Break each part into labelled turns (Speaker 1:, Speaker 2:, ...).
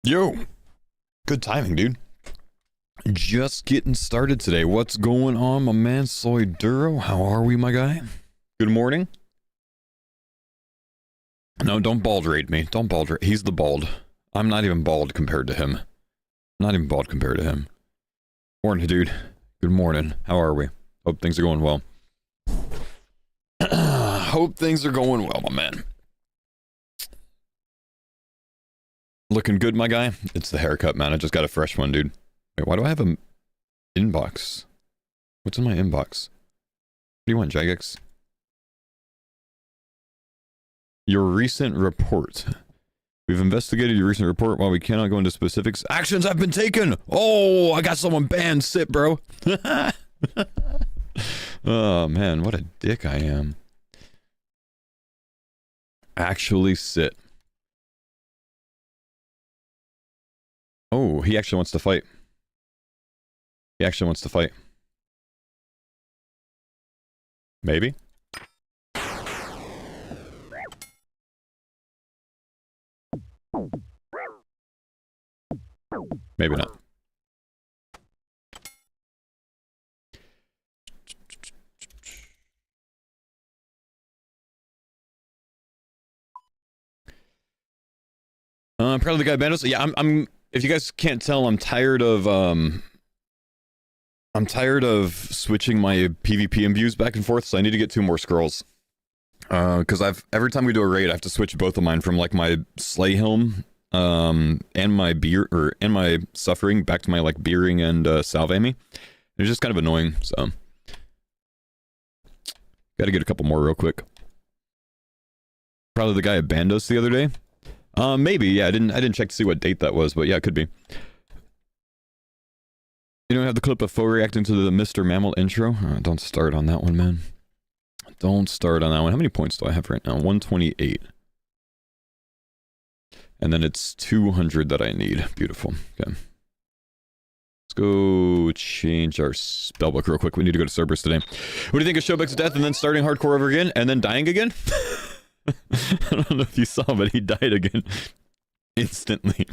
Speaker 1: Yo, good timing, dude. Just getting started today. What's going on, my man Soy Duro? How are we, my guy? Good morning. No, don't bald rate me. Don't bald rate. He's the bald. I'm not even bald compared to him. Not even bald compared to him. Morning, dude. Good morning. How are we? Hope things are going well. Hope things are going well, my man. Looking good, my guy? It's the haircut, man. I just got a fresh one, dude. Wait, why do I have a inbox? What's in my inbox? What do you want, Jagex? Your recent report. We've investigated your recent report. While we cannot go into specifics, actions have been taken. Oh, I got someone banned. Sit, bro. Oh, man, what a dick I am. Actually sit. Oh, he actually wants to fight. He actually wants to fight. Maybe? Maybe not. Probably the guy Bandos. Yeah, I'm if you guys can't tell, I'm tired of switching my PvP imbues back and forth, so I need to get 2 more scrolls. Because every time we do a raid, I have to switch both of mine from like my Slay Helm and my Suffering back to my like Beering and Salve Amy. It's just kind of annoying, so gotta get a couple more real quick. Probably the guy at Bandos the other day. Maybe, yeah, I didn't check to see what date that was, but yeah, it could be. You don't have the clip of Foe reacting to the Mr. Mammal intro? Don't start on that one, man. Don't start on that one. How many points do I have right now? 128. And then it's 200 that I need. Beautiful. Okay. Let's go change our spellbook real quick. We need to go to Cerberus today. What do you think of Showbeck's death and then starting hardcore over again and then dying again? I don't know if you saw, but he died again instantly.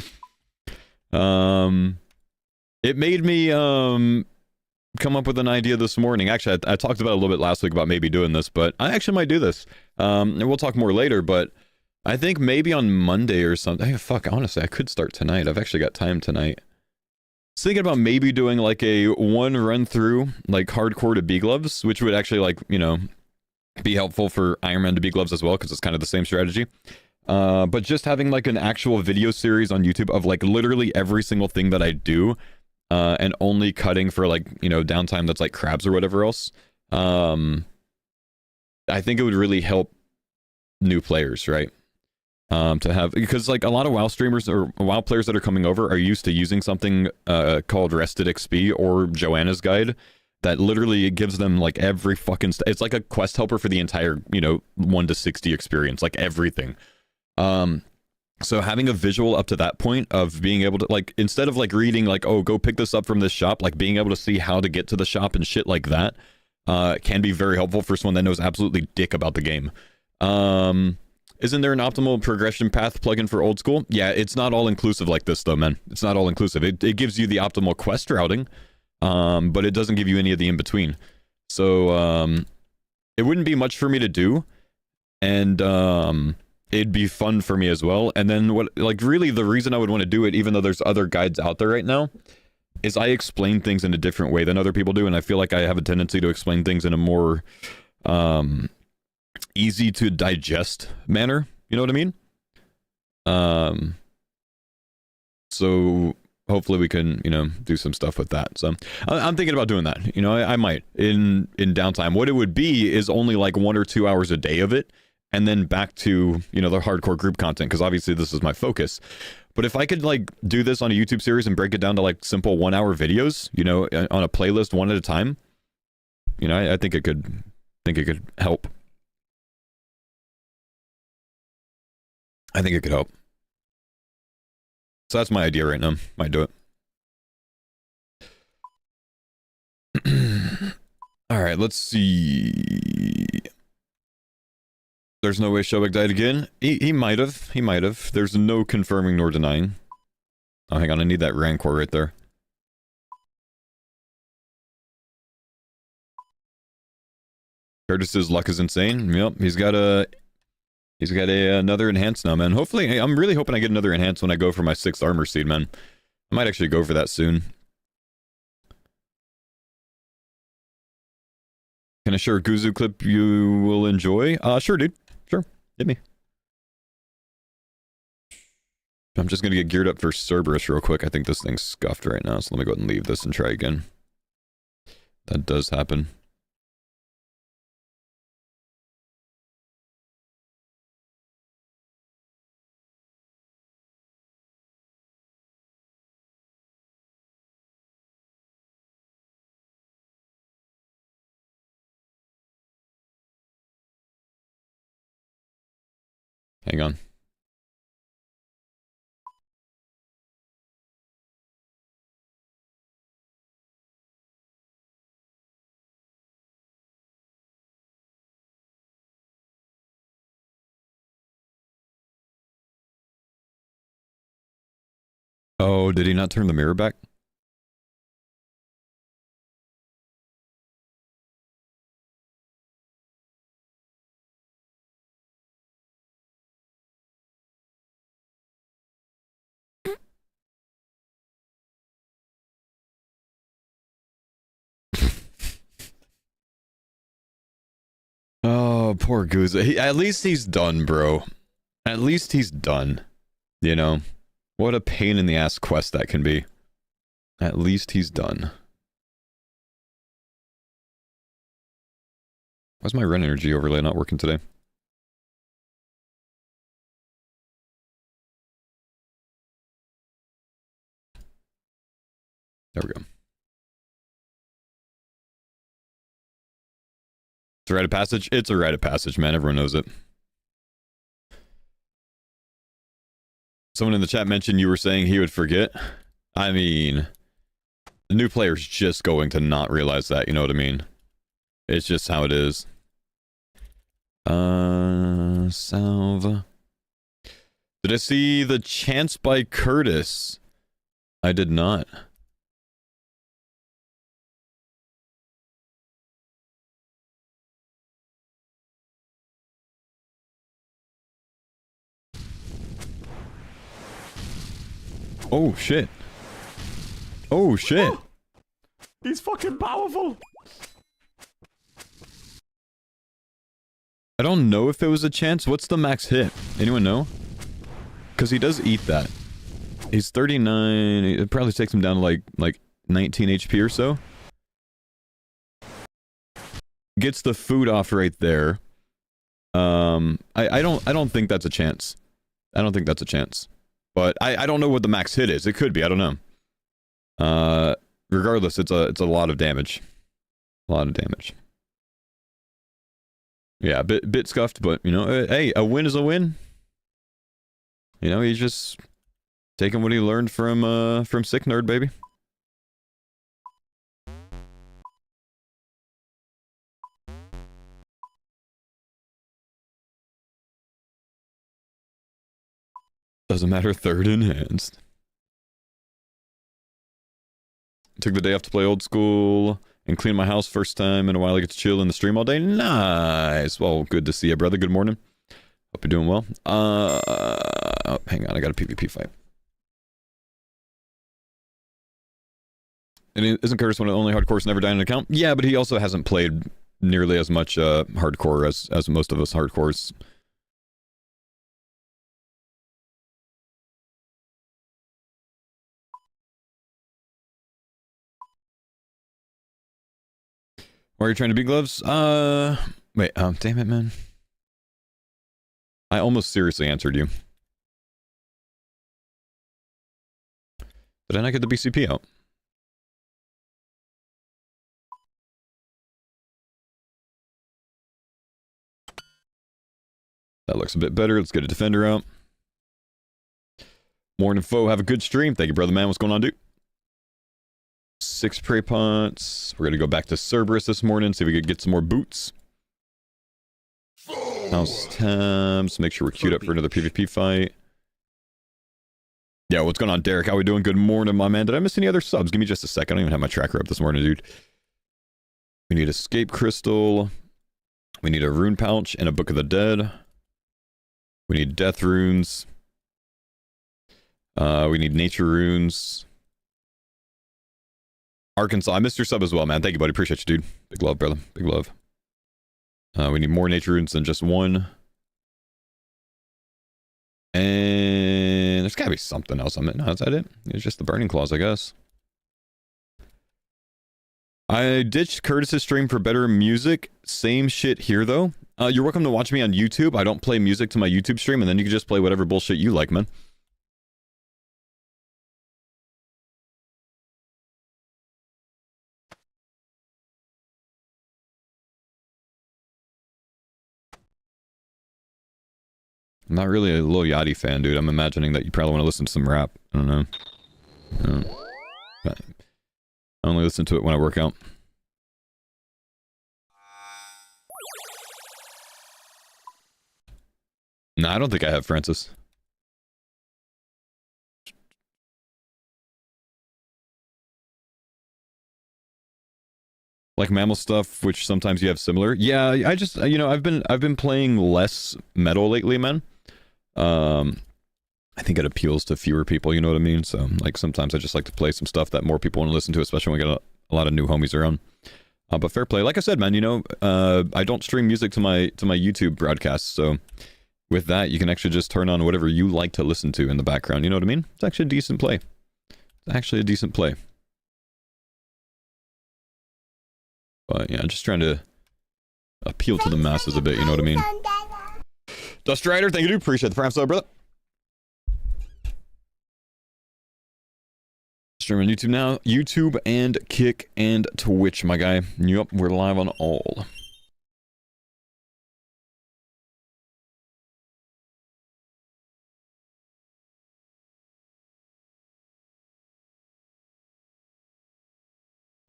Speaker 1: It made me come up with an idea this morning. Actually, I talked about it a little bit last week about maybe doing this, but I actually might do this. And we'll talk more later, but I think maybe on Monday or something. Hey, fuck, honestly, I could start tonight. I've actually got time tonight. I was thinking about maybe doing like a 1 run through, like hardcore to B gloves, which would actually like, you know, be helpful for Iron Man to B gloves as well, because it's kind of the same strategy. But just having like an actual video series on YouTube of like literally every single thing that I do, and only cutting for like, you know, downtime that's like crabs or whatever else. I think it would really help new players, right? To have, because like a lot of WoW streamers or WoW players that are coming over are used to using something called Rested XP or Joanna's Guide that literally gives them like every fucking it's like a quest helper for the entire, you know, 1 to 60 experience, like everything. So having a visual up to that point of being able to, like, instead of like reading like, oh, go pick this up from this shop, like being able to see how to get to the shop and shit like that can be very helpful for someone that knows absolutely dick about the game. Isn't there an optimal progression path plugin for old school? Yeah, it's not all inclusive like this though, man. It's not all inclusive. It gives you the optimal quest routing, but it doesn't give you any of the in-between. So it wouldn't be much for me to do, and it'd be fun for me as well. And then what, like, really the reason I would want to do it, even though there's other guides out there right now, is I explain things in a different way than other people do, and I feel like I have a tendency to explain things in a more easy to digest manner. You know what I mean? So hopefully we can, you know, do some stuff with that. So I'm thinking about doing that. You know, I might in downtime. What it would be is only like 1 or 2 hours a day of it, and then back to, you know, the hardcore group content, because obviously this is my focus. But if I could like do this on a YouTube series and break it down to like simple 1 hour videos, you know, on a playlist one at a time, you know, I think it could help. I think it could help. So that's my idea right now. Might do it. All right, let's see. There's no way Shobek died again. He might have. He might have. There's no confirming nor denying. Oh, hang on. I need that Rancor right there. Curtis's luck is insane. Yep, he's got another enhance now, man. Hopefully, hey, I'm really hoping I get another enhance when I go for my 6th armor seed, man. I might actually go for that soon. Can I share a Guzu clip you will enjoy? Sure, dude. Sure. Hit me. I'm just gonna get geared up for Cerberus real quick. I think this thing's scuffed right now, so let me go ahead and leave this and try again. That does happen. Hang on. Oh, did he not turn the mirror back? Oh, poor Goose. At least he's done, bro. At least he's done. You know? What a pain in the ass quest that can be. At least he's done. Why's my run energy overlay not working today? There we go. It's a rite of passage? It's a rite of passage, man. Everyone knows it. Someone in the chat mentioned you were saying he would forget. I mean, the new player's just going to not realize that, you know what I mean? It's just how it is. Salve. Did I see the chance by Curtis? I did not. Oh shit. Oh shit. Oh,
Speaker 2: he's fucking powerful.
Speaker 1: I don't know if it was a chance. What's the max hit? Anyone know? Because he does eat that. He's 39. It probably takes him down to like 19 HP or so. Gets the food off right there. I don't think that's a chance. I don't think that's a chance. But I don't know what the max hit is. It could be. I don't know. Regardless, it's a lot of damage. A lot of damage. Yeah, bit scuffed, but you know, hey, a win is a win. You know, he's just taking what he learned from Sick Nerd, baby. Doesn't matter, 3rd enhanced. Took the day off to play old school and clean my house first time in a while. I get to chill in the stream all day. Nice. Well, good to see you, brother. Good morning. Hope you're doing well. Oh, hang on. I got a PvP fight. And isn't Curtis one of the only hardcores never died in an account? Yeah, but he also hasn't played nearly as much hardcore as most of us hardcores. Why are you trying to beat gloves? Wait, damn it, man. I almost seriously answered you. Did I not get the BCP out? That looks a bit better. Let's get a defender out. Morning, foe. Have a good stream. Thank you, brother man. What's going on, dude? 6 prey pots. We're going to go back to Cerberus this morning, see if we could get some more boots. House tabs. Make sure we're queued up for another PvP fight. Yeah, what's going on, Derek? How we doing? Good morning, my man. Did I miss any other subs? Give me just a second. I don't even have my tracker up this morning, dude. We need escape crystal. We need a rune pouch and a book of the dead. We need death runes. We need nature runes. Arkansas, I missed your sub as well, man. Thank you, buddy. Appreciate you, dude. Big love, brother. Big love. We need more nature runes than just one. And there's gotta be something else on it. No, is that it? It's just the burning claws, I guess. I ditched Curtis's stream for better music. Same shit here, though. You're welcome to watch me on YouTube. I don't play music to my YouTube stream, and then you can just play whatever bullshit you like, man. I'm not really a Lil Yachty fan, dude. I'm imagining that you probably want to listen to some rap. I don't know. I only listen to it when I work out. Nah, I don't think I have, Francis. Like mammal stuff, which sometimes you have similar. Yeah, I just, you know, I've been playing less metal lately, man. I think it appeals to fewer people, you know what I mean? So, like, sometimes I just like to play some stuff that more people want to listen to, especially when we get a lot of new homies around. But fair play. Like I said, man, you know, I don't stream music to my YouTube broadcasts, so with that, you can actually just turn on whatever you like to listen to in the background, you know what I mean? It's actually a decent play. It's actually a decent play. But, yeah, just trying to appeal to the masses a bit, you know what I mean? Dust Rider, thank you, dude. Appreciate the prime sub, brother. Stream on YouTube now. YouTube and Kick and Twitch, my guy. Yup, we're live on all.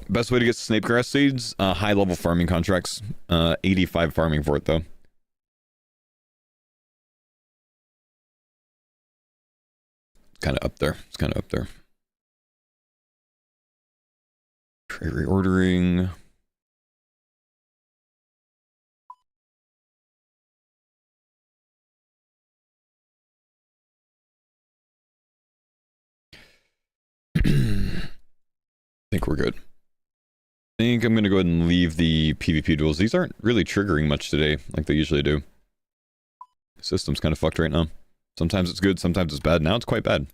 Speaker 1: Best way to get snape grass seeds? High level farming contracts. 85 farming for it, though. Kind of up there. It's kind of up there. Trade reordering. I think we're good. I think I'm going to go ahead and leave the PvP duels. These aren't really triggering much today like they usually do. The system's kind of fucked right now. Sometimes it's good, sometimes it's bad. Now it's quite bad.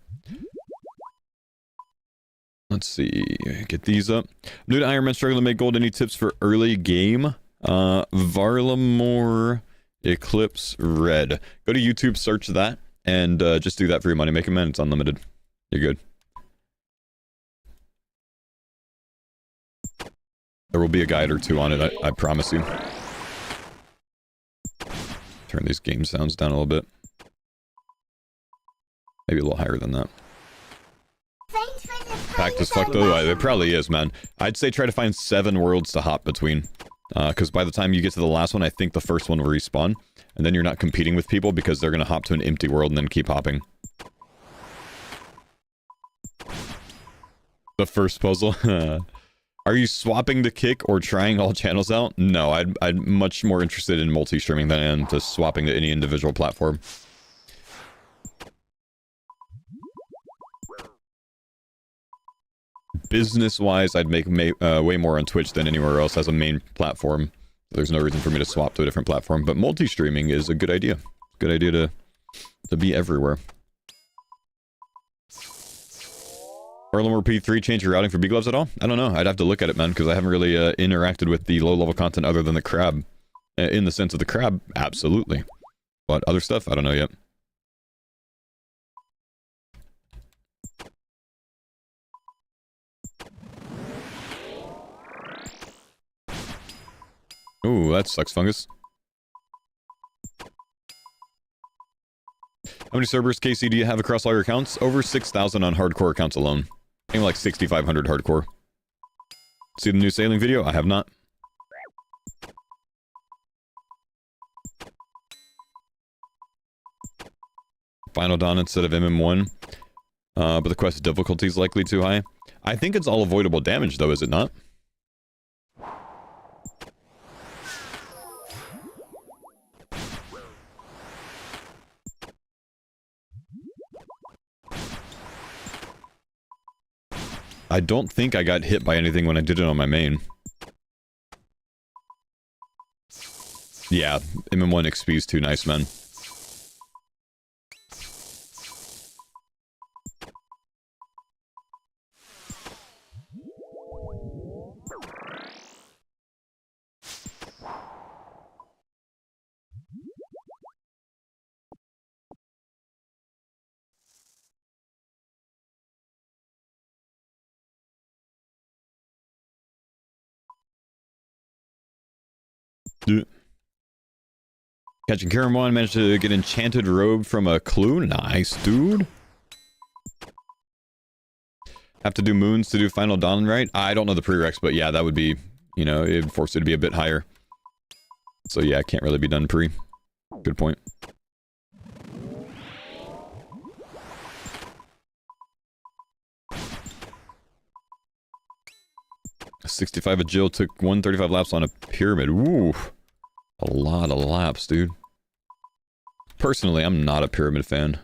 Speaker 1: Let's see. Get these up. New to Iron Man struggling to make gold. Any tips for early game? Varlamore Eclipse Red. Go to YouTube, search that, and just do that for your money making, man. It's unlimited. You're good. There will be a guide or two on it, I promise you. Turn these game sounds down a little bit. Maybe a little higher than that. Packed as fuck though? It probably is, man. I'd say try to find 7 worlds to hop between. Because by the time you get to the last one, I think the first one will respawn. And then you're not competing with people because they're going to hop to an empty world and then keep hopping. The first puzzle. Are you swapping to Kick or trying all channels out? No, I'm much more interested in multi-streaming than I am to swapping to any individual platform. Business-wise, I'd make way more on Twitch than anywhere else as a main platform. There's no reason for me to swap to a different platform, but multi-streaming is a good idea. Good idea to be everywhere. Varlamore P3 change your routing for bee gloves at all? I don't know. I'd have to look at it, man, because I haven't really interacted with the low-level content other than the crab. In the sense of the crab, absolutely. But other stuff, I don't know yet. Ooh, that sucks, fungus. How many Cerberus KC do you have across all your accounts? Over 6,000 on hardcore accounts alone. I think like 6,500 hardcore. See the new sailing video? I have not. Final Dawn instead of MM1. But the quest difficulty is likely too high. I think it's all avoidable damage, though, is it not? I don't think I got hit by anything when I did it on my main. Yeah, MM1 XP is too nice, man. Catching Karamon, managed to get enchanted robe from a clue. Nice, dude. Have to do moons to do final dawn, right? I don't know the prereqs, but yeah, that would be, you know, it'd force it to be a bit higher. So yeah, can't really be done pre. Good point. A 65 agile took 135 laps on a pyramid. Ooh. A lot of laps, dude. Personally, I'm not a pyramid fan.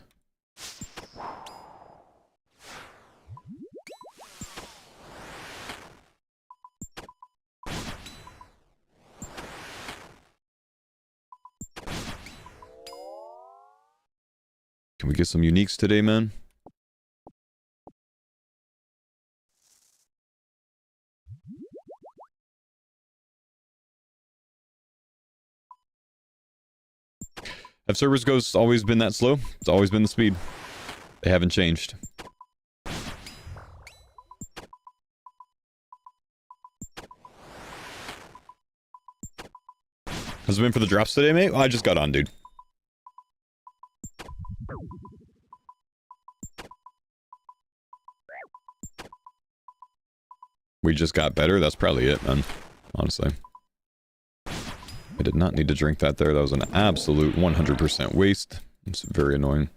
Speaker 1: Can we get some uniques today, man? Have Cerberus ghosts always been that slow? It's always been the speed. They haven't changed. Has it been for the drops today, mate? Oh, I just got on, dude. We just got better? That's probably it, man. Honestly. I did not need to drink that there. That was an absolute 100% waste. It's very annoying.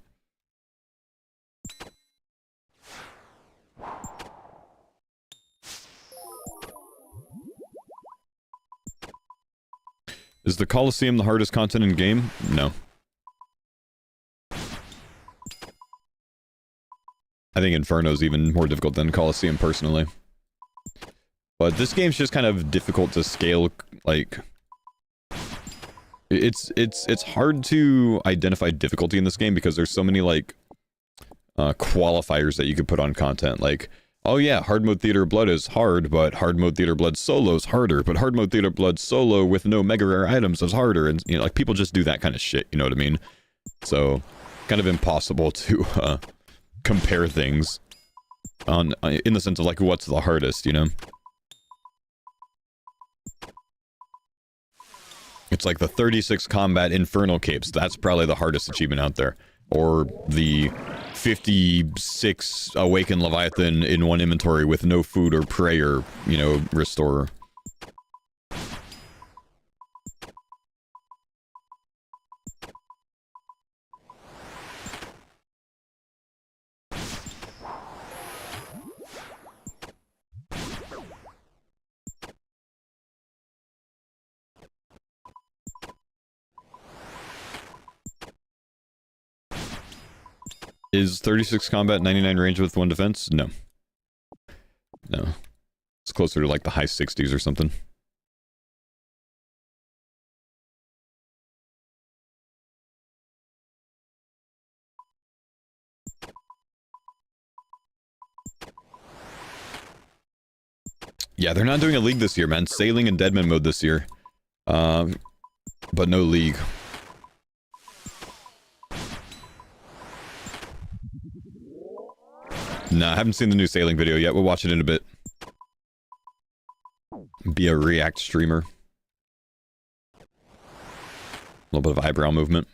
Speaker 1: Is the Colosseum the hardest content in game? No. I think Inferno's even more difficult than Colosseum, personally. But this game's just kind of difficult to scale, like... It's hard to identify difficulty in this game because there's so many, like, qualifiers that you could put on content. Like, oh yeah, hard mode Theater of Blood is hard, but hard mode Theater of Blood solo is harder, but hard mode Theater of Blood solo with no mega rare items is harder, and, you know, like, people just do that kind of shit, you know what I mean? So, kind of impossible to, compare things on, in the sense of, like, what's the hardest, you know? It's like the 36 combat infernal capes. That's probably the hardest achievement out there. Or the 56 awakened Leviathan in one inventory with no food or prayer, you know, restorer. Is 36 combat 99 range with 1 defense? No. No. It's closer to like the high 60s or something. Yeah, they're not doing a league this year, man. Sailing and Deadman mode this year. But no league. Nah, I haven't seen the new sailing video yet. We'll watch it in a bit. Be a React streamer. A little bit of eyebrow movement.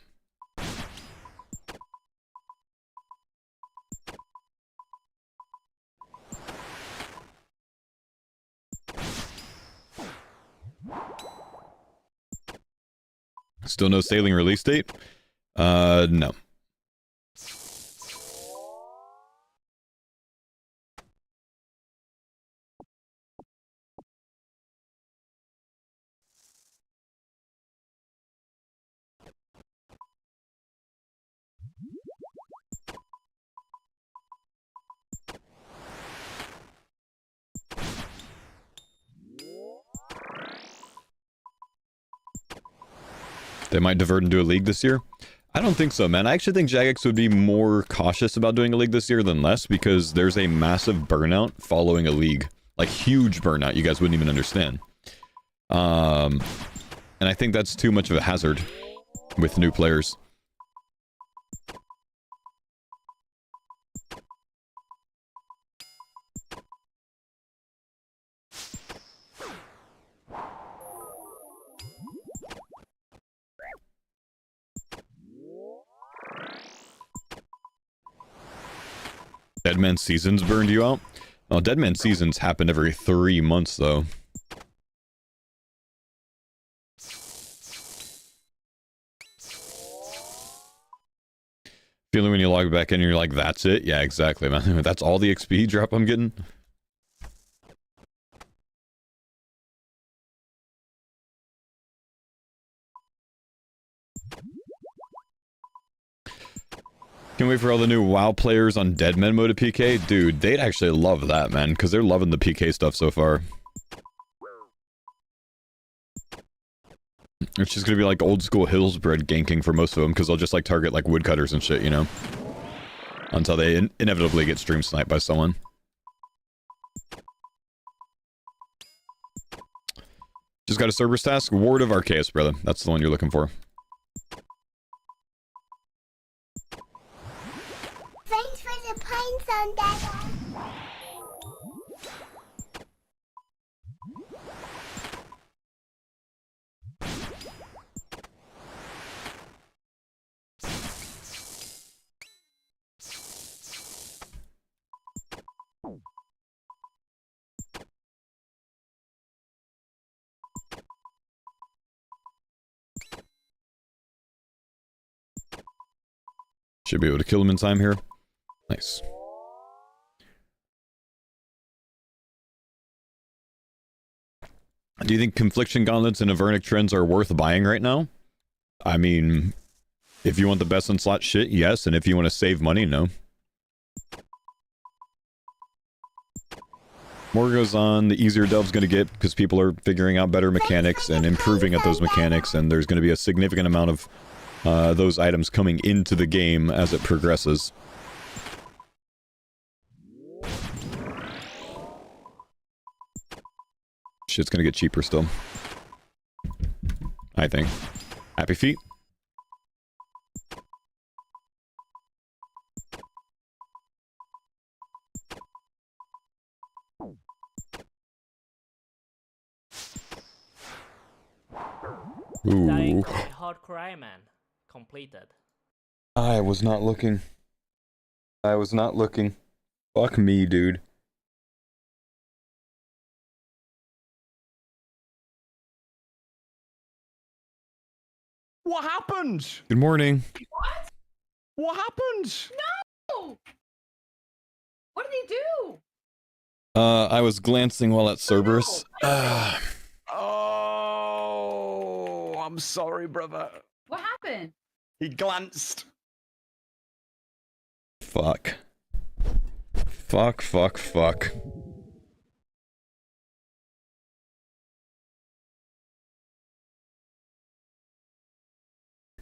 Speaker 1: Still no sailing release date? No. They might divert into a league this year. I don't think so, man. I actually think Jagex would be more cautious about doing a league this year than less because there's a massive burnout following a league. Like, huge burnout. You guys wouldn't even understand. And I think that's too much of a hazard with new players. Deadman Seasons burned you out? Well, Deadman Seasons happen every 3 months, though. Feeling when you log back in and you're like, that's it? Yeah, exactly, man. That's all the XP drop I'm getting? Can't wait for all the new WoW players on Deadman mode of PK. Dude, they'd actually love that, man, because they're loving the PK stuff so far. It's just gonna be like old school Hillsbred ganking for most of them, because they'll just like target like woodcutters and shit, you know? Until they inevitably get stream sniped by someone. Just got a Cerberus task. Ward of Arceus, brother. That's the one you're looking for.
Speaker 3: Thanks for the pints on that.
Speaker 1: Should be able to kill him in time here. Nice. Do you think Confliction Gauntlets and Avernic Trends are worth buying right now? I mean, if you want the best in slot shit, yes. And if you want to save money, no. More goes on, the easier Delve's going to get because people are figuring out better mechanics and improving at those mechanics, and there's going to be a significant amount of those items coming into the game as it progresses. Shit's gonna get cheaper still. I think. Happy feet? Ooh.
Speaker 4: Hardcore man completed.
Speaker 1: I was not looking. I was not looking. Fuck me, dude.
Speaker 2: What happened?
Speaker 1: Good morning.
Speaker 2: What happened?
Speaker 5: No! What did he do?
Speaker 1: I was glancing while at Cerberus.
Speaker 2: Oh, I'm sorry, brother.
Speaker 5: What happened?
Speaker 2: He glanced.
Speaker 1: Fuck. Fuck, fuck, fuck.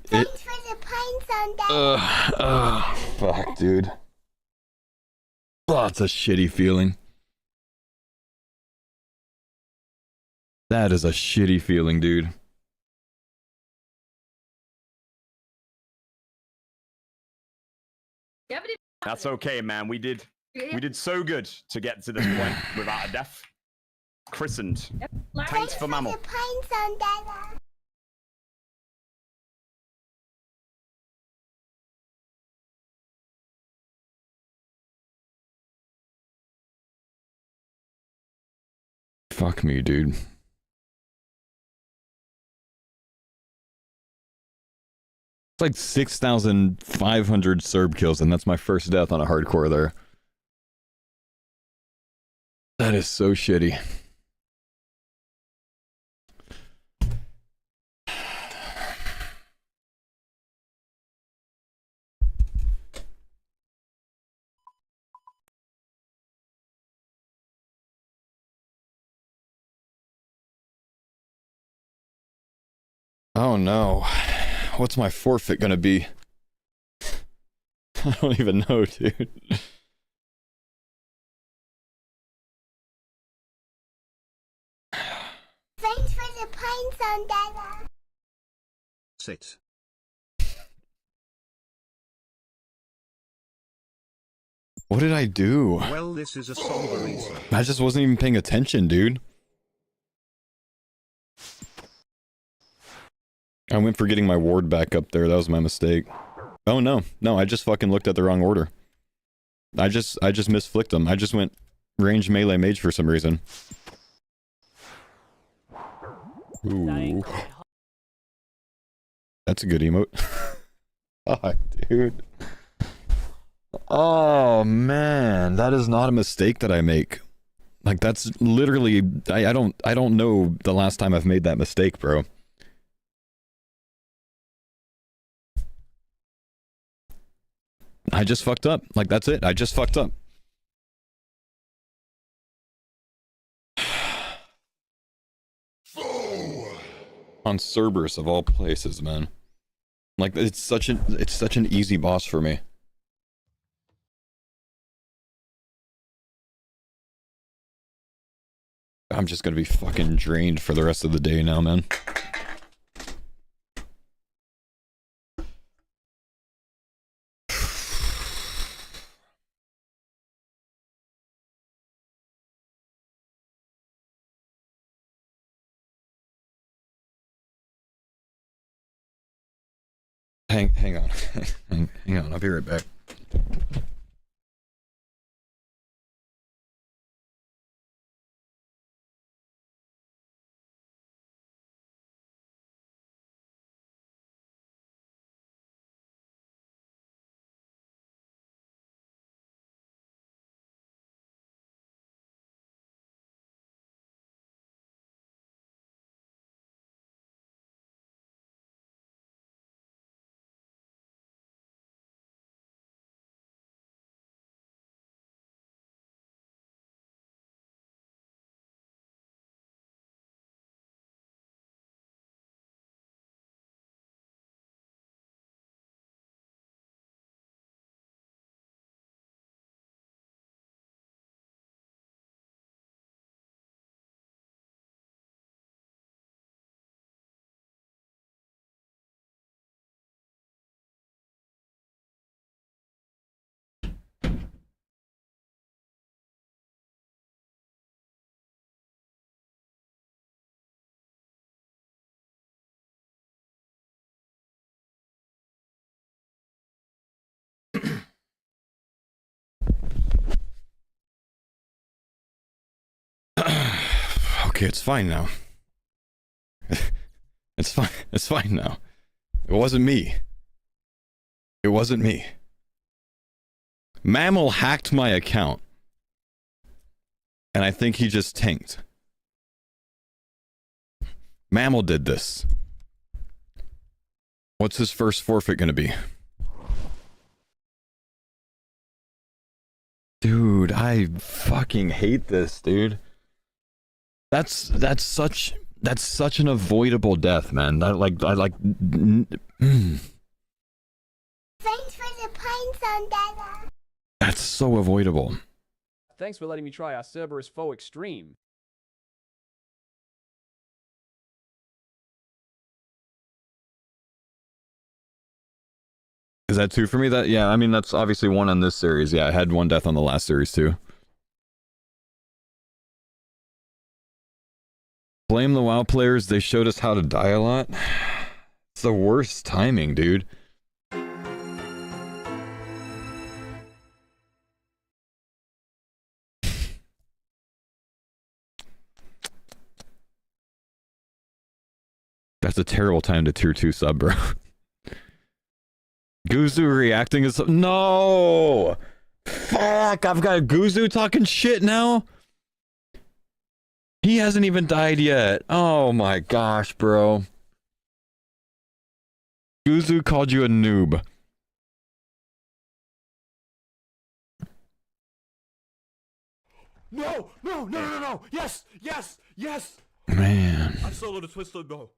Speaker 3: Thanks for the pints on that.
Speaker 1: Fuck, dude. Oh, it's a shitty feeling. That is a shitty feeling, dude.
Speaker 5: Yeah, but
Speaker 2: That's okay, man. We did so good to get to this point without a death. Christened. Thanks for mammal.
Speaker 3: The pints on that.
Speaker 1: Fuck me, dude. It's like 6,500 Serb kills, and that's my first death on a hardcore there. That is so shitty. Oh no. What's my forfeit gonna be? I don't even know, dude.
Speaker 3: Thanks for the pints on Dada.
Speaker 6: Sit.
Speaker 1: What did I do?
Speaker 6: Well, this is a somber reason.
Speaker 1: I just wasn't even paying attention, dude. I went for getting my ward back up there. That was my mistake. Oh no, no, I just fucking looked at the wrong order. I just misflicked them. I just went range melee mage for some reason. Ooh. That's a good emote. Oh, dude. Oh man, that is not a mistake that I make. Like that's literally I don't know the last time I've made that mistake, bro. I just fucked up. Like that's it. I just fucked up. On Cerberus of all places, man. Like it's such an easy boss for me. I'm just gonna be fucking drained for the rest of the day now, man. Hang on. Hang on, I'll be right back. Okay, it's fine now. It's fine. It's fine now. It wasn't me. It wasn't me. Mammal hacked my account. And I think he just tanked. Mammal did this. What's his first forfeit gonna be? Dude, I fucking hate this, dude. That's such an avoidable death, man.
Speaker 3: Thanks for the pints on Dada.
Speaker 1: That's so avoidable.
Speaker 7: Thanks for letting me try our Cerberus Foe Extreme.
Speaker 1: Is that 2 for me? That yeah, I mean that's obviously 1 on this series. Yeah, I had 1 death on the last series too. Blame the WoW players, they showed us how to die a lot. It's the worst timing, dude. That's a terrible time to tier 2 sub, bro. Guzu reacting is no. Fuck! I've got Guzu talking shit now. He hasn't even died yet. Oh my gosh, bro. Guzu called you a noob.
Speaker 8: No! No! No! No! No! Yes! Yes! Yes!
Speaker 1: Man.
Speaker 8: I soloed a twisted bow.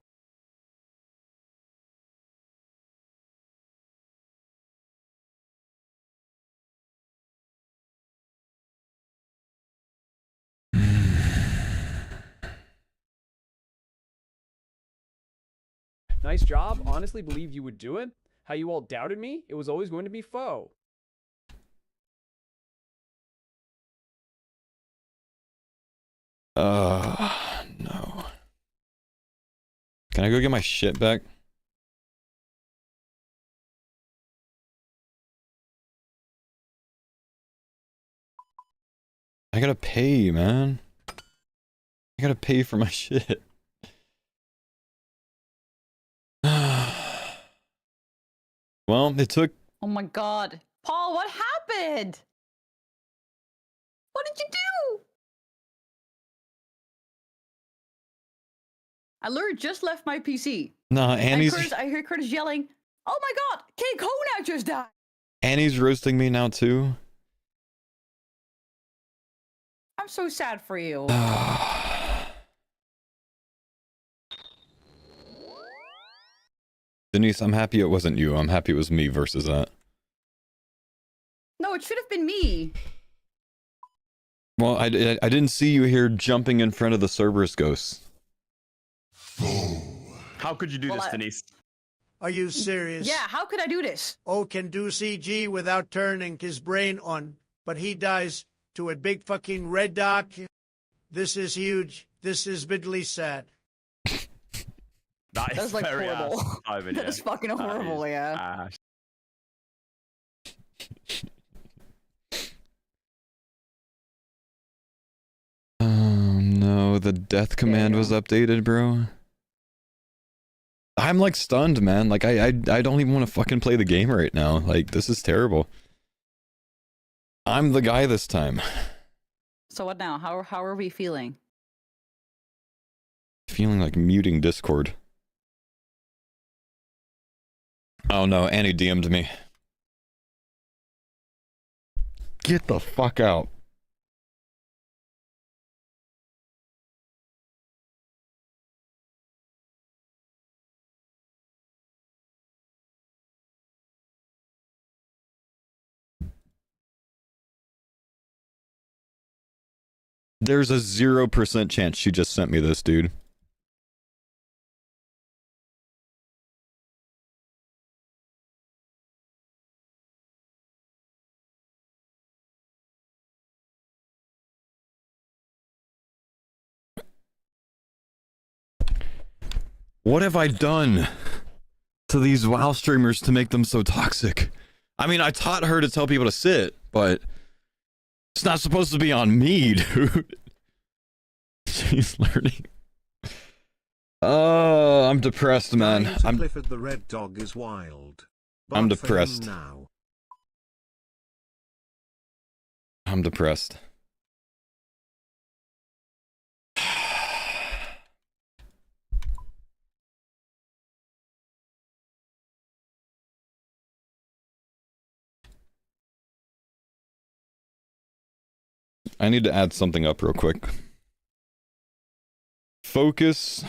Speaker 7: Nice job. Honestly believed you would do it. How you all doubted me? It was always going to be foe.
Speaker 1: No. Can I go get my shit back? I gotta pay, man. I gotta pay for my shit. Well, it took...
Speaker 9: Oh my god. Paul, what happened? What did you do? I literally just left my PC.
Speaker 1: Nah, Annie's...
Speaker 9: I hear Curtis yelling, "Oh my god, King Kona just died!"
Speaker 1: Annie's roasting me now, too.
Speaker 9: I'm so sad for you.
Speaker 1: Denise, I'm happy it wasn't you. I'm happy it was me versus that.
Speaker 9: No, it should have been me.
Speaker 1: Well, I didn't see you here jumping in front of the Cerberus ghosts.
Speaker 2: How could you do this, Denise?
Speaker 10: Are you serious?
Speaker 9: Yeah, how could I do this?
Speaker 10: O can do CG without turning his brain on, but he dies to a big fucking red dot. This is huge. This is bitterly sad.
Speaker 9: That's like
Speaker 2: very
Speaker 9: horrible.
Speaker 2: ass, Ivan,
Speaker 9: That's
Speaker 2: yeah.
Speaker 9: fucking horrible, yeah.
Speaker 2: Ass.
Speaker 1: Oh no, the death command was updated, bro. I'm like stunned, man. Like I don't even want to fucking play the game right now. Like this is terrible. I'm the guy this time.
Speaker 9: So what now? How are we feeling?
Speaker 1: Feeling like muting Discord. Oh no, Annie DM'd me. Get the fuck out. There's a 0% chance she just sent me this, dude. What have I done to these WoW streamers to make them so toxic? I mean, I taught her to tell people to sit, but it's not supposed to be on me, dude. She's learning. Oh, I'm depressed, man.
Speaker 6: Clifford the Red Dog is wild.
Speaker 1: I'm
Speaker 6: But for him
Speaker 1: depressed.
Speaker 6: now.
Speaker 1: I'm depressed. I need to add something up real quick. Focus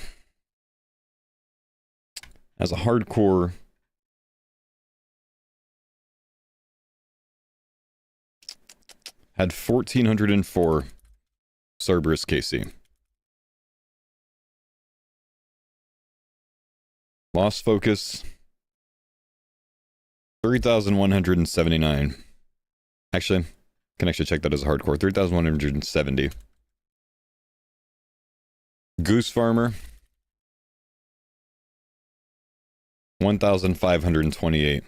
Speaker 1: as a hardcore had 1,404 Cerberus KC. Lost focus 3,179. Actually, can actually check that as a hardcore. 3,170. Goose Farmer 1,528.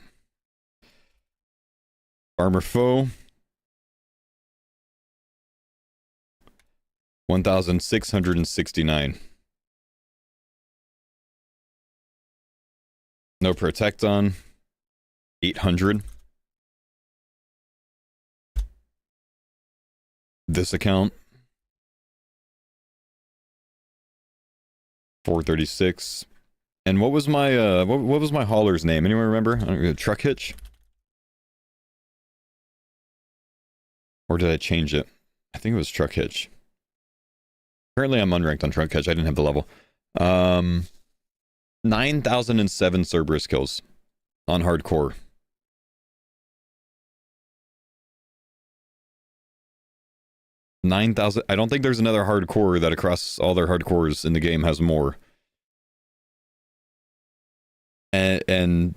Speaker 1: Farmer Foe 1,669. No Protect on 800. This account 436. And what was my what was my hauler's name? Anyone remember? Truck Hitch? Or did I change it? I think it was Truck Hitch. Currently I'm unranked on Truck Hitch. I didn't have the level. 9,007 Cerberus kills on hardcore. I don't think there's another hardcore that across all their hardcores in the game has more. and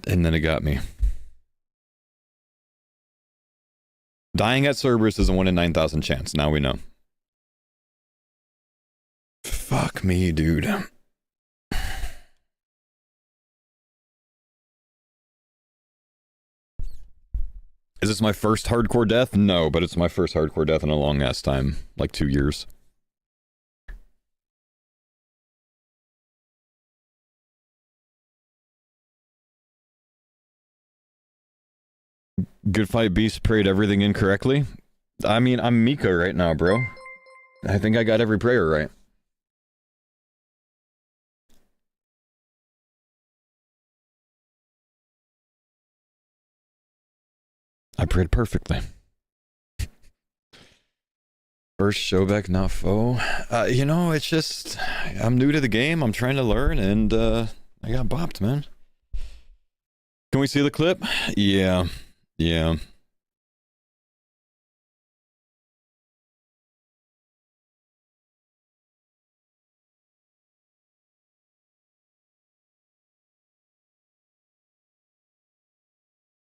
Speaker 1: then it got me. Dying at Cerberus is a 1 in 9,000 chance. Now we know. Fuck me, dude. Is this my first hardcore death? No, but it's my first hardcore death in a long ass time. Like 2 years. Good fight, Beast prayed everything incorrectly. I mean, I'm Mika right now, bro. I think I got every prayer right. I prayed perfectly. First showback, not foe. You know, it's just, I'm new to the game. I'm trying to learn, and I got bopped, man. Can we see the clip? Yeah. Yeah.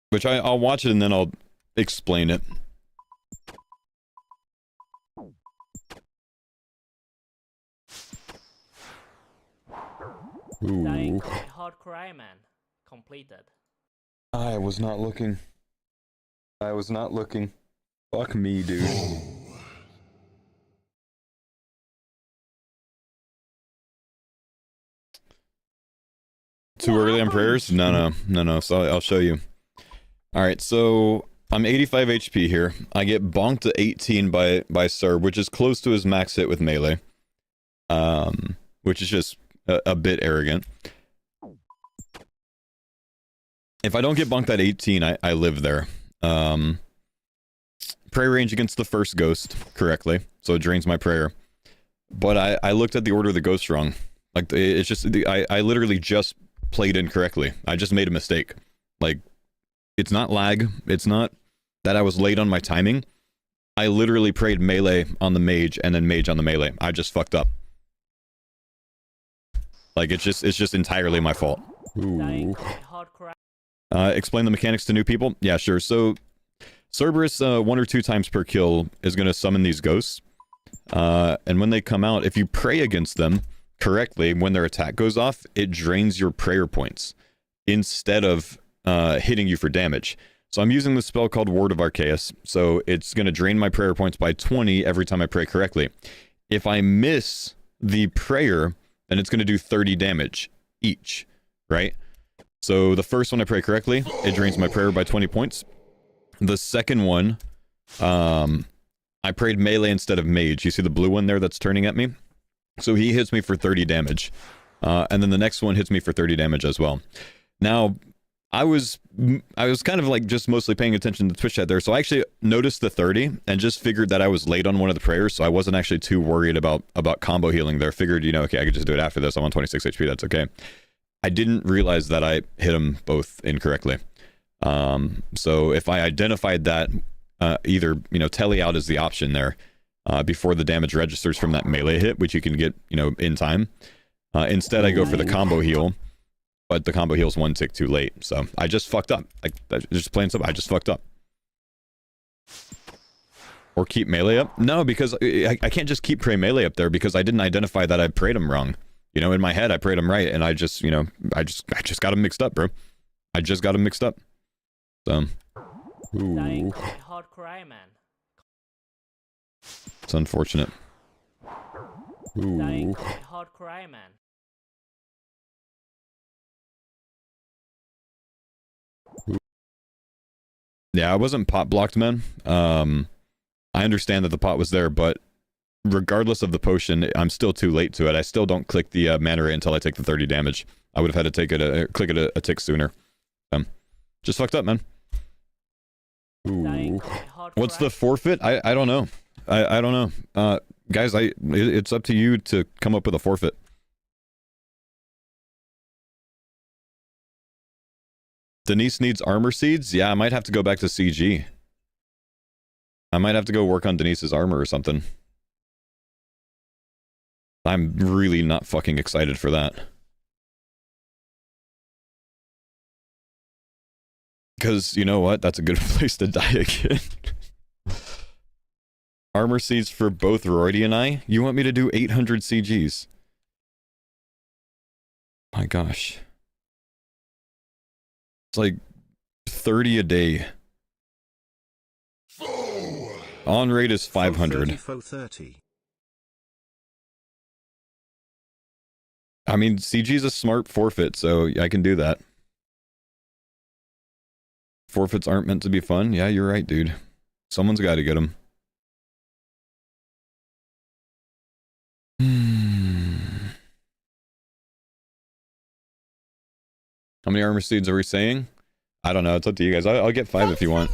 Speaker 1: Which I'll watch it and then I'll explain it.
Speaker 4: Dying
Speaker 1: Ooh.
Speaker 4: hardcore man. Completed.
Speaker 1: I was not looking. I was not looking. Fuck me, dude. Too early on prayers? No. So I'll show you. Alright, so I'm 85 HP here. I get bonked to 18 by Cerb, which is close to his max hit with melee. Which is just a bit arrogant. If I don't get bonked at 18, I live there. Prayer range against the first ghost correctly, so it drains my prayer. But I looked at the order of the ghost wrong. Like, it's just, I literally just played incorrectly. I just made a mistake. Like, it's not lag. It's not that I was late on my timing. I literally prayed melee on the mage and then mage on the melee. I just fucked up. Like, it's just entirely my fault. Ooh. Explain the mechanics to new people? Yeah, sure. So, Cerberus 1 or 2 times per kill is going to summon these ghosts. And when they come out, if you pray against them correctly, when their attack goes off, it drains your prayer points instead of hitting you for damage. So I'm using this spell called Ward of Arceus. So it's going to drain my prayer points by 20 every time I pray correctly. If I miss the prayer, then it's going to do 30 damage each, right? So the first one I pray correctly, it drains my prayer by 20 points. The second one, I prayed melee instead of mage. You see the blue one there that's turning at me? So he hits me for 30 damage. And then the next one hits me for 30 damage as well. Now, I was kind of like just mostly paying attention to Twitch chat there, so I actually noticed the 30 and just figured that I was late on one of the prayers, so I wasn't actually too worried about combo healing there. Figured, you know, okay, I could just do it after this. I'm on 26 HP, that's okay. I didn't realize that I hit them both incorrectly. So if I identified that, either, you know, tele out is the option there, before the damage registers from that melee hit, which you can get, you know, in time. Instead, I go for the combo heal. But the combo heal's 1 tick too late, so I just fucked up. Like, just plain simple, I just fucked up. Or keep melee up? No, because I can't just keep pray melee up there because I didn't identify that I prayed him wrong. You know, in my head I prayed him right, and I just, you know, I just got him mixed up, bro. I just got him mixed up. So, ooh. It's unfortunate. Ooh. Yeah, I wasn't pot blocked, man. I understand that the pot was there, but regardless of the potion, I'm still too late to it. I still don't click the mana rate until I take the 30 damage. I would have had to take it click it a tick sooner. Just fucked up, man. Ooh. What's the forfeit? I don't know. I don't know. Guys, it's up to you to come up with a forfeit. Denise needs armor seeds? Yeah, I might have to go back to CG. I might have to go work on Denise's armor or something. I'm really not fucking excited for that. Because you know what? That's a good place to die again. Armor seeds for both Roidy and I? You want me to do 800 CGs? My gosh. It's like 30 a day. On rate is 500.
Speaker 6: 30.
Speaker 1: I mean, CG's a smart forfeit, so I can do that. Forfeits aren't meant to be fun? Yeah, you're right, dude. Someone's got to get them. How many armor seeds are we saying? I don't know. It's up to you guys. I'll get 5 if you want.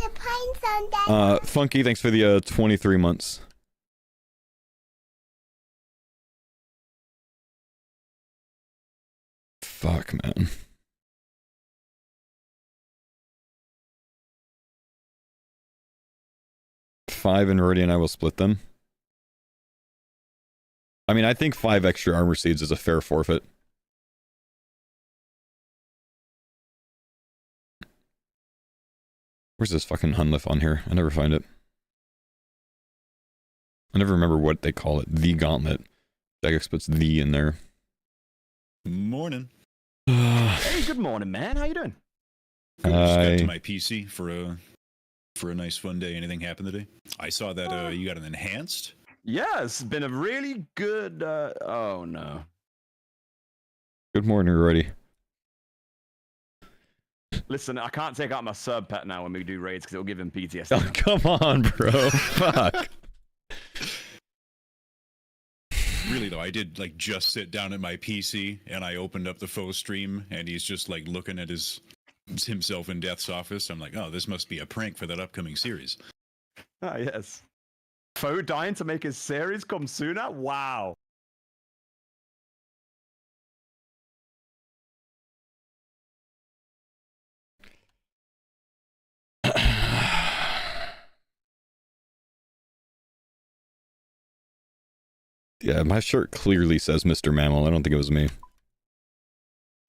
Speaker 1: Funky, thanks for the 23 months. Fuck, man. Five and Roidy and I will split them. I mean, I think 5 extra armor seeds is a fair forfeit. Where's this fucking Hunliff on here? I never find it. I never remember what they call it. The Gauntlet. Jagex puts the in there.
Speaker 11: Morning.
Speaker 2: Hey, good morning, man. How you doing?
Speaker 11: I just got to my PC for a nice fun day. Anything happened today? I saw that you got an enhanced.
Speaker 2: Yeah, it's been a really good. Oh no.
Speaker 1: Good morning, Roidy.
Speaker 2: Listen, I can't take out my sub pet now when we do raids because it'll give him PTSD.
Speaker 1: Oh, come on, bro. Fuck.
Speaker 11: Really though, I did like just sit down at my PC and I opened up the faux stream and he's just like looking at himself in Death's office. I'm like, oh, this must be a prank for that upcoming series.
Speaker 2: Ah, yes. Foe dying to make his series come sooner? Wow.
Speaker 1: Yeah, my shirt clearly says Mr. Mammal. I don't think it was me.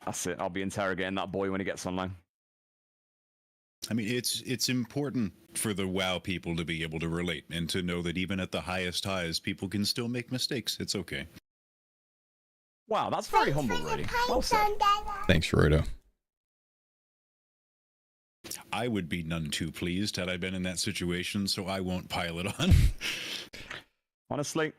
Speaker 2: That's it. I'll be interrogating that boy when he gets online.
Speaker 11: I mean, it's important for the WoW people to be able to relate and to know that even at the highest highs, people can still make mistakes. It's okay.
Speaker 2: Wow, that's very humble, really. Well said.
Speaker 1: Thanks, Roido.
Speaker 11: I would be none too pleased had I been in that situation, so I won't pile it on.
Speaker 2: Honestly,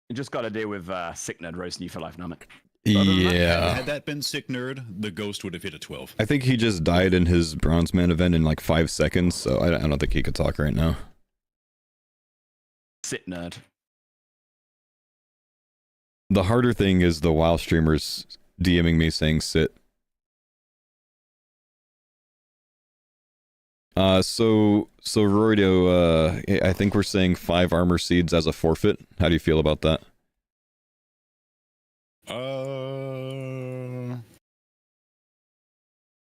Speaker 2: you just got to deal with Sick Nerd roasting you for life, Namek.
Speaker 1: Yeah.
Speaker 11: Had that been Sick Nerd, the ghost would have hit a 12.
Speaker 1: I think he just died in his Bronze Man event in like 5 seconds, so I don't think he could talk right now.
Speaker 2: Sick Nerd.
Speaker 1: The harder thing is the WoW streamers DMing me saying sit. So Roido, I think we're saying 5 armor seeds as a forfeit. How do you feel about that?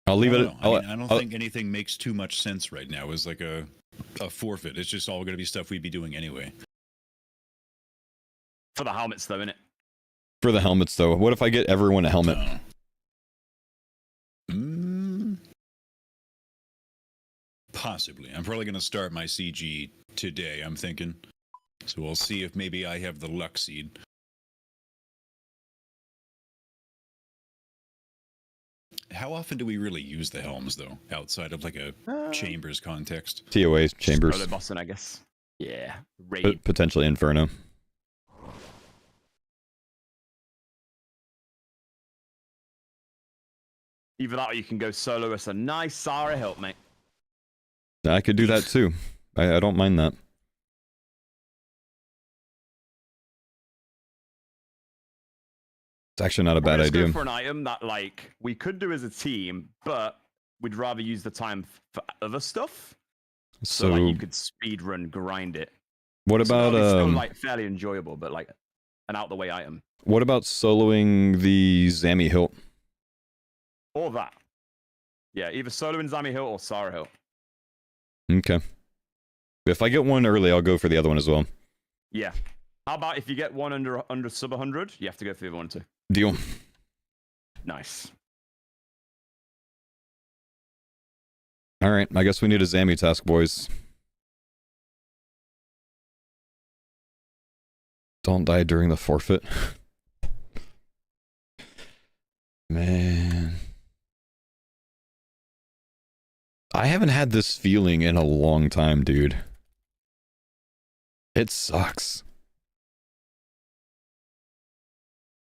Speaker 1: I'll leave it.
Speaker 11: I don't think anything makes too much sense right now as like a forfeit. It's just all going to be stuff we'd be doing anyway.
Speaker 2: For the helmets, though, innit?
Speaker 1: For the helmets, though. What if I get everyone a helmet?
Speaker 11: Possibly. I'm probably going to start my CG today, I'm thinking. So we'll see if maybe I have the luck seed. How often do we really use the helms, though, outside of like a Chambers context?
Speaker 1: TOA Chambers.
Speaker 2: Solo bossing, I guess. Yeah. Raid.
Speaker 1: Potentially Inferno.
Speaker 2: Either that or you can go solo as a nice Sarah help, mate.
Speaker 1: I could do that too. I don't mind that. It's actually not a bad idea.
Speaker 2: Go for an item that like we could do as a team, but we'd rather use the time for other stuff. So like you could speed run, grind it.
Speaker 1: What about
Speaker 2: it's still like fairly enjoyable, but like an out the way item.
Speaker 1: What about soloing the Zami Hilt?
Speaker 2: Or that. Yeah, either soloing Zami Hilt or Sarah Hilt.
Speaker 1: Okay. If I get one early, I'll go for the other one as well.
Speaker 2: Yeah. How about if you get one under sub 100, you have to go for the other one too.
Speaker 1: Deal.
Speaker 2: Nice.
Speaker 1: Alright, I guess we need a Zammy task, boys. Don't die during the forfeit. Man. I haven't had this feeling in a long time, dude. It sucks.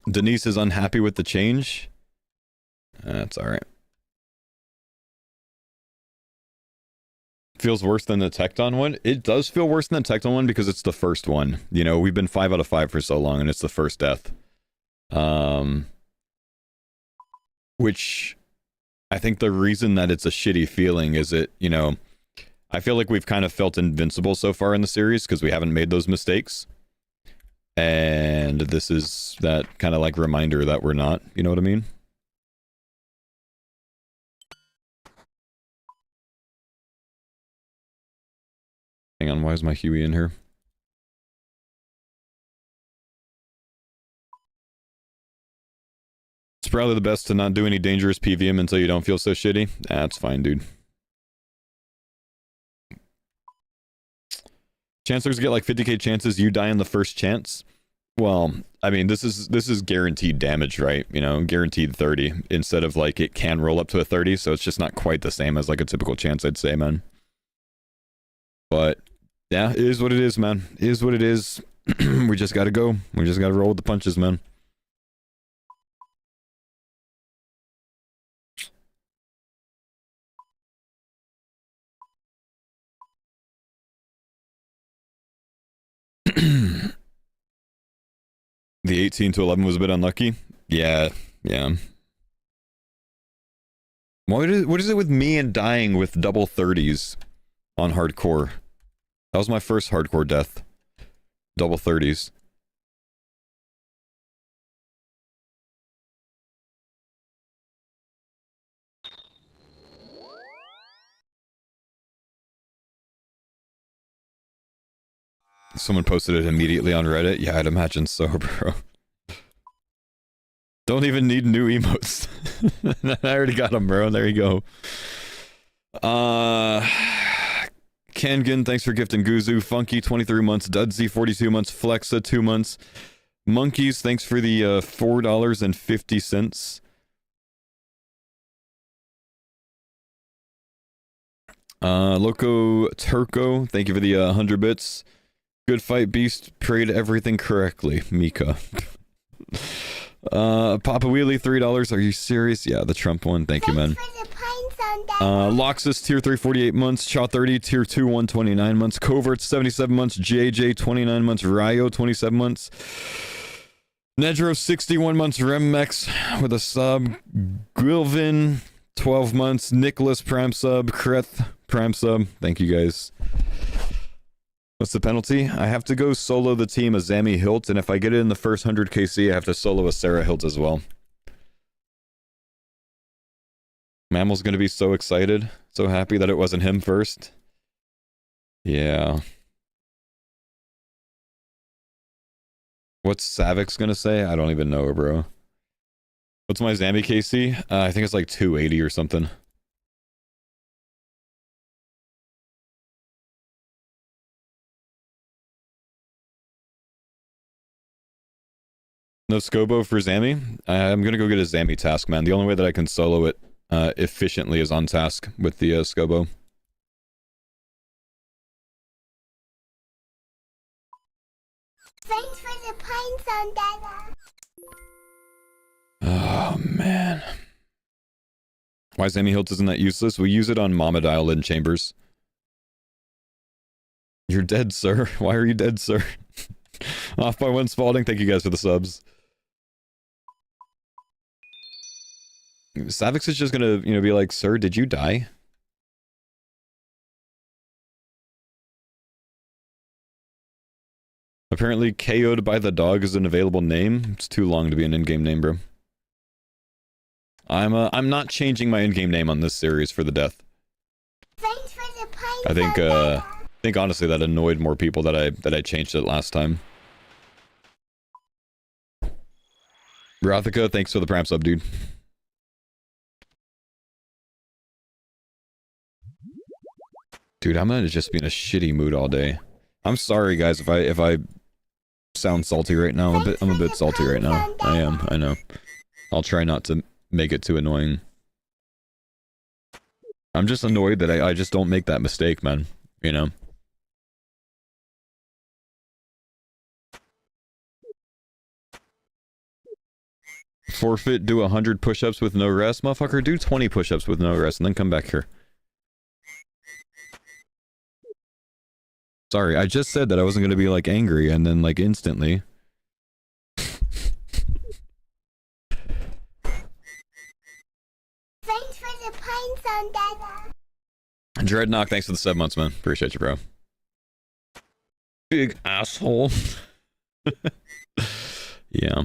Speaker 1: Denise is unhappy with the change. That's alright. Feels worse than the Tecton one. It does feel worse than the Tecton one because it's the first one. You know, we've been 5 out of 5 for so long, and it's the first death. Which I think the reason that it's a shitty feeling is it, you know, I feel like we've kind of felt invincible so far in the series because we haven't made those mistakes. And this is that kind of like reminder that we're not, you know what I mean? Hang on, why is my Huey in here? It's probably the best to not do any dangerous PVM until you don't feel so shitty. That's fine, dude. Chancellors get like 50k chances, you die in the first chance. Well, I mean, this is guaranteed damage, right? You know, guaranteed 30 instead of like it can roll up to a 30, so it's just not quite the same as like a typical chance, I'd say, man. But yeah, it is what it is, man. It is what it is. We just gotta go. We just gotta roll with the punches, man. The 18 to 11 was a bit unlucky. Yeah, yeah. What is it with me and dying with double 30s on hardcore? That was my first hardcore death. Double 30s. Someone posted it immediately on Reddit. Yeah, I'd imagine so, bro. Don't even need new emotes. I already got them, bro. There you go. Kangan, thanks for gifting Guzu. Funky, 23 months. Dudsy, 42 months. Flexa, 2 months. Monkeys, thanks for the $4.50. Loco Turco, thank you for the 100 bits. Good fight, Beast. Prayed everything correctly. Mika. Papa Wheelie, $3. Are you serious? Yeah, the Trump one. Thank you, man. Loxus, tier 3, 48 months. Chaw 30, tier 2, 129 months. Covert, 77 months. JJ, 29 months. Ryo, 27 months. Nedro, 61 months. Remmex with a sub. Gwilvin, 12 months. Nicholas, prime sub. Kreth, prime sub. Thank you, guys. What's the penalty? I have to go solo the team a Zammy Hilt, and if I get it in the first 100 KC, I have to solo a Sarah Hilt as well. Mammal's gonna be so excited, so happy that it wasn't him first. Yeah. What's Savix gonna say? I don't even know, bro. What's my Zammy KC? I think it's like 280 or something. No Scobo for Zammy? I'm gonna go get a Zammy task, man. The only way that I can solo it efficiently is on task with the Scobo.
Speaker 3: Thanks for the pine zone, Dada.
Speaker 1: Oh, man. Why Zammy Hilt isn't that useless? We use it on Momadile in chambers. You're dead, sir. Why are you dead, sir? Off by one Spalding. Thank you guys for the subs. Savix is just gonna, you know, be like, sir, did you die? Apparently, KO'd by the dog is an available name. It's too long to be an in-game name, bro. I'm not changing my in-game name on this series for the death.
Speaker 3: Thanks for the pine
Speaker 1: I think,
Speaker 3: zone, Dada.
Speaker 1: I think honestly that annoyed more people that I changed it last time. Rothica, thanks for the prime sub, dude. Dude, I'm gonna just be in a shitty mood all day. I'm sorry, guys, if I sound salty right now. I'm a bit salty right now. I am. I know. I'll try not to make it too annoying. I'm just annoyed that I just don't make that mistake, man. You know. Forfeit, do 100 push-ups with no rest. Motherfucker, do 20 push-ups with no rest and then come back here. Sorry, I just said that I wasn't going to be, like, angry and then, like, instantly.
Speaker 3: Thanks for the pine zone, Dada.
Speaker 1: Dreadnought, thanks for the 7 months, man. Appreciate you, bro. Big asshole. Yeah.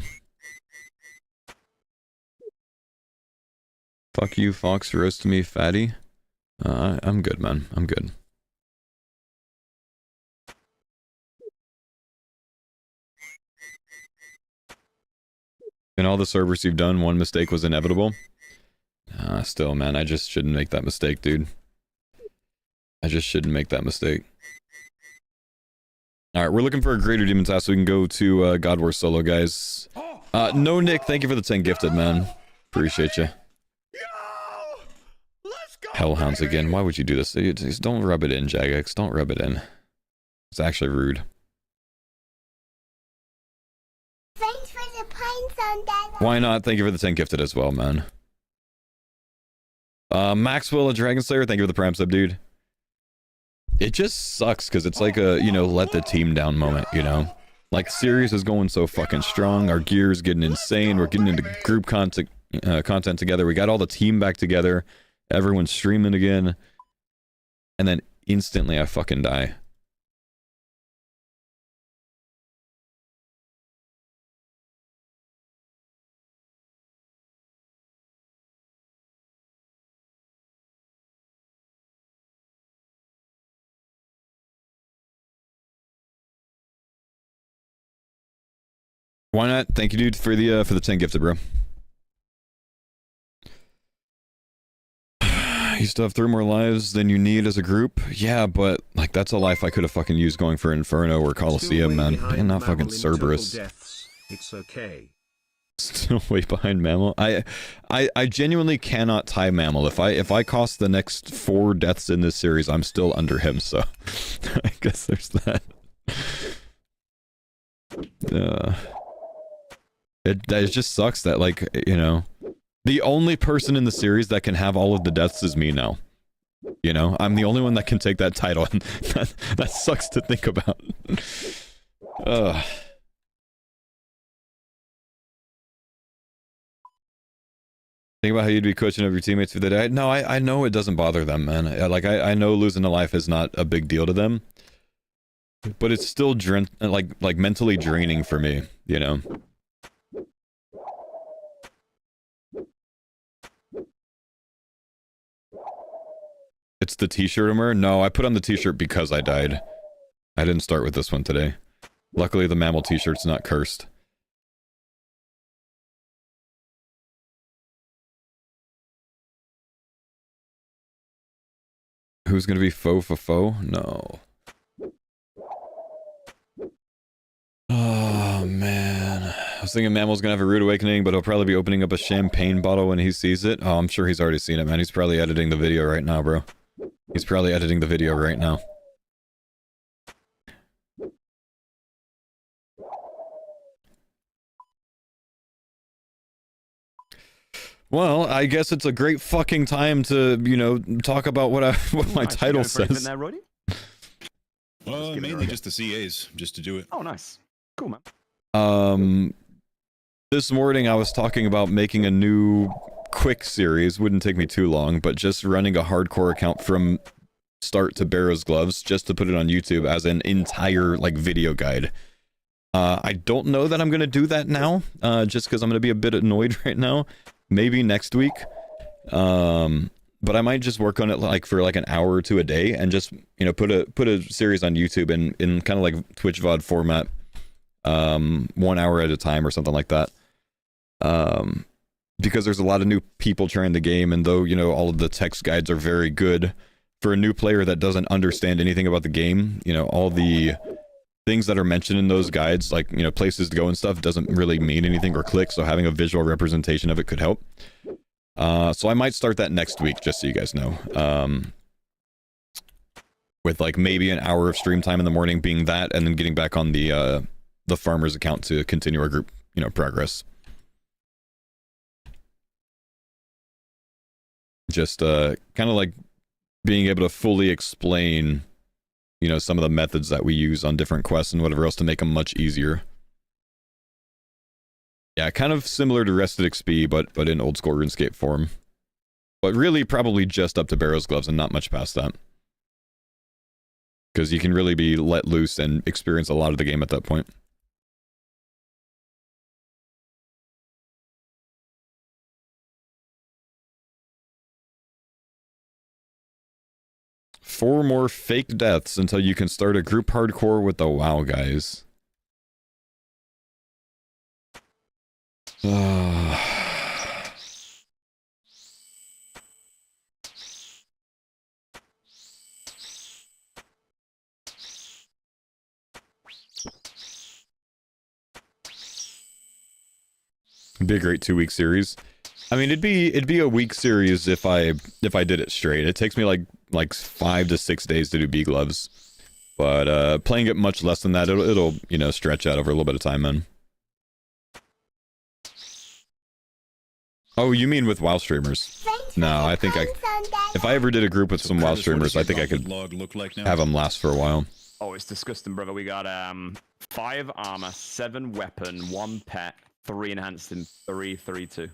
Speaker 1: Fuck you, Fox. Roast me, fatty. I'm good, man. I'm good. In all the Cerberus you've done, one mistake was inevitable. Still, man, I just shouldn't make that mistake, dude. I just shouldn't make that mistake. Alright, we're looking for a greater demon task so we can go to God War solo, guys. No, Nick, thank you for the 10 gifted, man. Appreciate you. Hellhounds again. Why would you do this? Just don't rub it in, Jagex. Don't rub it in. It's actually rude.
Speaker 3: Thanks for the pine zone, Dada.
Speaker 1: Why not? Thank you for the 10 gifted as well, man. Maxwell, a Dragon Slayer, thank you for the prime sub, dude. It just sucks because it's like a, you know, let the team down moment, you know? Like, series is going so fucking strong. Our gear's getting insane. We're getting into group content together. We got all the team back together. Everyone's streaming again. And then instantly I fucking die. Why not? Thank you, dude, for the 10 gifted, bro. You still have 3 more lives than you need as a group? Yeah, but, like, that's a life I could have fucking used going for Inferno or Coliseum, man. And not fucking Cerberus.
Speaker 6: It's okay.
Speaker 1: Still way behind Mammal. I genuinely cannot tie Mammal. If I cost the next 4 deaths in this series, I'm still under him, so I guess there's that. It just sucks that, like, you know, the only person in the series that can have all of the deaths is me now. You know, I'm the only one that can take that title, and that sucks to think about. Think about how you'd be coaching of your teammates for the day. No, I know it doesn't bother them, man. I know losing a life is not a big deal to them, but it's still like mentally draining for me, you know. It's the t-shirt, Omer? No, I put on the t-shirt because I died. I didn't start with this one today. Luckily, the Mammal t-shirt's not cursed. Who's gonna be faux for faux? No. Oh, man. I was thinking Mammal's gonna have a rude awakening, but he'll probably be opening up a champagne bottle when he sees it. Oh, I'm sure he's already seen it, man. He's probably editing the video right now, bro. He's probably editing the video right now. Well, I guess it's a great fucking time to, you know, talk about what my title says.
Speaker 2: There, Roddy?
Speaker 11: Mainly just the CAs, just to do it.
Speaker 2: Oh, nice. Cool, man.
Speaker 1: This morning I was talking about making a new quick series, wouldn't take me too long, but just running a hardcore account from start to Barrow's Gloves, just to put it on YouTube as an entire, like, video guide. I don't know that I'm gonna do that now, just because I'm gonna be a bit annoyed right now. Maybe next week. But I might just work on it like for like an hour or two a day and just, you know, put a series on YouTube in kind of like Twitch VOD format, 1 hour at a time or something like that. Because there's a lot of new people trying the game, and though, you know, all of the text guides are very good, for a new player that doesn't understand anything about the game, you know, all the things that are mentioned in those guides, like, you know, places to go and stuff, doesn't really mean anything or click, so having a visual representation of it could help. So I might start that next week, just so you guys know. With like maybe an hour of stream time in the morning being that, and then getting back on the farmer's account to continue our group, you know, progress. Just kind of like being able to fully explain, you know, some of the methods that we use on different quests and whatever else to make them much easier. Yeah, kind of similar to Rested XP, but in old school RuneScape form. But really probably just up to Barrow's Gloves and not much past that. Because you can really be let loose and experience a lot of the game at that point. Four more fake deaths until you can start a group hardcore with the WoW guys. It'd be a great 2-week series. I mean, it'd be a week series if I did it straight. It takes me like 5 to 6 days to do bee gloves, but playing it much less than that, it'll you know, stretch out over a little bit of time, man. Oh, you mean with WoW streamers? No, I think if I ever did a group with some WoW streamers, I think I could have them last for a while.
Speaker 2: Oh, it's disgusting, brother. We got 5 armor, 7 weapon, 1 pet, 3 enhanced, and 3-3-2.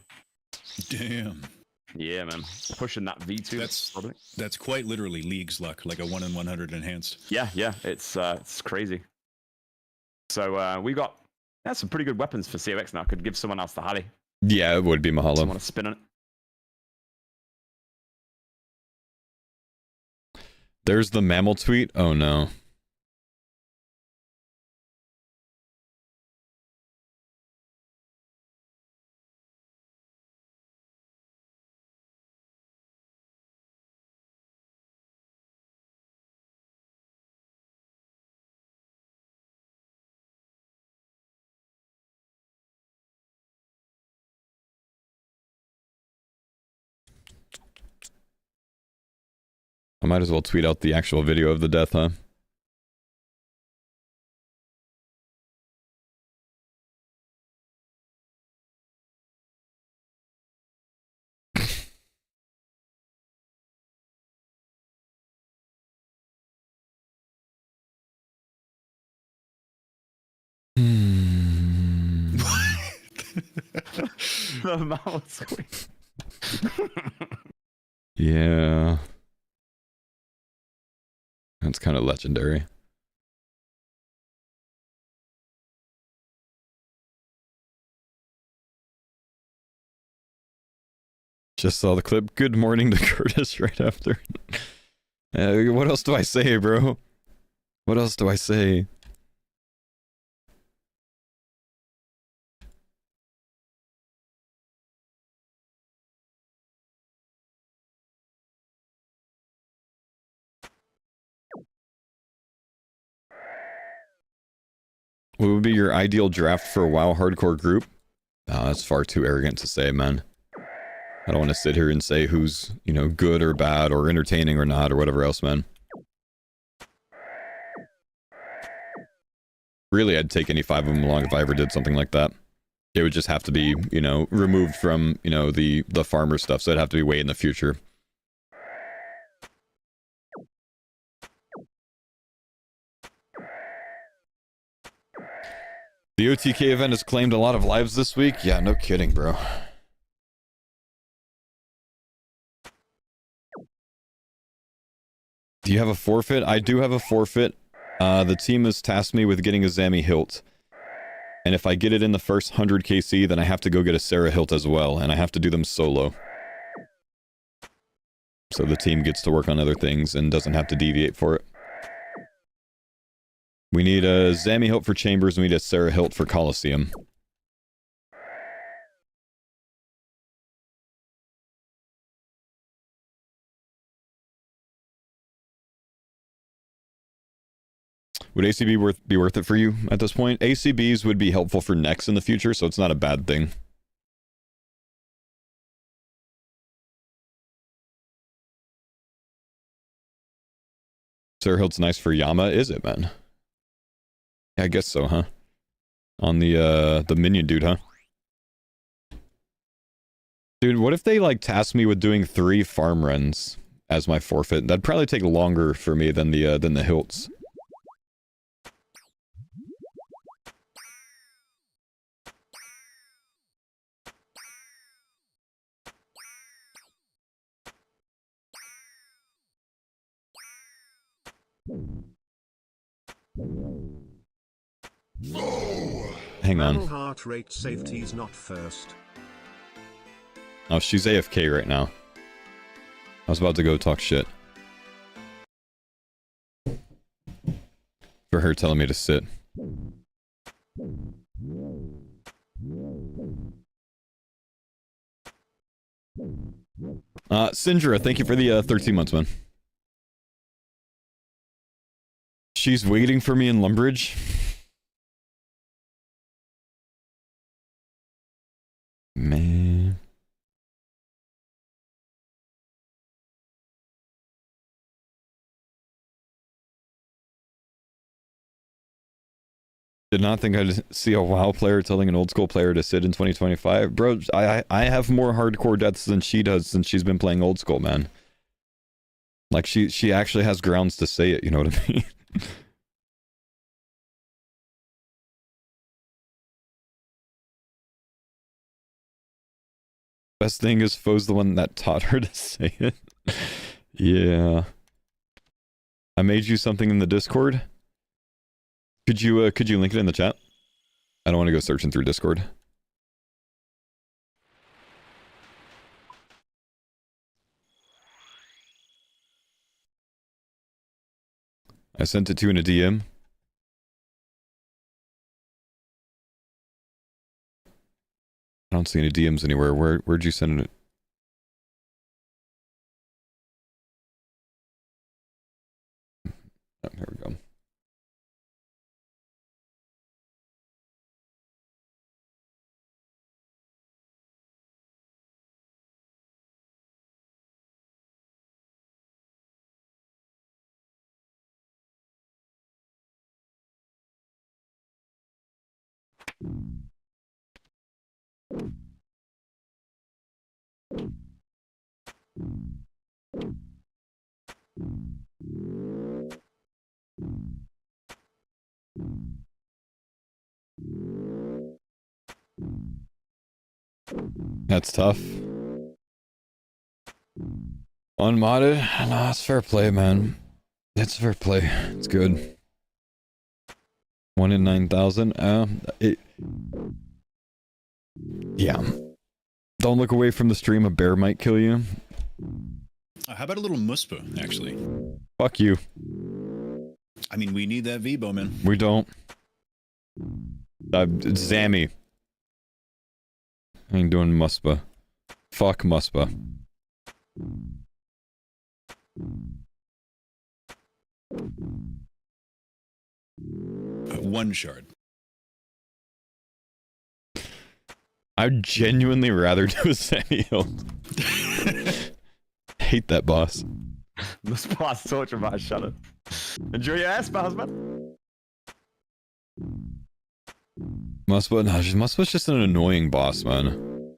Speaker 11: Damn.
Speaker 2: Yeah, man. Pushing that V2.
Speaker 11: That's quite literally League's luck, like a 1 in 100 enhanced.
Speaker 2: Yeah, it's crazy. So we got some pretty good weapons for COX now. Could give someone else the Harley.
Speaker 1: Yeah, it would be Mahalo.
Speaker 2: Someone to spin on it.
Speaker 1: There's the mammal tweet. Oh no. I might as well tweet out the actual video of the death, huh?
Speaker 2: The mouse.
Speaker 1: Yeah. That's kind of legendary. Just saw the clip. Good morning to Curtis right after. What else do I say, bro? What else do I say? What would be your ideal draft for a WoW hardcore group? That's far too arrogant to say, man. I don't want to sit here and say who's, you know, good or bad or entertaining or not or whatever else, man. Really, I'd take any 5 of them along if I ever did something like that. It would just have to be, you know, removed from, you know, the farmer stuff, so it'd have to be way in the future. The OTK event has claimed a lot of lives this week? Yeah, no kidding, bro. Do you have a forfeit? I do have a forfeit. The team has tasked me with getting a Zami hilt. And if I get it in the first 100 KC, then I have to go get a Sarah hilt as well, and I have to do them solo. So the team gets to work on other things and doesn't have to deviate for it. We need a Zami hilt for Chambers, and we need a Sarah hilt for Coliseum. Would ACB be worth it for you at this point? ACBs would be helpful for next in the future, so it's not a bad thing. Sir Hilt's nice for Yama, is it, man? Yeah, I guess so, huh? On the minion dude, huh? Dude, what if they like tasked me with doing 3 farm runs as my forfeit? That'd probably take longer for me than the Hilts. Hang on.
Speaker 6: Battle heart rate safety's not first.
Speaker 1: Oh, she's AFK right now. I was about to go talk shit. For her telling me to sit. Syndra, thank you for the 13 months, man. She's waiting for me in Lumbridge. Man. Did not think I'd see a WoW player telling an old school player to sit in 2025. Bro, I have more hardcore deaths than she does since she's been playing old school, man. Like, she actually has grounds to say it, you know what I mean? Best thing is Foe's the one that taught her to say it. Yeah. I made you something in the Discord. Could you link it in the chat? I don't want to go searching through Discord. I sent it to you in a DM. I don't see any DMs anywhere. Where'd you send it? Oh, here we go. That's tough. Unmodded? No, it's fair play, man. It's fair play. It's good. 1 in 9,000. Yeah. Don't look away from the stream. A bear might kill you.
Speaker 11: How about a little muspa, actually?
Speaker 1: Fuck you.
Speaker 11: I mean, we need that V-bow, man.
Speaker 1: We don't. It's Zammy. I ain't doing muspa. Fuck muspa.
Speaker 11: One shard.
Speaker 1: I'd genuinely rather do a semi-heal. Hate that boss.
Speaker 2: This boss torture by Shadow. Enjoy your ass, man.
Speaker 1: Muspa's just an annoying boss, man.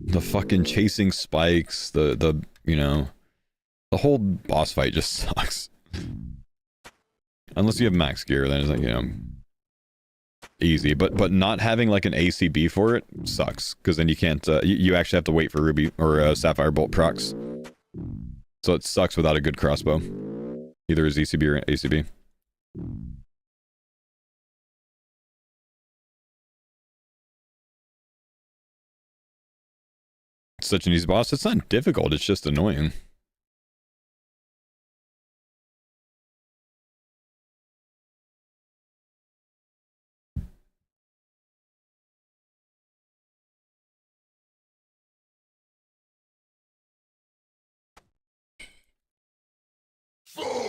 Speaker 1: The fucking chasing spikes, the you know, the whole boss fight just sucks. Unless you have max gear, then it's like, you know, easy. But not having like an ACB for it sucks, because then you can't. You actually have to wait for Ruby or Sapphire Bolt procs. So it sucks without a good crossbow. Either as ECB or ACB. It's such an easy boss. It's not difficult. It's just annoying.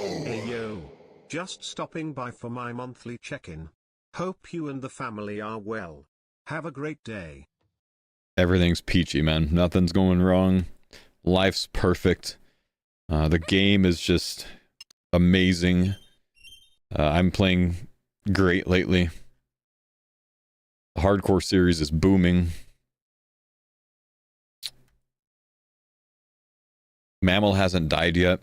Speaker 6: Hey yo. Just stopping by for my monthly check-in. Hope you and the family are well. Have a great day.
Speaker 1: Everything's peachy, man. Nothing's going wrong. Life's perfect. The game is just amazing. I'm playing great lately. The hardcore series is booming. Mammal hasn't died yet.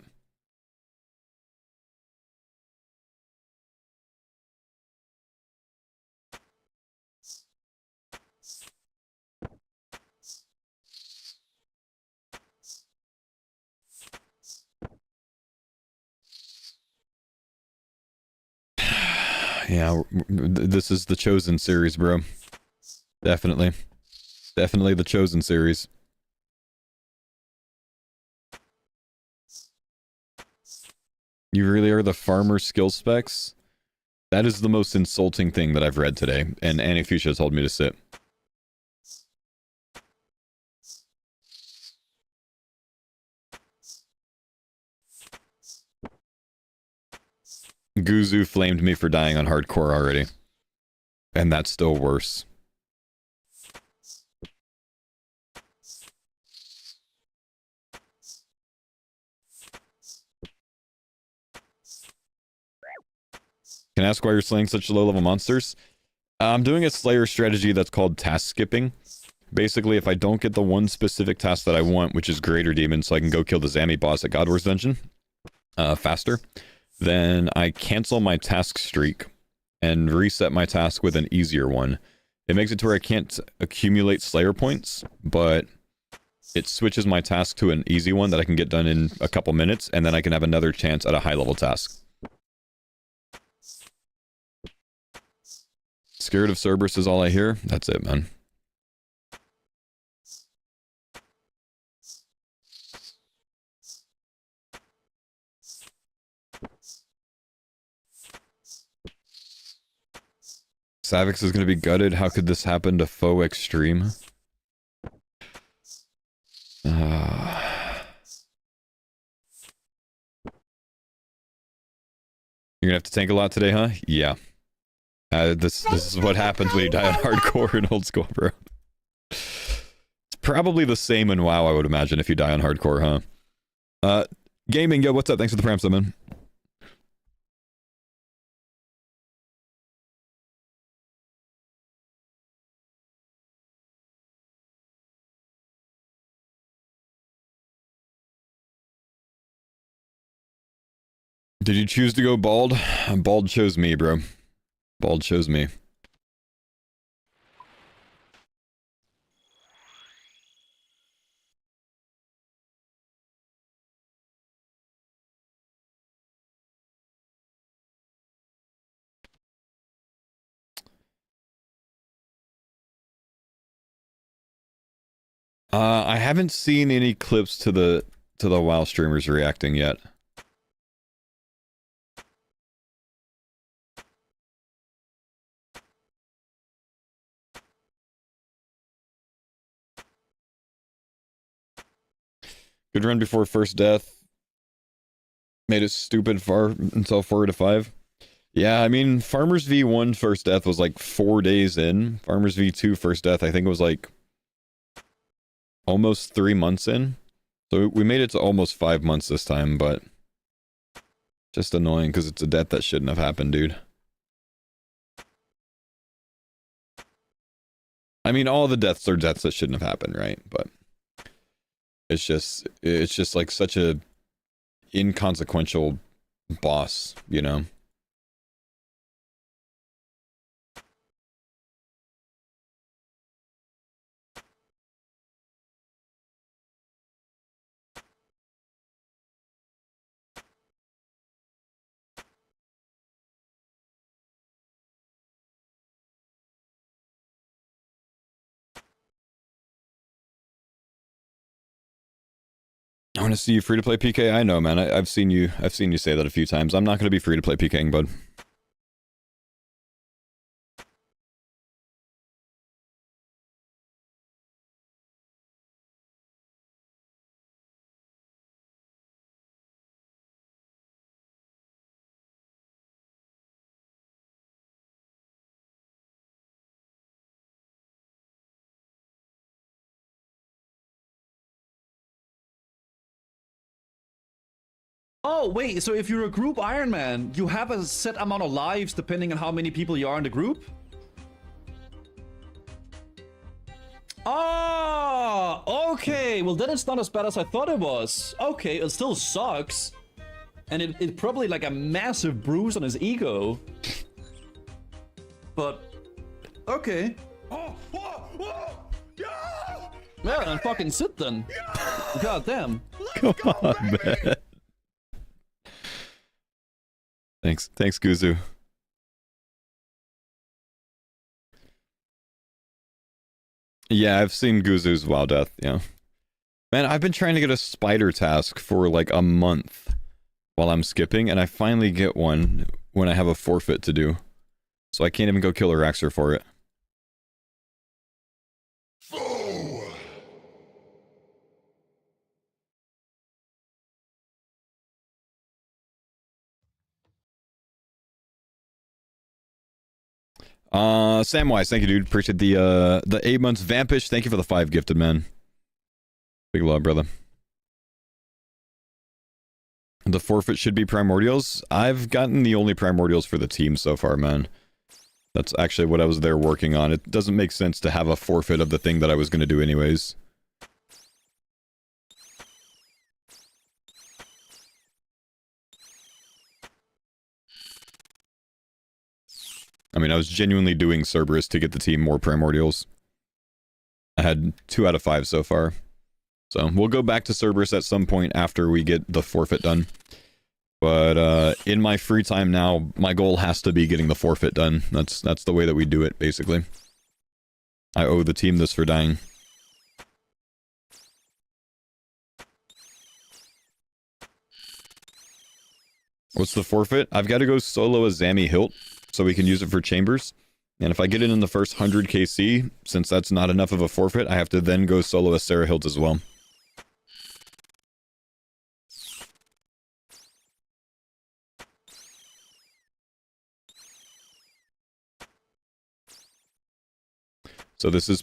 Speaker 1: Yeah, this is the Chosen series, bro. Definitely. Definitely the Chosen series. You really are the farmer skill specs? That is the most insulting thing that I've read today, and Annie Fuchsia told me to sit. Guzu flamed me for dying on hardcore already. And that's still worse. Can I ask why you're slaying such low-level monsters? I'm doing a Slayer strategy that's called task skipping. Basically, if I don't get the one specific task that I want, which is Greater Demon, so I can go kill the Zami boss at God Wars Dungeon faster, then I cancel my task streak and reset my task with an easier one. It makes it to where I can't accumulate Slayer points, but it switches my task to an easy one that I can get done in a couple minutes, and then I can have another chance at a high-level task. Scared of Cerberus is all I hear. That's it, man. Savix is going to be gutted. How could this happen to Foe Extreme? You're gonna have to tank a lot today, huh? Yeah. This is what happens when you die on hardcore in old school, bro. It's probably the same in WoW, I would imagine, if you die on hardcore, huh? Gaming, yo, what's up? Thanks for the pram summon. Did you choose to go bald? Bald chose me, bro. Bald chose me. I haven't seen any clips to the WoW streamers reacting yet. Good run before first death. Made it stupid far until 4 to 5. Yeah, I mean, Farmers V1 first death was like 4 days in. Farmers V2 first death, I think it was like almost 3 months in. So we made it to almost 5 months this time, but just annoying because it's a death that shouldn't have happened, dude. I mean, all the deaths are deaths that shouldn't have happened, right? But it's just like such a inconsequential boss, you know? I want to see you free to play PK. I know, man. I've seen you say that a few times. I'm not going to be free to play PKing, bud.
Speaker 12: Oh, wait, so if you're a group Iron Man, you have a set amount of lives depending on how many people you are in the group? Oh, okay. Well, then it's not as bad as I thought it was. Okay, it still sucks. And it probably like a massive bruise on his ego. But, okay. Yeah, then fucking sit then. God damn.
Speaker 1: Come on, man. Thanks, Guzu. Yeah, I've seen Guzu's WoW Death, yeah. Man, I've been trying to get a spider task for like a month while I'm skipping, and I finally get one when I have a forfeit to do. So I can't even go kill a Raxer for it. Samwise, thank you, dude. Appreciate the 8 months. Vampish, thank you for the 5 gifted, man. Big love, brother. The forfeit should be primordials. I've gotten the only primordials for the team so far, man. That's actually what I was there working on. It doesn't make sense to have a forfeit of the thing that I was going to do anyways. I mean, I was genuinely doing Cerberus to get the team more primordials. I had 2 out of 5 so far. So we'll go back to Cerberus at some point after we get the forfeit done. But in my free time now, my goal has to be getting the forfeit done. That's the way that we do it, basically. I owe the team this for dying. What's the forfeit? I've got to go solo a Zammy Hilt so we can use it for chambers. And if I get it in the first 100 KC, since that's not enough of a forfeit, I have to then go solo a Sarah Hilt as well. So this is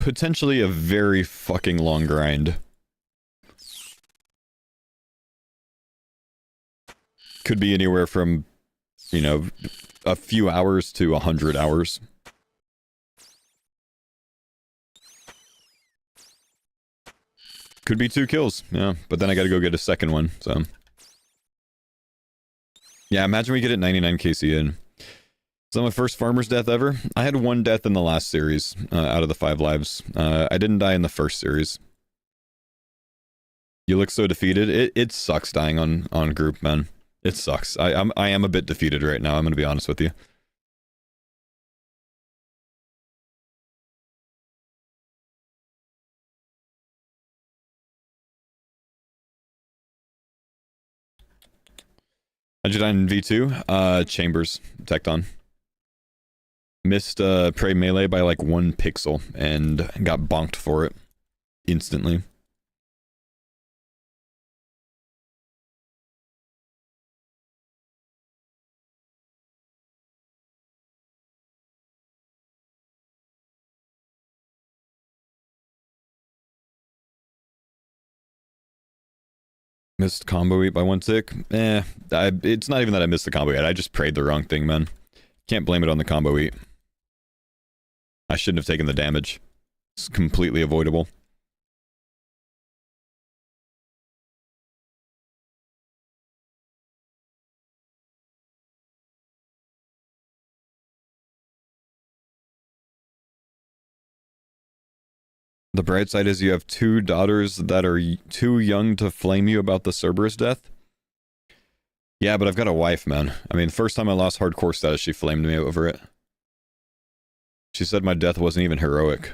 Speaker 1: potentially a very fucking long grind. Could be anywhere from, you know, a few hours to 100 hours. Could be 2 kills, yeah. But then I gotta go get a second one, so. Yeah, imagine we get it 99 KC in. Is that my first farmer's death ever? I had 1 death in the last series, out of the 5 lives. I didn't die in the first series. You look so defeated. It sucks dying on group, man. It sucks. I am a bit defeated right now, I'm gonna be honest with you. How'd you die in V2? Chambers, Tecton. Missed Prey Melee by like 1 pixel and got bonked for it instantly. Missed combo eat by 1 tick. It's not even that I missed the combo eat. I just prayed the wrong thing, man. Can't blame it on the combo eat. I shouldn't have taken the damage. It's completely avoidable. The bright side is you have 2 daughters that are too young to flame you about the Cerberus death. Yeah, but I've got a wife, man. I mean, first time I lost hardcore status, she flamed me over it. She said my death wasn't even heroic.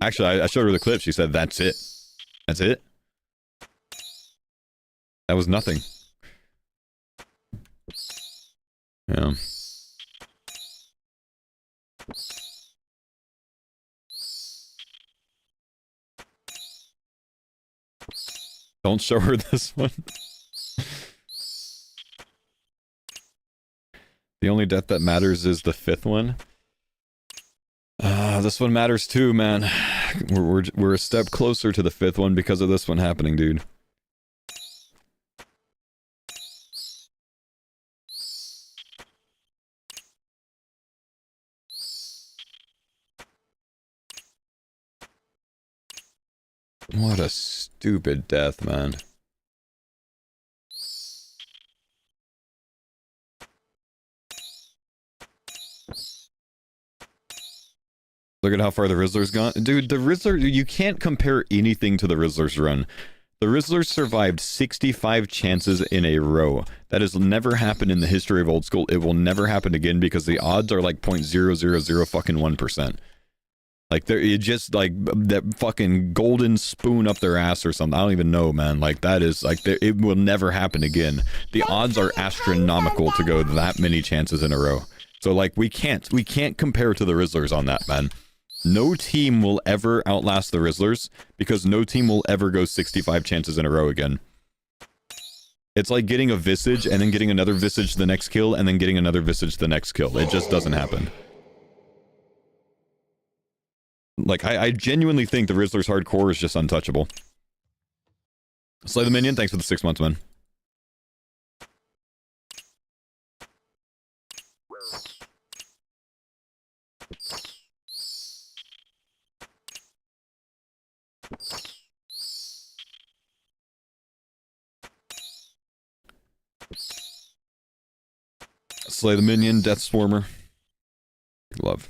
Speaker 1: Actually, I showed her the clip. She said, that's it. That's it? That was nothing. Yeah. Don't show her this one. The only death that matters is the 5th one. This one matters too, man. We're a step closer to the 5th one because of this one happening, dude. What a stupid death, man. Look at how far the Rizzler's gone. Dude, the Rizzler, you can't compare anything to the Rizzler's run. The Rizzler survived 65 chances in a row. That has never happened in the history of old school. It will never happen again because the odds are like 0.000 fucking 1%. Like, it just, like, that fucking golden spoon up their ass or something. I don't even know, man. Like, that is, like, it will never happen again. The odds are astronomical to go that many chances in a row. So, like, we can't compare to the Rizzlers on that, man. No team will ever outlast the Rizzlers because no team will ever go 65 chances in a row again. It's like getting a Visage and then getting another Visage the next kill and then getting another Visage the next kill. It just doesn't happen. Like, I genuinely think the Rizzler's hardcore is just untouchable. Slay the Minion, thanks for the 6 months, man. Slay the Minion, Death Swarmer. Love.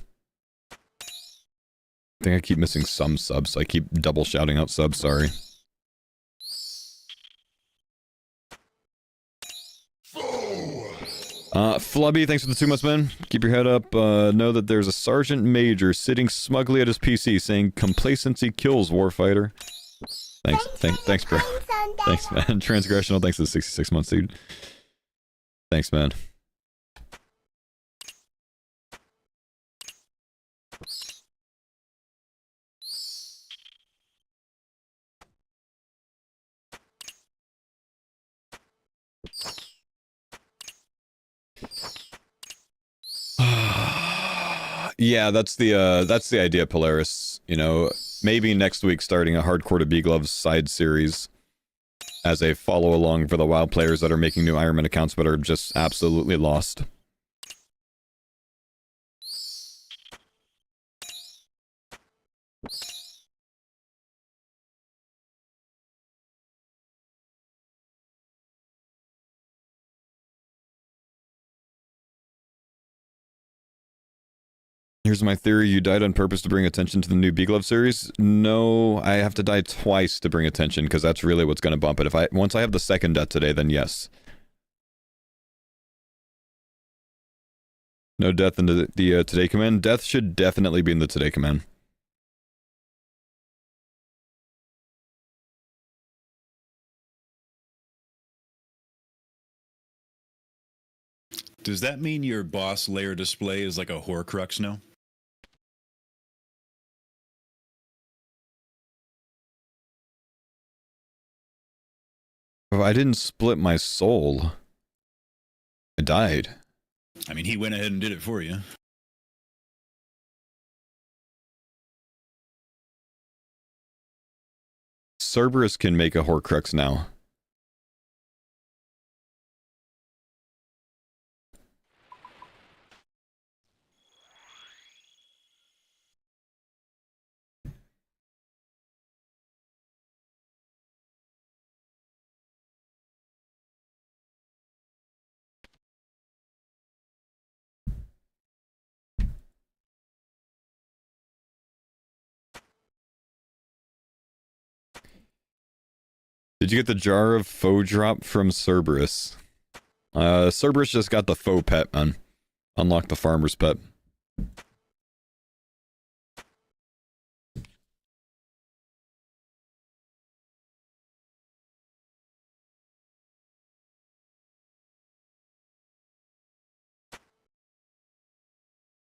Speaker 1: I think I keep missing some subs. I keep double shouting out subs, sorry. Flubby, thanks for the 2 months, man. Keep your head up. Know that there's a Sergeant Major sitting smugly at his PC saying complacency kills warfighter. Thanks, bro. Thanks, man. Transgressional, thanks for the 66 months, dude. Thanks, man. Yeah, that's the idea, Polaris. You know, maybe next week starting a Hardcore to B-Gloves side series as a follow-along for the WoW players that are making new Ironman accounts but are just absolutely lost. Here's my theory. You died on purpose to bring attention to the new B-Glove series? No, I have to die twice to bring attention, because that's really what's going to bump it. Once I have the second death today, then yes. No death in the Today command? Death should definitely be in the Today command.
Speaker 11: Does that mean your boss layer display is like a Horcrux now?
Speaker 1: I didn't split my soul. I died.
Speaker 11: I mean, he went ahead and did it for you.
Speaker 1: Cerberus can make a Horcrux now. Did you get the jar of faux drop from Cerberus? Cerberus just got the faux pet, man. Unlock the farmer's pet.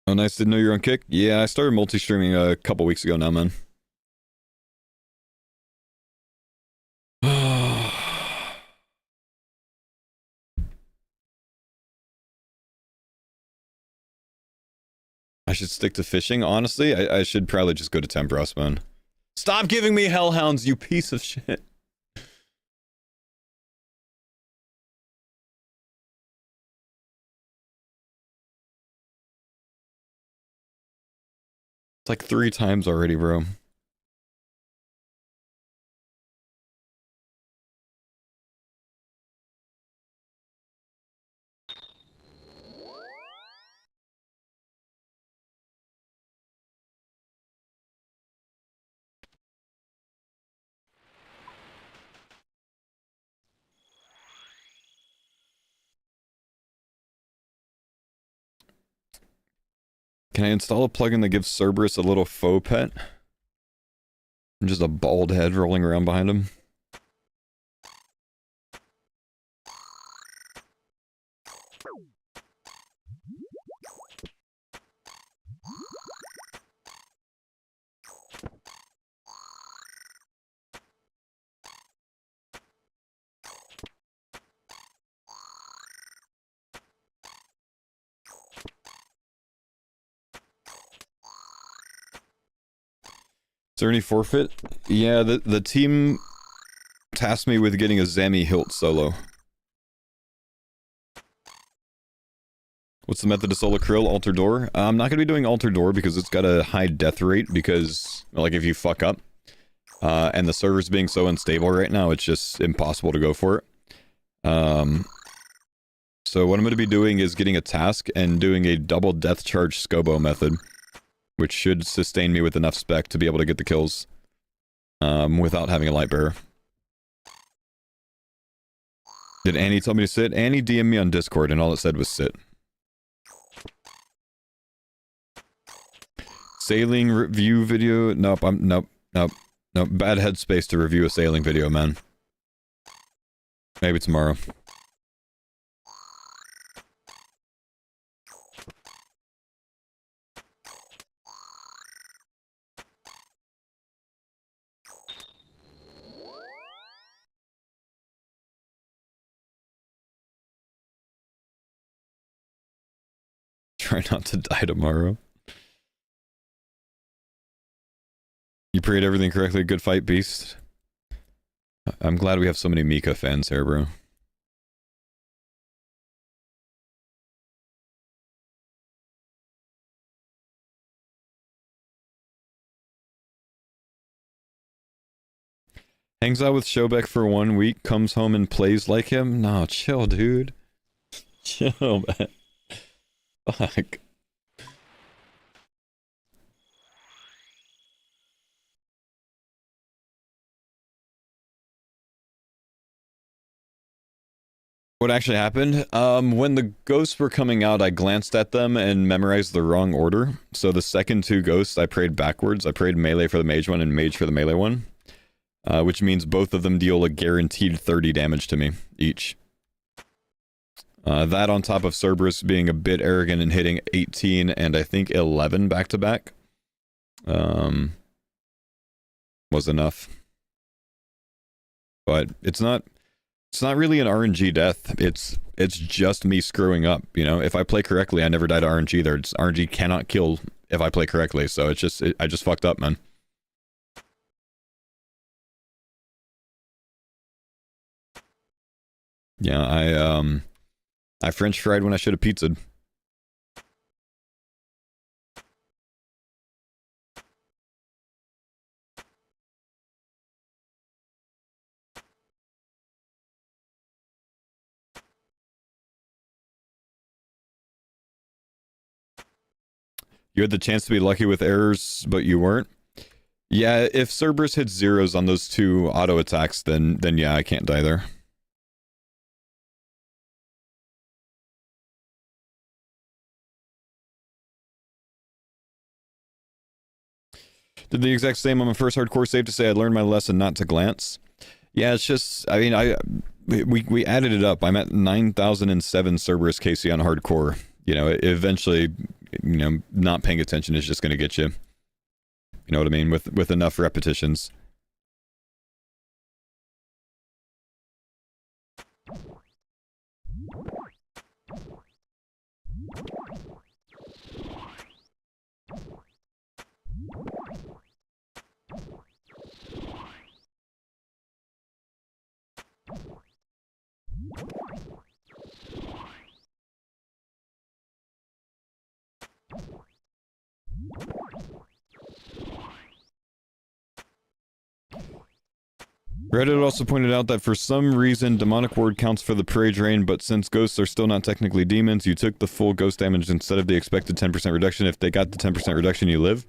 Speaker 1: Oh, nice. Didn't know you're on Kick? Yeah, I started multi-streaming a couple weeks ago now, man. I should stick to fishing. Honestly, I should probably just go to Tempros, man. Stop giving me hellhounds, you piece of shit. It's like 3 times already, bro. Can I install a plugin that gives Cerberus a little faux pet? And just a bald head rolling around behind him? Is there any forfeit? Yeah, the team tasked me with getting a Zami hilt solo. What's the method to solo Krill? Alter door? I'm not going to be doing alter door because it's got a high death rate because, like, if you fuck up, and the server's being so unstable right now, it's just impossible to go for it. So what I'm going to be doing is getting a task and doing a double death charge Scobo method, which should sustain me with enough spec to be able to get the kills without having a light bearer. Did Annie tell me to sit? Annie DM'd me on Discord and all it said was sit. Sailing review video? Nope, nope. Bad headspace to review a sailing video, man. Maybe tomorrow. Try not to die tomorrow. You prayed everything correctly. Good fight, Beast. I'm glad we have so many Mika fans here, bro. Hangs out with Shobek for 1 week, comes home and plays like him? No, chill, dude. Chill, man. Fuck. What actually happened? When the ghosts were coming out, I glanced at them and memorized the wrong order. So the second 2 ghosts, I prayed backwards. I prayed melee for the mage one and mage for the melee one. Which means both of them deal a guaranteed 30 damage to me, each. That on top of Cerberus being a bit arrogant and hitting 18 and I think 11 back-to-back. Was enough. But it's not really an RNG death. It's just me screwing up, you know? If I play correctly, I never die to RNG there. RNG cannot kill if I play correctly, so it's just, I just fucked up, man. Yeah, I French fried when I should have pizzaed. You had the chance to be lucky with errors, but you weren't? Yeah, if Cerberus hits zeros on those 2 auto attacks, then yeah, I can't die there. Did the exact same on my first hardcore save to say I learned my lesson not to glance. Yeah, it's just, I mean, we added it up. I'm at 9,007 Cerberus KC on hardcore. You know, eventually, you know, not paying attention is just going to get you. You know what I mean? With enough repetitions. Reddit also pointed out that for some reason, demonic ward counts for the prey drain, but since ghosts are still not technically demons, you took the full ghost damage instead of the expected 10% reduction. If they got the 10% reduction, you live.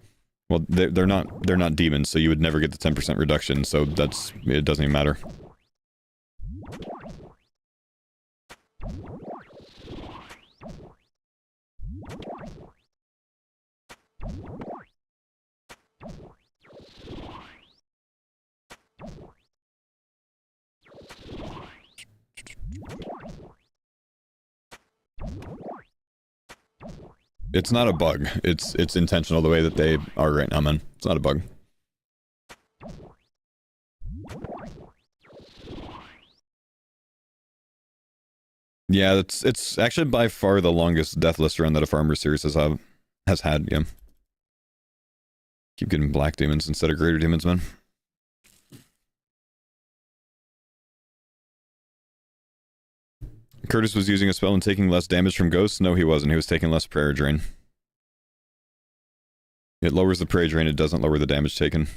Speaker 1: Well, they're not demons, so you would never get the 10% reduction. So it doesn't even matter. It's not a bug. It's intentional the way that they are right now, man. It's not a bug. Yeah, it's actually by far the longest deathless run that a farmer series has had, yeah. Keep getting black demons instead of greater demons, man. Curtis was using a spell and taking less damage from ghosts? No, he wasn't. He was taking less prayer drain. It lowers the prayer drain, it doesn't lower the damage taken.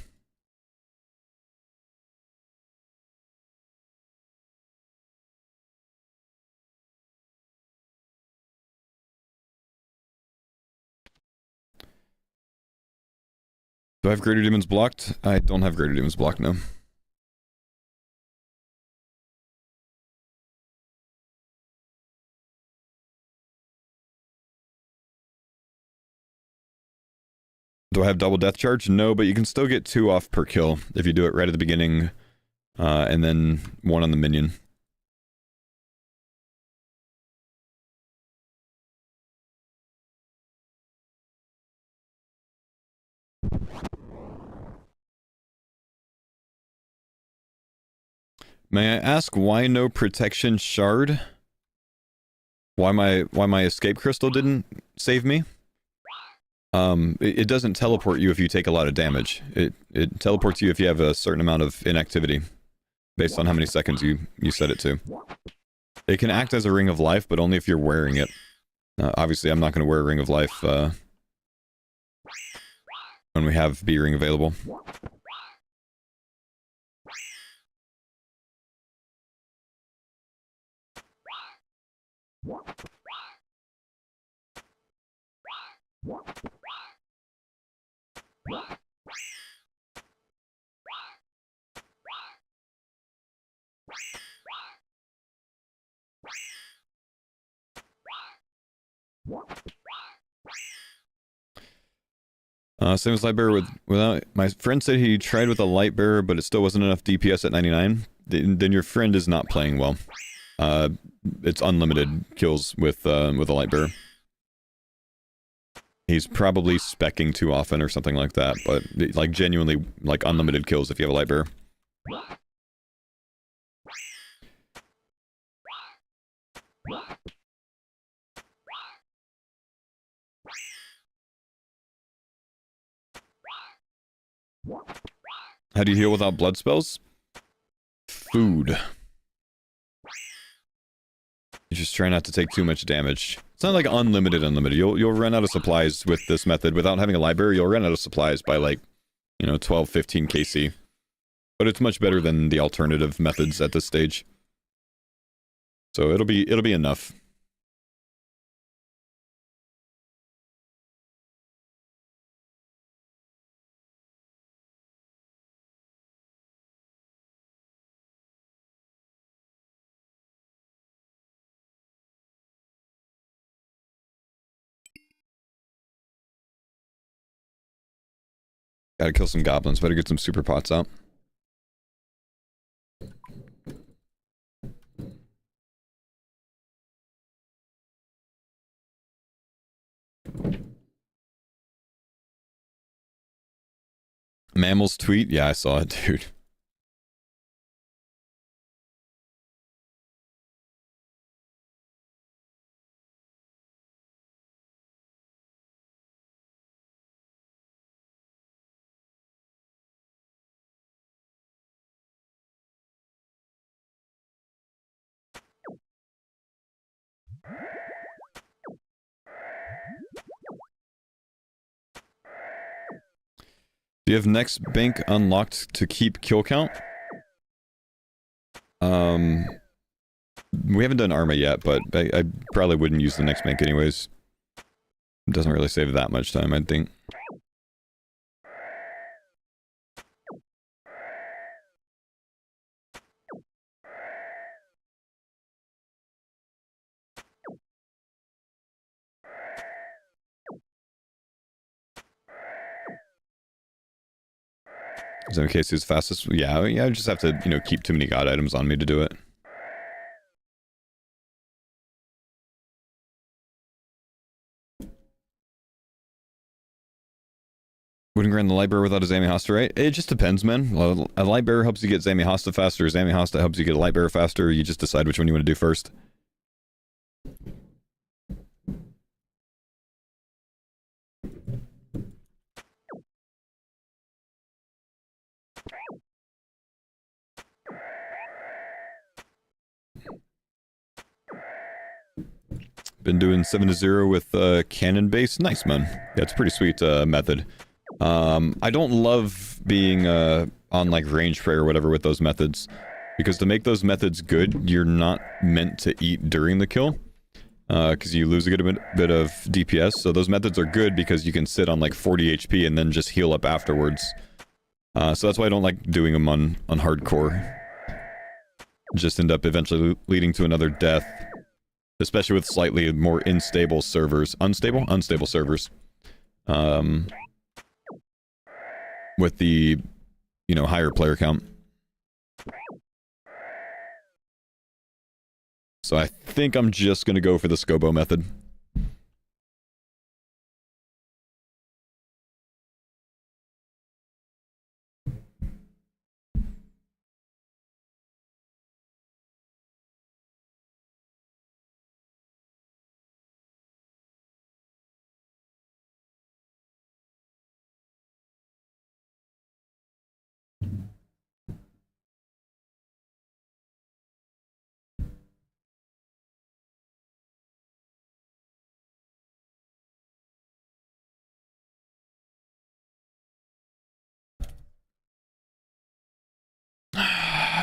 Speaker 1: Do I have greater demons blocked? I don't have greater demons blocked, no. Do I have double death charge? No, but you can still get 2 off per kill if you do it right at the beginning, and then 1 on the minion. May I ask why no protection shard? Why my escape crystal didn't save me? It doesn't teleport you if you take a lot of damage. It teleports you if you have a certain amount of inactivity, based on how many seconds you set it to. It can act as a ring of life, but only if you're wearing it. Obviously, I'm not going to wear a ring of life when we have B ring available. Same as light bearer without. My friend said he tried with a light bearer, but it still wasn't enough DPS at 99. Then your friend is not playing well. It's unlimited kills with a light bearer. He's probably speccing too often or something like that, but like genuinely like unlimited kills if you have a light bearer. How do you heal without blood spells? Food. You just try not to take too much damage. It's not like unlimited. You'll run out of supplies with this method. Without having a library, you'll run out of supplies by like, 12, 15 KC. But it's much better than the alternative methods at this stage. So it'll be enough. Gotta kill some goblins. Better get some super pots out. Mammal's tweet? Yeah, I saw it, dude. Do you have next bank unlocked to keep kill count? We haven't done Arma yet, but I probably wouldn't use the next bank anyways. It doesn't really save that much time, I think. Is that in case he's fastest? Yeah, I just have to, you know, keep too many god items on me to do it. Wouldn't grant the light bearer without a Zami Hosta, right? It just depends, man. A light bearer helps you get Zami Hosta faster, Zami Hosta helps you get a light bearer faster. You just decide which one you want to do first. Been doing 7-0 with cannon base. Nice, man. Yeah, it's a pretty sweet method. I don't love being on like range prayer or whatever with those methods, because to make those methods good, you're not meant to eat during the kill, because you lose a good bit of DPS. So those methods are good because you can sit on like 40 HP and then just heal up afterwards. So that's why I don't like doing them on hardcore. Just end up eventually leading to another death. Especially with slightly more unstable servers. Unstable servers. With the, you know, higher player count. So I think I'm just gonna go for the Scobo method.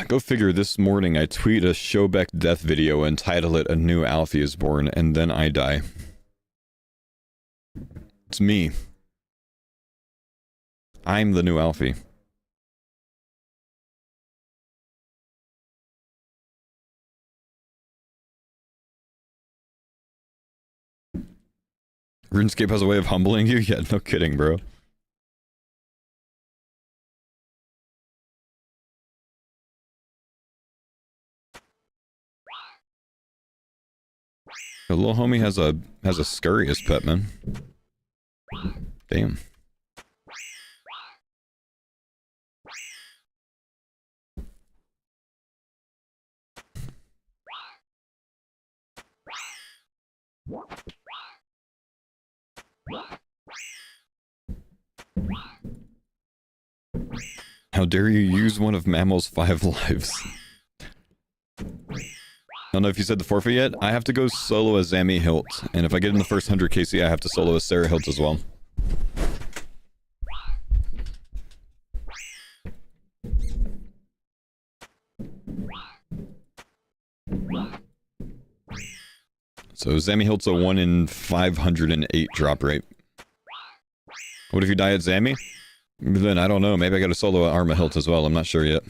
Speaker 1: Go figure, this morning I tweet a Showbeck death video and title it "A New Alfie is Born," and then I die. It's me. I'm the new Alfie. RuneScape has a way of humbling you? Yeah, no kidding, bro. The little homie has a scurry as pet, man. Damn. How dare you use one of Mammal's 5 lives? I don't know if you said the forfeit yet. I have to go solo a Zami Hilt, and if I get in the first 100 KC, I have to solo a Sarah Hilt as well. So Zami Hilt's a 1 in 508 drop rate. What if you die at Zami? Then I don't know, maybe I gotta solo an Arma Hilt as well, I'm not sure yet.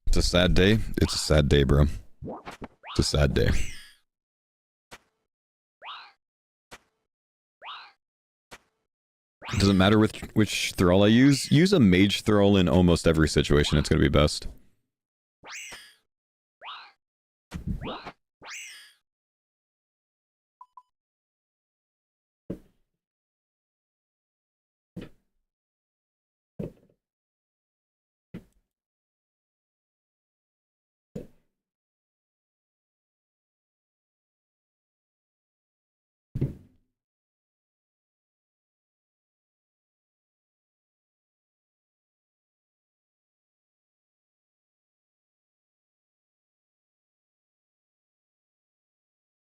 Speaker 1: It's a sad day. It's a sad day, bro. It's a sad day. It doesn't matter which thrall I use. Use a mage thrall in almost every situation. It's gonna be best.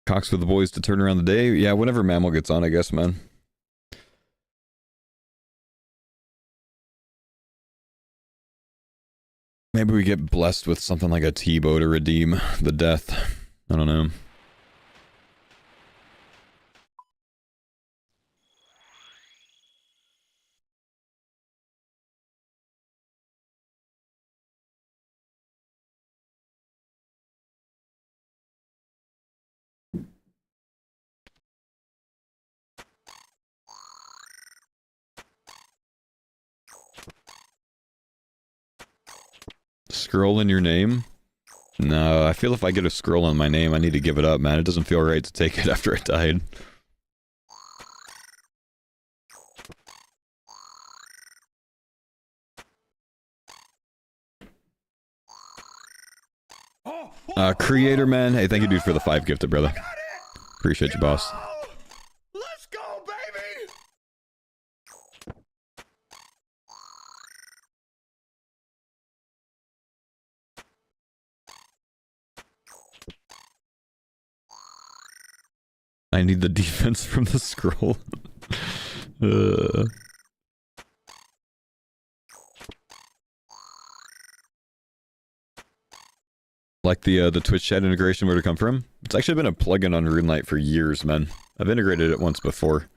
Speaker 1: Cox with the boys to turn around the day. Yeah, whenever Mammal gets on, I guess, man. Maybe we get blessed with something like a T-bow to redeem the death. I don't know. Scroll in your name? No, I feel if I get a scroll on my name, I need to give it up, man. It doesn't feel right to take it after I died. Creator, man. Hey, thank you, dude, for the 5 gifted, brother. Appreciate you, boss.
Speaker 8: Let's go, baby!
Speaker 1: I need the defense from the scroll. Like the Twitch chat integration, where to come from? It's actually been a plugin on RuneLite for years, man. I've integrated it once before.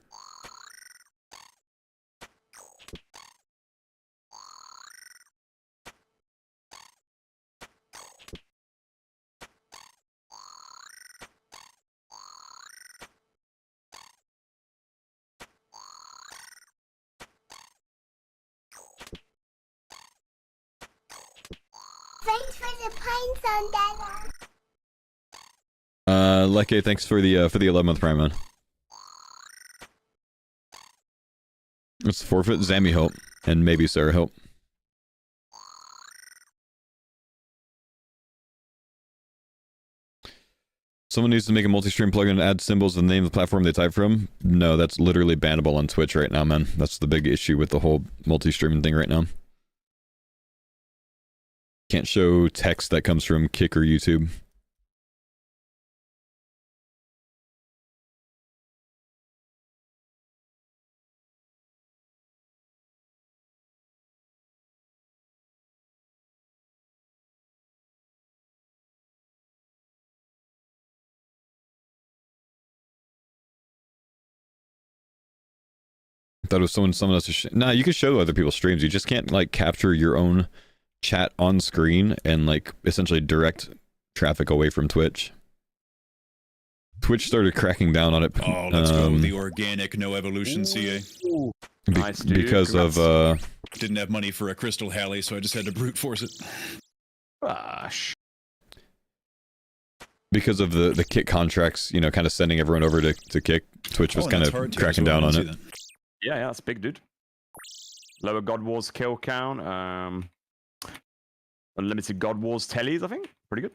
Speaker 3: Thanks for the pine zone, Dada.
Speaker 1: Leke, thanks for the 11th Prime, man. It's forfeit, Zammy Hope, and maybe Sarah Hope. Someone needs to make a multi-stream plugin and add symbols to the name of the platform they type from. No, that's literally bannable on Twitch right now, man. That's the big issue with the whole multi-streaming thing right now. Can't show text that comes from Kick or YouTube. I thought it was someone else's. Nah, you can show other people's streams. You just can't like capture your own chat on screen and like essentially direct traffic away from Twitch. Twitch started cracking down on it.
Speaker 11: Oh, let's go with the organic, no evolution CA.
Speaker 2: Nice, dude.
Speaker 1: Because
Speaker 2: Congrats.
Speaker 1: of
Speaker 11: Didn't have money for a crystal Halley, so I just had to brute force it.
Speaker 2: Gosh.
Speaker 1: because of the Kick contracts, you know, kind of sending everyone over to Kick. Twitch was kind of cracking down on it.
Speaker 2: Yeah, that's big, dude. Lower God Wars kill count. Unlimited God Wars tellies, I think. Pretty good.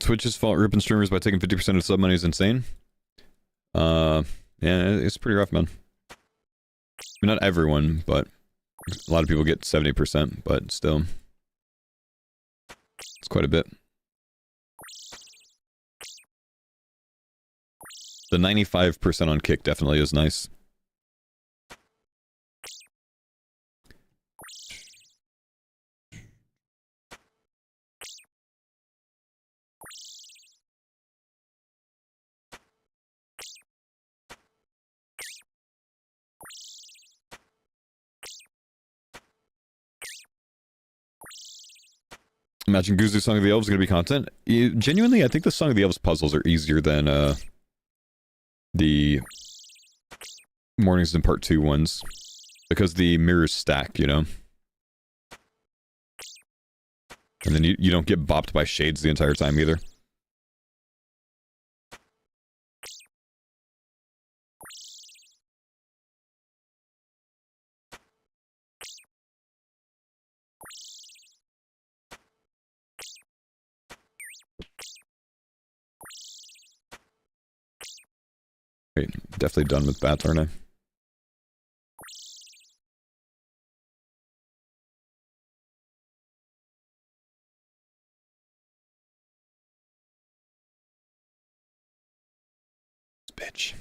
Speaker 1: Twitch's fault ripping streamers by taking 50% of sub money is insane. Yeah, it's pretty rough, man. I mean, not everyone, but a lot of people get 70%, but still. It's quite a bit. The 95% on Kick definitely is nice. Imagine Guzu's Song of the Elves is going to be content. Genuinely, I think the Song of the Elves puzzles are easier than the Mornings in Part 2 ones. Because the mirrors stack, you know? And then you don't get bopped by shades the entire time either. Wait, definitely done with bats, aren't I? Bitch.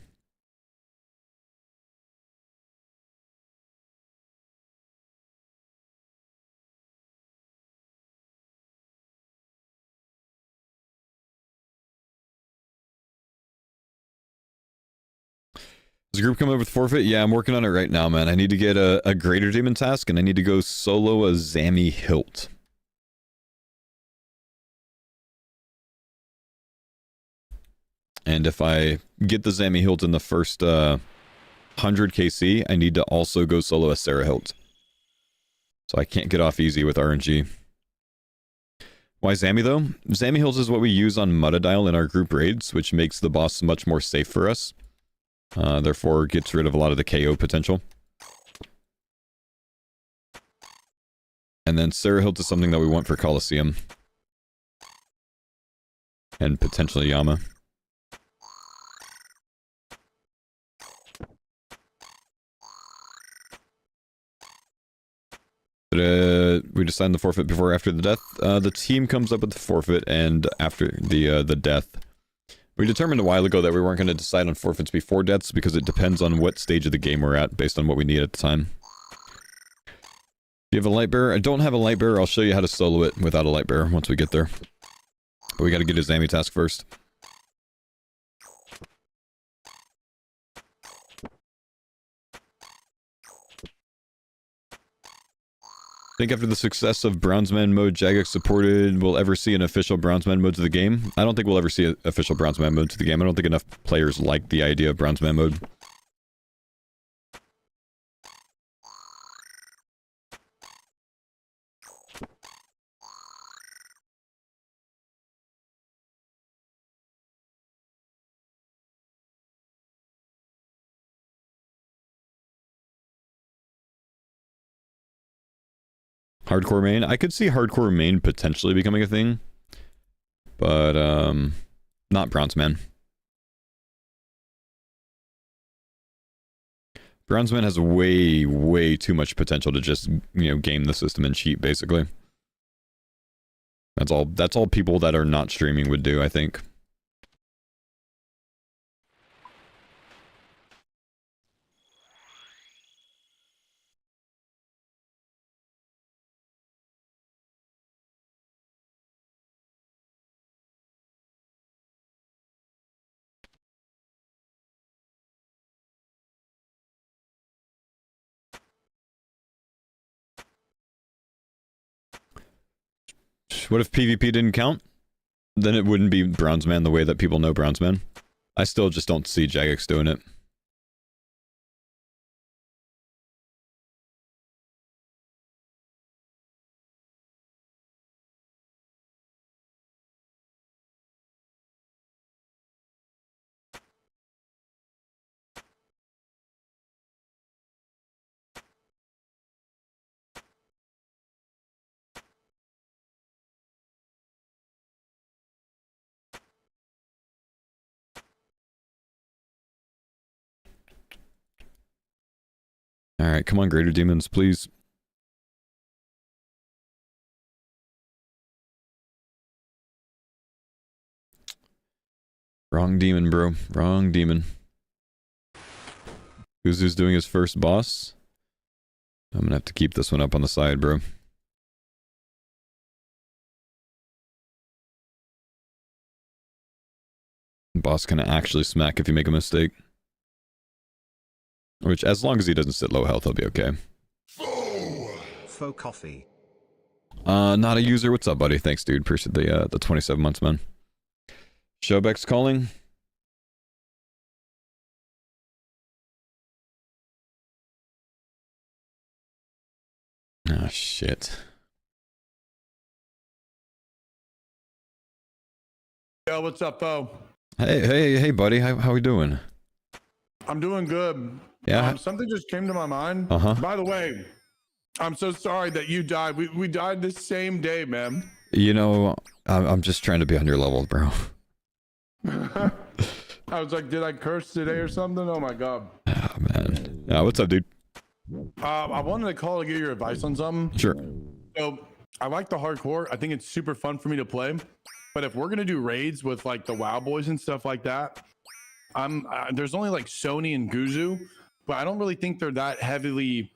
Speaker 1: Does the group come up with forfeit? Yeah, I'm working on it right now, man. I need to get a greater demon task, and I need to go solo a Zammy hilt. And if I get the Zammy hilt in the first 100 KC, I need to also go solo a Sarah hilt. So I can't get off easy with RNG. Why Zammy though? Zammy hilt is what we use on Mutadile in our group raids, which makes the boss much more safe for us. Therefore, gets rid of a lot of the KO potential. And then Sarah hilt is something that we want for Coliseum. And potentially Yama. But, we decide the forfeit before or after the death. The team comes up with the forfeit, and after the death. We determined a while ago that we weren't going to decide on forfeits before deaths because it depends on what stage of the game we're at, based on what we need at the time. Do you have a light bearer? I don't have a light bearer. I'll show you how to solo it without a light bearer once we get there. But we got to get a Zammy task first. I think after the success of Bronzeman mode Jagex supported, we'll ever see an official Bronzeman mode to the game. I don't think we'll ever see an official Bronzeman mode to the game. I don't think enough players like the idea of Bronzeman mode. Hardcore main? I could see hardcore main potentially becoming a thing. But, not Bronzeman. Bronzeman has way, way too much potential to just, game the system and cheat, basically. That's all people that are not streaming would do, I think. What if PvP didn't count? Then it wouldn't be Bronzeman the way that people know Bronzeman. I still just don't see Jagex doing it. Alright, come on, greater demons, please. Wrong demon, bro. Wrong demon. Who's doing his first boss? I'm gonna have to keep this one up on the side, bro. Boss can actually smack if you make a mistake. Which, as long as he doesn't sit low health, he'll be okay.
Speaker 6: Faux coffee.
Speaker 1: Not a user. What's up, buddy? Thanks, dude. Appreciate the 27 months, man. Showbeck's calling. Ah, shit.
Speaker 8: Yo, what's up, Bo?
Speaker 1: Hey, buddy. How we doing?
Speaker 8: I'm doing good.
Speaker 1: Yeah.
Speaker 8: Something just came to my mind.
Speaker 1: Uh-huh.
Speaker 8: By the way, I'm so sorry that you died. We died the same day, man.
Speaker 1: You know, I'm just trying to be on your level, bro.
Speaker 8: I was like, did I curse today or something? Oh my god.
Speaker 1: Oh, man. What's up, dude?
Speaker 8: I wanted to call to get your advice on something.
Speaker 1: Sure.
Speaker 8: So I like the hardcore. I think it's super fun for me to play. But if we're gonna do raids with like the WoW boys and stuff like that, there's only like Sony and Guzu, but I don't really think they're that heavily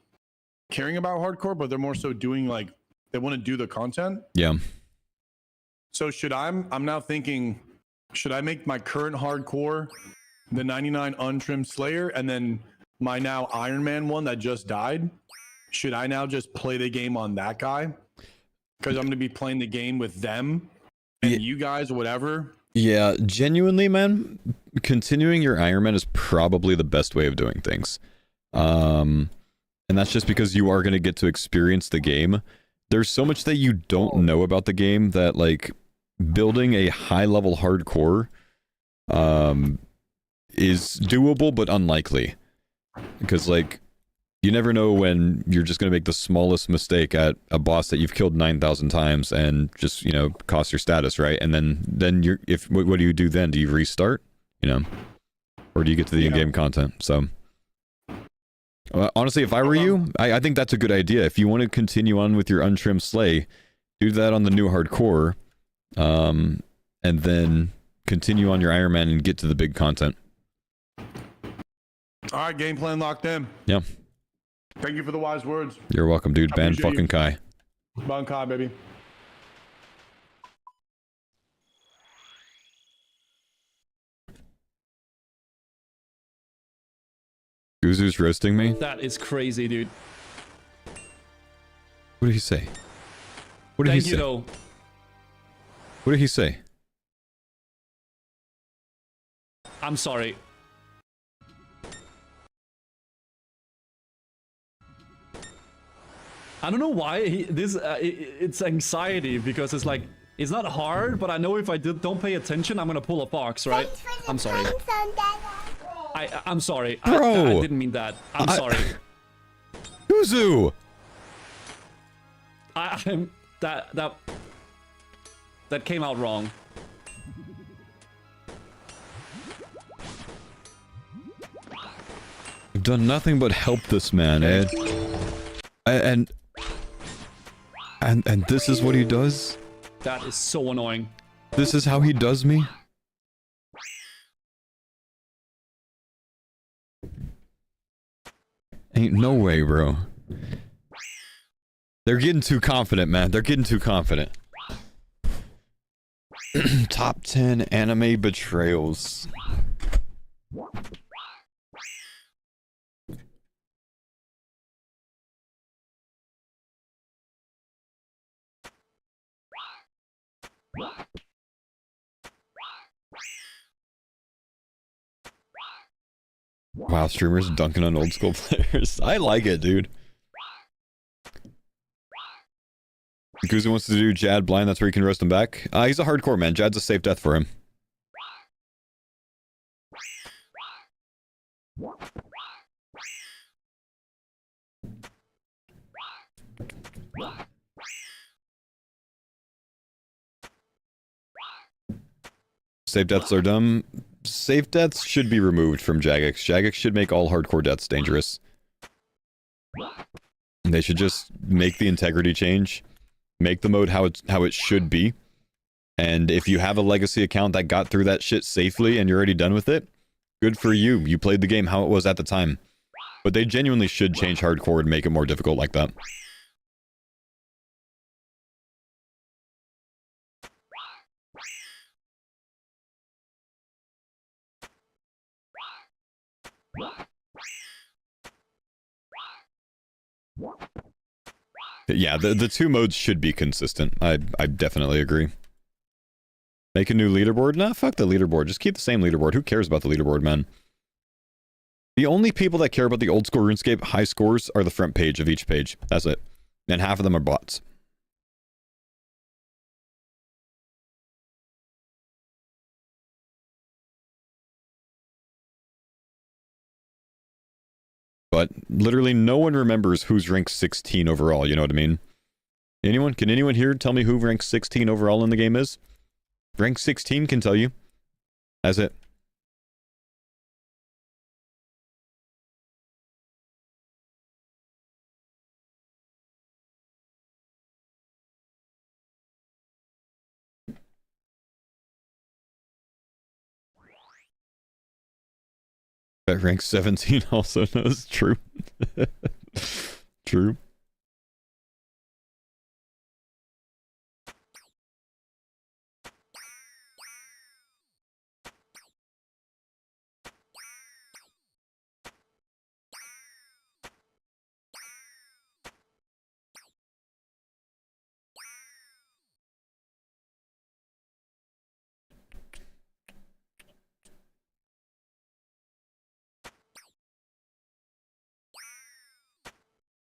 Speaker 8: caring about hardcore. But they're more so doing like they want to do the content.
Speaker 1: Yeah.
Speaker 8: So I'm now thinking, should I make my current hardcore the 99 untrimmed Slayer and then my now Iron Man one that just died? Should I now just play the game on that guy? Because I'm going to be playing the game with them and you guys or whatever.
Speaker 1: Yeah, genuinely, man, continuing your Iron Man is probably the best way of doing things. And that's just because you are going to get to experience the game. There's so much that you don't know about the game that, like, building a high-level hardcore is doable but unlikely. Because, like, you never know when you're just going to make the smallest mistake at a boss that you've killed 9,000 times and just, you know, cost your status, right? And then you're, what do you do then? Do you restart? You know? Or do you get to the in-game content? So, honestly, if I were you, I think that's a good idea. If you want to continue on with your untrimmed slay, do that on the new hardcore, and then continue on your Iron Man and get to the big content.
Speaker 8: All right, game plan locked in.
Speaker 1: Yeah.
Speaker 8: Thank you for the wise words.
Speaker 1: You're welcome, dude. Ban fucking Kai.
Speaker 8: Ban Kai, baby.
Speaker 1: Guzu's roasting me?
Speaker 12: That is crazy, dude.
Speaker 1: What did he say? What did he say?
Speaker 12: Thank you, though.
Speaker 1: What did he say?
Speaker 12: I'm sorry. I don't know why it's anxiety, because it's like, it's not hard, but I know if I don't pay attention, I'm gonna pull a fox, right? I'm sorry. I'm sorry.
Speaker 1: Bro!
Speaker 12: I didn't mean that. I'm sorry.
Speaker 1: Guzu!
Speaker 12: That came out wrong.
Speaker 1: I've done nothing but help this man, Ed. And this is what he does?
Speaker 12: That is so annoying.
Speaker 1: This is how he does me? Ain't no way, bro. They're getting too confident, man. They're getting too confident. Top 10 anime betrayals. Wow, streamers dunking on old school players. I like it, dude. Guzu wants to do Jad blind, that's where you can roast him back. He's a hardcore man. Jad's a safe death for him. Safe deaths are dumb. Safe deaths should be removed from Jagex. Jagex should make all hardcore deaths dangerous. They should just make the integrity change. Make the mode how it should be. And if you have a legacy account that got through that shit safely and you're already done with it, good for you. You played the game how it was at the time. But they genuinely should change hardcore and make it more difficult like that. Yeah, the two modes should be consistent. I definitely agree. Make a new leaderboard? Nah, fuck the leaderboard. Just keep the same leaderboard. Who cares about the leaderboard, man? The only people that care about the old school RuneScape high scores are the front page of each page. That's it. And half of them are bots. but literally no one remembers who's ranked 16 overall, you know what I mean? Anyone? Can anyone here tell me who rank 16 overall in the game is? Rank 16 can tell you. That's it. At rank 17 also knows. True. True.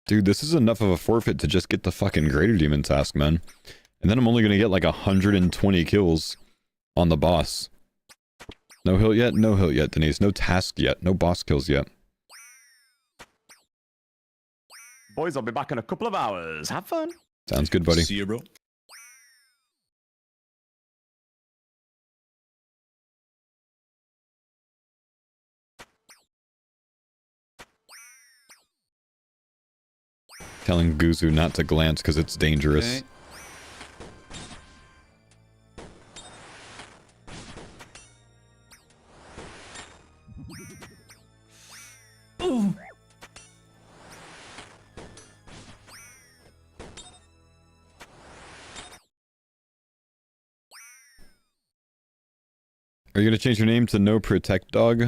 Speaker 1: Dude, this is enough of a forfeit to just get the fucking Greater Demon task, man. And then I'm only gonna get like 120 kills on the boss. No hilt yet? No hilt yet, Denise. No task yet. No boss kills yet.
Speaker 2: Boys, I'll be back in a couple of hours. Have fun.
Speaker 1: Sounds good, buddy.
Speaker 11: See you, bro.
Speaker 1: Telling Guzu not to glance because it's dangerous.
Speaker 12: Okay. Ooh.
Speaker 1: Are you gonna change your name to No Protect Dog?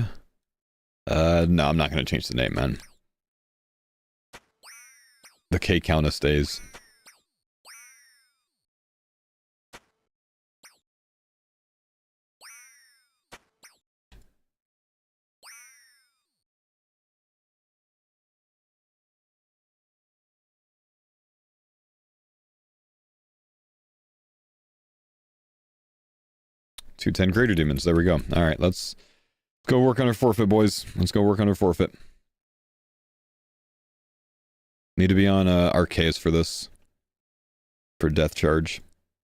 Speaker 1: No, I'm not gonna change the name, man. The K Countess stays. Two 10 Greater Demons. There we go. All right, let's go work on our forfeit, boys. Let's go work on our forfeit. Need to be on Arceus for this. For death charge.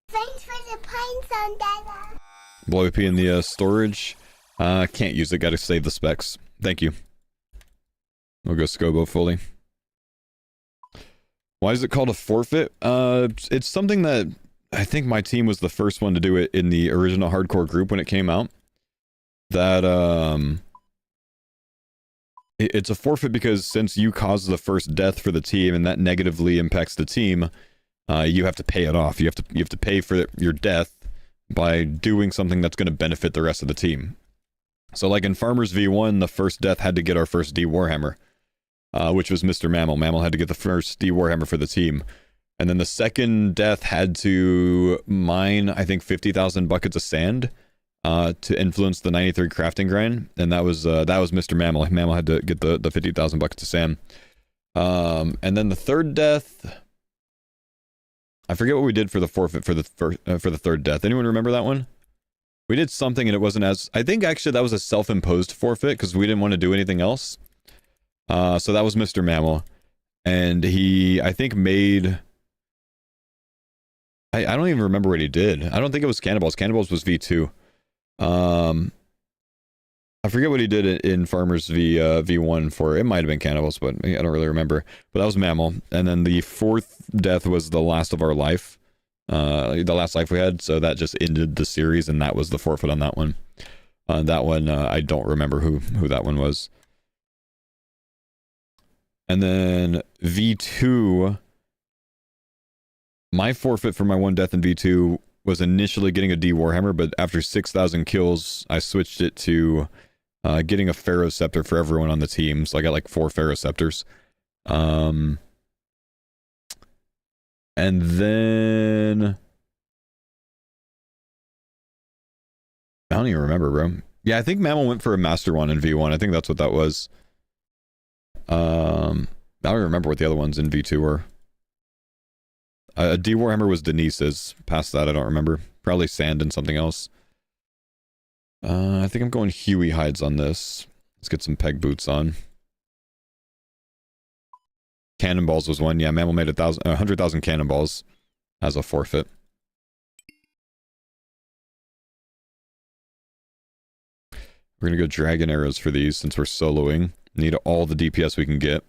Speaker 3: Thanks for the pine zone, Dada.
Speaker 1: Blow AP in the storage. Can't use it. Gotta save the specs. Thank you. We'll go Scobo fully. Why is it called a forfeit? It's something that I think my team was the first one to do it in the original hardcore group when it came out. That, it's a forfeit because since you caused the first death for the team and that negatively impacts the team, you have to pay it off. You have to pay for your death by doing something that's going to benefit the rest of the team. So like in Farmers V1, the first death had to get our first D Warhammer, which was Mr. Mammal. Mammal had to get the first D Warhammer for the team. And then the second death had to mine, I think, 50,000 buckets of sand to influence the 93 crafting grind, and that was Mr. Mammal. Mammal had to get the 50,000 buckets of sand. And then the third death, I forget what we did for the forfeit for the third death. Anyone remember that one? We did something and it wasn't as, I think actually that was a self-imposed forfeit because we didn't want to do anything else. So that was Mr. Mammal, and he, I think, made. I don't even remember what he did. I don't think it was Cannonballs. Cannonballs was V2. I forget what he did in Farmers V1 for. It might have been Cannibals, but I don't really remember. But that was Mammal. And then the fourth death was the last of our life. The last life we had. So that just ended the series, and that was the forfeit on that one. That one, I don't remember who that one was. And then V2, my forfeit for my one death in V2 was initially getting a D Warhammer, but after 6,000 kills, I switched it to getting a Pharaoh Scepter for everyone on the team. So I got like 4 Pharaoh Scepters. And then I don't even remember, bro. Yeah, I think Mammal went for a Master one in V1. I think that's what that was. I don't even remember what the other ones in V2 were. A D Warhammer was Denise's. Past that, I don't remember. Probably Sand and something else. I think I'm going Huey Hides on this. Let's get some peg boots on. Cannonballs was one. Yeah, Mammal made 100,000 cannonballs as a forfeit. We're gonna go dragon arrows for these since we're soloing. Need all the DPS we can get.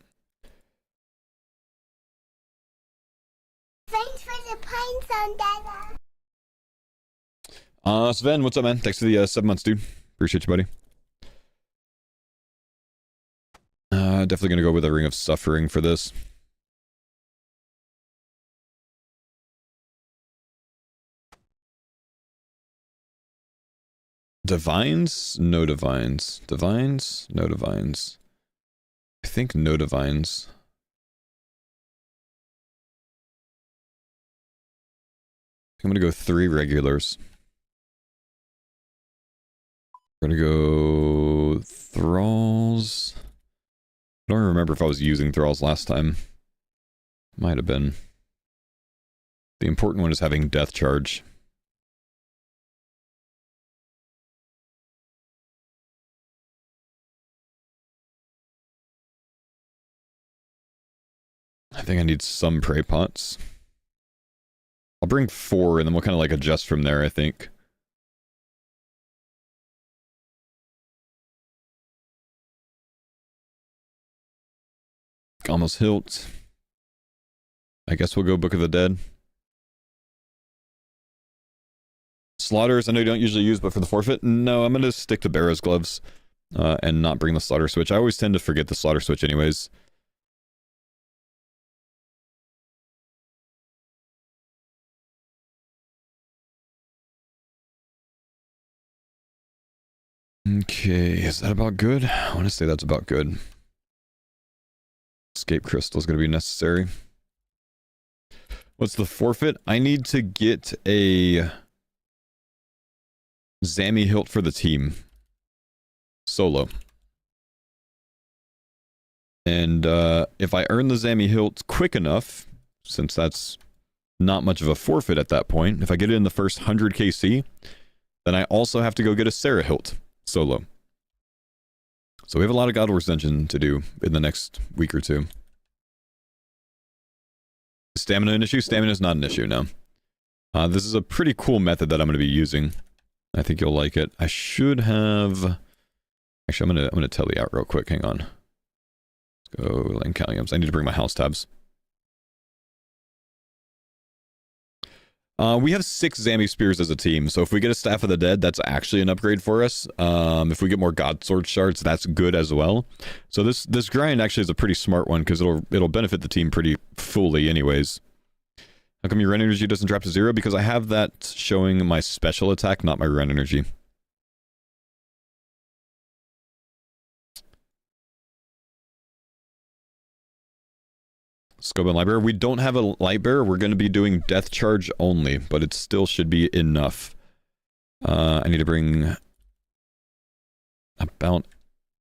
Speaker 3: Thanks for the pine zone, Dada.
Speaker 1: Sven, what's up, man? Thanks for the 7 months, dude. Appreciate you, buddy. Definitely gonna go with a Ring of Suffering for this. Divines? No divines. Divines? No divines. I think no divines. I'm gonna go 3 regulars. We're gonna go Thralls. I don't remember if I was using Thralls last time. Might have been. The important one is having Death Charge. I think I need some prey pots. I'll bring 4 and then we'll kind of like adjust from there, I think. Almost hilt. I guess we'll go Book of the Dead. Slaughters, I know you don't usually use, but for the forfeit, no, I'm going to stick to Barrow's Gloves and not bring the Slaughter Switch. I always tend to forget the Slaughter Switch anyways. Okay, is that about good? I want to say that's about good. Escape Crystal is going to be necessary. What's the forfeit? I need to get a Zammy hilt for the team. Solo. And if I earn the Zammy hilt quick enough, since that's not much of a forfeit at that point, if I get it in the first 100 KC, then I also have to go get a Sarah hilt solo. So we have a lot of God Wars Dungeon to do in the next week or two. Stamina an issue? Stamina is not an issue, no. This is a pretty cool method that I'm going to be using. I think you'll like it. I should have... Actually, I'm gonna tell you out real quick. Hang on. Let's go Lancaliums. I need to bring my house tabs. We have 6 Zammy Spears as a team, so if we get a Staff of the Dead, that's actually an upgrade for us. If we get more God Sword shards, that's good as well. So this grind actually is a pretty smart one, because it'll benefit the team pretty fully anyways. How come your run energy doesn't drop to 0? Because I have that showing my special attack, not my run energy. Scope and Lightbearer. We don't have a Lightbearer. We're going to be doing Death Charge only, but it still should be enough. I need to bring about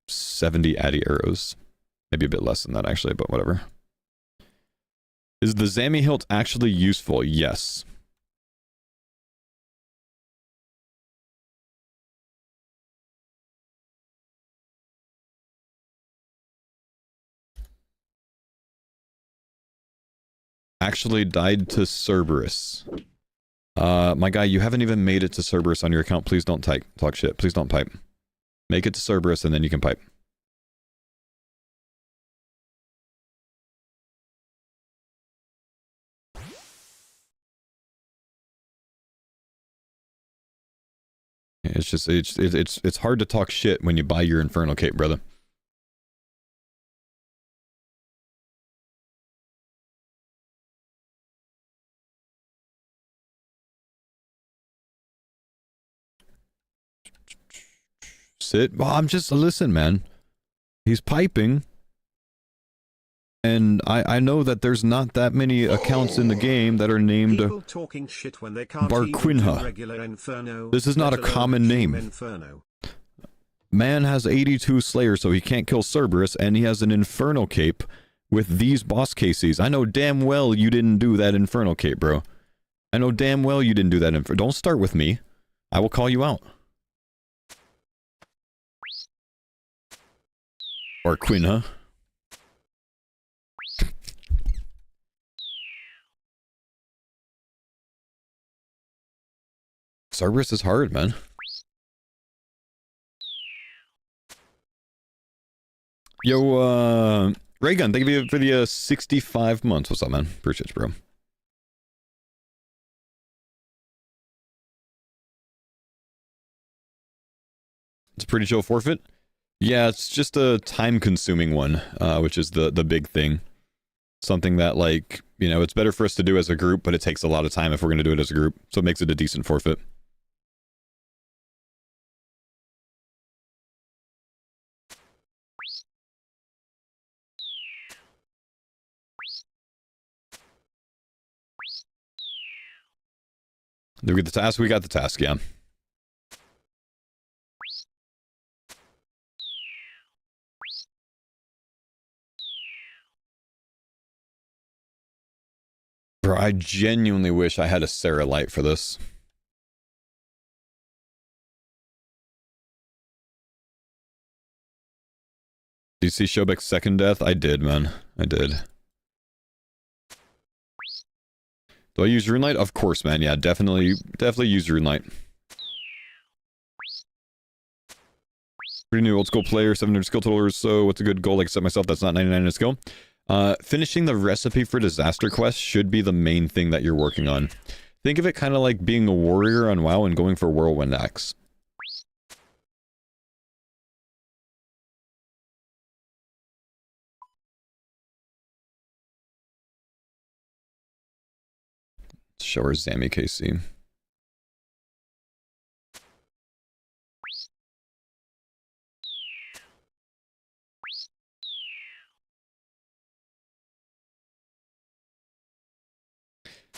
Speaker 1: 70 Addy arrows. Maybe a bit less than that, actually, but whatever. Is the Zammy hilt actually useful? Yes. Actually died to Cerberus. My guy, you haven't even made it to Cerberus on your account. Please don't talk shit. Please don't pipe. Make it to Cerberus and then you can pipe. It's just it's hard to talk shit when you buy your Infernal Cape, brother. Sit. Well, I'm just listen, man. He's piping, and I know that there's not that many accounts in the game that are named Barquinha. This is not a common name. Man has 82 Slayers, so he can't kill Cerberus, and he has an Infernal Cape with these boss cases. I know damn well you didn't do that Infernal Cape, bro. I know damn well you didn't do that. Don't start with me. I will call you out. Or Quinha. Cerberus is hard, man. Yo, Raygun, thank you for the 65 months. What's up, man? Appreciate you, bro. It's a pretty chill forfeit. Yeah, it's just a time-consuming one, which is the big thing. Something that, like, you know, it's better for us to do as a group, but it takes a lot of time if we're going to do it as a group. So it makes it a decent forfeit. Did we get the task? We got the task, yeah. Bro, I genuinely wish I had a Sarah light for this. Do you see Shobek's second death? I did, man. I did. Do I use Runelight? Of course, man. Yeah, definitely use Runelight. Pretty new old school player, 700 skill total or so. What's a good goal? Like set myself, that's not 99 in skill. Finishing the recipe for disaster quest should be the main thing that you're working on. Think of it kind of like being a warrior on WoW and going for Whirlwind Axe. Show her Zami KC.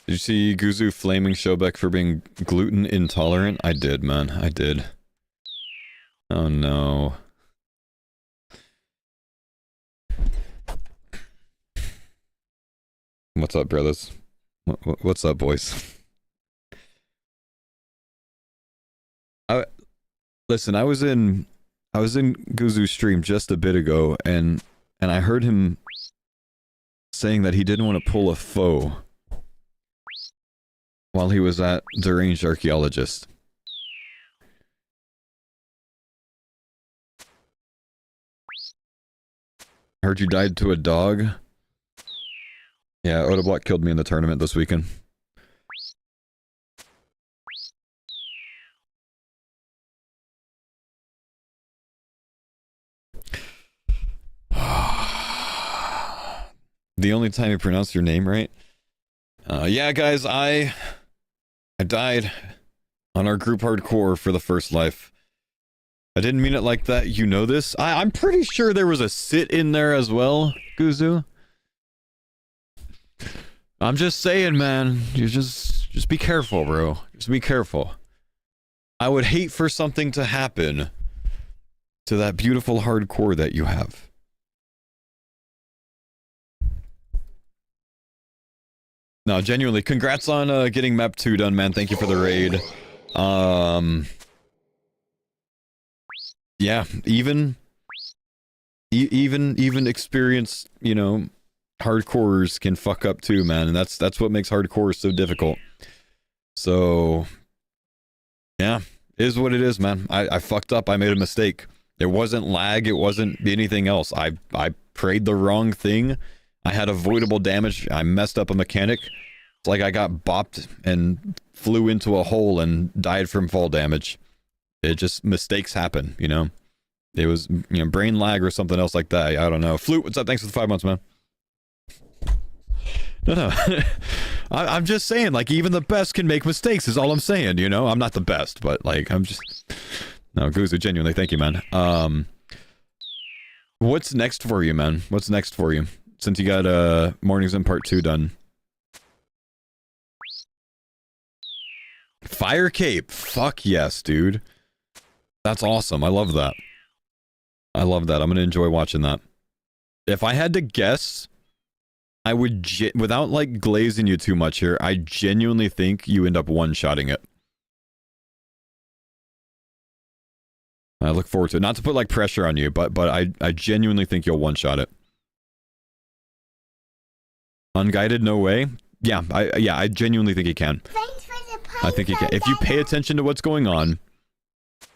Speaker 1: Did you see Guzu flaming Shobek for being gluten intolerant? I did, man. I did. Oh no. What's up, brothers? What's up, boys? Listen, I was in Guzu's stream just a bit ago, and I heard him saying that he didn't want to pull a foe while he was at Deranged Archaeologist. Heard you died to a dog. Yeah, Odablock killed me in the tournament this weekend. The only time you pronounce your name right? Yeah, guys, I died on our group hardcore for the first life. I didn't mean it like that. You know this? I'm pretty sure there was a sit in there as well, Guzu. I'm just saying, man. You just be careful, bro. Just be careful. I would hate for something to happen to that beautiful hardcore that you have. No, genuinely, congrats on getting map 2 done, man. Thank you for the raid. Yeah, even experienced, you know, hardcorers can fuck up too, man, and that's what makes hardcore so difficult. So yeah, is what it is, man. I fucked up. I made a mistake. It wasn't lag, it wasn't anything else. I prayed the wrong thing. I had avoidable damage. I messed up a mechanic. It's like I got bopped and flew into a hole and died from fall damage. It just, mistakes happen, you know? It was, you know, brain lag or something else like that. I don't know. Flute, what's up? Thanks for the 5 months, man. No. I'm just saying, like, even the best can make mistakes is all I'm saying, you know? I'm not the best, but, like, I'm just... No, Guzu, genuinely, thank you, man. What's next for you, man? What's next for you? Since you got Mornings in Part 2 done. Fire Cape. Fuck yes, dude. That's awesome. I love that. I love that. I'm going to enjoy watching that. If I had to guess, I would, without like glazing you too much here, I genuinely think you end up one-shotting it. I look forward to it. Not to put like pressure on you, but I genuinely think you'll one-shot it. Unguided, no way. Yeah, I genuinely think he can.
Speaker 3: Thanks for the
Speaker 1: I think you can. If you pay attention to what's going on,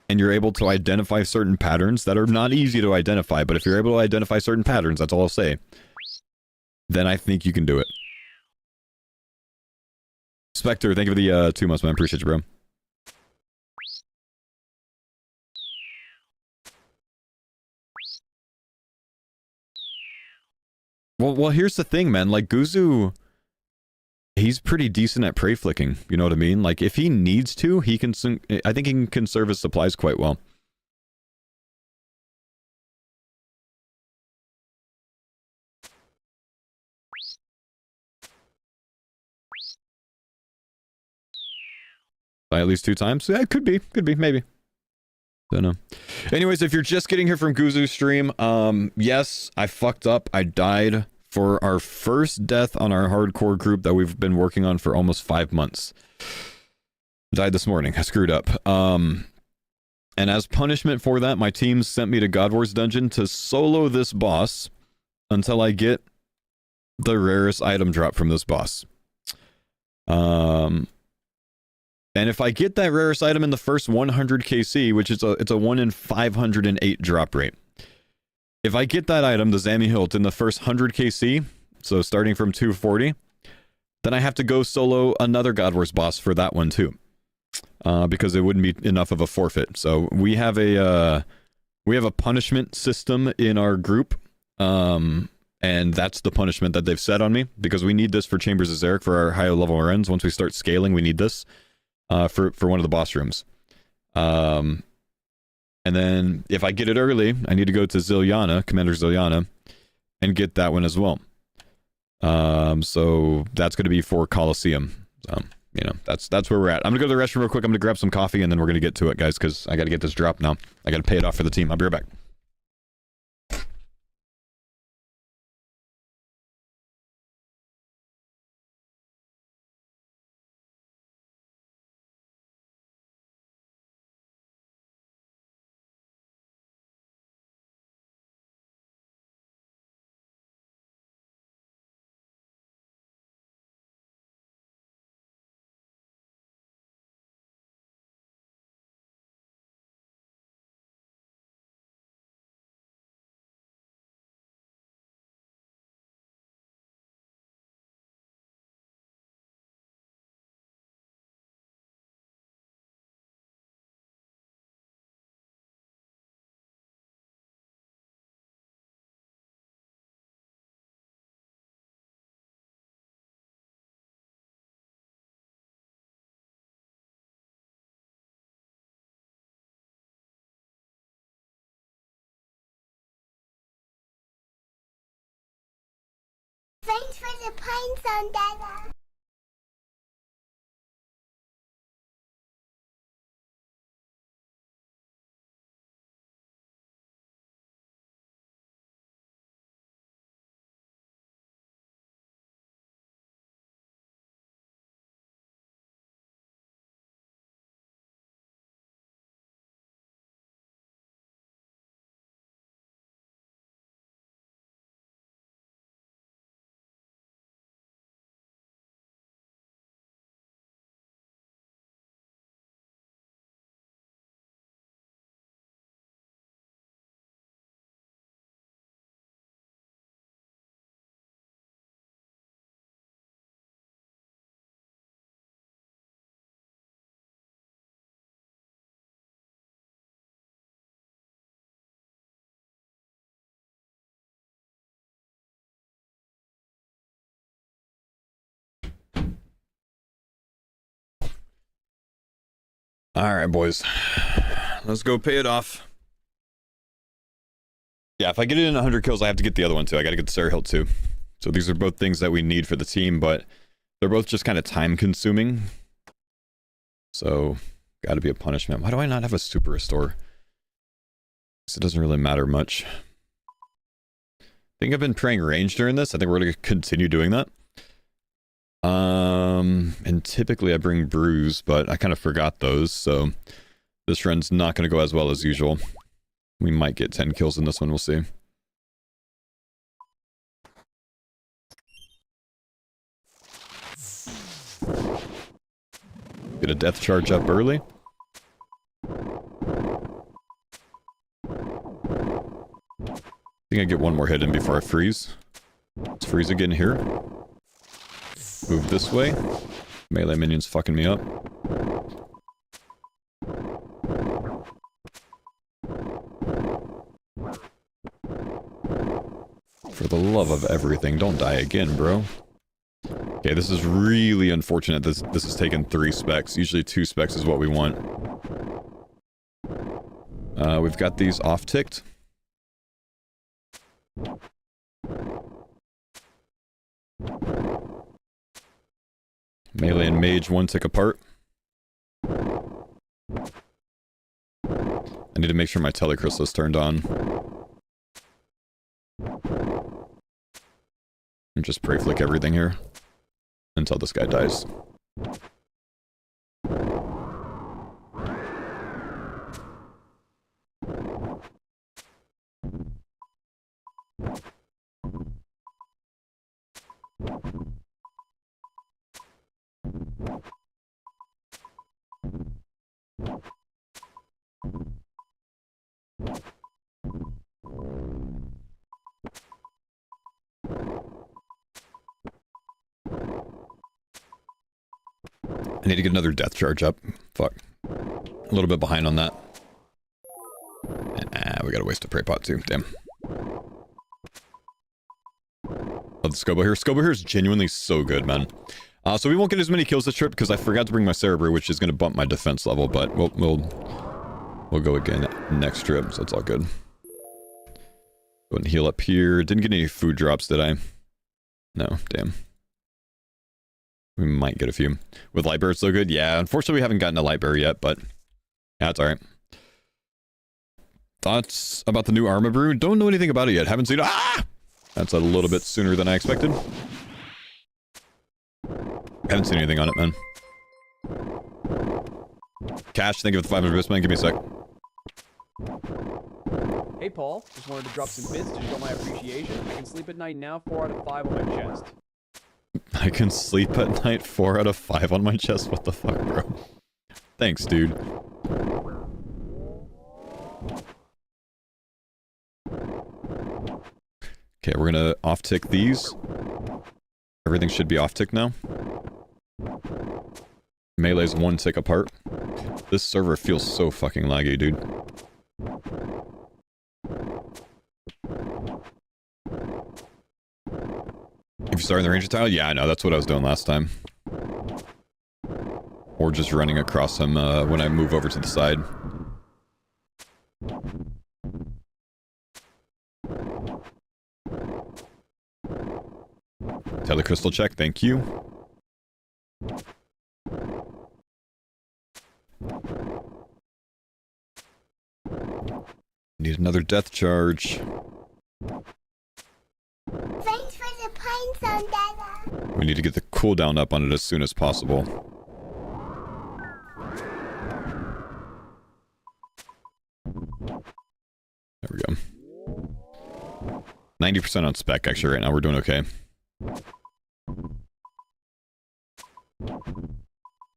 Speaker 1: and you're able to identify certain patterns that are not easy to identify, but if you're able to identify certain patterns, that's all I'll say, then I think you can do it. Spectre, thank you for the 2 months, man. Appreciate you, bro. Well, here's the thing, man. Like, Guzu, he's pretty decent at prey flicking. You know what I mean? Like, if he needs to, he can. I think he can conserve his supplies quite well. By at least 2 times? Yeah, could be, maybe. Don't know. Anyways, if you're just getting here from Guzu's stream, yes, I fucked up. I died for our first death on our hardcore group that we've been working on for almost 5 months. Died this morning. I screwed up. And as punishment for that, my team sent me to God Wars Dungeon to solo this boss until I get the rarest item drop from this boss. And if I get that rarest item in the first 100 KC, which is it's a 1 in 508 drop rate. If I get that item, the Zami Hilt, in the first 100 KC, so starting from 240, then I have to go solo another God Wars boss for that one too, because it wouldn't be enough of a forfeit. So we have a punishment system in our group, and that's the punishment that they've set on me, because we need this for Chambers of Zarek for our higher level runs. Once we start scaling, we need this. For one of the boss rooms. And then if I get it early, I need to go to Ziliana, Commander Ziliana, and get that one as well. So that's going to be for Coliseum. You know, that's where we're at. I'm going to go to the restroom real quick. I'm going to grab some coffee, and then we're going to get to it, guys, because I got to get this drop now. I got to pay it off for the team. I'll be right back.
Speaker 3: Thanks for the pine zone, Dada.
Speaker 1: All right, boys. Let's go pay it off. Yeah, if I get it in 100 kills, I have to get the other one too. I got to get the Sarah Hilt too. So these are both things that we need for the team, but they're both just kind of time consuming. So, got to be a punishment. Why do I not have a super restore? Because it doesn't really matter much. I think I've been praying range during this. I think we're going to continue doing that. And typically I bring brews, but I kind of forgot those, so this run's not going to go as well as usual. We might get 10 kills in this one, we'll see. Get a death charge up early. I think I get one more hit in before I freeze. Let's freeze again here. Move this way. Melee minions fucking me up. For the love of everything, don't die again, bro. Okay, this is really unfortunate. This has taken 3 specs. Usually 2 specs is what we want. We've got these off-ticked. Melee and mage 1 tick apart. I need to make sure my telecrystal is turned on. And just pray flick everything here until this guy dies. I need to get another death charge up. Fuck. A little bit behind on that. We gotta waste a prey pot too. Damn. Oh, the Scobo here. Scobo here is genuinely so good, man. So we won't get as many kills this trip because I forgot to bring my Cerberus, which is gonna bump my defense level, but we'll go again next trip, so it's all good. Go and heal up here. Didn't get any food drops, did I? No, damn. We might get a few. With Lightbearer, it's so good. Yeah, unfortunately we haven't gotten a Lightbearer yet, but yeah, it's alright. Thoughts about the new Armor Brew? Don't know anything about it yet. Haven't seen it. Ah! That's a little bit sooner than I expected. Haven't seen anything on it, man. Cash, thank you for the 500 bits, man. Give me a sec.
Speaker 7: Hey, Paul. Just wanted to drop some bits to show my appreciation. I can sleep at night now, 4 out of 5 on my chest.
Speaker 1: I can sleep at night 4 out of 5 on my chest? What the fuck, bro? Thanks, dude. Okay, we're gonna off-tick these. Everything should be off-tick now. Melee's 1 tick apart. This server feels so fucking laggy, dude. If you start in the ranger tile? Yeah, I know. That's what I was doing last time. Or just running across him when I move over to the side. Telecrystal check, thank you. Need another death charge.
Speaker 3: Thanks for the pine zone, Dada.
Speaker 1: We need to get the cooldown up on it as soon as possible. There we go. 90% on spec, actually, right now. We're doing okay.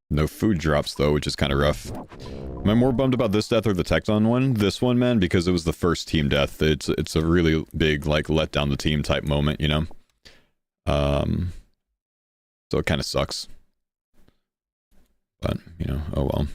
Speaker 1: No food drops, though, which is kind of rough. Am I more bummed about this death or the Tecton one? This one, man, because it was the first team death. It's a really big, like, let down the team type moment, you know? So it kind of sucks. But, you know, oh well.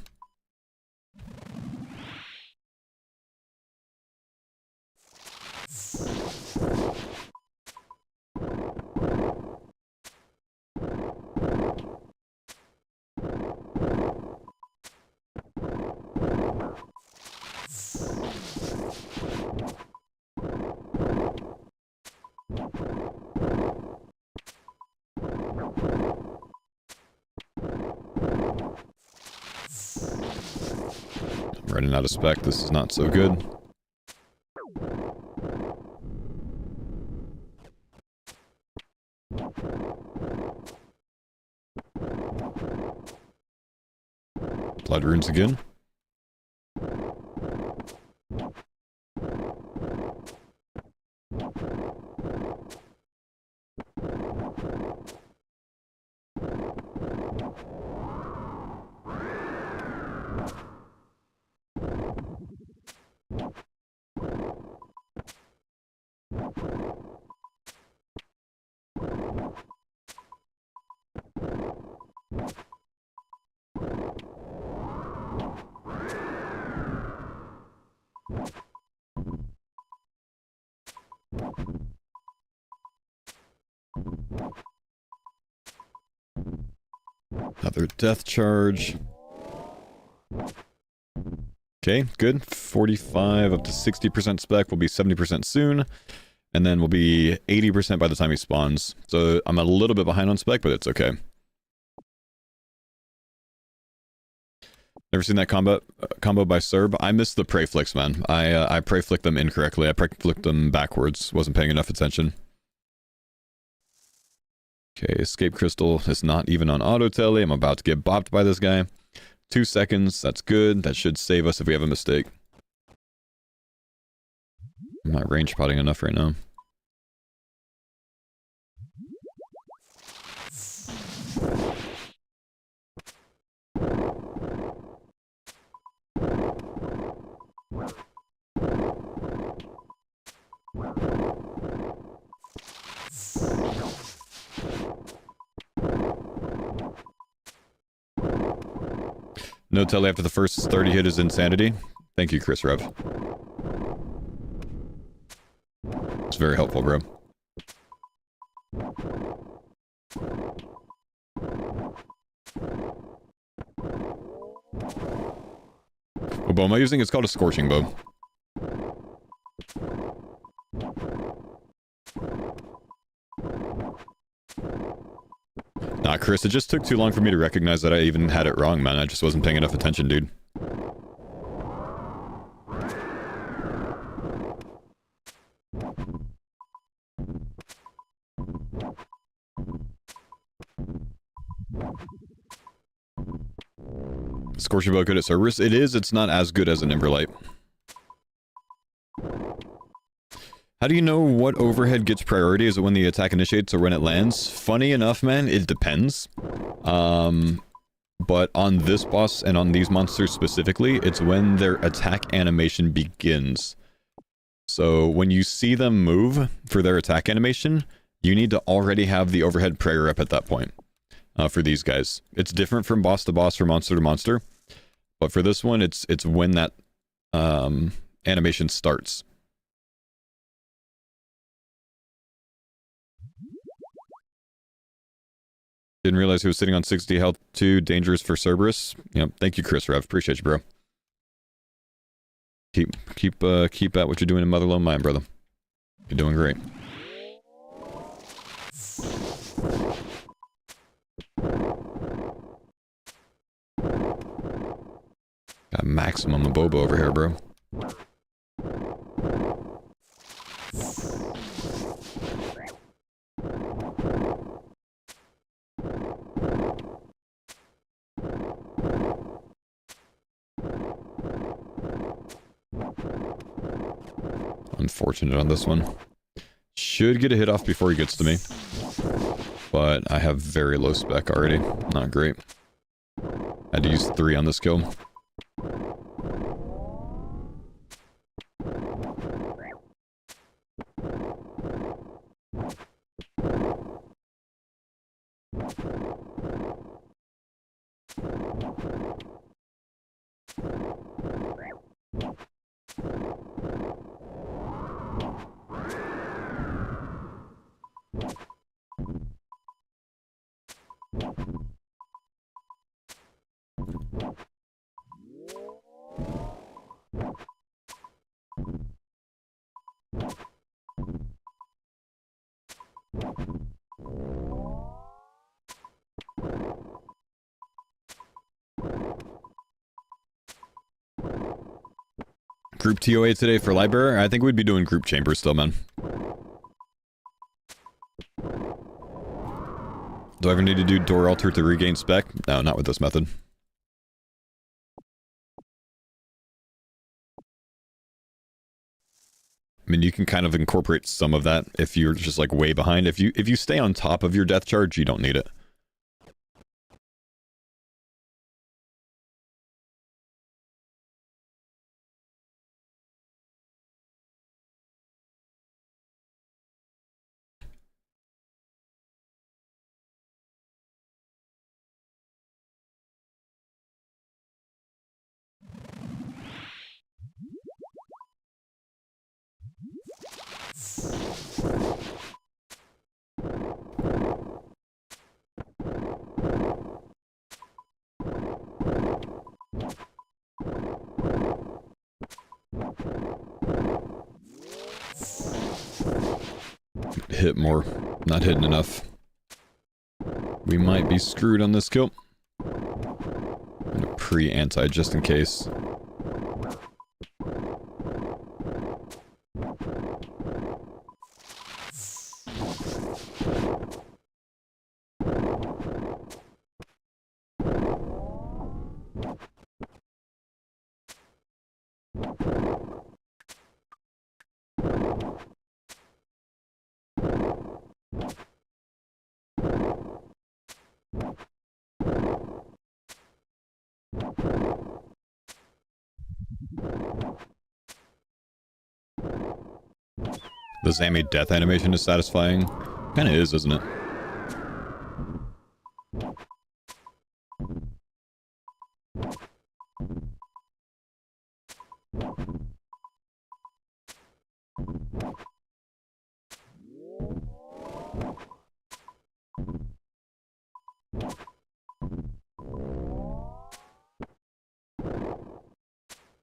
Speaker 1: I'm running out of spec. This is not so good. Blood runes again. Another death charge. Okay, good. 45 up to 60% spec. Will be 70% soon. And then we'll be 80% by the time he spawns. So I'm a little bit behind on spec, but it's okay. Never seen that combo by Cerb. I missed the prey flicks, man. I prey flicked them incorrectly. I prey flicked them backwards. Wasn't paying enough attention. Okay, escape crystal is not even on auto telly. I'm about to get bopped by this guy. 2 seconds. That's good. That should save us if we have a mistake. I'm not range spotting enough right now. No telly after the first 30 hit is insanity. Thank you, Chris Rev. It's very helpful, bro. What bow am I using? It's called a scorching bow. Nah, Chris, it just took too long for me to recognize that I even had it wrong, man. I just wasn't paying enough attention, dude. Scorching bow good at Cerberus? It is, it's not as good as an Emberlight. How do you know what overhead gets priority? Is it when the attack initiates or when it lands? Funny enough, man, it depends. But on this boss and on these monsters specifically, it's when their attack animation begins. So when you see them move for their attack animation, you need to already have the overhead prayer up at that point. For these guys. It's different from boss to boss, from monster to monster. But for this one, it's when that animation starts. Didn't realize he was sitting on 60 health too. Dangerous for Cerberus. Yep. Thank you, Chris Rev. Appreciate you, bro. Keep at what you're doing in Motherlode Mine, brother. You're doing great. Got maximum Abobo over here, bro. Unfortunate on this one. Should get a hit off before he gets to me. But I have very low spec already. Not great. Had to use 3 on this kill. Group TOA today for library? I think we'd be doing group chambers still, man. Do I ever need to do door alter to regain spec? No, not with this method. I mean, you can kind of incorporate some of that if you're just like way behind. If you stay on top of your death charge, you don't need it. hit more. Not hitting enough. We might be screwed on this kill. I'm gonna pre-anti just in case. The Zammy death animation is satisfying. Kinda is, isn't it?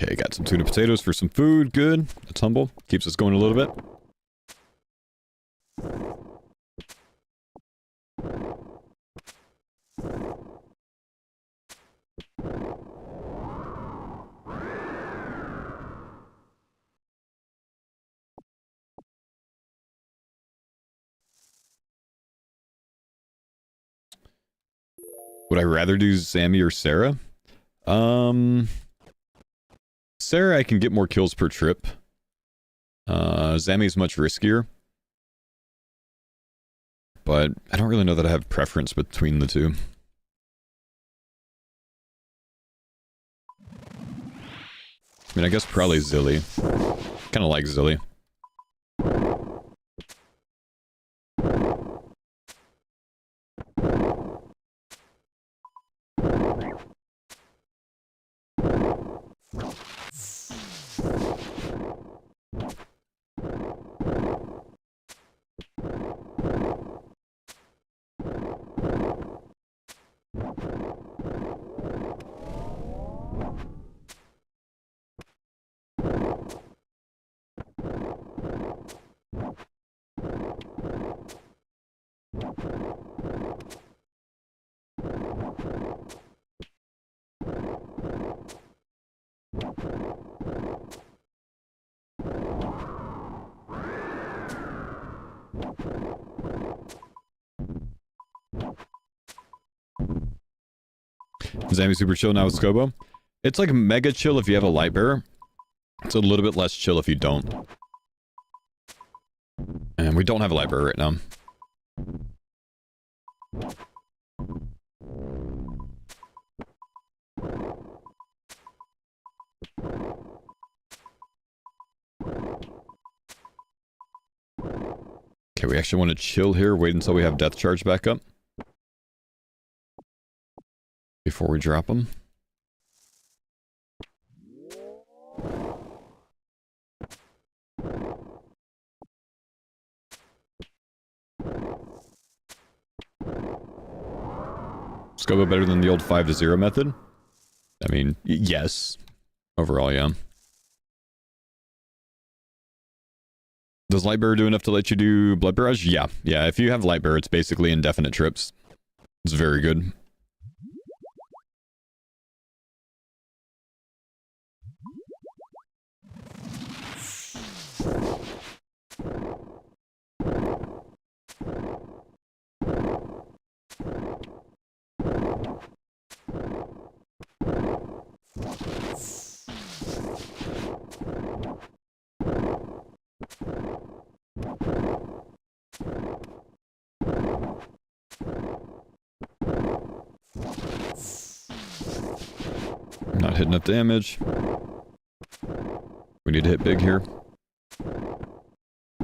Speaker 1: Okay, got some tuna potatoes for some food. Good. That's humble. Keeps us going a little bit. Would I rather do Zammy or Sarah? Sarah, I can get more kills per trip. Zammy's much riskier. But I don't really know that I have preference between the two. I mean, I guess probably Zilly. Kind of like Zilly. Zammy super chill now with Scobo. It's like mega chill if you have a light bearer. It's a little bit less chill if you don't. And we don't have a light bearer right now. Okay, we actually want to chill here, wait until we have death charge back up. Before we drop them. Scobo better than the old 5 to 0 method? I mean, yes. Overall, yeah. Does Lightbearer do enough to let you do Blood Barrage? Yeah. Yeah, if you have Lightbearer, it's basically indefinite trips. It's very good. Not hitting enough damage. We need to hit big here.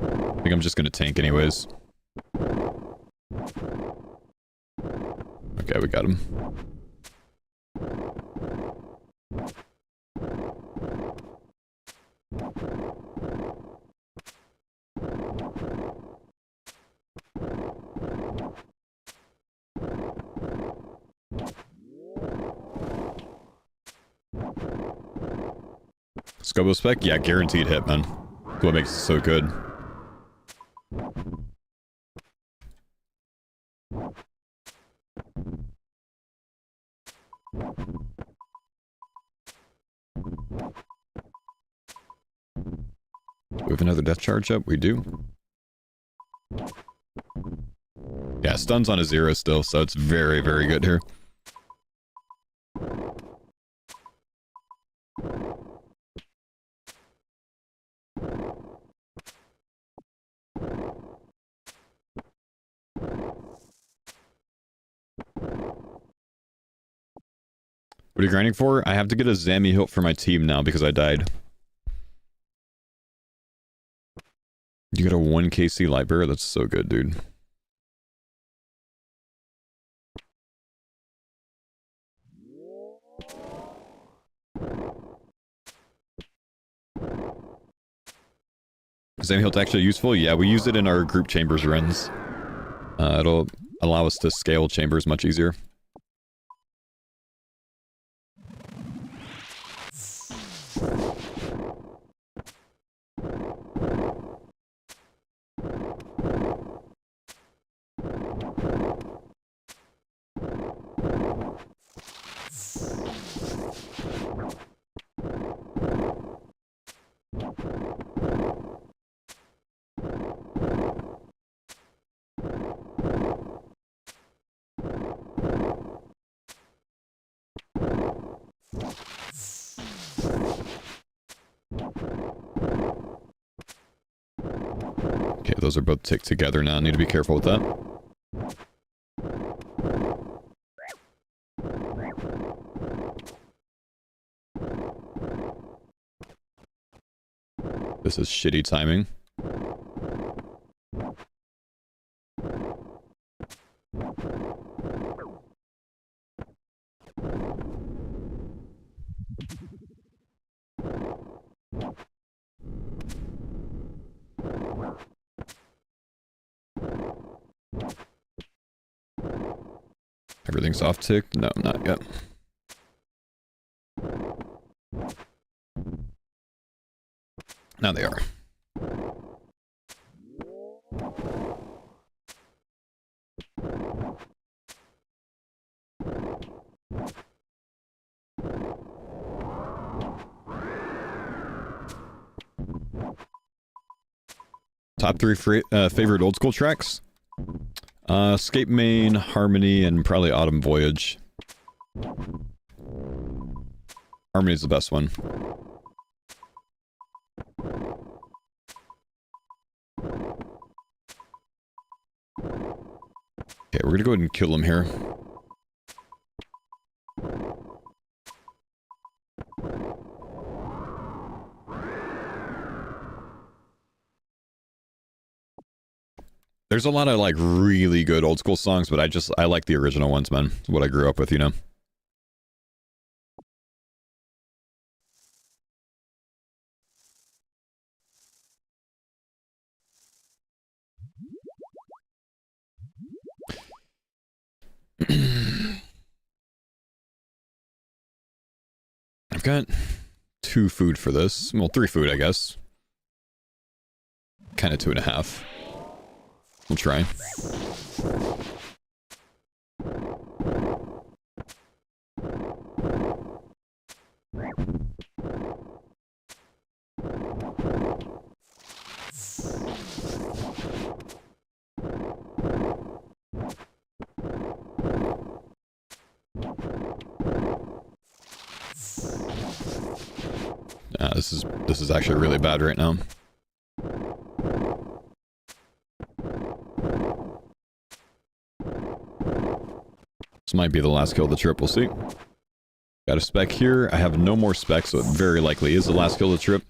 Speaker 1: I think I'm just gonna tank anyways. Okay, we got him. Scobo spec? Yeah, guaranteed hit, man. That's what makes it so good. we have another death charge up? We do. Yeah, stun's on a 0 still, so it's very, very good here. What are you grinding for? I have to get a Zammy hilt for my team now because I died. You got a 1 KC light bearer? That's so good, dude. Zammy hilt's actually useful? Yeah, we use it in our group chambers runs. It'll allow us to scale chambers much easier. Okay, those are both ticked together now. I need to be careful with that. This is shitty timing. Everything's off tick? No, not yet. Now they are. Top 3 favorite old school tracks? Escape Main, Harmony, and probably Autumn Voyage. Harmony's the best one. Okay, we're gonna go ahead and kill him here. There's a lot of like really good old school songs, but I like the original ones, man. It's what I grew up with, you know. I've got 2 food for this. Well, 3 food, I guess. Kind of 2.5. We'll try. This is actually really bad right now. This might be the last kill of the trip, we'll see. Got a spec here. I have no more specs, so it very likely is the last kill of the trip.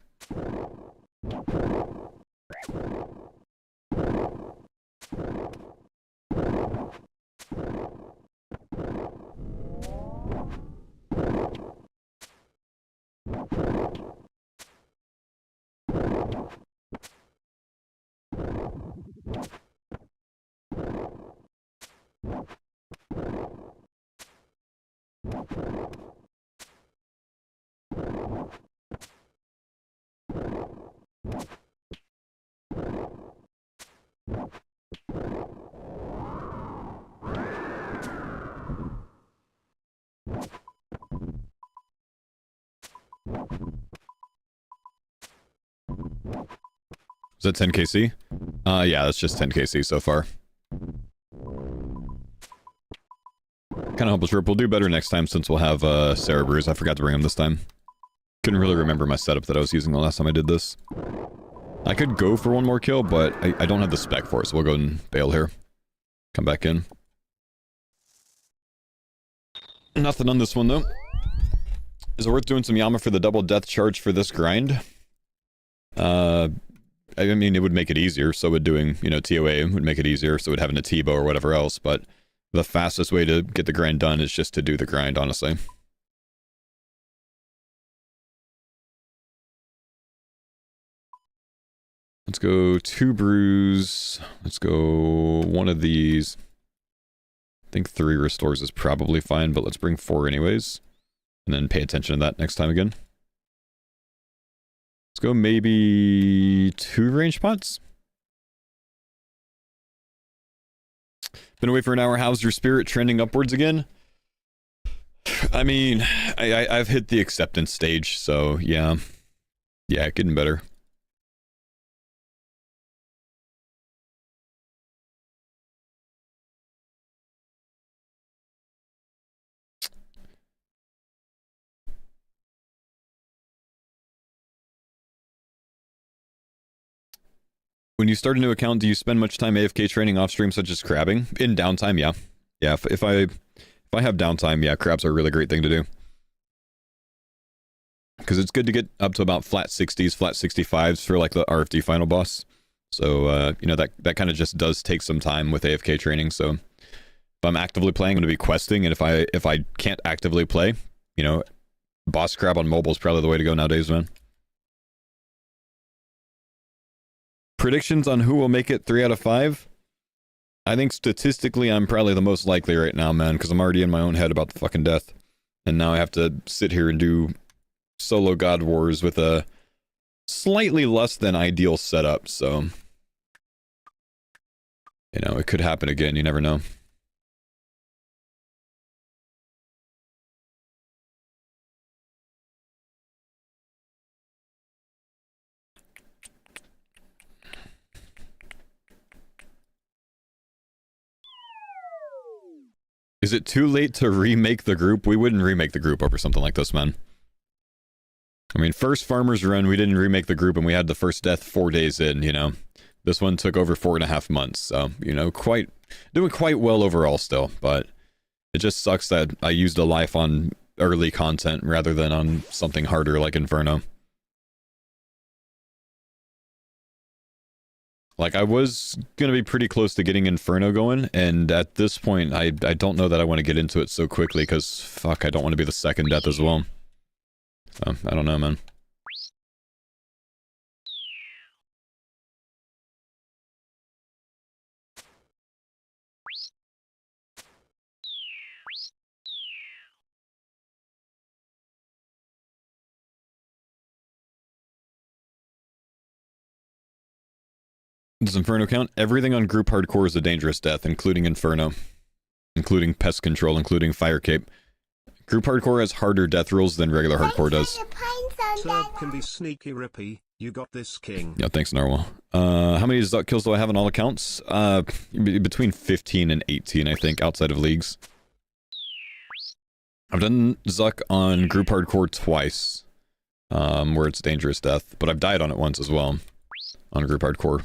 Speaker 1: Is that 10 KC? Yeah, that's just 10 KC so far. Kind of hopeless rope. We'll do better next time since we'll have Cerberus. I forgot to bring him this time. Couldn't really remember my setup that I was using the last time I did this. I could go for one more kill, but I don't have the spec for it, so we'll go and bail here. Come back in. Nothing on this one, though. Is it worth doing some Yama for the double death charge for this grind? I mean, it would make it easier, so would doing, you know, TOA would make it easier, so would having a T-bow or whatever else, but the fastest way to get the grind done is just to do the grind, honestly. Let's go 2 brews. Let's go one of these. I think 3 restores is probably fine, but let's bring 4 anyways. And then pay attention to that next time again. Let's go maybe 2 range pots. Been away for an hour. How's your spirit trending upwards again? I mean, I've hit the acceptance stage, so yeah. Yeah, getting better. When you start a new account, do you spend much time AFK training off stream, such as crabbing? In downtime, yeah. Yeah, if I have downtime, yeah, crabs are a really great thing to do. Because it's good to get up to about flat 60s, flat 65s for like the RFD final boss. So, you know, that kind of just does take some time with AFK training. So if I'm actively playing, I'm going to be questing. And if I can't actively play, you know, boss crab on mobile is probably the way to go nowadays, man. Predictions on who will make it 3 out of 5? I think statistically I'm probably the most likely right now, man, because I'm already in my own head about the fucking death. And now I have to sit here and do solo God Wars with a slightly less than ideal setup, so... You know, it could happen again, you never know. Is it too late to remake the group? We wouldn't remake the group over something like this, man. I mean, first Farmer's Run, we didn't remake the group and we had the first death 4 days in, you know. This one took over 4.5 months, so, you know, doing quite well overall still, but it just sucks that I used a life on early content rather than on something harder like Inferno. Like, I was going to be pretty close to getting Inferno going, and at this point, I don't know that I want to get into it so quickly, because, fuck, I don't want to be the second death as well. So, I don't know, man. Does Inferno count? Everything on group hardcore is a dangerous death, including Inferno. Including pest control, including fire cape. Group hardcore has harder death rules than regular hardcore does.
Speaker 6: Serb can be sneaky rippy. You got this, king.
Speaker 1: Yeah, thanks, Narwhal. How many Zuck kills do I have on all accounts? Between 15 and 18, I think, outside of leagues. I've done Zuck on group hardcore twice, where it's dangerous death, but I've died on it once as well, on group hardcore.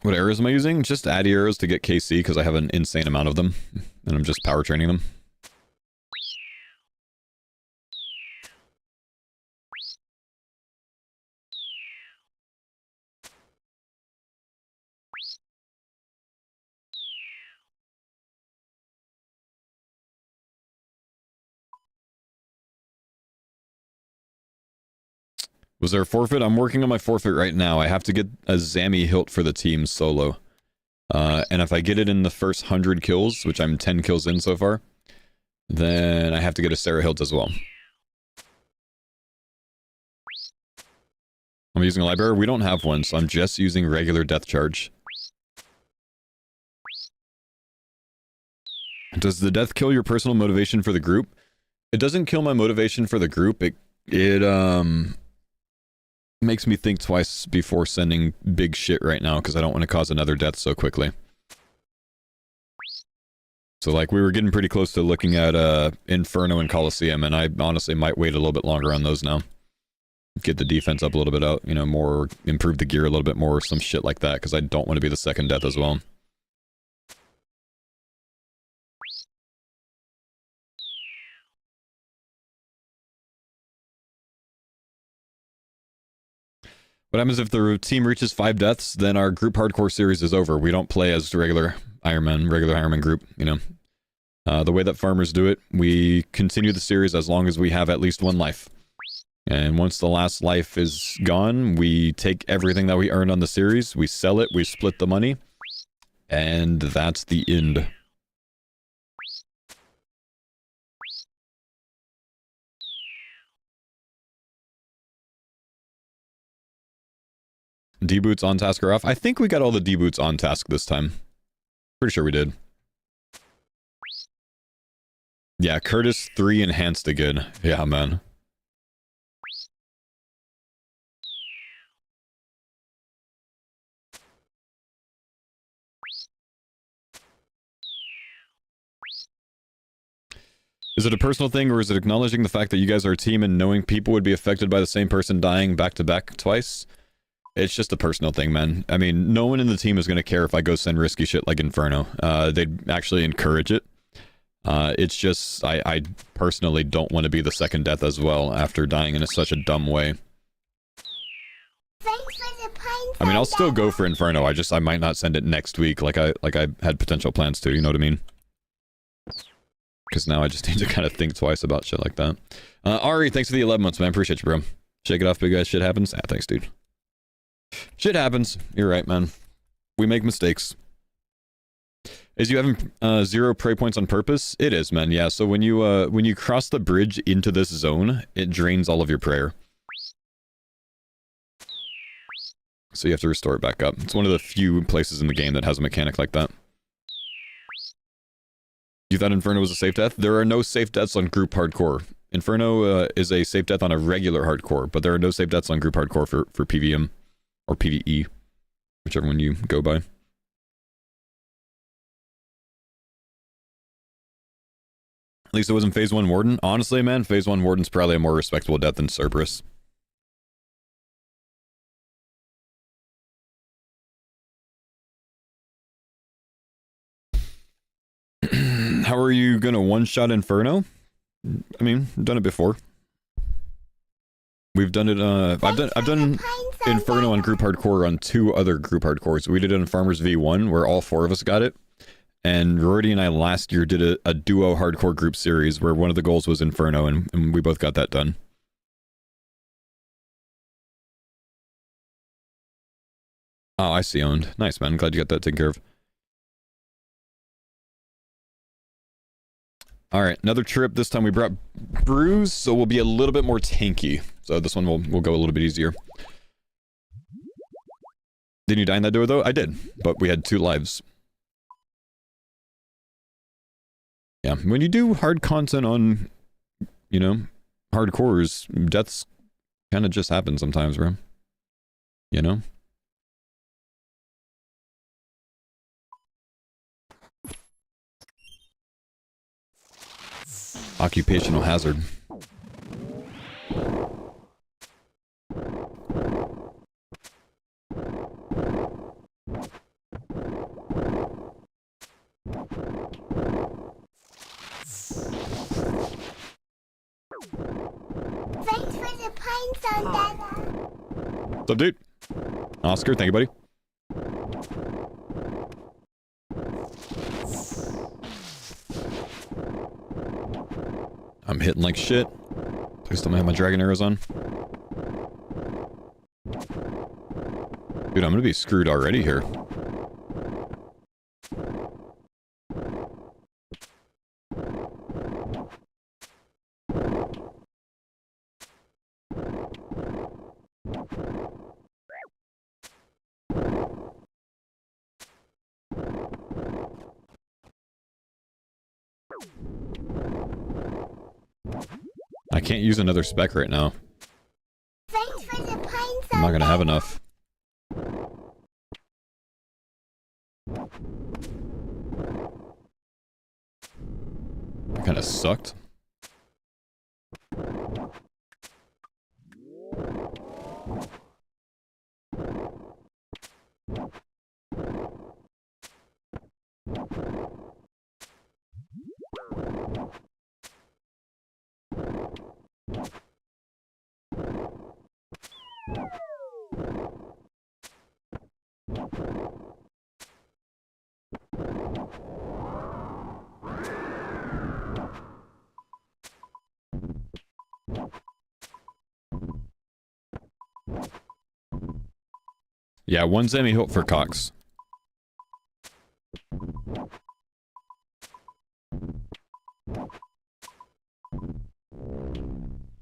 Speaker 1: What arrows am I using? Just ADDI arrows to get KC, because I have an insane amount of them, and I'm just power training them. Was there a forfeit? I'm working on my forfeit right now. I have to get a Zammy hilt for the team solo. And if I get it in the first 100 kills, which I'm 10 kills in so far, then I have to get a Sarah hilt as well. I'm using a library. We don't have one, so I'm just using regular death charge. Does the death kill your personal motivation for the group? It doesn't kill my motivation for the group. It makes me think twice before sending big shit right now because I don't want to cause another death so quickly. So like we were getting pretty close to looking at Inferno and Coliseum, and I honestly might wait a little bit longer on those now. Get the defense up a little bit out, you know, more, improve the gear a little bit more, some shit like that, because I don't want to be the second death as well. What happens if the team reaches 5 deaths? Then our group hardcore series is over. We don't play as regular Ironman group, you know. The way that farmers do it, we continue the series as long as we have at least 1 life. And once the last life is gone, we take everything that we earned on the series, we sell it, we split the money, and that's the end. D-boots on task or off? I think we got all the D-boots on task this time. Pretty sure we did. Yeah, Curtis 3 enhanced again. Yeah, man. Is it a personal thing, or is it acknowledging the fact that you guys are a team and knowing people would be affected by the same person dying back-to-back twice? It's just a personal thing, man. I mean, no one in the team is going to care if I go send risky shit like Inferno. They'd actually encourage it. It's just, I personally don't want to be the second death as well after dying in such a dumb way. I mean, I'll still go for Inferno. I might not send it next week like I had potential plans to, you know what I mean? Because now I just need to kind of think twice about shit like that. Ari, thanks for the 11 months, man. Appreciate you, bro. Shake it off, big guy. Shit happens. Ah, thanks, dude. Shit happens. You're right, man. We make mistakes. Is you having 0 prey points on purpose? It is, man. Yeah, so when you cross the bridge into this zone, it drains all of your prayer. So you have to restore it back up. It's one of the few places in the game that has a mechanic like that. You thought Inferno was a safe death? There are no safe deaths on group hardcore. Inferno is a safe death on a regular hardcore, but there are no safe deaths on group hardcore for PVM or PvE, whichever one you go by. At least it wasn't Phase 1 Warden. Honestly, man, Phase 1 Warden's probably a more respectable death than Cerberus. How are you gonna one-shot Inferno? I mean, I've done it before. We've done it, I've done Inferno on group hardcore on 2 other group hardcores. We did it on Farmers V1, where all 4 of us got it. And Rory and I last year did a duo hardcore group series where one of the goals was Inferno, and we both got that done. Oh, I see, owned. Nice, man. I'm glad you got that taken care of. Alright, another trip. This time we brought Bruise, so we'll be a little bit more tanky. So this one will go a little bit easier. Didn't you die in that duo, though? I did, but we had 2 lives. Yeah, when you do hard content on, you know, hardcores, deaths kind of just happen sometimes, bro. You know? Occupational hazard.
Speaker 3: Thanks for the pine zone, Dada.
Speaker 1: What's up, dude? Oscar, thank you, buddy. I'm hitting like shit. Please don't have my dragon arrows on. Dude, I'm gonna be screwed already here. I can't use another spec right now.
Speaker 3: Thanks for the pine
Speaker 1: I'm not gonna have enough. Kinda sucked. Yeah, one Zemi hope for Cox.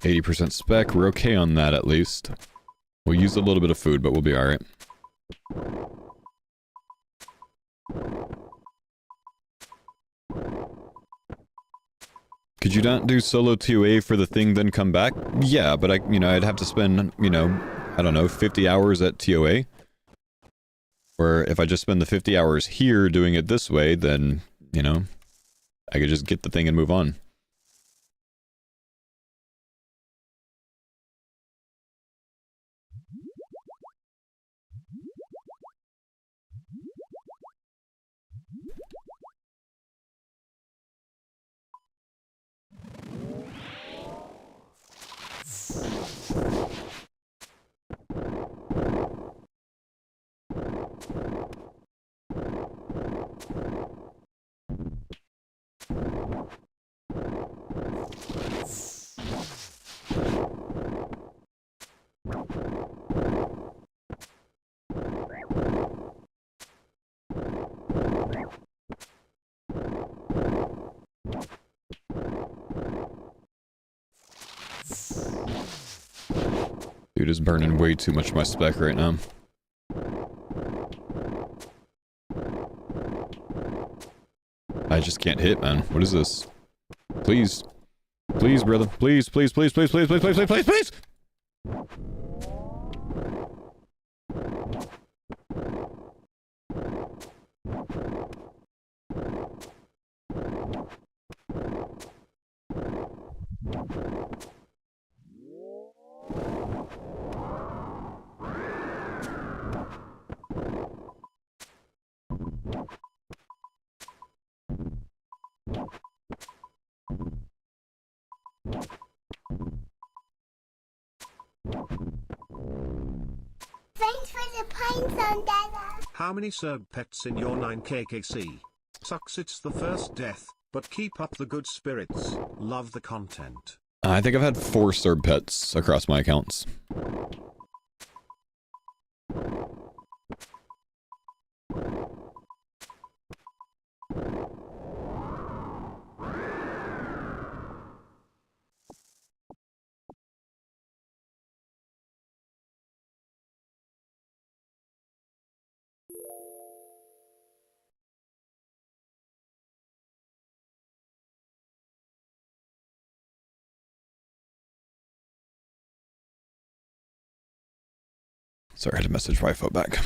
Speaker 1: %80 spec, we're okay on that at least. We'll use a little bit of food, but we'll be alright. Could you not do solo TOA for the thing, then come back? Yeah, but I'd have to spend, I don't know, 50 hours at TOA. Or if I just spend the 50 hours here doing it this way, then, I could just get the thing and move on. Dude is burning way too much of my spec right now. I just can't hit, man. What is this? Please. Please, brother. Please, please, please, please, please, please, please, please, please, please!
Speaker 3: Thanks for the pine zone, Dada.
Speaker 6: How many Serb pets in your 9kkc? Sucks it's the first death, but keep up the good spirits. Love the content.
Speaker 1: I think I've had 4 Serb pets across my accounts. Sorry, I had to message Rifo back.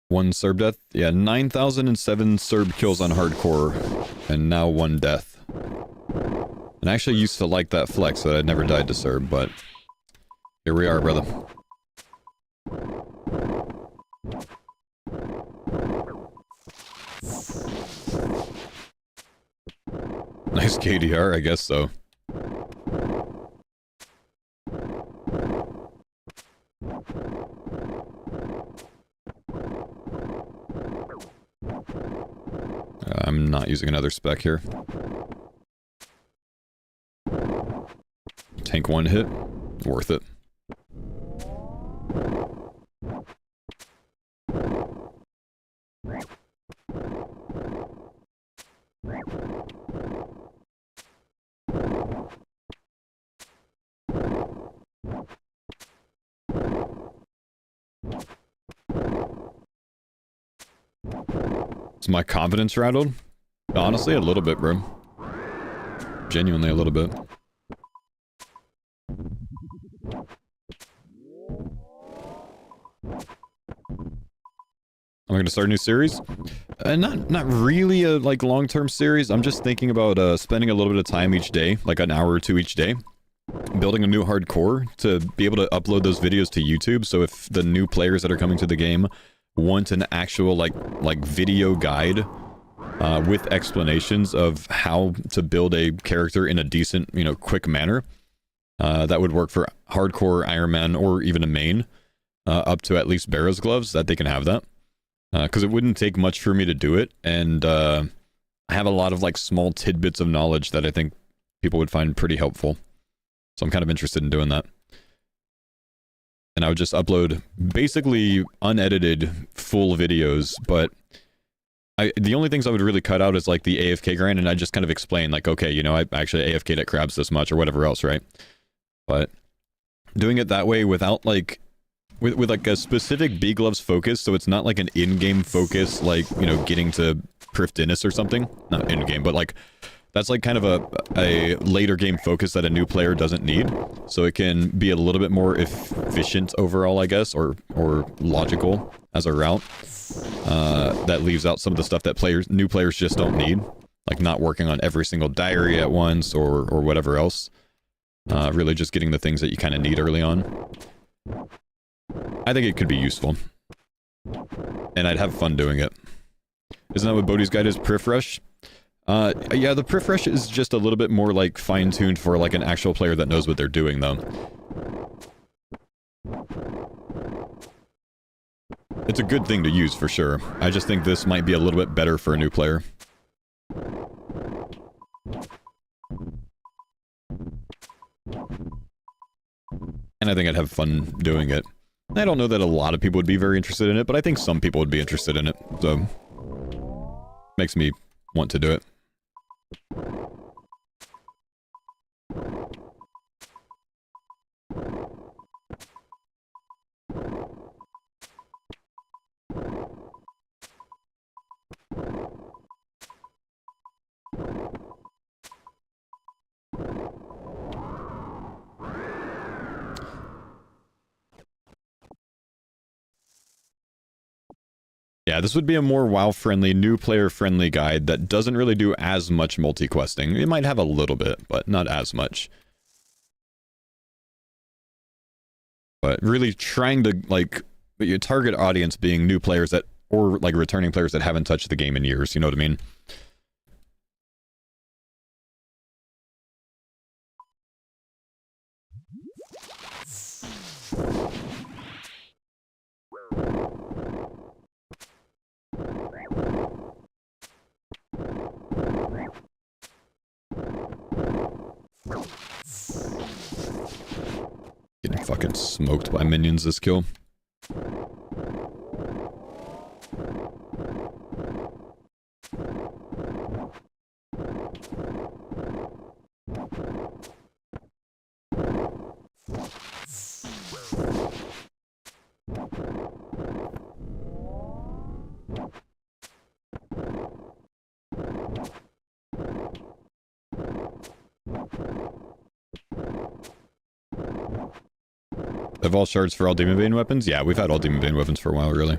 Speaker 1: One Serb death? Yeah, 9,007 Serb kills on hardcore, and now 1 death. And I actually used to like that flex that I'd never died to Serb, but here we are, brother. Nice KDR, I guess so. I'm not using another spec here. Tank 1 hit, worth it. Is my confidence rattled? Honestly, a little bit, bro. Genuinely a little bit. Am I going to start a new series? Not really a like long-term series. I'm just thinking about spending a little bit of time each day, like an hour or two each day, building a new hardcore to be able to upload those videos to YouTube. So if the new players that are coming to the game want an actual like video guide with explanations of how to build a character in a decent, you know, quick manner, that would work for hardcore Iron Man or even a main, up to at least Barrow's gloves, that they can have that. Because it wouldn't take much for me to do it, and I have a lot of like small tidbits of knowledge that I think people would find pretty helpful. So I'm kind of interested in doing that. And I would just upload basically unedited full videos, but the only things I would really cut out is like the AFK grind, and I just kind of explain like, okay, you know, I actually AFK'd at crabs this much or whatever else, right? But doing it that way without like with like a specific B gloves focus, so it's not like an in-game focus, like, you know, getting to Prif Dennis or something. Not in-game, but like that's like kind of a later game focus that a new player doesn't need. So it can be a little bit more efficient overall, I guess, or logical as a route. That leaves out some of the stuff that new players just don't need, like not working on every single diary at once or whatever else. Really just getting the things that you kind of need early on. I think it could be useful. And I'd have fun doing it. Isn't that what Bodhi's guide is? Prif Rush? Yeah, the Prif Rush is just a little bit more like fine-tuned for like an actual player that knows what they're doing, though. It's a good thing to use for sure. I just think this might be a little bit better for a new player. And I think I'd have fun doing it. I don't know that a lot of people would be very interested in it, but I think some people would be interested in it, so makes me want to do it. Yeah, this would be a more WoW-friendly, new player-friendly guide that doesn't really do as much multi-questing. It might have a little bit, but not as much. But really trying to, like, your target audience being new players that, or, like, returning players that haven't touched the game in years, you know what I mean? Getting fucking smoked by minions this kill. Have all shards for all Demon Bane weapons? Yeah, we've had all Demon Bane weapons for a while, really.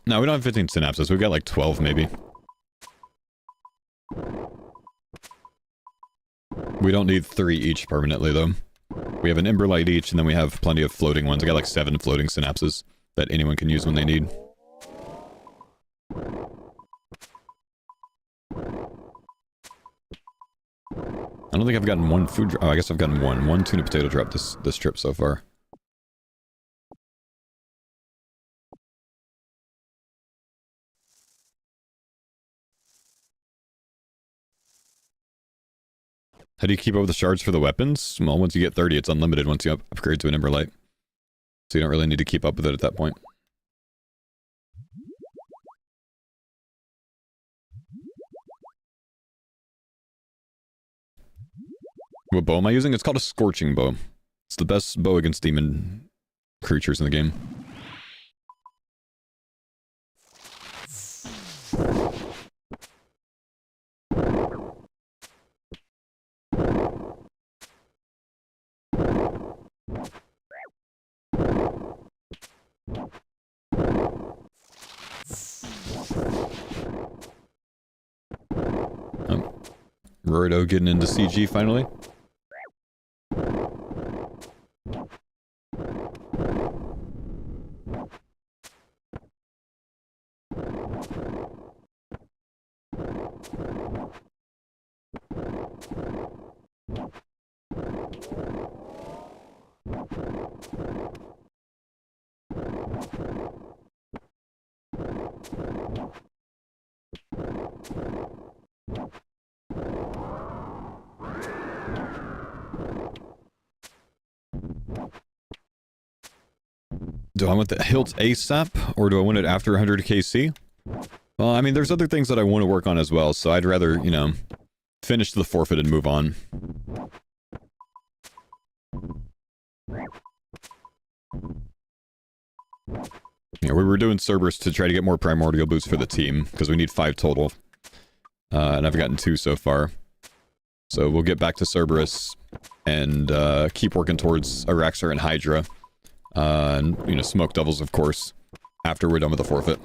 Speaker 1: No, we don't have 15 synapses. We've got like 12, maybe. We don't need 3 each permanently, though. We have an Ember Light each, and then we have plenty of floating ones. I got like 7 floating synapses that anyone can use when they need. I don't think I've gotten one food drop. Oh, I guess I've gotten one. One tuna potato drop this trip so far. How do you keep up with the shards for the weapons? Well, once you get 30, it's unlimited once you upgrade to an Ember Light. So you don't really need to keep up with it at that point. What bow am I using? It's called a scorching bow. It's the best bow against demon creatures in the game. Rorido getting into CG finally. Do I want the hilt ASAP, or do I want it after 100 KC? Well, I mean, there's other things that I want to work on as well, so I'd rather, you know, finish the forfeit and move on. Yeah, we were doing Cerberus to try to get more primordial boots for the team, because we need 5 total. And I've gotten 2 so far. So we'll get back to Cerberus and keep working towards Araxar and Hydra. And, you know, Smoke Devils, of course, after we're done with the forfeit.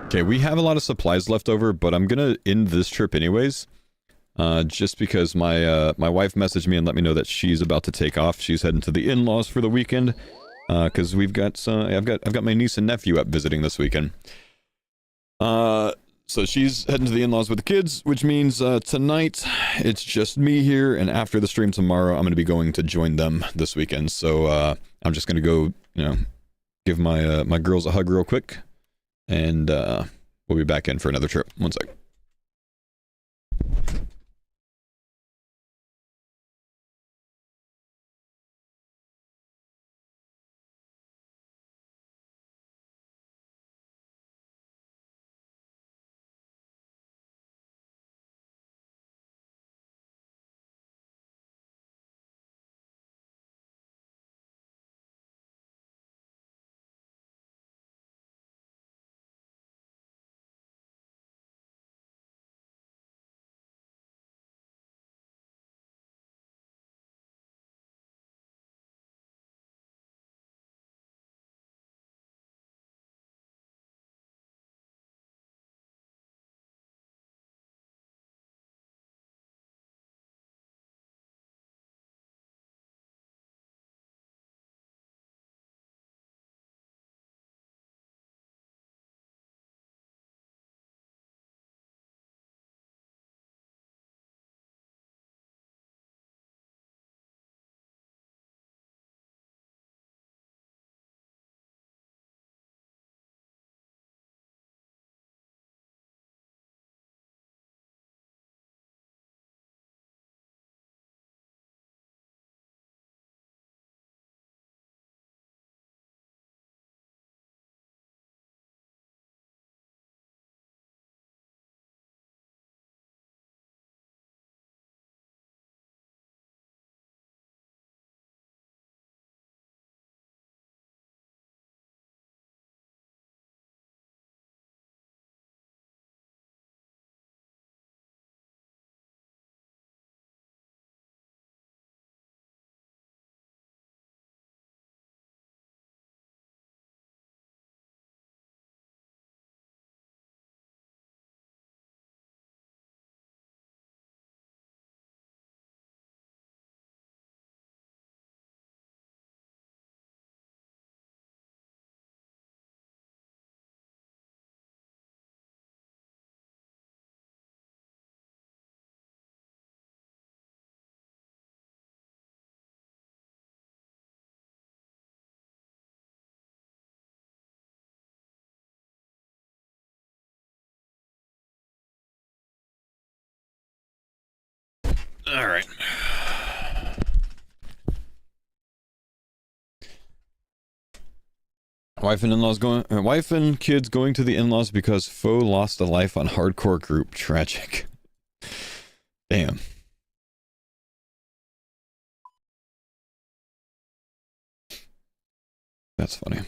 Speaker 1: Okay, we have a lot of supplies left over, but I'm gonna end this trip anyways. Just because my wife messaged me and let me know that she's about to take off. She's heading to the in-laws for the weekend. Because we've got some, I've got my niece and nephew up visiting this weekend. So she's heading to the in-laws with the kids, which means tonight it's just me here, and after the stream tomorrow, I'm going to be going to join them this weekend. So I'm just going to go, you know, give my my girls a hug real quick, and we'll be back in for another trip. One sec. All right. Wife and kids going to the in-laws because foe lost a life on hardcore group. Tragic. Damn. That's funny.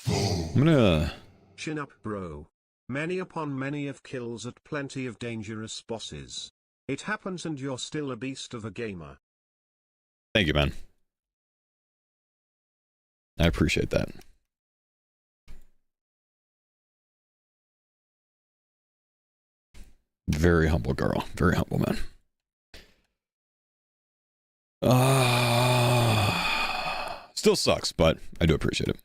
Speaker 1: I'm gonna...
Speaker 6: Chin up, bro. Many upon many of kills at plenty of dangerous bosses. It happens and you're still a beast of a gamer.
Speaker 1: Thank you, man. I appreciate that. Very humble girl. Very humble man. Still sucks, but I do appreciate it.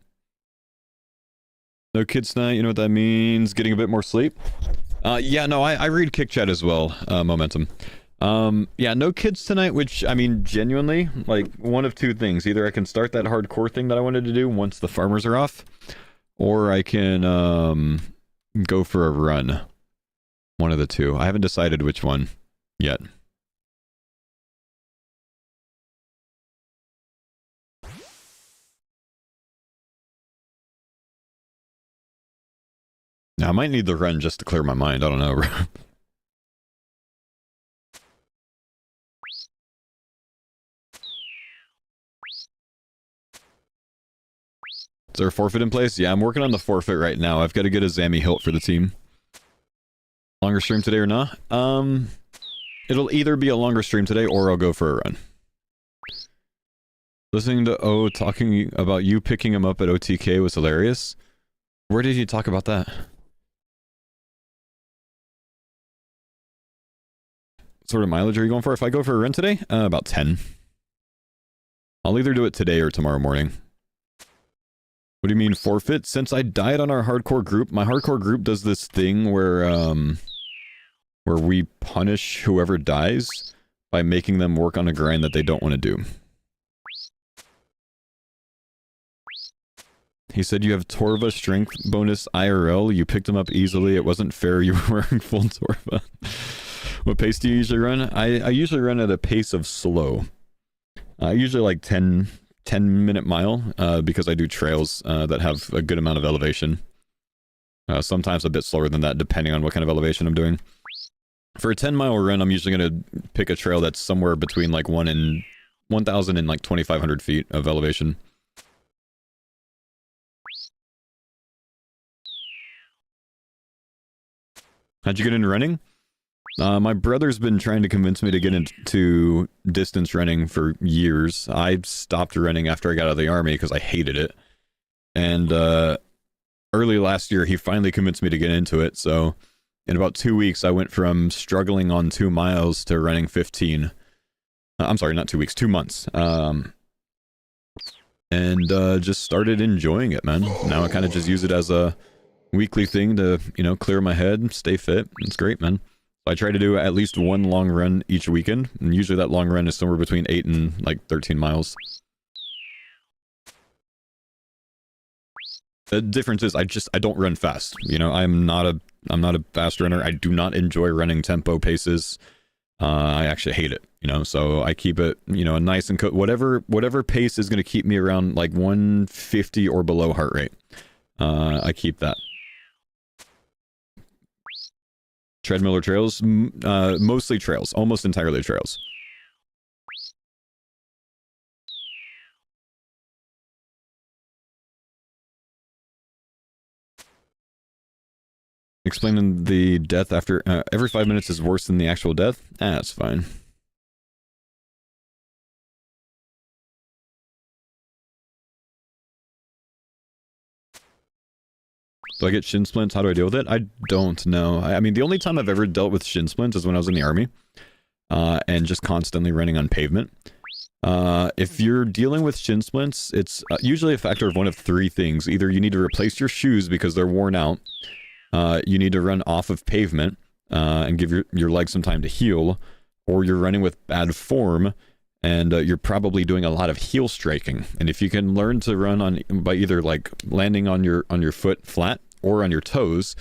Speaker 1: No kids tonight, you know what that means? Getting a bit more sleep? Yeah, no, I read Kick Chat as well, Momentum. Yeah, no kids tonight, which, I mean, genuinely, like, one of two things. Either I can start that hardcore thing that I wanted to do once the farmers are off, or I can, go for a run. One of the two. I haven't decided which one yet. Now, I might need the run just to clear my mind. I don't know. Is there a forfeit in place? Yeah, I'm working on the forfeit right now. I've got to get a Zammy hilt for the team. Longer stream today or not? It'll either be a longer stream today or I'll go for a run. Listening to O talking about you picking him up at OTK was hilarious. Where did you talk about that? What sort of mileage are you going for? If I go for a run today? About 10. I'll either do it today or tomorrow morning. What do you mean forfeit? Since I died on our hardcore group, my hardcore group does this thing where we punish whoever dies by making them work on a grind that they don't want to do. He said you have Torva strength bonus IRL. You picked him up easily. It wasn't fair. You were wearing full Torva. What pace do you usually run? I usually run at a pace of slow. Usually like 10-minute mile, because I do trails that have a good amount of elevation. Sometimes a bit slower than that, depending on what kind of elevation I'm doing. For a 10-mile run, I'm usually going to pick a trail that's somewhere between like 1,000 and like 2,500 feet of elevation. How'd you get into running? My brother's been trying to convince me to get into distance running for years. I stopped running after I got out of the army because I hated it. And early last year, he finally convinced me to get into it. So in about 2 weeks, I went from struggling on 2 miles to running 15. I'm sorry, not 2 weeks, 2 months. And just started enjoying it, man. Now I kind of just use it as a weekly thing to, you know, clear my head, stay fit. It's great, man. I try to do at least one long run each weekend, and usually that long run is somewhere between 8 and like 13 miles. The difference is I don't run fast. You know, I'm not a fast runner. I do not enjoy running tempo paces. I actually hate it, you know, so I keep it, you know, nice and whatever pace is going to keep me around like 150 or below heart rate. I keep that. Treadmill or trails? Mostly trails. Almost entirely trails. Explaining the death after every 5 minutes is worse than the actual death? That's fine. Do I get shin splints? How do I deal with it? I don't know. I mean, the only time I've ever dealt with shin splints is when I was in the army. And just constantly running on pavement. If you're dealing with shin splints, it's usually a factor of one of 3 things. Either you need to replace your shoes because they're worn out. You need to run off of pavement and give your legs some time to heal. Or you're running with bad form and you're probably doing a lot of heel striking. And if you can learn to run by either like landing on your foot flat or on your toes,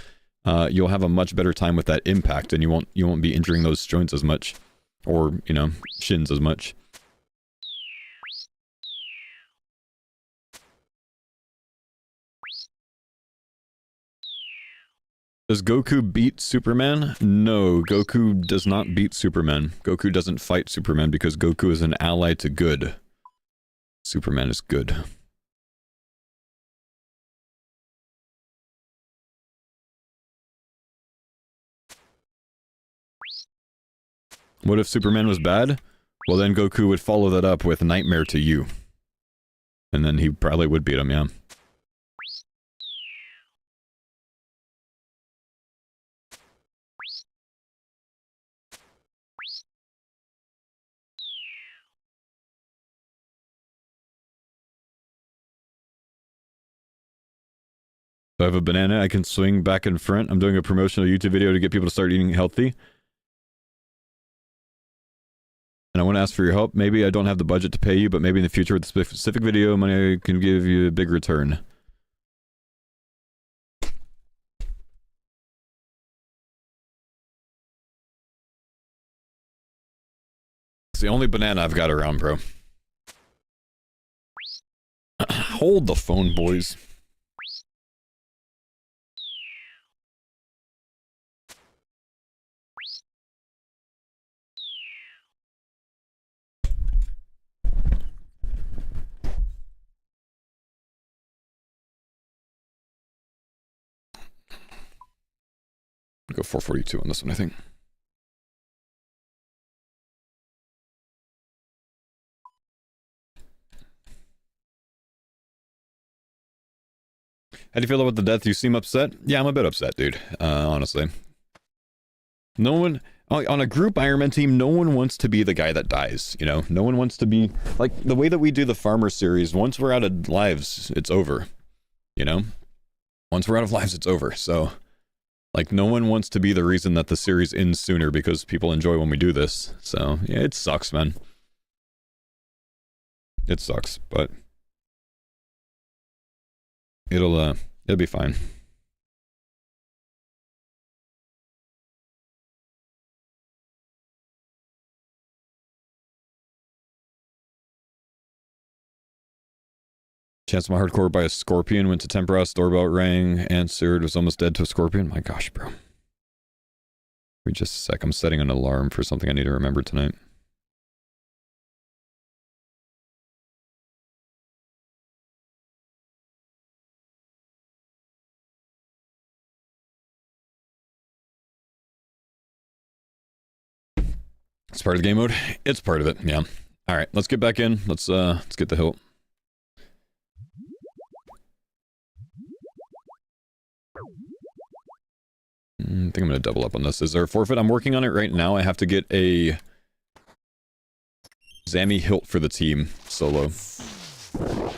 Speaker 1: you'll have a much better time with that impact, and you won't be injuring those joints as much, or, you know, shins as much. Does Goku beat Superman? No, Goku does not beat Superman. Goku doesn't fight Superman because Goku is an ally to good. Superman is good. What if Superman was bad? Well, then Goku would follow that up with Nightmare to You. And then he probably would beat him, yeah. I have a banana I can swing back and front. I'm doing a promotional YouTube video to get people to start eating healthy. And I want to ask for your help. Maybe I don't have the budget to pay you, but maybe in the future with a specific video, money can give you a big return. It's the only banana I've got around, bro. Hold the phone, boys. Go 442 on this one, I think. How do you feel about the death? You seem upset? Yeah, I'm a bit upset, dude. Honestly. No one... On a group Iron Man team, no one wants to be the guy that dies, you know? No one wants to be... Like, the way that we do the Farmer series, once we're out of lives, it's over. You know? Once we're out of lives, it's over, so... Like, no one wants to be the reason that the series ends sooner because people enjoy when we do this. So, yeah, it sucks, man. It sucks, but... It'll be fine. Chance my hardcore by a scorpion, went to Temperance, doorbell rang, answered, was almost dead to a scorpion. My gosh, bro. Wait just a sec, I'm setting an alarm for something I need to remember tonight. It's part of the game mode? It's part of it, yeah. Alright, let's get back in. Let's get the hilt. I think I'm going to double up on this. Is there a forfeit? I'm working on it right now. I have to get a Zammy hilt for the team solo. Oh,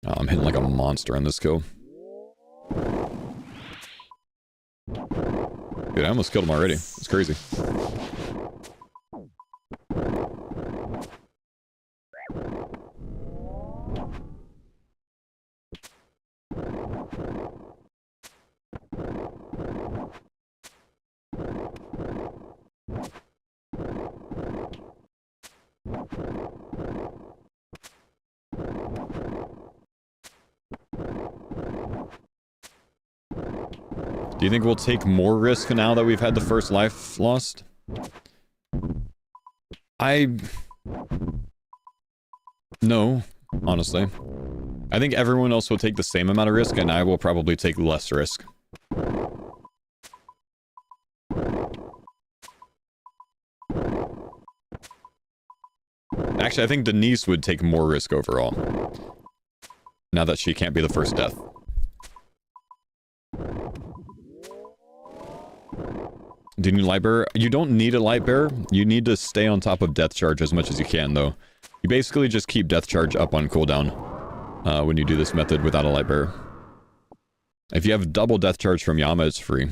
Speaker 1: I'm hitting like a monster on this kill. Dude, I almost killed him already. It's crazy. Do you think we'll take more risk now that we've had the first life lost? No, honestly. I think everyone else will take the same amount of risk, and I will probably take less risk. Actually, I think Denise would take more risk overall. Now that she can't be the first death. Do you need a light bearer? You don't need a light bearer. You need to stay on top of death charge as much as you can, though. You basically just keep death charge up on cooldown when you do this method without a light bearer. If you have double death charge from Yama, it's free.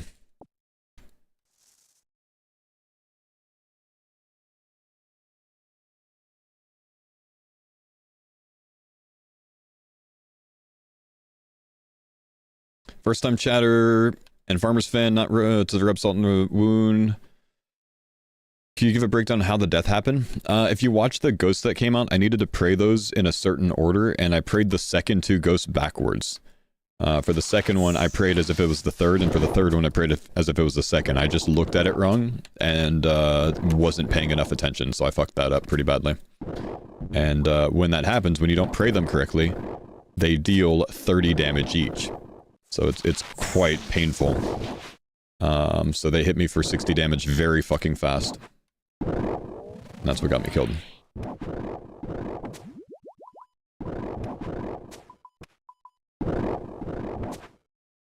Speaker 1: First time chatter and farmer's fan, not to rub salt in the wound. Can you give a breakdown on how the death happened? If you watch the ghosts that came out, I needed to pray those in a certain order, and I prayed the second 2 ghosts backwards. For the second one, I prayed as if it was the third, and for the third one, I prayed as if it was the second. I just looked at it wrong, and wasn't paying enough attention, so I fucked that up pretty badly. And when that happens, when you don't pray them correctly, they deal 30 damage each. So it's quite painful. So they hit me for 60 damage very fucking fast. And that's what got me killed.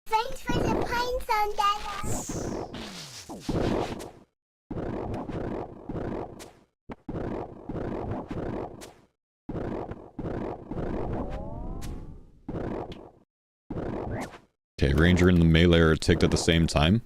Speaker 3: Thanks for the pine zone, Dada.
Speaker 1: Okay, Ranger and the melee are ticked at the same time.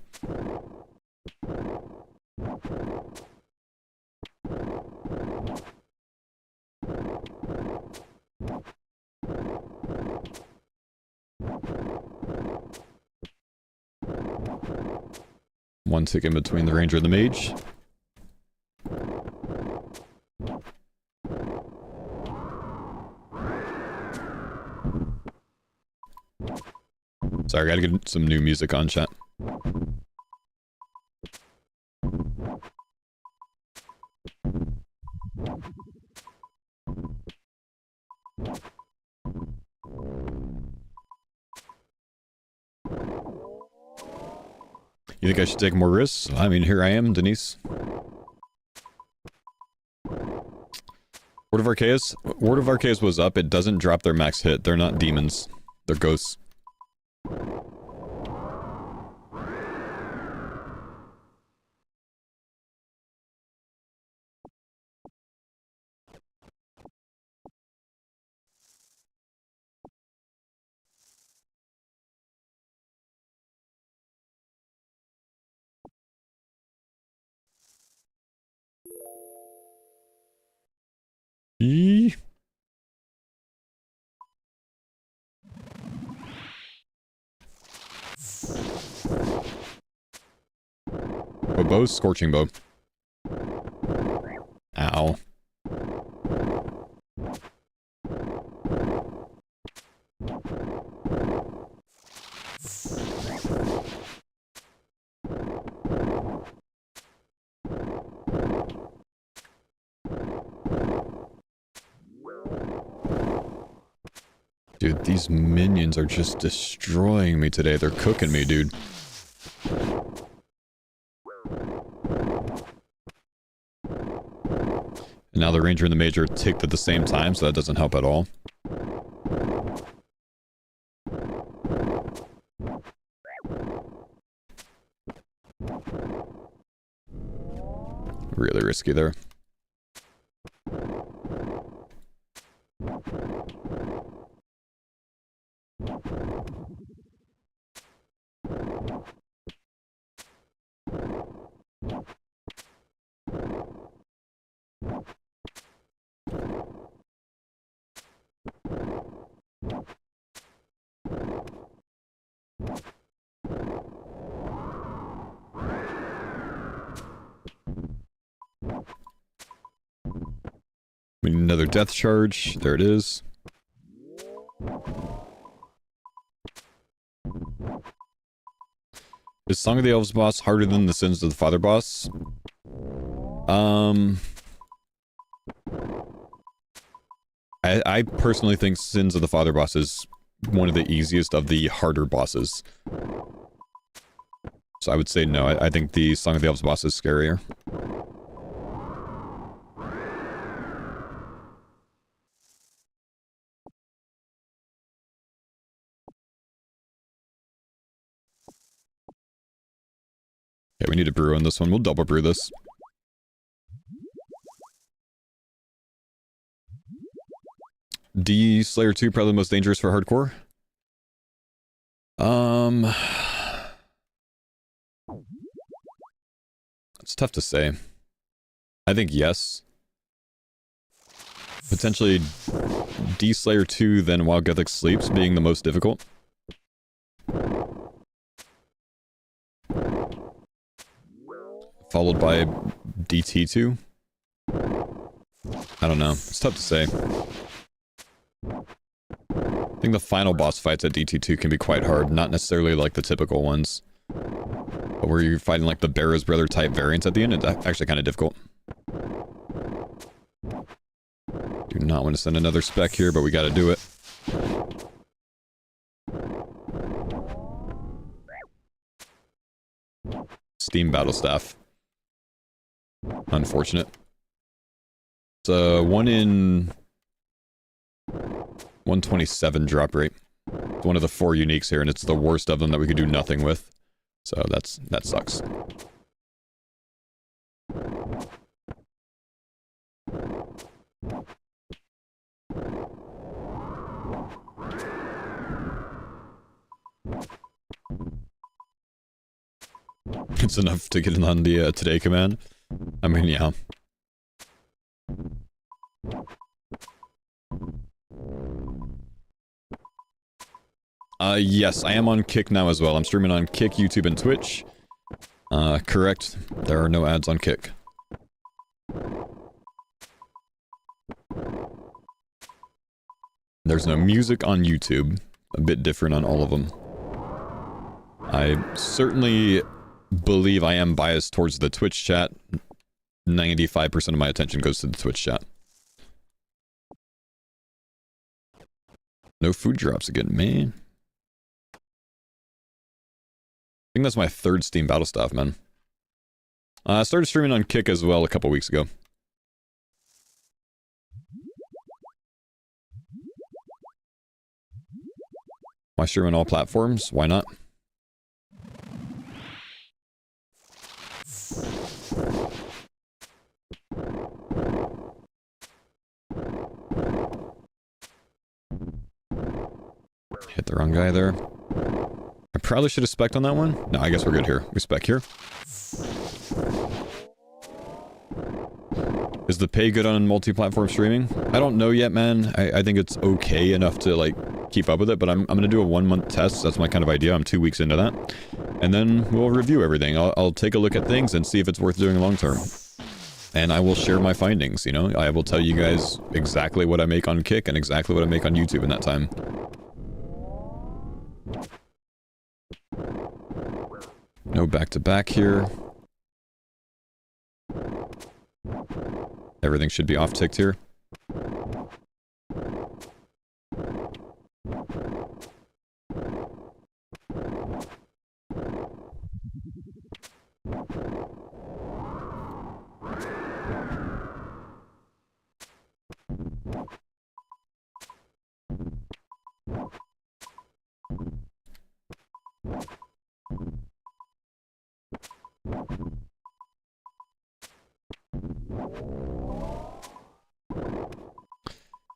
Speaker 1: One tick in between the Ranger and the Mage. Sorry, I gotta get some new music on, chat. You think I should take more risks? I mean, here I am, Denise. Ward of Arceus? Ward of Arceus was up. It doesn't drop their max hit. They're not demons. They're ghosts. Eee. Bow, scorching bow. Ow. Dude, these minions are just destroying me today. They're cooking me, dude. And now the Ranger and the Mage are ticked at the same time, so that doesn't help at all. Really risky there. We need another death charge. There it is. Is Song of the Elves boss harder than the Sins of the Father boss? I personally think Sins of the Father boss is one of the easiest of the harder bosses. So I would say no. I think the Song of the Elves boss is scarier. Okay, we need to brew on this one. We'll double brew this. D Slayer 2 probably the most dangerous for hardcore. It's tough to say. I think yes. Potentially D Slayer 2, then Wild Gothic Sleeps being the most difficult. Followed by DT2? I don't know. It's tough to say. I think the final boss fights at DT2 can be quite hard, not necessarily like the typical ones. But where you're fighting like the Barrow's Brother type variants at the end, it's actually kind of difficult. Do not want to send another spec here, but we gotta do it. Steam Battle Staff. Unfortunate. It's a 1 in 127 drop rate. It's one of the 4 uniques here, and it's the worst of them that we could do nothing with. So that sucks. It's enough to get it on the today command. I mean, yeah. Yes, I am on Kick now as well. I'm streaming on Kick, YouTube, and Twitch. Correct. There are no ads on Kick. There's no music on YouTube. A bit different on all of them. I certainly believe I am biased towards the Twitch chat. 95% of my attention goes to the Twitch chat. No food drops again, man. I think that's my 3rd Steam Battle Staff, man. I started streaming on Kick as well a couple weeks ago. Why stream on all platforms? Why not? Hit the wrong guy there. I probably should have spec'd on that one. No, I guess we're good here. We spec here. Is the pay good on multi-platform streaming? I don't know yet, man. I think it's okay enough to, like, keep up with it, but I'm going to do a 1-month test. That's my kind of idea. I'm 2 weeks into that. And then we'll review everything. I'll take a look at things and see if it's worth doing long term. And I will share my findings, you know? I will tell you guys exactly what I make on Kick and exactly what I make on YouTube in that time. No back-to-back here. Everything should be off-ticked here.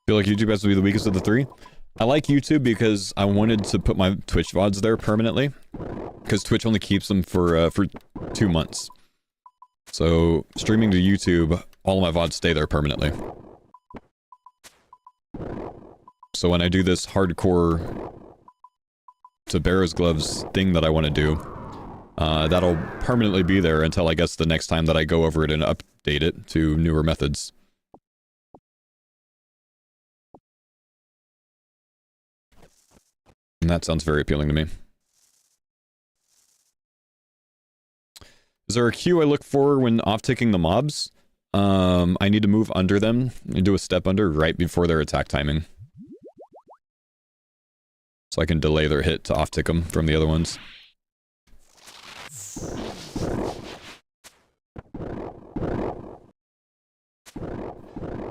Speaker 1: Feel like YouTube has to be the weakest of the 3. I like YouTube because I wanted to put my Twitch VODs there permanently. Because Twitch only keeps them for 2 months. So, streaming to YouTube, all of my VODs stay there permanently. So when I do this hardcore to Barrow's Gloves thing that I want to do, that'll permanently be there until I guess the next time that I go over it and update it to newer methods. And that sounds very appealing to me. Is there a cue I look for when off-ticking the mobs? I need to move under them and do a step under right before their attack timing. So I can delay their hit to off-tick them from the other ones.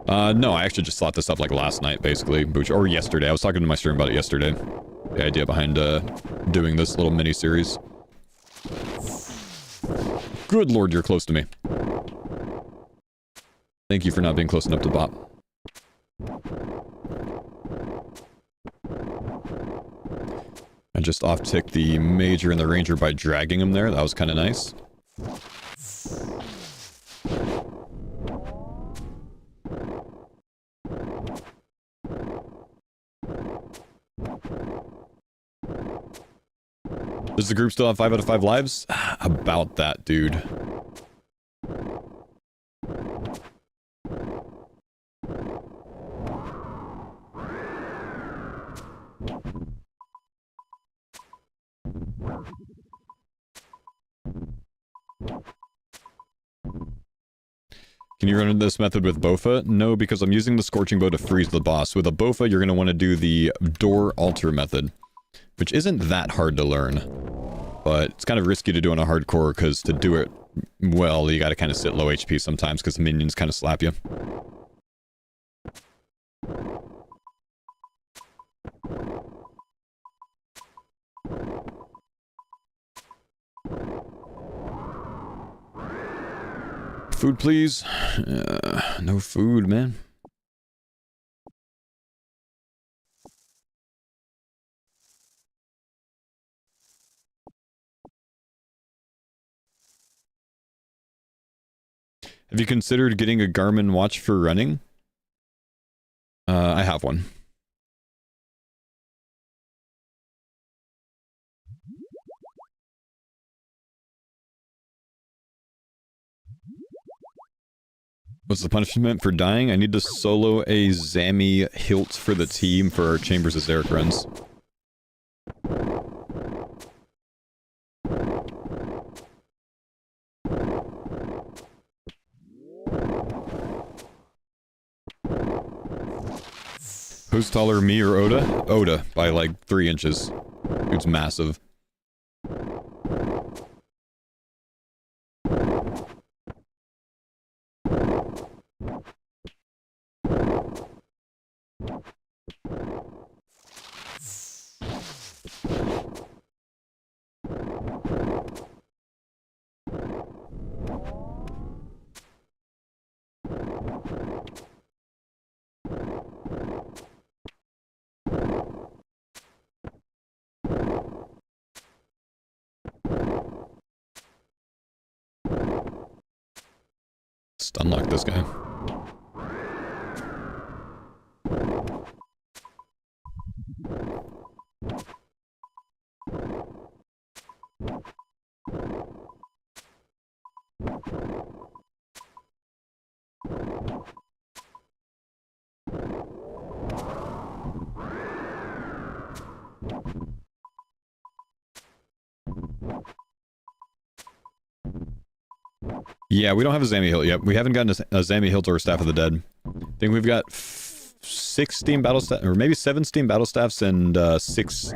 Speaker 1: No, I actually just thought this up like last night, basically. Or yesterday. I was talking to my stream about it yesterday. The idea behind doing this little mini-series. Good lord, you're close to me. Thank you for not being close enough to Bop. I just off-ticked the Major and the Ranger by dragging him there. That was kind of nice. Does the group still have 5 out of 5 lives? About that, dude. Can you run this method with Bofa? No, because I'm using the Scorching Bow to freeze the boss. With a Bofa, you're going to want to do the Door Altar method, which isn't that hard to learn. But it's kind of risky to do on a hardcore, because to do it well, you got to kind of sit low HP sometimes, because the minions kind of slap you. Food, please. No food, man. Have you considered getting a Garmin watch for running? I have one. What's the punishment for dying? I need to solo a Zammy hilt for the team for our Chambers of Zarek runs. Who's taller, me or Oda? Oda, by like 3 inches. Dude's massive. Unlock this guy. Yeah, we don't have a Zammy hilt yet. We haven't gotten a Zammy hilt or a Staff of the Dead. I think we've got 6 Steam Battle Staffs, or maybe 7 Steam Battle Staffs and 6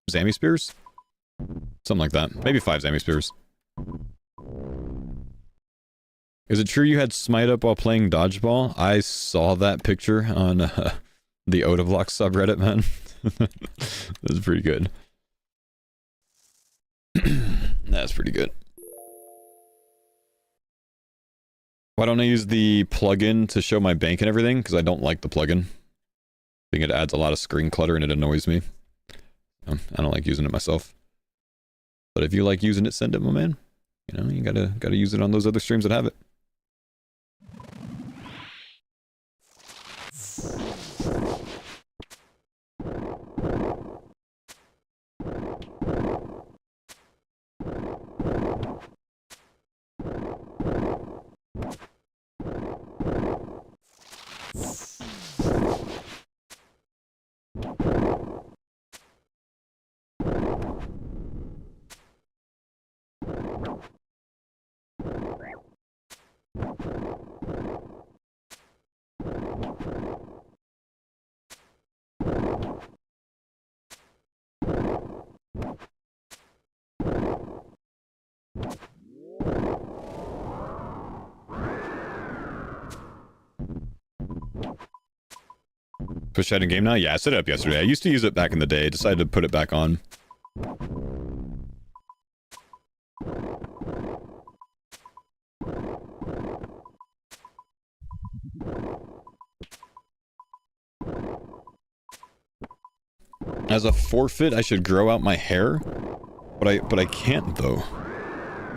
Speaker 1: Zammy Spears? Something like that. Maybe 5 Zammy Spears. Is it true you had Smite up while playing Dodgeball? I saw that picture on the Odavlock subreddit, man. That was pretty good. That's pretty good. Why don't I use the plugin to show my bank and everything? Because I don't like the plugin. I think it adds a lot of screen clutter and it annoys me. I don't like using it myself. But if you like using it, send it, my man. You know, you gotta use it on those other streams that have it. Push chat in game now? Yeah, I set it up yesterday. I used to use it back in the day. I decided to put it back on. As a forfeit, I should grow out my hair, but I can't though.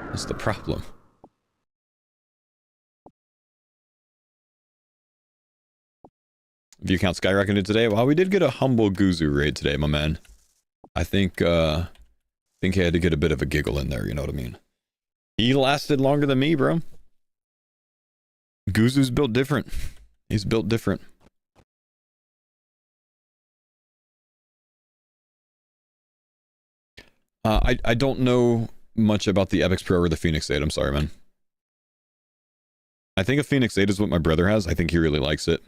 Speaker 1: That's the problem. View count skyrocketed today. Well, we did get a humble Guzu raid today, my man. I think he had to get a bit of a giggle in there, you know what I mean? He lasted longer than me, bro. Guzu's built different. He's built different. I don't know much about the Epix Pro or the Phoenix 8. I'm sorry, man. I think a Phoenix 8 is what my brother has. I think he really likes it.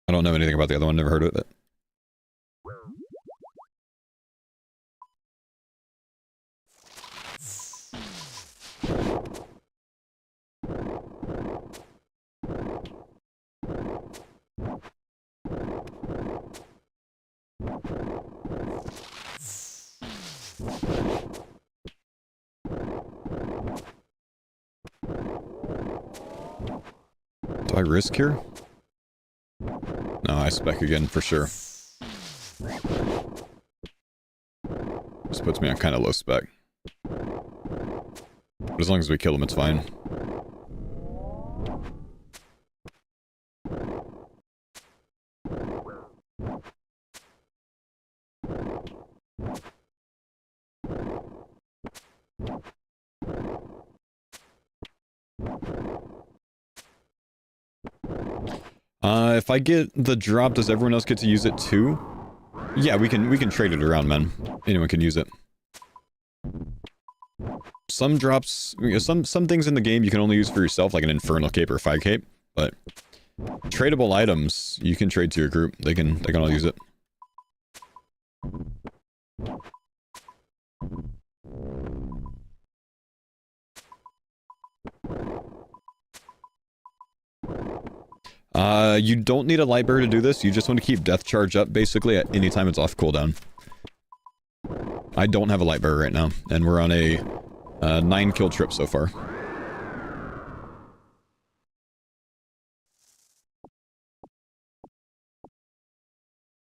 Speaker 1: I don't know anything about the other one. Never heard of it. Do I risk here? No, I spec again for sure. This puts me on kind of low spec. But as long as we kill him, it's fine. If I get the drop, does everyone else get to use it too? Yeah, we can trade it around, man. Anyone can use it. Some drops, some things in the game you can only use for yourself, like an Infernal Cape or Fire Cape, but tradable items you can trade to your group. They can all use it. You don't need a light bearer to do this. You just want to keep death charge up basically at any time it's off cooldown. I don't have a light bearer right now, and we're on a 9 kill trip so far.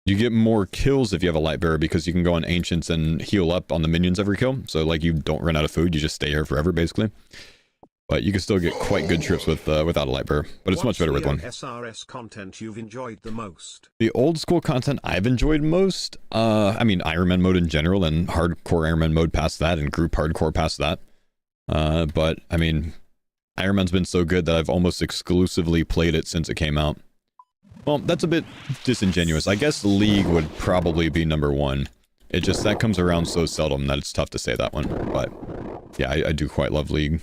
Speaker 1: You get more kills if you have a light bearer because you can go on ancients and heal up on the minions every kill. So like you don't run out of food, you just stay here forever basically. But you can still get quite good trips with without a light bearer, but it's much better with one.
Speaker 6: SRS content you've enjoyed the most?
Speaker 1: The old school content I've enjoyed most, I mean Iron Man mode in general and hardcore Iron Man mode past that and group hardcore past that. But I mean, Iron Man's been so good that I've almost exclusively played it since it came out. Well, that's a bit disingenuous. I guess League would probably be number 1. It just, that comes around so seldom that it's tough to say that one. But yeah, I do quite love League.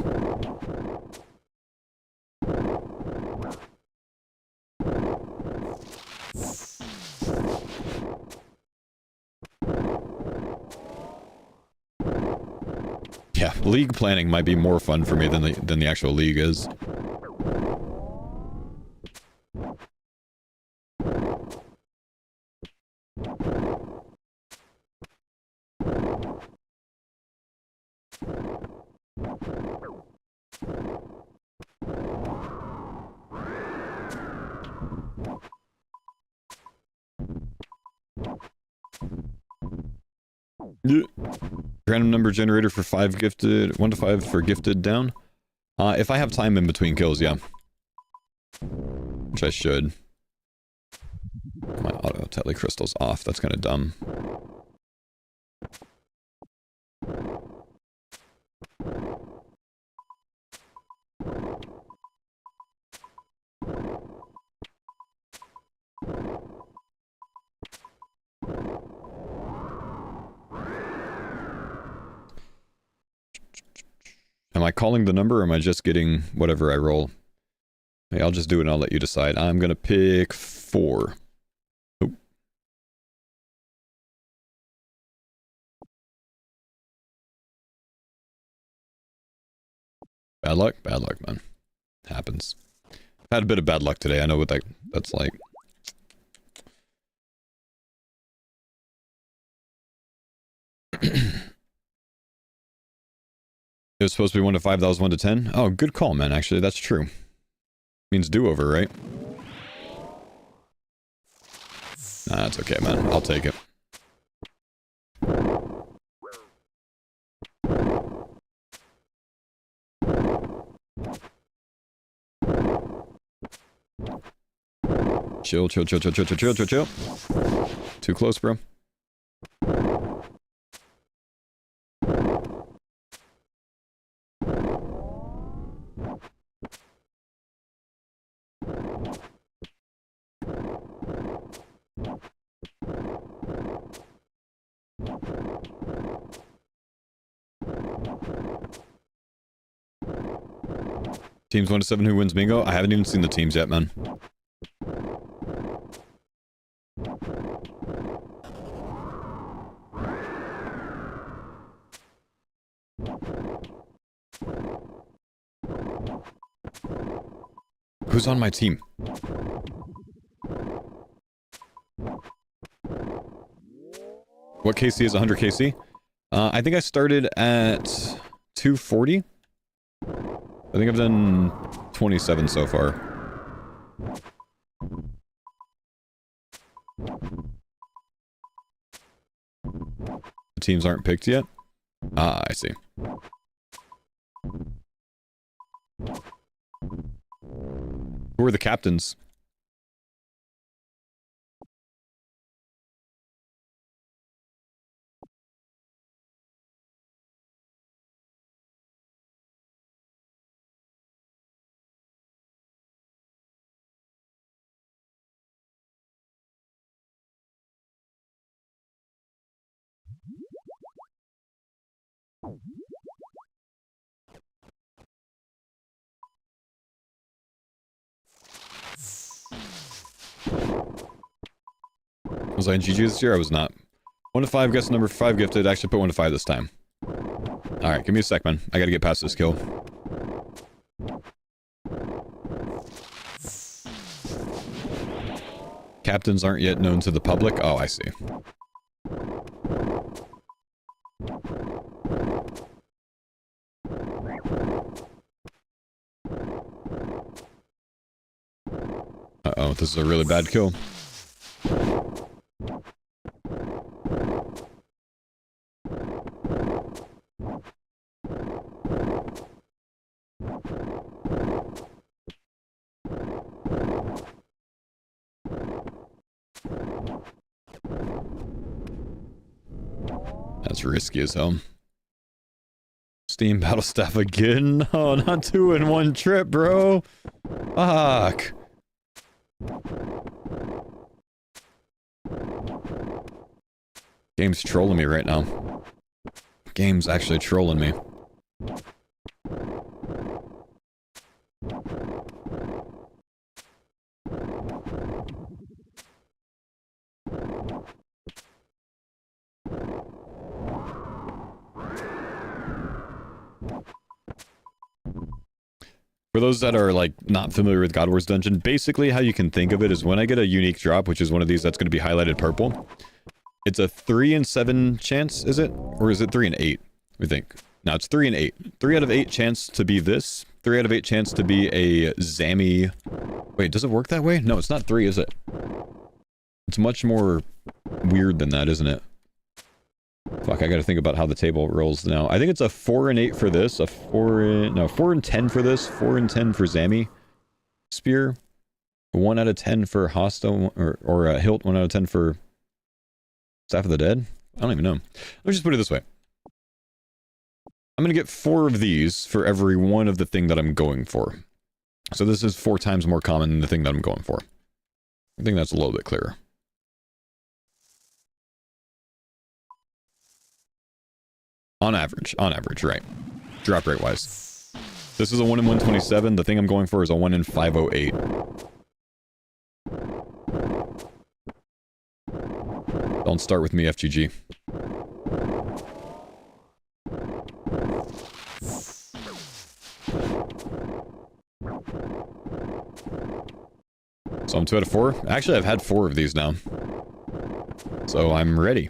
Speaker 1: Yeah, League planning might be more fun for me than the actual League is. Yeah. Random number generator for 5 gifted, 1 to 5 for gifted down. If I have time in between kills, yeah. Which I should. My auto tele crystal's off, that's kind of dumb. Am I calling the number or am I just getting whatever I roll? Hey, I'll just do it and I'll let you decide. I'm gonna pick 4. Oh. Bad luck, man. Happens. I've had a bit of bad luck today. I know what that's like. It was supposed to be 1 to 5, that was 1 to 10? Oh, good call, man, actually, that's true. Means do-over, right? Nah, that's okay, man. I'll take it. Chill. Too close, bro. Teams 1 to 7 who wins bingo? I haven't even seen the teams yet, man. Who's on my team? What KC is 100 KC? I think I started at 240. I think I've done 27 so far. The teams aren't picked yet? Ah, I see. Who are the captains? Was I in GG this year? I was not. 1 to 5 guess number 5 gifted. Actually put 1 to 5 this time. Alright, give me a sec, man. I gotta get past this kill. Captains aren't yet known to the public? Oh, I see. Uh-oh, this is a really bad kill. That's risky as hell. Steam battle staff again? Oh, not 2 in 1 trip, bro. Fuck. Game's trolling me right now. Game's actually trolling me. For those that are like not familiar with God Wars Dungeon, basically how you can think of it is when I get a unique drop, which is one of these that's going to be highlighted purple, it's a 3 in 7 chance, is it? Or is it 3 in 8? We think. No, it's 3 in 8. 3 out of 8 chance to be this. 3 out of 8 chance to be a Zammy. Wait, does it work that way? No, it's not 3, is it? It's much more weird than that, isn't it? Fuck, I gotta think about how the table rolls now. I think it's a 4 and 8 for this, a 4 and 10 for this, 4 and 10 for Zammy Spear, 1 out of 10 for Hosta, or Hilt, 1 out of 10 for Staff of the Dead? I don't even know. Let's just put it this way. I'm gonna get 4 of these for every one of the thing that I'm going for. So this is 4 times more common than the thing that I'm going for. I think that's a little bit clearer. On average, right. Drop rate wise. This is a 1 in 127. The thing I'm going for is a 1 in 508. Don't start with me, FGG. So I'm 2 out of 4. Actually, I've had 4 of these now. So I'm ready.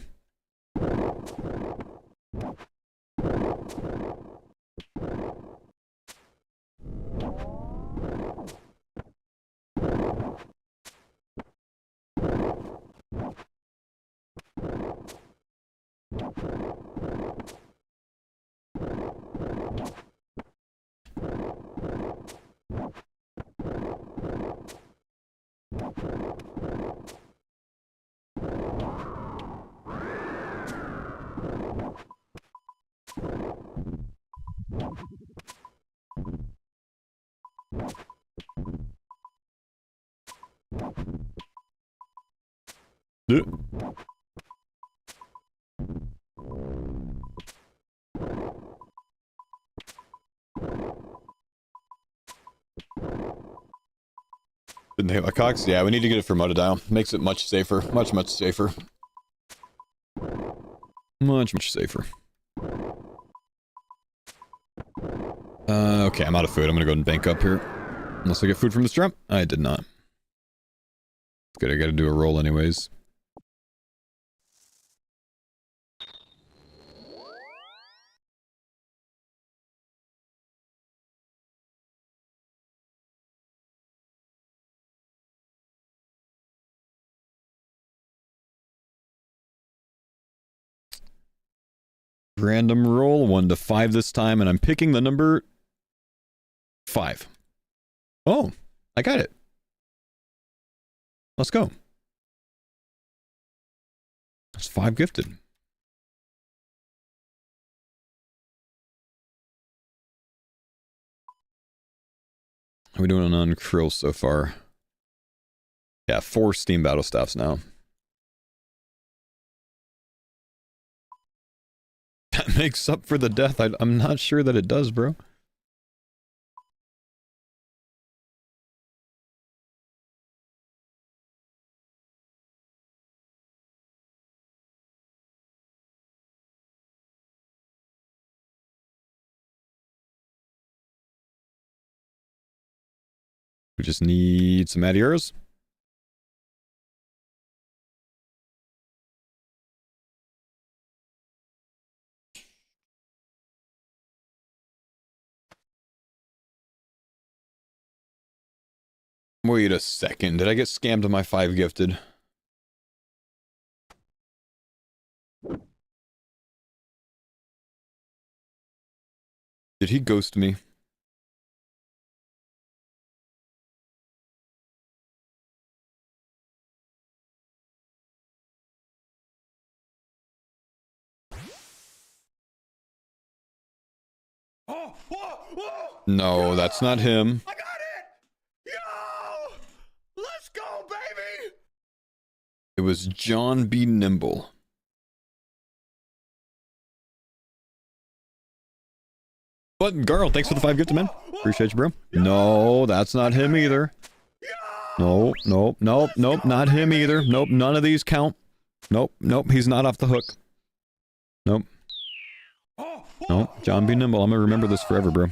Speaker 1: Didn't think about Cox? Yeah, we need to get it for Motodial. Makes it much safer. Much safer. Much safer. Okay, I'm out of food. I'm gonna go and bank up here. Unless I get food from this drum. I did not. Good, I gotta do a roll anyways. Random roll, 1 to 5 this time, and I'm picking the number 5. Oh, I got it. Let's go. That's 5 gifted. How are we doing on Krill so far? Yeah, 4 Steam Battle Staffs now. That makes up for the death. I'm not sure that it does, bro. We just need some Adieros. Wait a second. Did I get scammed on my 5 gifted? Did he ghost me? No, that's not him.
Speaker 8: I got it! Yo! Let's go, baby!
Speaker 1: It was John B. Nimble. But Garl, thanks for the 5 gifted, man. Appreciate you, bro. No, that's not him either. No, nope, not him either. Nope, none of these count. Nope, he's not off the hook. Nope. Nope, John B. Nimble. I'm gonna remember this forever, bro.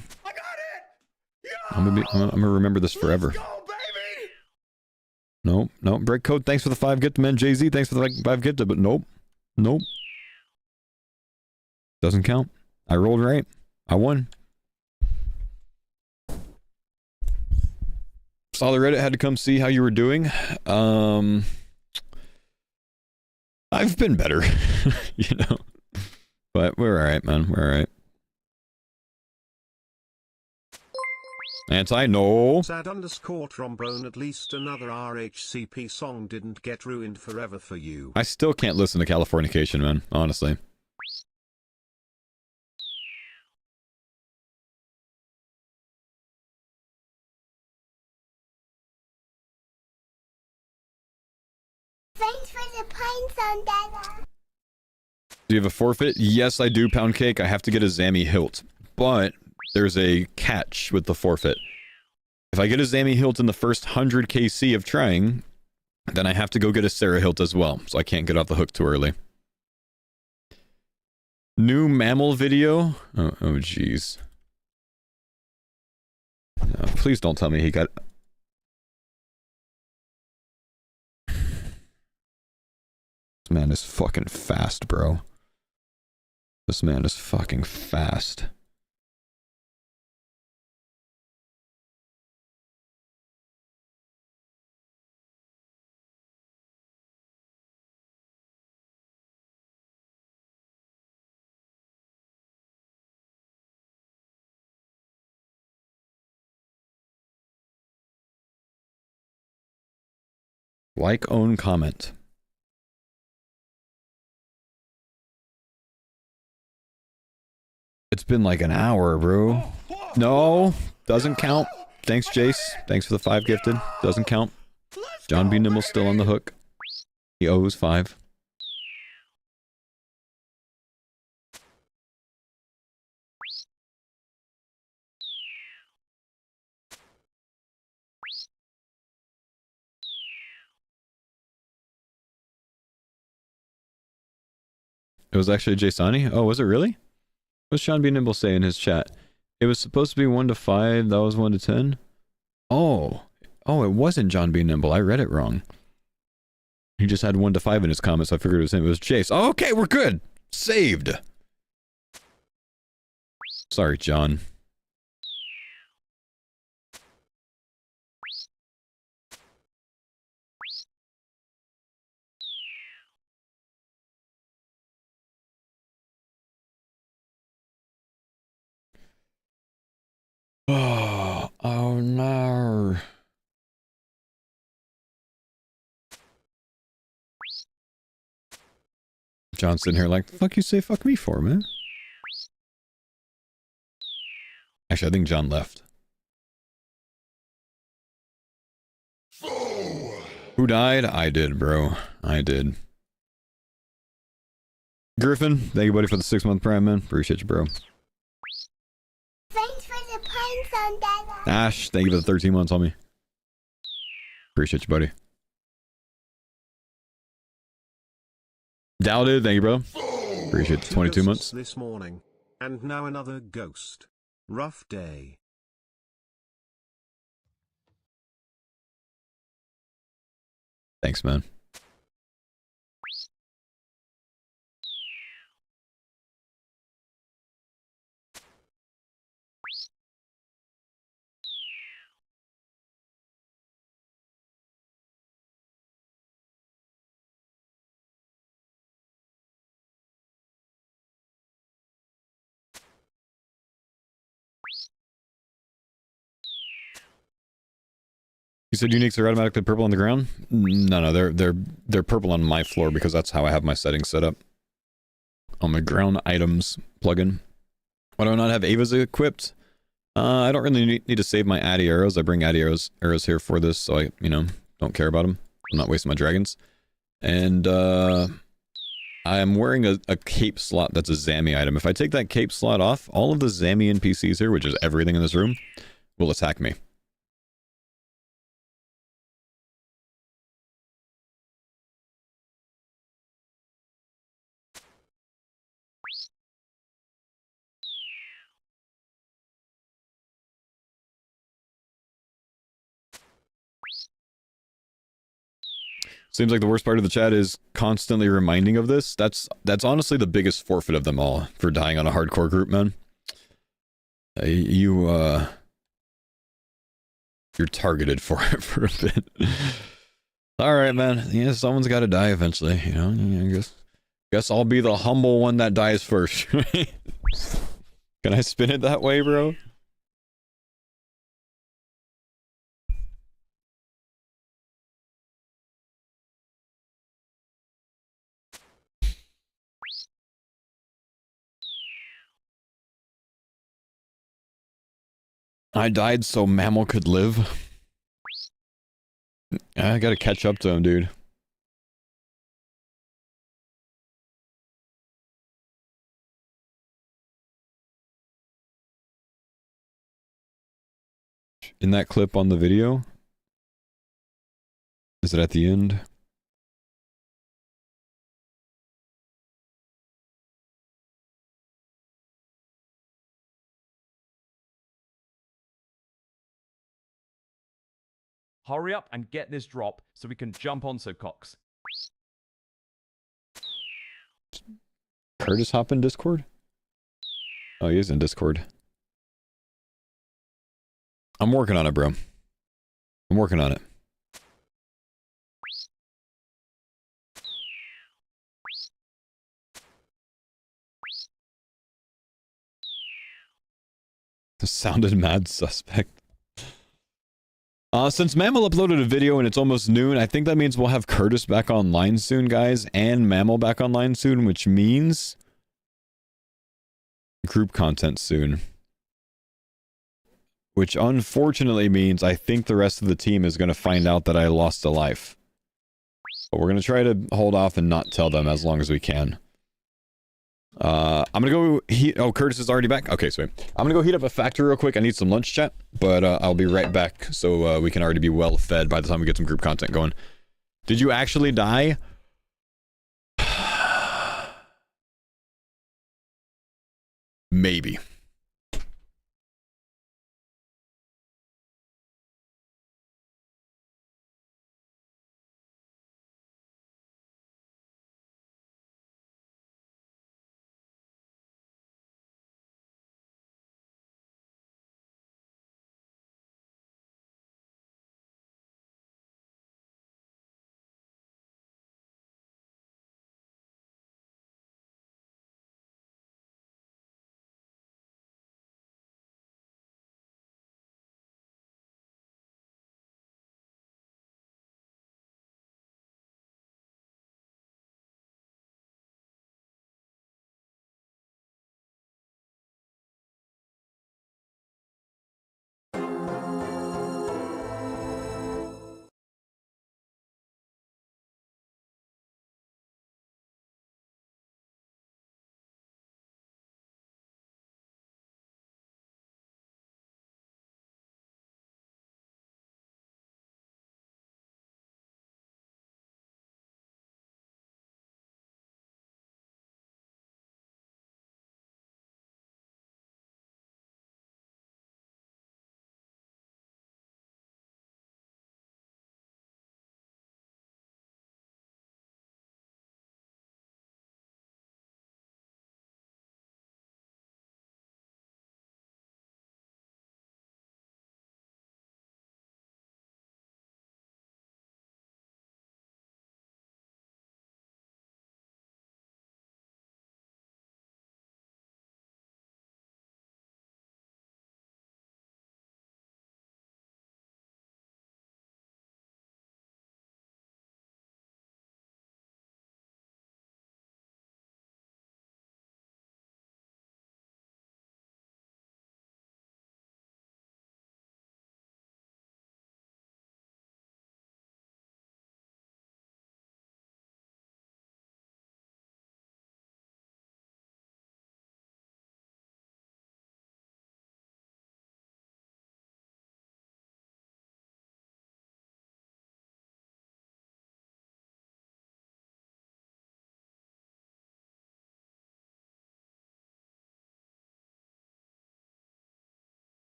Speaker 1: I'm gonna remember this forever. Nope, break code. Thanks for the 5 gifted, man. Jay-Z, thanks for the 5 gifted, but nope. Doesn't count. I rolled right. I won. Saw the Reddit, had to come see how you were doing. I've been better, you know. But we're alright, man. We're alright. No.
Speaker 6: Sad _ trombone. At least another RHCP song didn't get ruined forever for you.
Speaker 1: I still can't listen to Californication, man. Honestly.
Speaker 3: Thanks for the pines on Dada.
Speaker 1: Do you have a forfeit? Yes, I do, Pound Cake. I have to get a Zammy hilt. But there's a catch with the forfeit. If I get a Zammy hilt in the first 100 KC of trying, then I have to go get a Sarah hilt as well. So I can't get off the hook too early. New mammal video? Oh, jeez. No, please don't tell me he got... This man is fucking fast, bro. This man is fucking fast. Like, own, comment. It's been like an hour, bro. No, doesn't count. Thanks, Jace. Thanks for the 5 gifted. Doesn't count. John B. Nimble's still on the hook. He owes 5. It was actually Jasani? Oh, was it really? What's Sean B. Nimble say in his chat? It was supposed to be 1 to 5. That was 1 to 10. Oh, it wasn't John B. Nimble. I read it wrong. He just had 1 to 5 in his comments. So I figured it was him. It was Chase. Oh, okay, we're good. Saved. Sorry, John. Oh no. John's sitting here like, the fuck you say fuck me for, man? Actually, I think John left. Who died? I did, bro. I did. Griffin, thank you, buddy, for the 6-month prime, man. Appreciate you, bro.
Speaker 3: Thanks for the puns on that.
Speaker 1: Ash, thank you for the 13 months, homie. Appreciate you, buddy. Doubted, thank you, bro. Appreciate the 22 months.
Speaker 6: This morning, and now another ghost. Rough day.
Speaker 1: Thanks, man. You said uniques are automatically purple on the ground? No, they're purple on my floor because that's how I have my settings set up. On my ground items plugin. Why do I not have Ava's equipped? I don't really need to save my Addy arrows. I bring Addy arrows here for this, so I, don't care about them. I'm not wasting my dragons. And I am wearing a cape slot that's a Zammy item. If I take that cape slot off, all of the Zammy NPCs here, which is everything in this room, will attack me. Seems like the worst part of the chat is constantly reminding of this. That's honestly the biggest forfeit of them all for dying on a hardcore group, man. You're targeted for it for a bit. All right, man. Yeah, someone's got to die eventually. I guess I'll be the humble one that dies first. Can I spin it that way, bro? I died so Mammal could live. I gotta catch up to him, dude. In that clip on the video? Is it at the end?
Speaker 13: Hurry up and get this drop so we can jump on Cox.
Speaker 1: Curtis hop in Discord? Oh, he is in Discord. I'm working on it, bro. I'm working on it. Sounded mad suspect. Since Mammal uploaded a video and it's almost noon, I think that means we'll have Curtis back online soon, guys, and Mammal back online soon, which means group content soon. Which unfortunately means I think the rest of the team is going to find out that I lost a life. But we're going to try to hold off and not tell them as long as we can. I'm gonna go heat. Oh, Curtis is already back. Okay, sweet. I'm gonna go heat up a factory real quick. I need some lunch, chat, but I'll be right back so we can already be well fed by the time we get some group content going. Did you actually die? Maybe.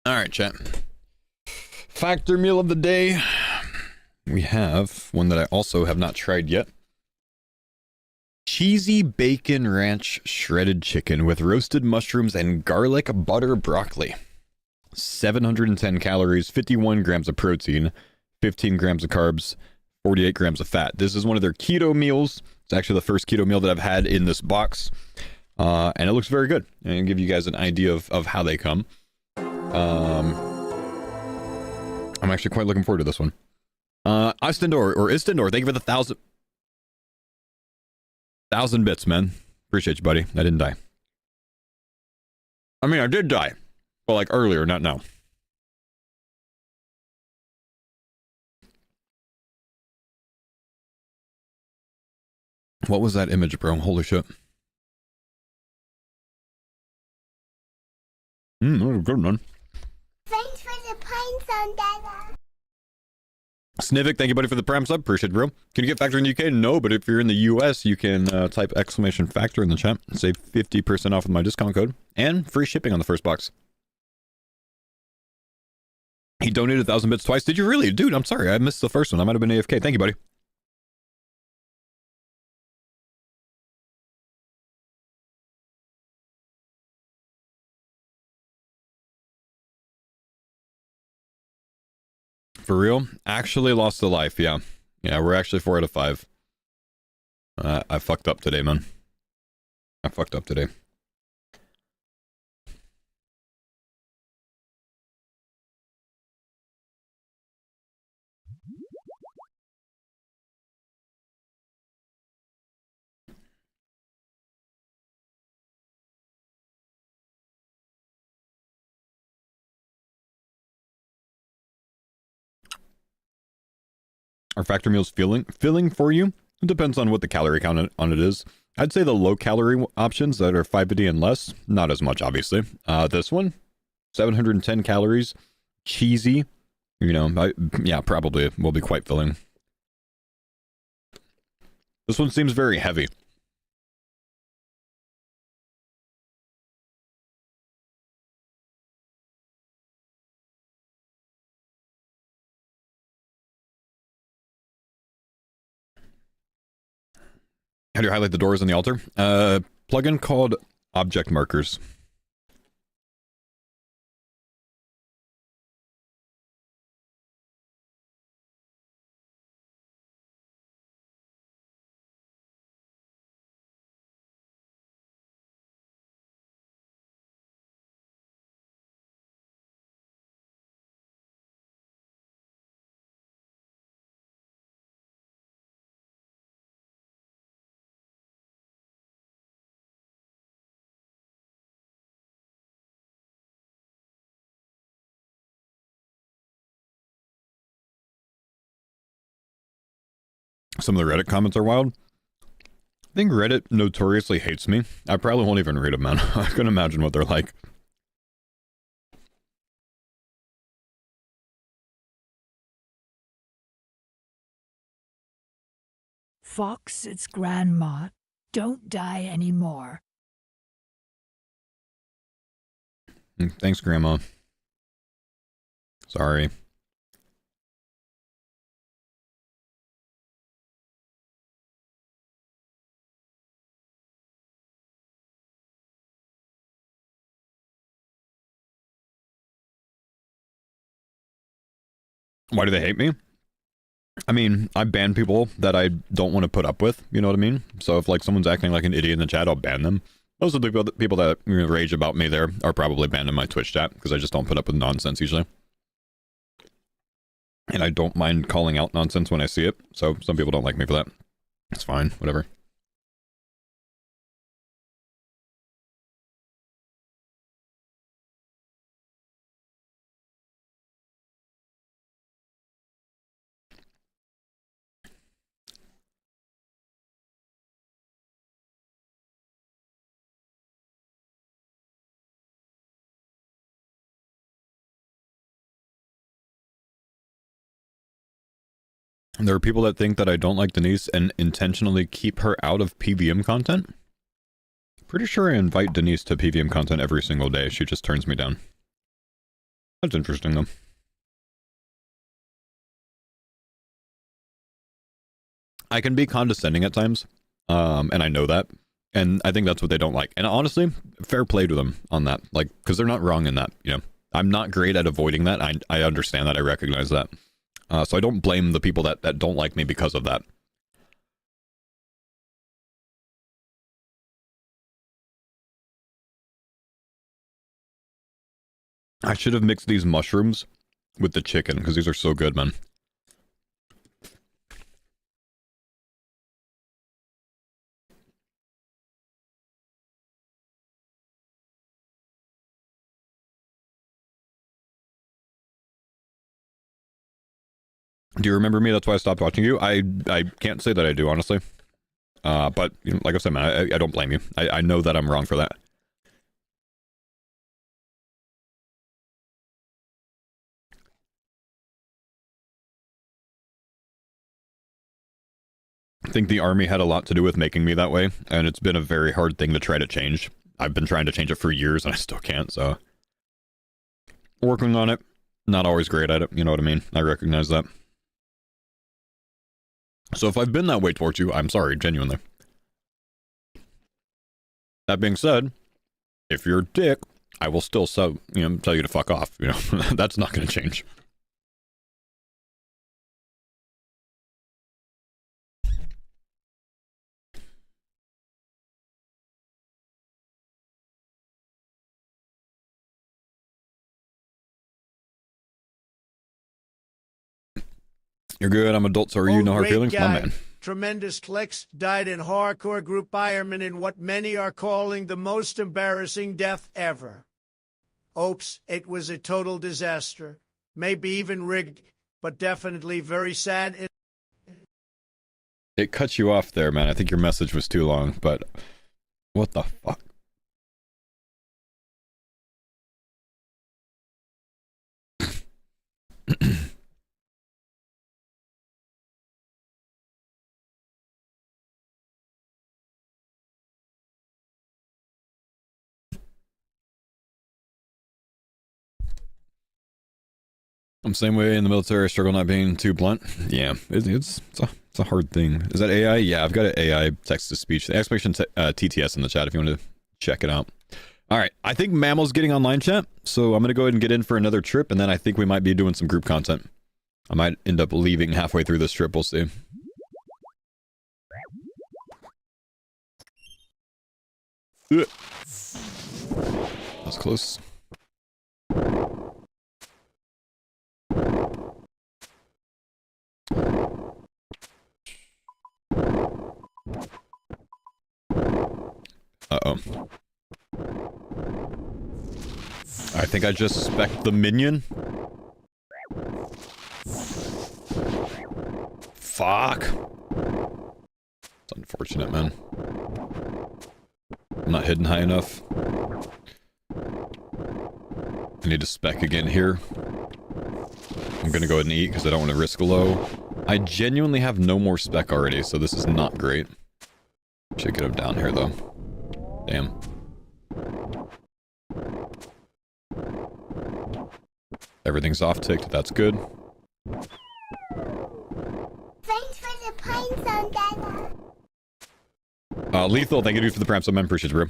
Speaker 1: All right, chat. Factor meal of the day. We have one that I also have not tried yet. Cheesy bacon ranch shredded chicken with roasted mushrooms and garlic butter broccoli. 710 calories, 51 grams of protein, 15 grams of carbs, 48 grams of fat. This is one of their keto meals. It's actually the first keto meal that I've had in this box. And it looks very good. And I'll give you guys an idea of how they come. I'm actually quite looking forward to this one. Istendor, thank you for the 1,000 bits, man. Appreciate you, buddy. I didn't die. I mean, I did die. But like earlier, not now. What was that image, bro? Holy shit. That was a good one.
Speaker 3: Thanks for the pines on Dada.
Speaker 1: Snivik, thank you, buddy, for the prime sub. Appreciate it, bro. Can you get Factor in the UK? No, but if you're in the US, you can type exclamation Factor in the chat. Save 50% off with my discount code. And free shipping on the first box. He donated 1,000 bits twice. Did you really? Dude, I'm sorry. I missed the first one. I might have been AFK. Thank you, buddy. For real? Actually lost a life, yeah. Yeah, we're actually 4 out of 5. I fucked up today, man. I fucked up today. Are factor meals filling for you? It depends on what the calorie count on it is. I'd say the low calorie options that are 550 and less, not as much, obviously. This one, 710 calories, cheesy. You know, yeah, probably will be quite filling. This one seems very heavy. How do you highlight the doors on the altar? Plugin called Object Markers. Some of the Reddit comments are wild. I think Reddit notoriously hates me. I probably won't even read them, man. I can imagine what they're like.
Speaker 14: Fox, it's Grandma. Don't die anymore.
Speaker 1: Thanks, Grandma. Sorry. Why do they hate me? I mean, I ban people that I don't want to put up with, you know what I mean? So if like someone's acting like an idiot in the chat, I'll ban them. Those are the people that rage about me there are probably banned in my Twitch chat because I just don't put up with nonsense usually. And I don't mind calling out nonsense when I see it. So some people don't like me for that. It's fine, whatever. And there are people that think that I don't like Denise and intentionally keep her out of PVM content. Pretty sure I invite Denise to PVM content every single day. She just turns me down. That's interesting, though. I can be condescending at times, and I know that. And I think that's what they don't like. And honestly, fair play to them on that. Like, because they're not wrong in that, you know. I'm not great at avoiding that. I understand that. I recognize that. So I don't blame the people that don't like me because of that. I should have mixed these mushrooms with the chicken, because these are so good, man. Do you remember me? That's why I stopped watching you. I can't say that I do, honestly. But you know, like I said, man, I don't blame you. I know that I'm wrong for that. I think the army had a lot to do with making me that way, and it's been a very hard thing to try to change. I've been trying to change it for years, and I still can't, so... Working on it. Not always great at it, you know what I mean? I recognize that. So if I've been that way towards you, I'm sorry, genuinely. That being said, if you're a dick, I will still tell you to fuck off, you know? That's not going to change. You're good, I'm adult, so are you? No hard feelings? My man.
Speaker 10: Tremendous clicks, died in hardcore group Ironman in what many are calling the most embarrassing death ever. Oops, it was a total disaster. Maybe even rigged, but definitely very sad.
Speaker 1: It cut you off there, man. I think your message was too long, but what the fuck? I'm the same way in the military. I struggle not being too blunt. Yeah, it's a hard thing. Is that AI? Yeah, I've got an AI text-to-speech. The exclamation TTS in the chat if you want to check it out. All right, I think Mammal's getting online, chat. So I'm going to go ahead and get in for another trip, and then I think we might be doing some group content. I might end up leaving halfway through this trip. We'll see. Ugh. That was close. Uh-oh. I think I just spec'd the minion. Fuck. It's unfortunate, man. I'm not hidden high enough. I need to spec again here. I'm gonna go ahead and eat because I don't want to risk a low. I genuinely have no more spec already, so this is not great. Should get him down here, though. Damn. Everything's off-ticked. That's good.
Speaker 3: Thanks for the pines on Dada.
Speaker 1: Lethal, thank you for the Prime Sub, man. Appreciate it, bro.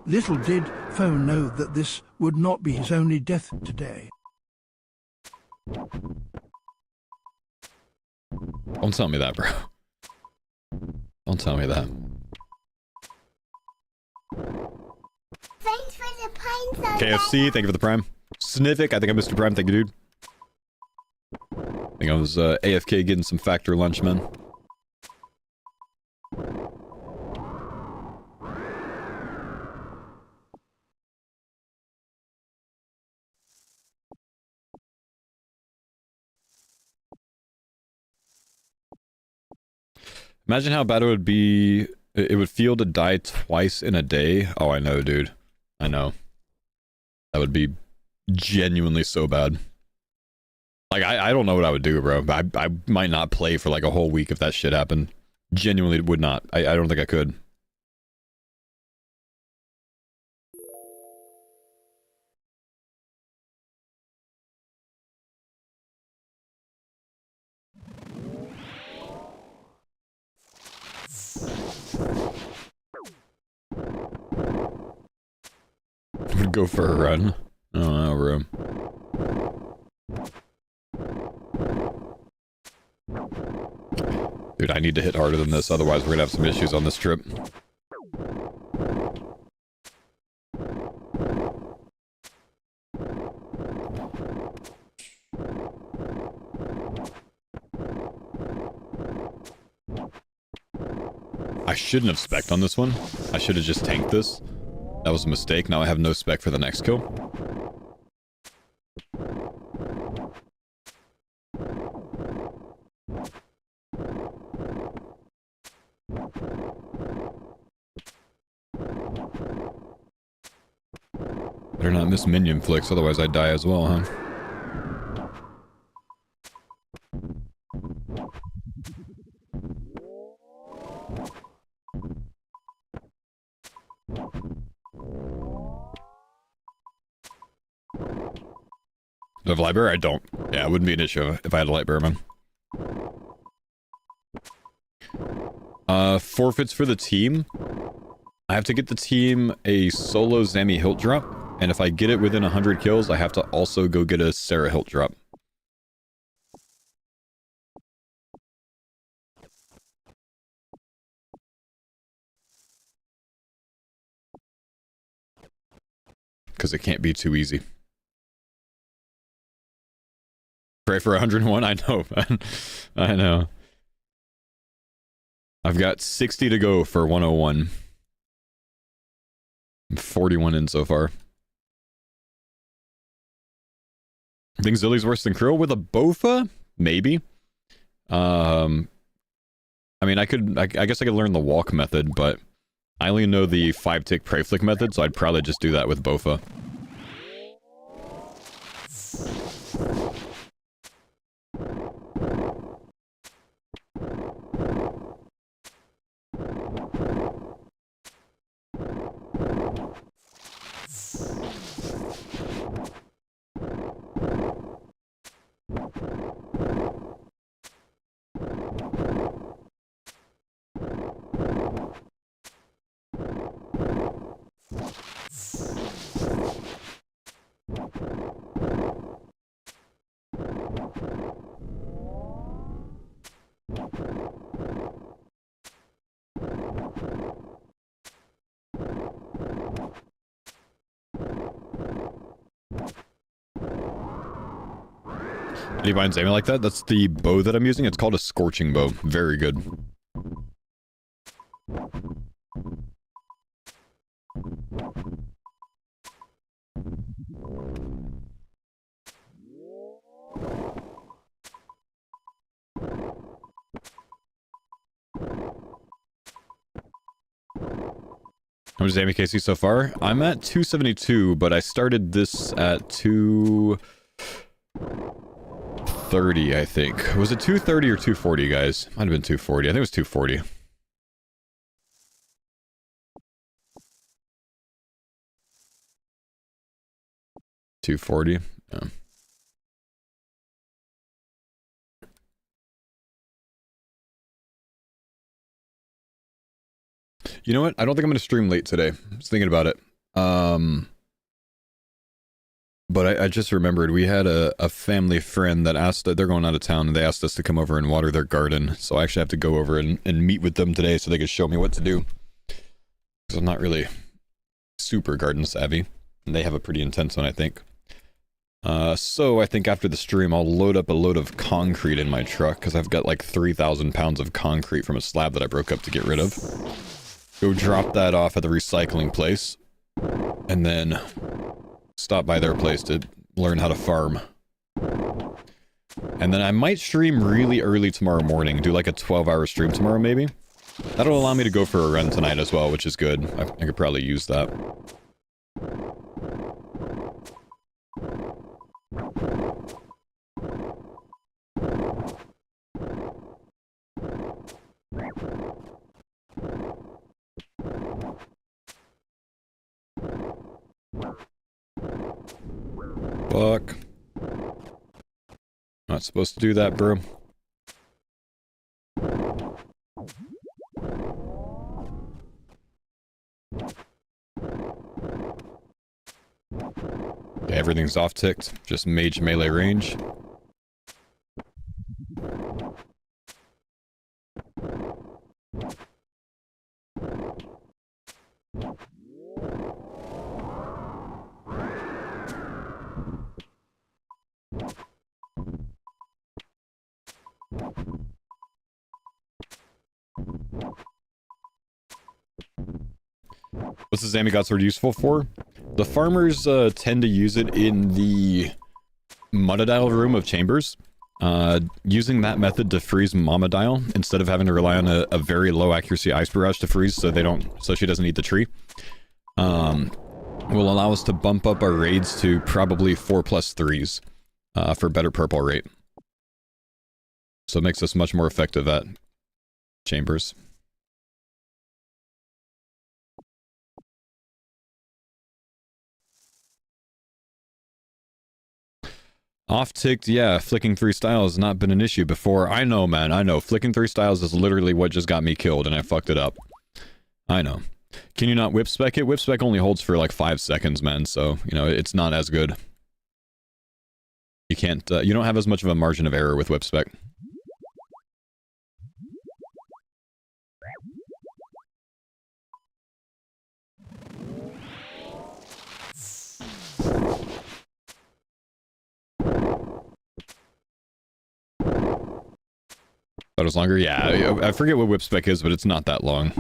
Speaker 15: Little did Foe know that this would not be his only death today.
Speaker 1: Don't tell me that, bro. Don't tell me that.
Speaker 3: Thanks for the pines on
Speaker 1: KFC, thank you for the Prime. Sniffic, I think I missed your Prime. Thank you, dude. I think I was AFK getting some factor lunch, man. Imagine how bad it would be. It would feel to die twice in a day. Oh, I know, dude. I know. That would be genuinely so bad. Like, I don't know what I would do, bro. I might not play for like a whole week if that shit happened. Genuinely would not. I don't think I could. Would go for a run. I don't know, bro. Dude, I need to hit harder than this, otherwise we're gonna have some issues on this trip. I shouldn't have spec'd on this one. I should have just tanked this. That was a mistake. Now I have no spec for the next kill. Better not miss minion flicks, otherwise I die as well, huh? Do I have a light bearer? I don't. Yeah, it wouldn't be an issue if I had a light bearer, man. Forfeits for the team. I have to get the team a solo Zami hilt drop, and if I get it within 100 kills, I have to also go get a Sarah hilt drop. Because it can't be too easy. Pray for 101? I know, man. I know. I've got 60 to go for 101. I'm 41 in so far. I think Zilly's worse than Krill with a Bofa? Maybe. I mean, I guess I could learn the walk method, but I only know the 5-tick prey flick method, so I'd probably just do that with Bofa. Anybody aiming like that? That's the bow that I'm using. It's called a scorching bow. Very good. How much damage KC so far? I'm at 272, but I started this at 230, I think. Was it 230 or 240, guys? Might have been 240. I think it was 240. $240. Yeah. You know what? I don't think I'm going to stream late today. I was thinking about it. But I just remembered we had a family friend that asked that they're going out of town and they asked us to come over and water their garden. So I actually have to go over and meet with them today so they can show me what to do. Because I'm not really super garden savvy. And they have a pretty intense one, I think. So I think after the stream, I'll load up a load of concrete in my truck because I've got like 3,000 pounds of concrete from a slab that I broke up to get rid of. Go drop that off at the recycling place, and then stop by their place to learn how to farm. And then I might stream really early tomorrow morning, do like a 12-hour stream tomorrow maybe. That'll allow me to go for a run tonight as well, which is good. I could probably use that. Fuck. Not supposed to do that, bro. Okay, everything's off ticked. Just mage melee range. What's the Zamigod sword useful for? The farmers tend to use it in the Monodile room of chambers. Using that method to freeze Momadile instead of having to rely on a very low accuracy Ice Barrage to freeze so she doesn't eat the tree. Will allow us to bump up our raids to probably 4+3s for better purple rate. So it makes us much more effective at chambers. Off-ticked, yeah, flicking 3 styles has not been an issue before. I know, man, I know. Flicking 3 styles is literally what just got me killed, and I fucked it up. I know. Can you not whip spec it? Whip spec only holds for like 5 seconds, man, so, you know, it's not as good. You can't, you don't have as much of a margin of error with whip spec. Thought it was longer? Yeah, I forget what whip spec is, but it's not that long.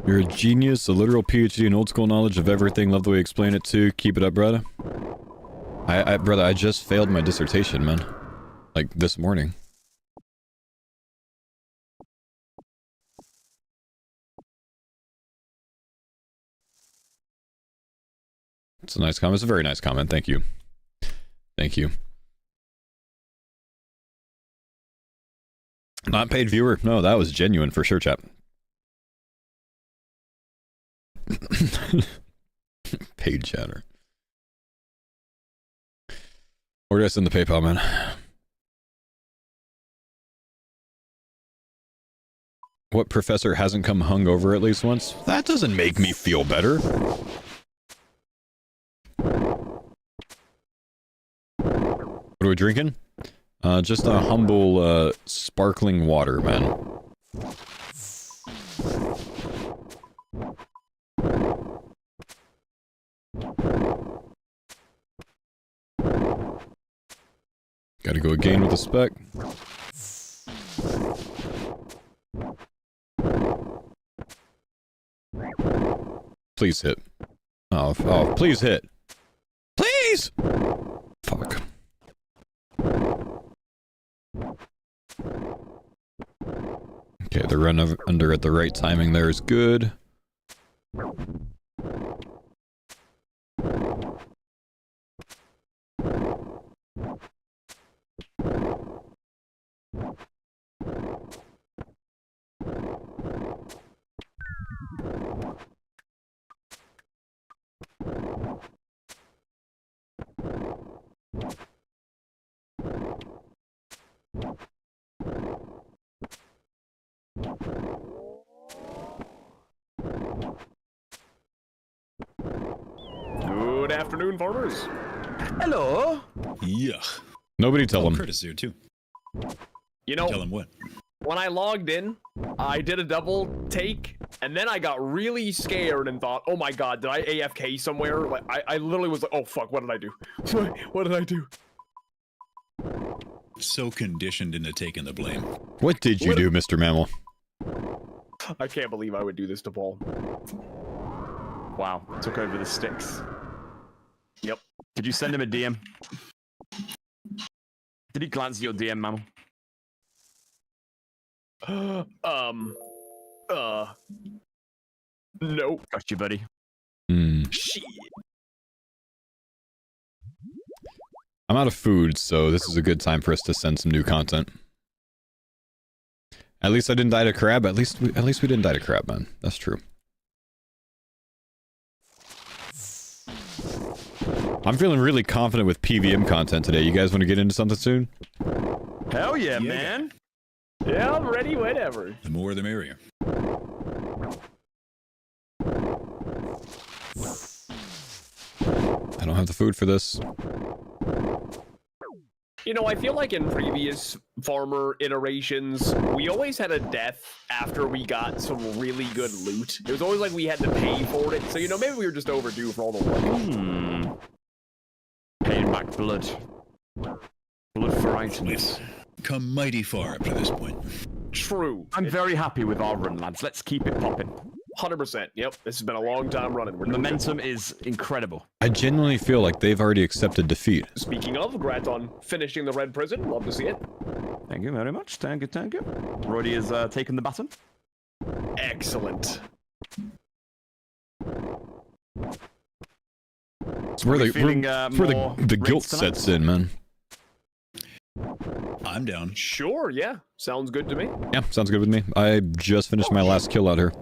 Speaker 1: You're a genius, a literal PhD in old school knowledge of everything. Love the way you explain it too. Keep it up, brother. Brother, I just failed my dissertation, man. Like, this morning. It's a nice comment. It's a very nice comment. Thank you. Thank you. Not paid viewer. No, that was genuine for sure, chap. Paid chatter. Where did I send the PayPal, man? What professor hasn't come hungover at least once? That doesn't make me feel better. What are we drinking? Just a humble, sparkling water, man. Gotta go again with the spec. Please hit. Oh, please hit. Please! Fuck. Okay, the run under at the right timing there is good.
Speaker 7: afternoon, farmers.
Speaker 2: Hello.
Speaker 11: Yuck.
Speaker 1: Nobody tell him.
Speaker 11: Curtis here too.
Speaker 7: You know,
Speaker 11: Tell him what?
Speaker 7: when I logged in, I did a double take, and then I got really scared and thought, oh my god, did I AFK somewhere? Like, I literally was like, oh fuck, what did I do? What did I do?
Speaker 11: So conditioned into taking the blame.
Speaker 1: What did you do, Mr. Mammal?
Speaker 7: I can't believe I would do this to Paul.
Speaker 2: Wow, took over the sticks.
Speaker 7: Yep.
Speaker 2: Did you send him a DM? Did he glance at your DM, Mammal?
Speaker 7: No.
Speaker 2: Got you, buddy.
Speaker 7: Shit.
Speaker 1: I'm out of food, so this is a good time for us to send some new content. At least I didn't die to crab. At least we didn't die to crab, man. That's true. I'm feeling really confident with PVM content today. You guys want to get into something soon?
Speaker 2: Hell yeah, man.
Speaker 7: Yeah, I'm ready whenever.
Speaker 11: The more the merrier.
Speaker 1: I don't have the food for this.
Speaker 7: You know, I feel like in previous farmer iterations, we always had a death after we got some really good loot. It was always like we had to pay for it. So, you know, maybe we were just overdue for all the work.
Speaker 2: Paying back blood. Blood for items.
Speaker 11: Come mighty far up to this point.
Speaker 7: True.
Speaker 2: I'm very happy with our run, lads. Let's keep it popping.
Speaker 7: 100%. Yep, this has been a long time running. We're doing
Speaker 2: Momentum is incredible.
Speaker 1: I genuinely feel like they've already accepted defeat.
Speaker 7: Speaking of, congrats on finishing the Red Prison. Love to see it.
Speaker 2: Thank you very much. Thank you, thank you. Roddy has taken the baton.
Speaker 7: Excellent.
Speaker 1: It's where the guilt sets in, man.
Speaker 11: I'm down.
Speaker 7: Sure, yeah. Sounds good to me.
Speaker 1: Yeah, sounds good with me. I just finished my last kill out here.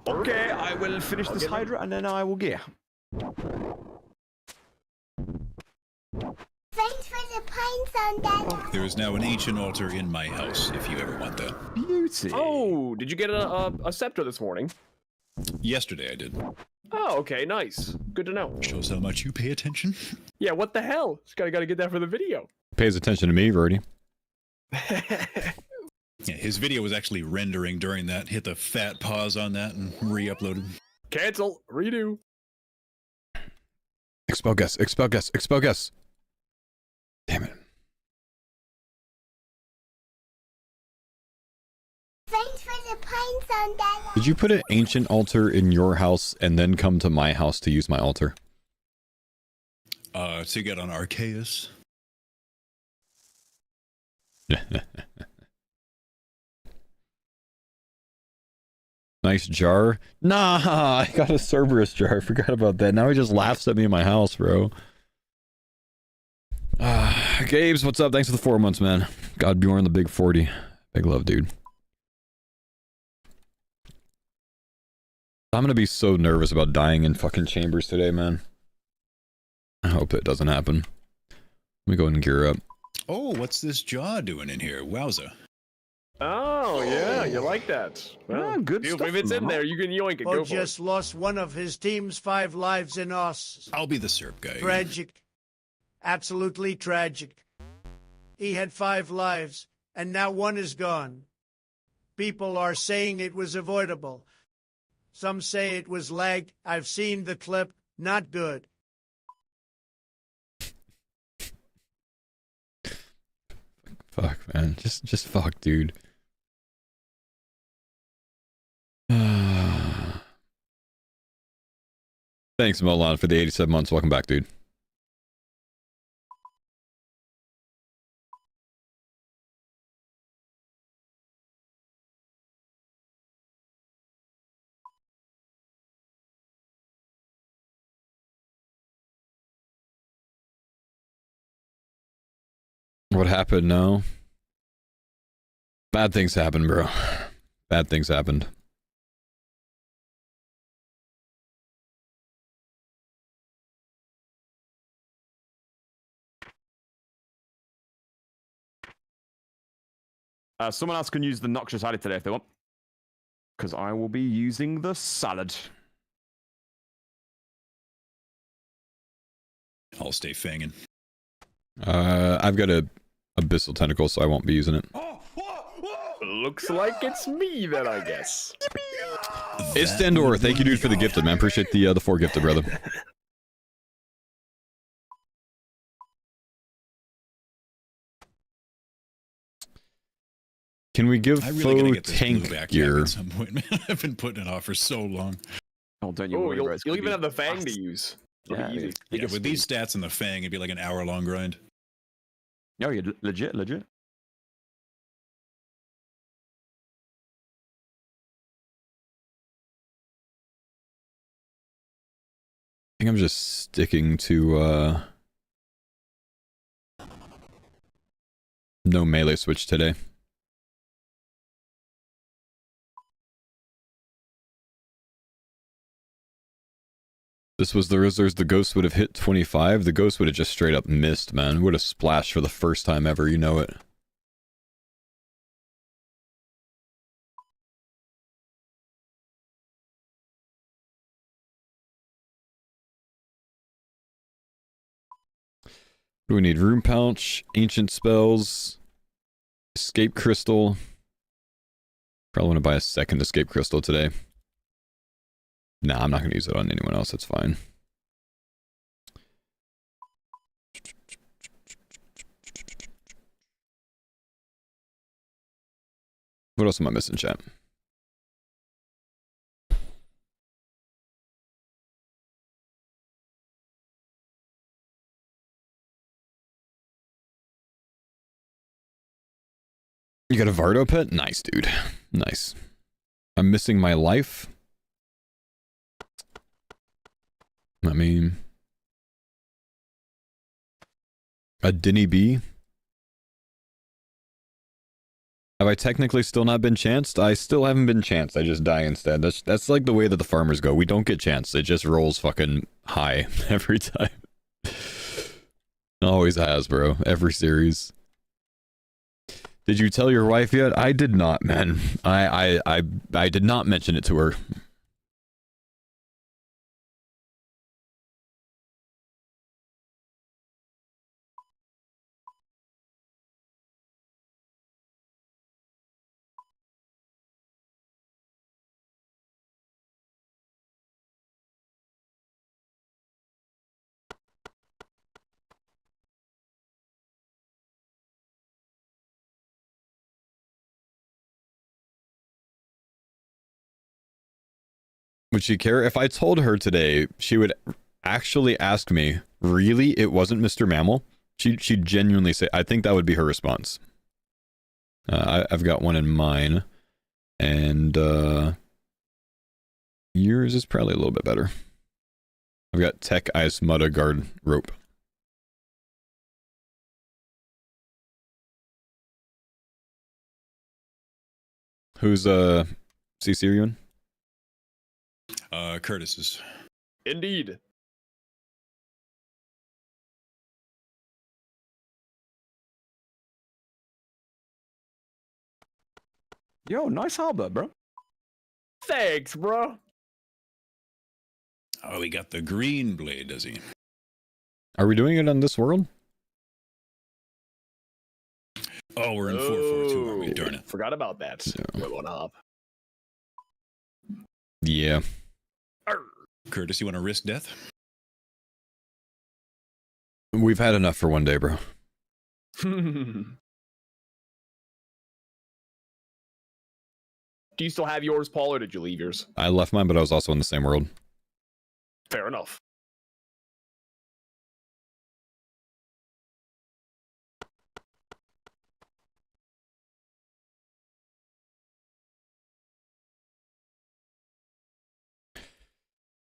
Speaker 2: Okay, I will finish this Hydra and then I will gear.
Speaker 3: Thanks for the pines on that.
Speaker 11: There is now an ancient altar in my house, if you ever want that.
Speaker 2: Beauty.
Speaker 7: Oh, did you get a scepter this morning?
Speaker 11: Yesterday I did.
Speaker 7: Oh, okay, nice. Good to know.
Speaker 11: Shows how much you pay attention.
Speaker 7: Yeah, what the hell? Just gotta get that for the video.
Speaker 1: Pays attention to me, Verdi.
Speaker 11: Yeah, his video was actually rendering during that. Hit the fat pause on that and re-uploaded.
Speaker 7: Cancel. Redo.
Speaker 1: Expel guess. Expel guess. Expel guess. Damn it.
Speaker 3: Thanks for the pines on that.
Speaker 1: Did you put an ancient altar in your house and then come to my house to use my altar?
Speaker 11: To get on Arceus.
Speaker 1: Nice jar. Nah, I got a Cerberus jar. I forgot about that. Now he just laughs at me in my house, bro. Gabes, what's up? Thanks for the 4 months, man. God Bjorn, the big 40. Big love, dude. I'm gonna be so nervous about dying in fucking chambers today, man. I hope it doesn't happen. Let me go ahead and gear up.
Speaker 11: Oh, what's this jaw doing in here? Wowza.
Speaker 7: Oh, yeah, you like that. Well,
Speaker 2: yeah, good
Speaker 7: dude,
Speaker 2: stuff.
Speaker 7: If it's in there, you can yoink it.
Speaker 10: Bo
Speaker 7: Go for
Speaker 10: just lost one of his team's 5 lives in us.
Speaker 11: I'll be the Serp guy.
Speaker 10: Tragic. Absolutely tragic. He had 5 lives, and now 1 is gone. People are saying it was avoidable. Some say it was lagged. I've seen the clip. Not good.
Speaker 1: Fuck, man. Just fuck, dude. Thanks, Milan, for the 87 months. Welcome back, dude. What happened? No. Bad things happened, bro. Bad things happened.
Speaker 2: Someone else can use the noxious salad today if they want. Because I will be using the salad.
Speaker 11: I'll stay fanging.
Speaker 1: I've got a abyssal tentacle, so I won't be using it.
Speaker 7: Looks like it's me then, I guess.
Speaker 1: It's Standor. Thank you, dude, for the gifted, man. Appreciate the 4 gifted, brother. Can we give
Speaker 11: I really gotta get this blue
Speaker 1: tank
Speaker 11: back
Speaker 1: gear?
Speaker 11: at some point, man. I've been putting it off for so long.
Speaker 2: Oh, don't you
Speaker 7: Oh,
Speaker 2: worry,
Speaker 7: you'll,
Speaker 2: bro. It's
Speaker 7: you'll
Speaker 2: gonna
Speaker 7: even
Speaker 2: be
Speaker 7: have the fang
Speaker 2: fast.
Speaker 7: to use. It'll
Speaker 2: Yeah,
Speaker 7: be easy.
Speaker 11: Yeah, with these stats and the fang, it'd be like an hour-long grind.
Speaker 2: No, you're legit.
Speaker 1: I think I'm just sticking to no melee switch today. This was the Rizzlers. The ghost would have hit 25. The ghost would have just straight up missed, man. Would have splashed for the first time ever, you know it. What do we need? Rune pouch, ancient spells, escape crystal. Probably want to buy a second escape crystal today. Nah, I'm not going to use it on anyone else. That's fine. What else am I missing, chat? You got a Vardo pet? Nice, dude. Nice. I'm missing my life. I mean, a Dinny B? Have I technically still not been chanced? I still haven't been chanced. I just die instead. That's like the way that the farmers go. We don't get chanced. It just rolls fucking high every time. Always has, bro. Every series. Did you tell your wife yet? I did not, man. I did not mention it to her. Would she care? If I told her today, she would actually ask me, really? It wasn't Mr. Mammal? She'd genuinely say, I think that would be her response. I've got one in mine. And yours is probably a little bit better. I've got Tech Ice Mudda Guard Rope. Who's CC are you in?
Speaker 11: Curtis's.
Speaker 7: Indeed.
Speaker 2: Yo, nice harbor, bro.
Speaker 7: Thanks, bro.
Speaker 11: Oh, he got the green blade, does he?
Speaker 1: Are we doing it on this world?
Speaker 11: Oh, we're in 442, aren't we? Darn it.
Speaker 7: Forgot about that.
Speaker 1: Yeah.
Speaker 7: Wait, one up.
Speaker 1: Yeah.
Speaker 11: Curtis, you want to risk death?
Speaker 1: We've had enough for one day, bro.
Speaker 7: Do you still have yours, Paul, or did you leave yours?
Speaker 1: I left mine, but I was also in the same world.
Speaker 7: Fair enough.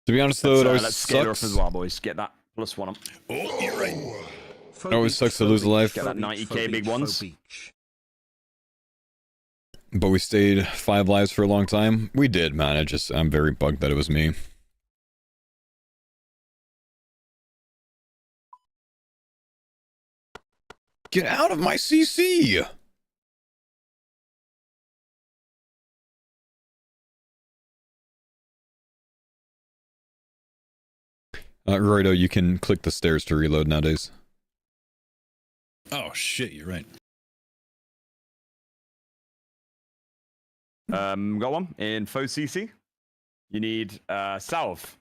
Speaker 1: To be honest, though, it always
Speaker 2: let's scale her up
Speaker 1: sucks.
Speaker 2: as well, boys. Get that +1 up.
Speaker 11: Oh, you're right.
Speaker 1: It always sucks to lose a life.
Speaker 2: Get that 90k big ones.
Speaker 1: But we stayed 5 lives for a long time. We did, man. I'm very bugged that it was me. Get out of my CC! Roido, you can click the stairs to reload nowadays.
Speaker 11: Oh shit, you're right.
Speaker 2: Got one in faux CC. You need south.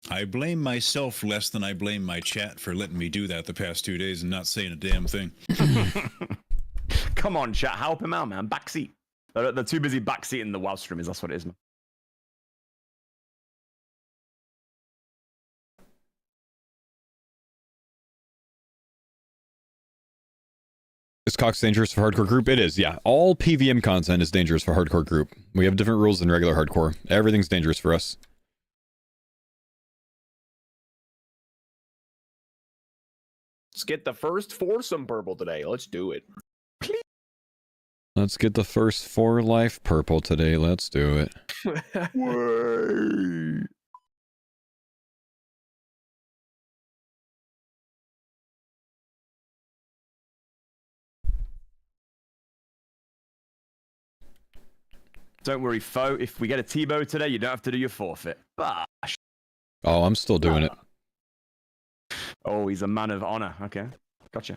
Speaker 11: I blame myself less than I blame my chat for letting me do that the past 2 days and not saying a damn thing.
Speaker 2: Come on, chat, help him out, man. Backseat. They're too busy backseating the WoW streamers. That's what it is, man.
Speaker 1: Is Cox dangerous for hardcore group? It is, yeah. All PVM content is dangerous for hardcore group. We have different rules than regular hardcore. Everything's dangerous for us.
Speaker 7: Let's get the first foursome purple today. Let's do it.
Speaker 1: Let's get the first 4 life purple today. Let's do it.
Speaker 2: Way. Don't worry, foe. If we get a T-bow today, you don't have to do your forfeit. Bash.
Speaker 1: Oh, I'm still doing it.
Speaker 2: Oh, he's a man of honor. Okay, gotcha.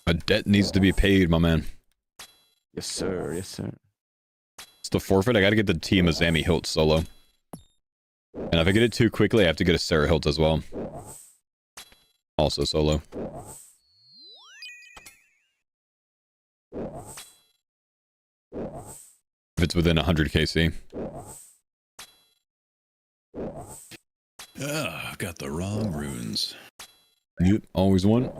Speaker 1: A debt needs to be paid, my man.
Speaker 2: Yes, sir. Yes, sir.
Speaker 1: It's the forfeit. I gotta get the team of Zammy Hilt solo. And if I get it too quickly, I have to get a Sarah Hilt as well. Also solo. If it's within 100 KC.
Speaker 11: Ah, I've got the wrong runes.
Speaker 1: Yep, always one.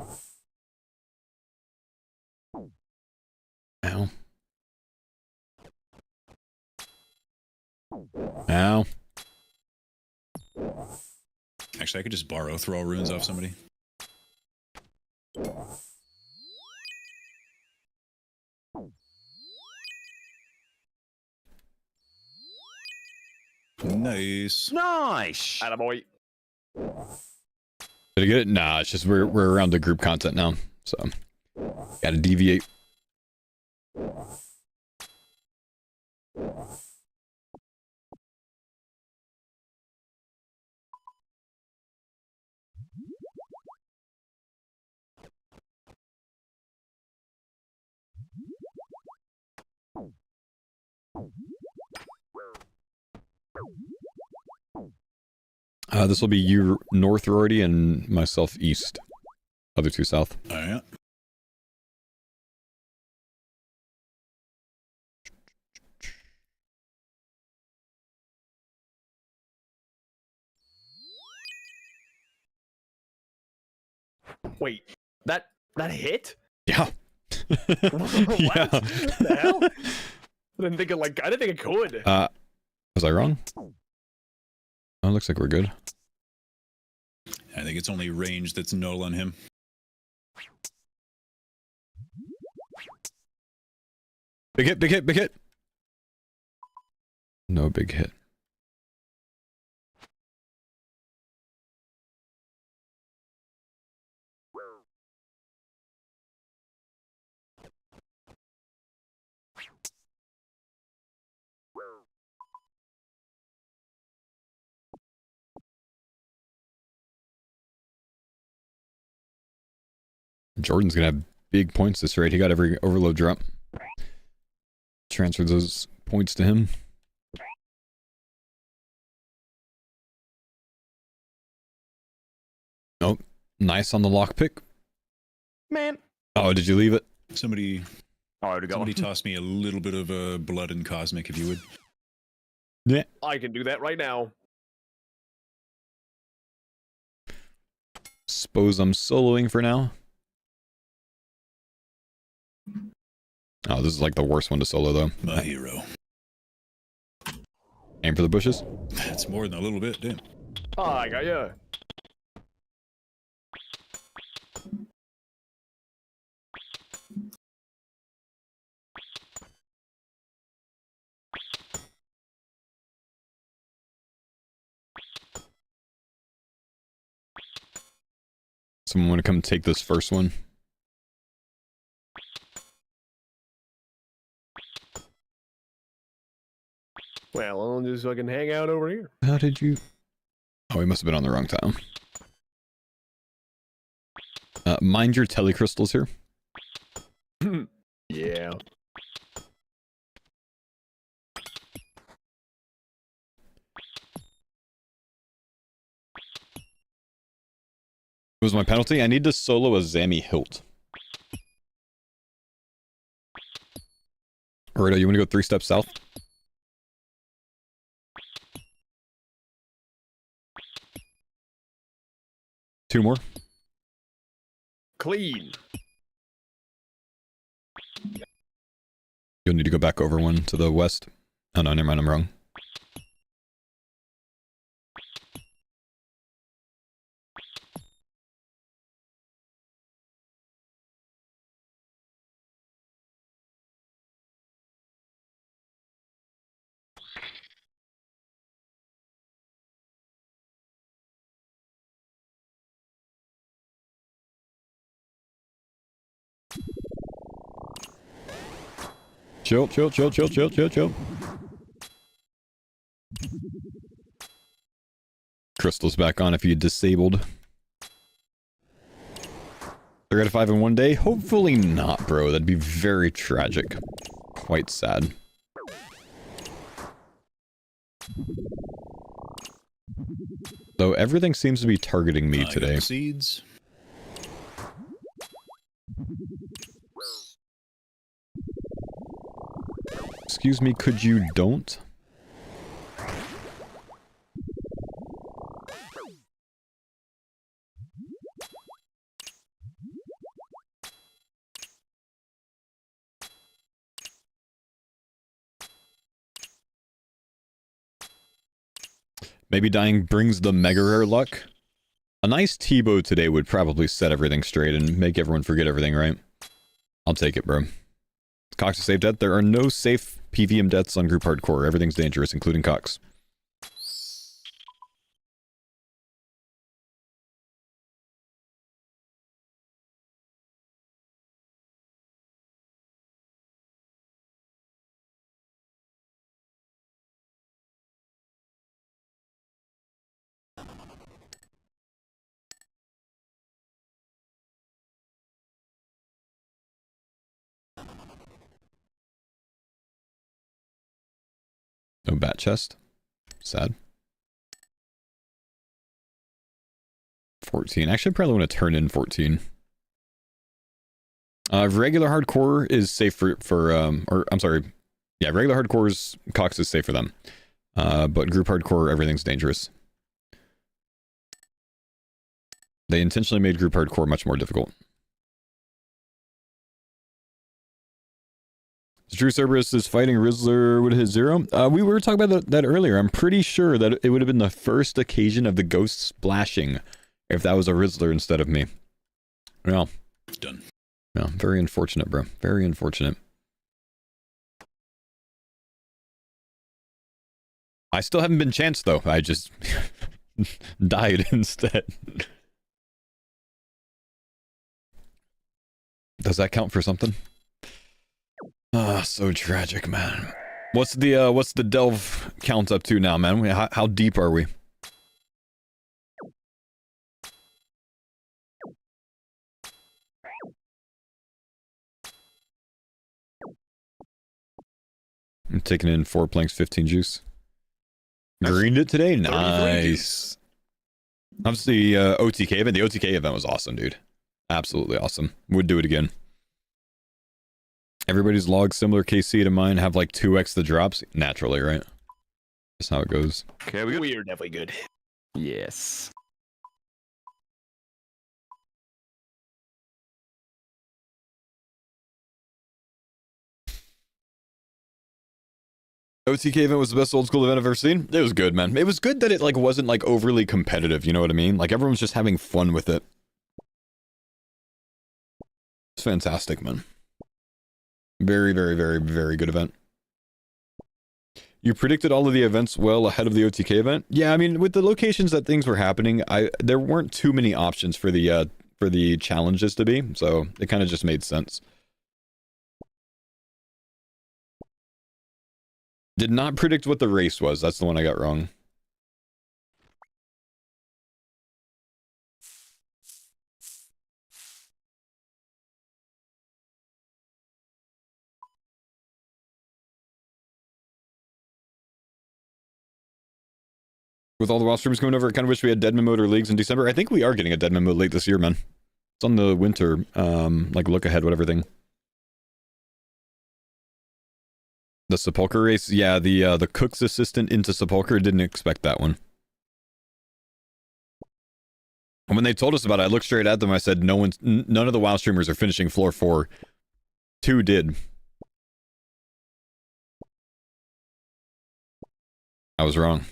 Speaker 1: Ow. Ow.
Speaker 11: Actually, I could just borrow throw runes off somebody. Nice.
Speaker 2: Nice.
Speaker 7: Attaboy.
Speaker 1: Did I get it? Nah, it's just we're around the group content now, so gotta deviate. This will be you north, Rory, and myself east. Other two south.
Speaker 11: Oh, yeah.
Speaker 7: Wait, that hit?
Speaker 1: Yeah.
Speaker 7: What?
Speaker 1: Yeah.
Speaker 7: What the hell? I didn't think it could.
Speaker 1: Was I wrong? Oh, looks like we're good.
Speaker 11: I think it's only range that's null on him.
Speaker 1: Big hit, big hit, big hit. No big hit. Jordan's gonna have big points this raid. He got every overload drop. Transfer those points to him. Oh, nice on the lockpick.
Speaker 2: Man.
Speaker 1: Oh, did you leave it?
Speaker 11: Somebody toss me a little bit of blood and cosmic, if you would.
Speaker 1: Yeah.
Speaker 7: I can do that right now.
Speaker 1: Suppose I'm soloing for now. Oh, this is like the worst one to solo, though.
Speaker 11: My hero.
Speaker 1: Aim for the bushes.
Speaker 11: That's more than a little bit, damn.
Speaker 7: Oh, I got ya.
Speaker 1: Someone want to come take this first one?
Speaker 7: Well, I'll just fucking hang out over here.
Speaker 1: How did you... Oh, we must have been on the wrong tile. Mind your telecrystals here.
Speaker 7: Yeah.
Speaker 1: What was my penalty? I need to solo a Zammy Hilt. Alright, you want to go 3 steps south? Two more.
Speaker 7: Clean.
Speaker 1: You'll need to go back over one to the west. Oh no, never mind, I'm wrong. Chill, chill, chill, chill, chill, chill, chill. Crystal's back on if you disabled. 3 out of 5 in one day? Hopefully not, bro. That'd be very tragic. Quite sad. Though everything seems to be targeting me today.
Speaker 11: Seeds.
Speaker 1: Excuse me, could you don't? Maybe dying brings the mega rare luck? A nice T-bow today would probably set everything straight and make everyone forget everything, right? I'll take it, bro. Cox is safe death. There are no safe PVM deaths on group hardcore. Everything's dangerous, including Cox. No bat chest. Sad. 14. Actually, I probably want to turn in 14. Regular hardcore is safe for or I'm sorry. Yeah, regular hardcore's Cox is safe for them. But group hardcore, everything's dangerous. They intentionally made group hardcore much more difficult. Drew Cerberus is fighting Rizzler would hit 0. We were talking about that earlier. I'm pretty sure that it would have been the first occasion of the ghost splashing if that was a Rizzler instead of me. Well,
Speaker 11: done.
Speaker 1: Yeah, very unfortunate, bro. Very unfortunate. I still haven't been chanced though. I just died instead. Does that count for something? Ah, so tragic, man. What's the delve count up to now, man? How deep are we? I'm taking in 4 planks, 15 juice. Greened it today? Nice. Obviously, OTK event. The OTK event was awesome, dude. Absolutely awesome. Would do it again. Everybody's logs similar KC to mine have like 2x the drops. Naturally, right? That's how it goes.
Speaker 2: Okay,
Speaker 7: we are definitely good.
Speaker 2: Yes.
Speaker 1: OTK event was the best old school event I've ever seen. It was good, man. It was good that it like wasn't like overly competitive, you know what I mean? Like everyone was just having fun with it. It's fantastic, man. Very, very, very, very good event. You predicted all of the events well ahead of the OTK event? Yeah, I mean, with the locations that things were happening, there weren't too many options for the for the challenges to be, so it kind of just made sense. Did not predict what the race was. That's the one I got wrong. With all the WoW streams coming over, I kind of wish we had Deadman mode or leagues in December. I think we are getting a Deadman mode late this year, man. It's on the winter, like look ahead, whatever thing. The Sepulcher race, yeah, the cook's assistant into Sepulcher, didn't expect that one. And when they told us about it, I looked straight at them. I said, none of the WoW streamers are finishing floor 4. 2 did. I was wrong.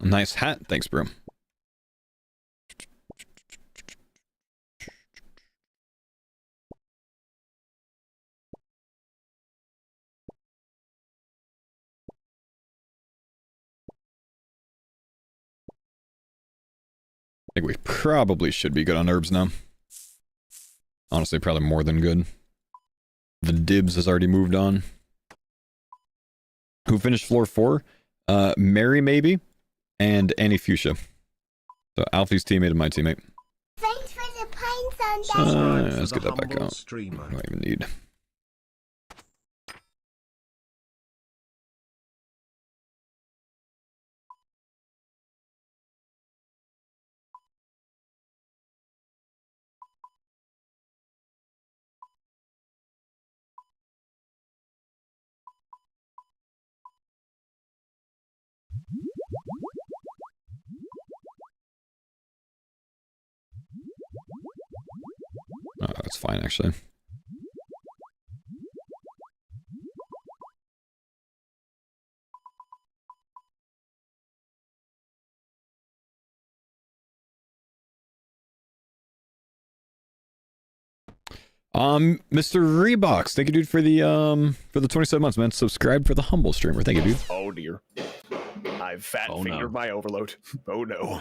Speaker 1: Nice hat. Thanks, bro. I think we probably should be good on herbs now. Honestly, probably more than good. The dibs has already moved on. Who finished floor 4? Mary, maybe? And Annie Fuchsia. So Alfie's teammate and my teammate.
Speaker 3: Thanks for the pines on that.
Speaker 1: Let's get that back out. I don't even need. That's fine, actually. Mr. Reeboks, thank you, dude, for the 27 months, man. Subscribe for the humble streamer. Thank you, dude.
Speaker 7: Oh dear, I've fat-fingered my overload. Oh no.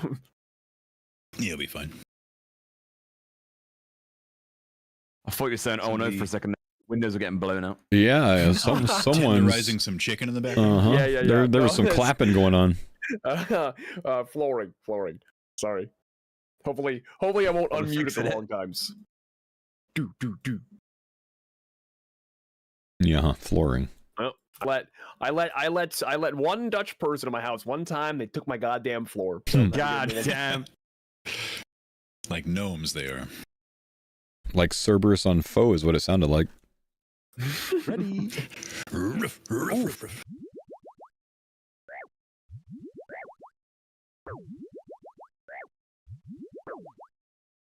Speaker 11: Yeah, it'll be fine.
Speaker 2: I thought you were saying, oh no, for a second. Windows are getting blown out.
Speaker 1: Yeah, someone's
Speaker 11: tenderizing some chicken in the background.
Speaker 7: Yeah.
Speaker 1: There was some clapping going on.
Speaker 7: Flooring. Sorry. Hopefully I won't unmute at the wrong times. Do.
Speaker 1: Yeah, flooring.
Speaker 7: Well, I let one Dutch person in my house one time. They took my goddamn floor. So
Speaker 2: God damn.
Speaker 11: Like gnomes, they are.
Speaker 1: Like Cerberus on foe is what it sounded like.
Speaker 11: Ready.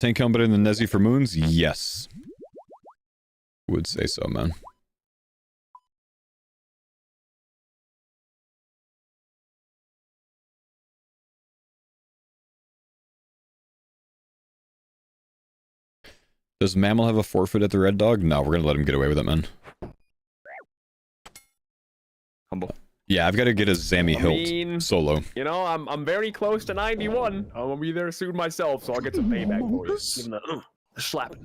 Speaker 1: 10 count better than Nezzy for moons? Yes. Would say so, man. Does Mammal have a forfeit at the Red Dog? No, we're gonna let him get away with it, man.
Speaker 2: Humble.
Speaker 1: Yeah, I've got to get a Zammy Hilt solo.
Speaker 7: You know, I'm very close to 91. I'm gonna be there soon myself, so I'll get some payback for you. Give him a slap.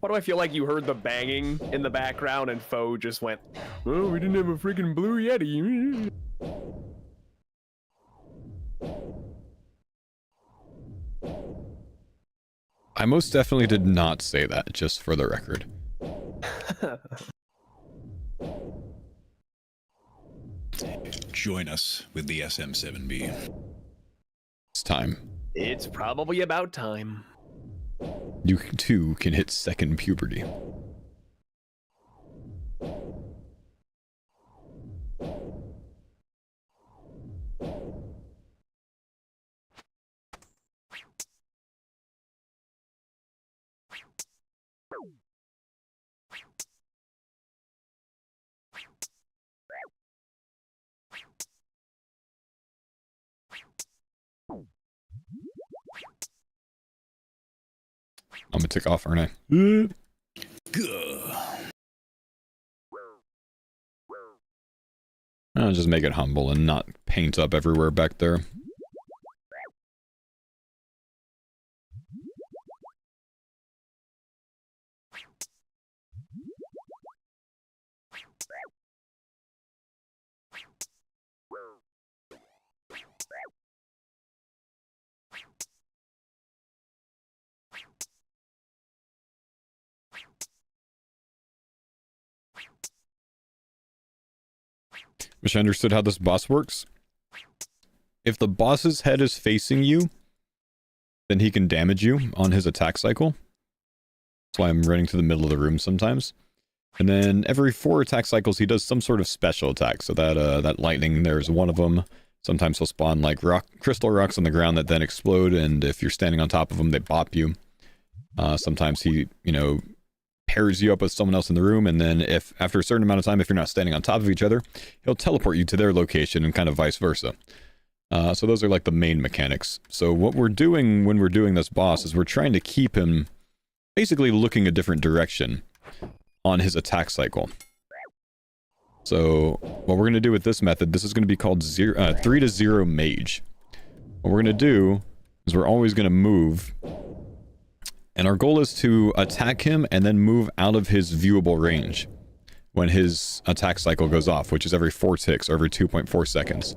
Speaker 7: Why do I feel like you heard the banging in the background and Foe just went, oh, we didn't have a freaking blue Yeti.
Speaker 1: I most definitely did not say that, just for the record.
Speaker 11: Join us with the SM7B.
Speaker 1: It's time.
Speaker 7: It's probably about time.
Speaker 1: You too can hit second puberty. I'm gonna tick off, aren't I? I'll just make it humble and not paint up everywhere back there. Wish I understood how this boss works. If the boss's head is facing you, then he can damage you on his attack cycle. That's why I'm running to the middle of the room sometimes. And then every 4 attack cycles, he does some sort of special attack. So that lightning, there's one of them. Sometimes he'll spawn like crystal rocks on the ground that then explode, and if you're standing on top of them, they bop you. Sometimes he, pairs you up with someone else in the room, and then if after a certain amount of time, if you're not standing on top of each other, he'll teleport you to their location and kind of vice versa. So those are like the main mechanics. So what we're doing when we're doing this boss is we're trying to keep him basically looking a different direction on his attack cycle. So what we're going to do with this method, this is going to be called 3 to 0 mage. What we're going to do is we're always going to move, and our goal is to attack him and then move out of his viewable range when his attack cycle goes off, which is every 4 ticks or every 2.4 seconds.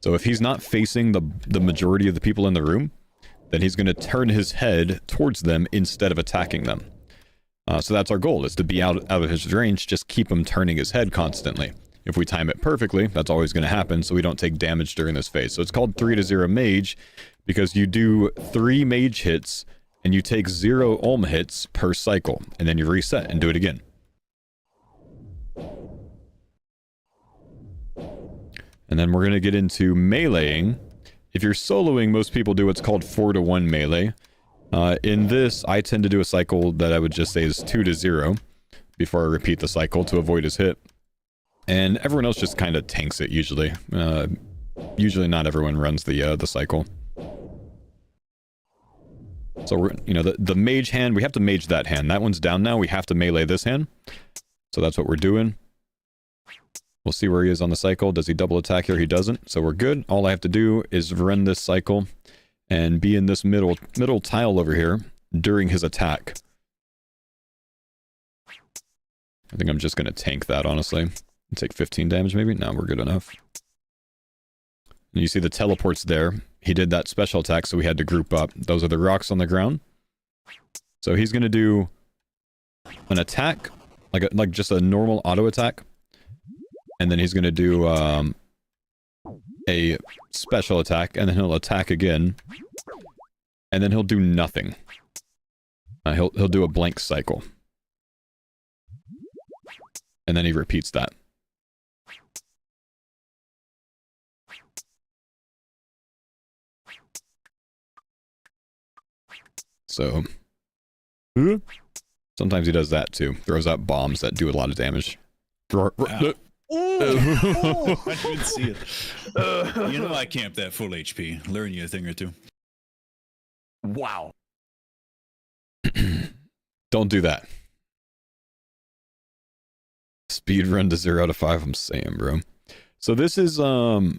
Speaker 1: So if he's not facing the majority of the people in the room, then he's going to turn his head towards them instead of attacking them. So that's our goal, is to be out of his range, just keep him turning his head constantly. If we time it perfectly, that's always going to happen, so we don't take damage during this phase. So it's called 3 to 0 mage, because you do 3 mage hits, and you take 0 Ulm hits per cycle, and then you reset and do it again. And then we're going to get into meleeing. If you're soloing, most people do what's called 4 to 1 melee. In this, I tend to do a cycle that I would just say is 2 to 0 before I repeat the cycle to avoid his hit. And everyone else just kind of tanks it usually. Usually not everyone runs the cycle. So we're, the mage hand, we have to mage that hand. That one's down now. We have to melee this hand. So that's what we're doing. We'll see where he is on the cycle. Does he double attack here? He doesn't. So we're good. All I have to do is run this cycle and be in this middle tile over here during his attack. I think I'm just going to tank that, honestly. Take 15 damage, maybe? No, we're good enough. And you see the teleports there. He did that special attack, so we had to group up. Those are the rocks on the ground. So he's going to do an attack, like just a normal auto attack. And then he's going to do a special attack, and then he'll attack again. And then he'll do nothing. He'll do a blank cycle. And then he repeats that. So, sometimes he does that too. Throws out bombs that do a lot of damage.
Speaker 11: I didn't see it. I camped that full HP. Learn you a thing or two.
Speaker 2: Wow.
Speaker 1: Don't do that. Speed run to 0 to 5, I'm saying, bro. So this is the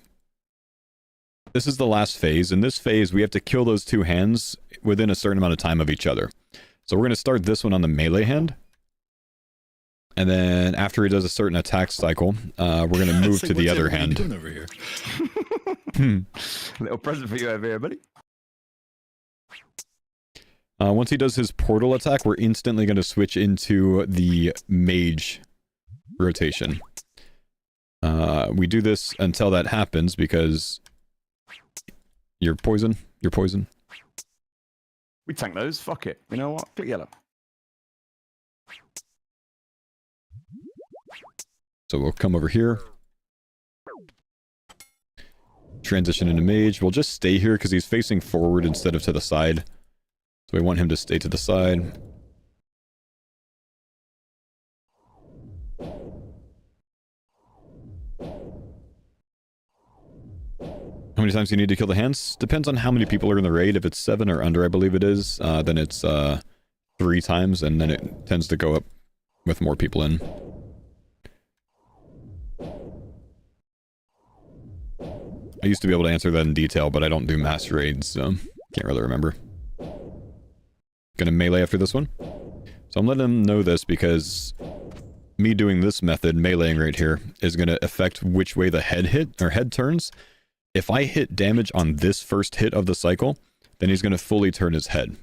Speaker 1: last phase. In this phase, we have to kill those 2 hands within a certain amount of time of each other. So we're going to start this one on the melee hand. And then after he does a certain attack cycle, we're going to move to the other hand.
Speaker 11: Doing over here?
Speaker 2: Little present for you over here, buddy.
Speaker 1: Once he does his portal attack, we're instantly going to switch into the mage rotation. We do this until that happens because you're poison. You're poison.
Speaker 2: We tank those. Fuck it. You know what? Click yellow.
Speaker 1: So we'll come over here. Transition into mage. We'll just stay here because he's facing forward instead of to the side. So we want him to stay to the side. many times you need to kill the hands? Depends on how many people are in the raid. If it's 7 or under, I believe it is, then it's 3 times, and then it tends to go up with more people in. I used to be able to answer that in detail, but I don't do mass raids, so can't really remember. Gonna melee after this one. So I'm letting them know this because me doing this method, meleeing right here, is gonna affect which way the head turns. If I hit damage on this first hit of the cycle, then he's gonna fully turn his head.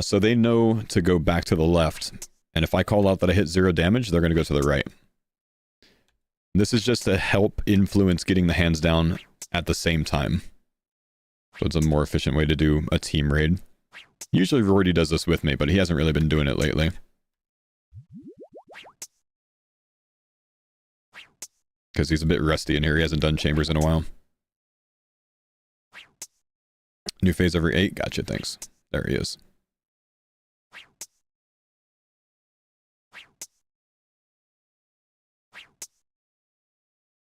Speaker 1: So they know to go back to the left, and if I call out that I hit 0 damage, they're gonna go to the right. This is just to help influence getting the hands down at the same time. So it's a more efficient way to do a team raid. Usually Rorty does this with me, but he hasn't really been doing it lately. Because he's a bit rusty in here, he hasn't done chambers in a while. New phase every 8, gotcha, thanks. There he is.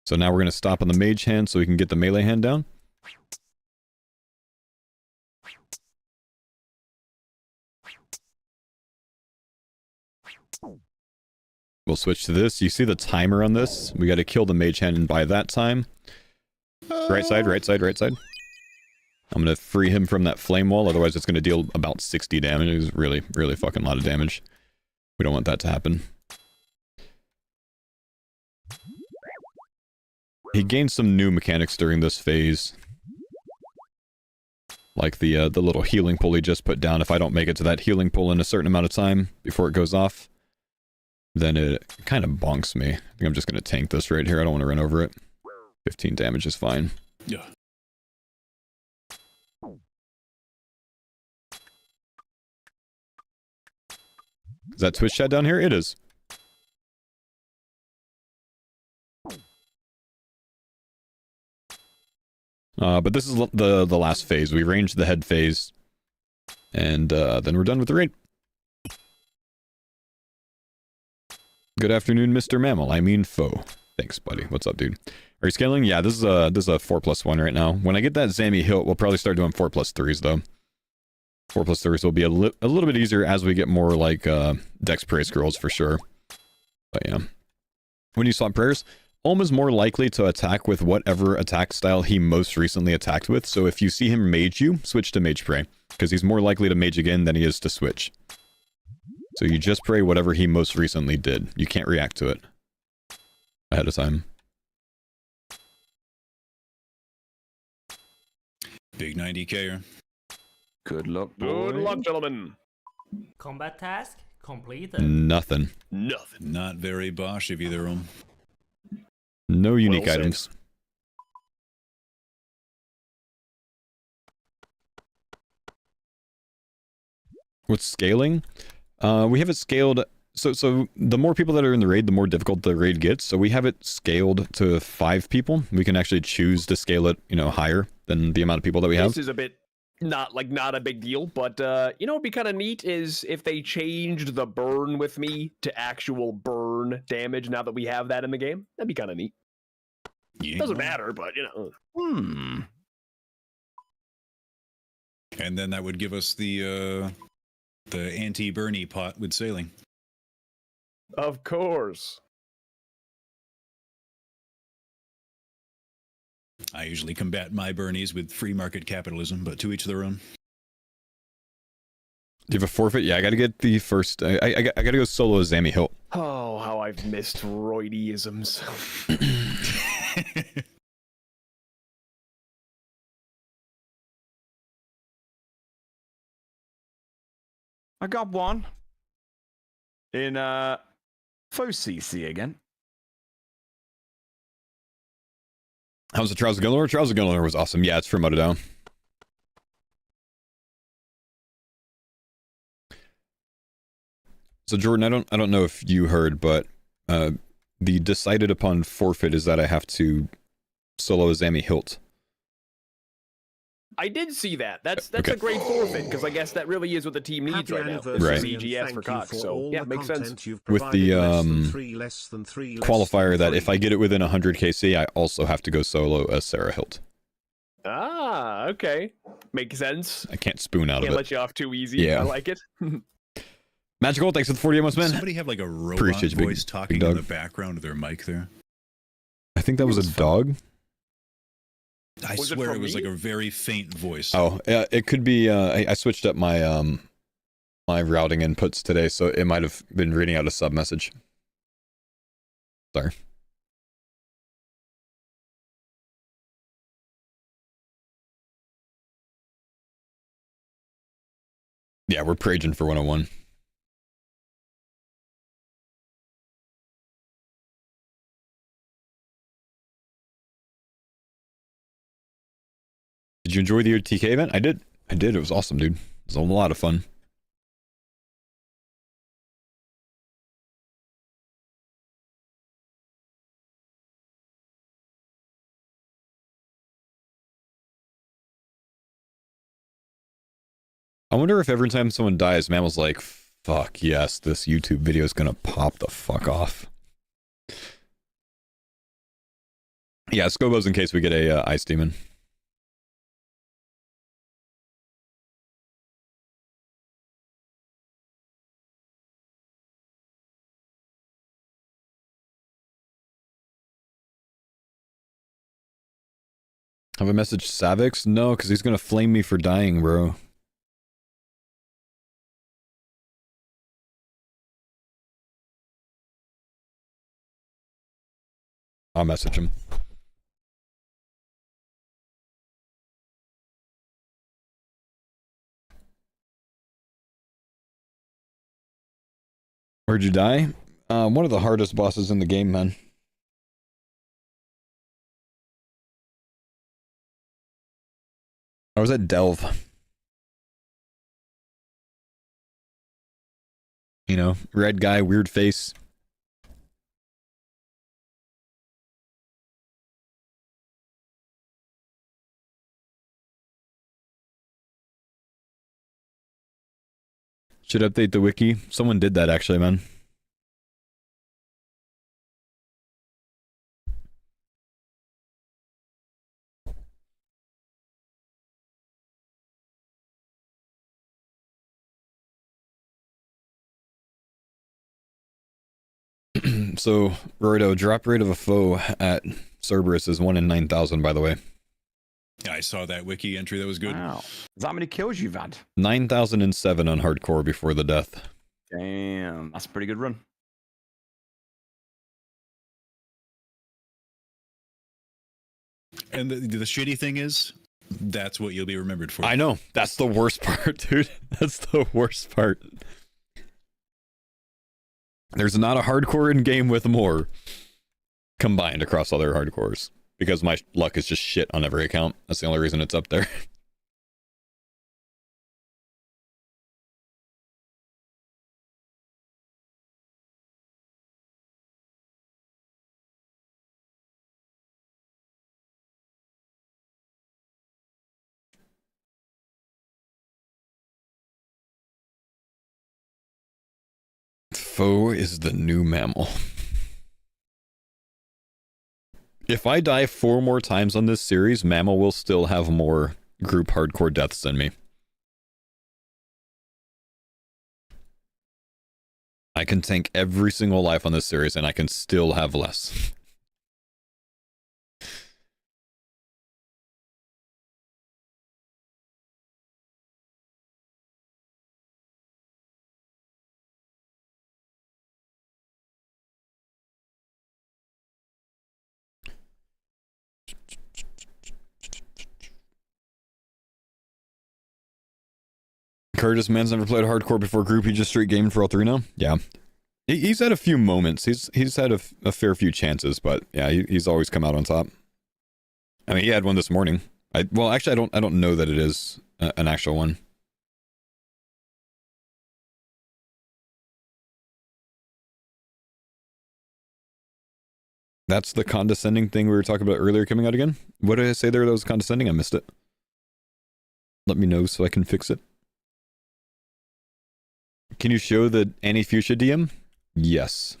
Speaker 1: So now we're going to stop on the mage hand so we can get the melee hand down. We'll switch to this. You see the timer on this? We got to kill the mage hand by that time. Right side, right side, right side. I'm going to free him from that flame wall, otherwise it's going to deal about 60 damage. It's really, really fucking lot of damage. We don't want that to happen. He gained some new mechanics during this phase. Like the little healing pull he just put down. If I don't make it to that healing pull in a certain amount of time before it goes off, then it kind of bonks me. I think I'm just going to tank this right here. I don't want to run over it. 15 damage is fine.
Speaker 11: Yeah.
Speaker 1: Is that Twitch chat down here? It is. But this is the last phase. We ranged the head phase, and then we're done with the raid. Good afternoon, Mr. Mammal. I mean foe. Thanks, buddy. What's up, dude? Are you scaling? Yeah, this is a 4+1 right now. When I get that Zammy hilt, we'll probably start doing 4+3s though. 4+3s will be a little bit easier as we get more like Dex Prey scrolls for sure. But yeah. When you swap prayers, Olm is more likely to attack with whatever attack style he most recently attacked with, so if you see him mage you, switch to Mage Pray, because he's more likely to mage again than he is to switch. So you just pray whatever he most recently did. You can't react to it ahead of time.
Speaker 11: Big 90K.
Speaker 2: Good luck,
Speaker 7: boy. Good luck, gentlemen.
Speaker 4: Combat task completed.
Speaker 1: Nothing.
Speaker 11: Nothing. Not very Bosch of either of them.
Speaker 1: No unique items. What's scaling? We have it scaled. So the more people that are in the raid, the more difficult the raid gets. So we have it scaled to 5 people. We can actually choose to scale it, higher than the amount of people that we have.
Speaker 7: This is a bit not a big deal, but what'd be kind of neat is if they changed the burn with me to actual burn damage now that we have that in the game. That'd be kind of neat.
Speaker 11: Yeah.
Speaker 7: Doesn't matter, but
Speaker 11: And then that would give us the anti-Bernie pot with sailing.
Speaker 7: Of course.
Speaker 11: I usually combat my Bernies with free market capitalism, but to each their own.
Speaker 1: Do you have a forfeit? Yeah, I gotta get the first... I gotta go solo as Zammy Hilt.
Speaker 7: Oh, how I've missed roidyisms.
Speaker 2: I got one. In, Faux CC again.
Speaker 1: How's the Trials of Gunlor? Trials of Gunlor was awesome. Yeah, it's from Motodown. So Jordan, I don't know if you heard, but the decided upon forfeit is that I have to solo a Zammy Hilt.
Speaker 7: I did see that. That's
Speaker 1: Okay.
Speaker 7: a great forfeit, because I guess that really is what the team needs right now.
Speaker 1: Right.
Speaker 7: CGS for Cox, so yeah, makes sense.
Speaker 1: With the qualifier that if I get it within 100 KC, I also have to go solo as Sarah Hilt.
Speaker 7: Ah, okay. Makes sense.
Speaker 1: I can't spoon out
Speaker 7: Can't
Speaker 1: of it.
Speaker 7: let you off too easy.
Speaker 1: Yeah.
Speaker 7: I like it.
Speaker 1: Magical, thanks for the 48 months, man.
Speaker 11: Somebody have like a robot
Speaker 1: Appreciate you,
Speaker 11: voice talking in the background of their mic there.
Speaker 1: I think that was a dog.
Speaker 11: I swear it was like a very faint voice.
Speaker 1: Oh, yeah, it could be. I switched up my my routing inputs today, so it might have been reading out a sub message. Sorry. Yeah, we're praging for 101. Did you enjoy the TK event? I did. I did. It was awesome, dude. It was a lot of fun. I wonder if every time someone dies, Mammal's like, fuck yes, this YouTube video is gonna pop the fuck off. Yeah, Scobo's in case we get a ice demon. Have I messaged Savix? No, because he's gonna flame me for dying, bro. I'll message him. Where'd you die? One of the hardest bosses in the game, man. I was at Delve. You know, red guy, weird face. Should update the wiki. Someone did that actually, man. So, Roido, drop rate of a foe at Cerberus is 1 in 9,000, by the way.
Speaker 11: Yeah, I saw that wiki entry. That was good.
Speaker 2: Wow. Is that how many kills you've had?
Speaker 1: 9,007 on hardcore before the death.
Speaker 2: Damn, that's a pretty good run.
Speaker 11: And the shitty thing is, that's what you'll be remembered for.
Speaker 1: I know. That's the worst part, dude. That's the worst part. There's not a hardcore in game with more combined across other hardcores. Because my luck is just shit on every account. That's the only reason it's up there. Foe is the new mammal. If I die 4 more times on this series, Mammal will still have more group hardcore deaths than me. I can tank every single life on this series, and I can still have less. Curtis, man's never played hardcore before group. He just straight gamed for all 3 now. Yeah, he's had a few moments. He's had a fair few chances, but yeah, he's always come out on top. I mean, he had one this morning. Well, actually, I don't know that it is an actual one. That's the condescending thing we were talking about earlier coming out again. What did I say there that was condescending? I missed it. Let me know so I can fix it. Can you show the Annie Fuchsia DM? Yes.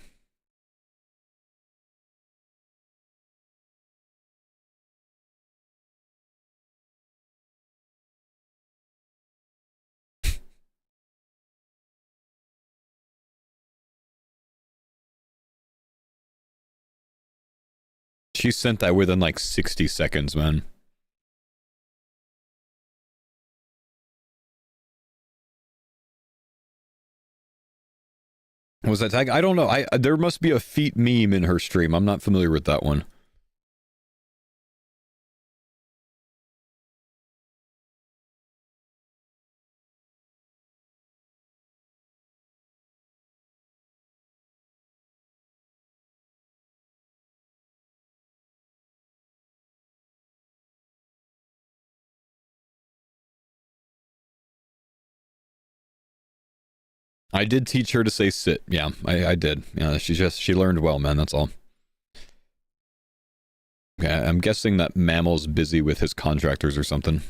Speaker 1: She sent that within like 60 seconds, man. Was that tag? I don't know. There must be a feet meme in her stream. I'm not familiar with that one. I did teach her to say sit. Yeah, I did. Yeah, she learned well, man. That's all. Okay, I'm guessing that Mammal's busy with his contractors or something.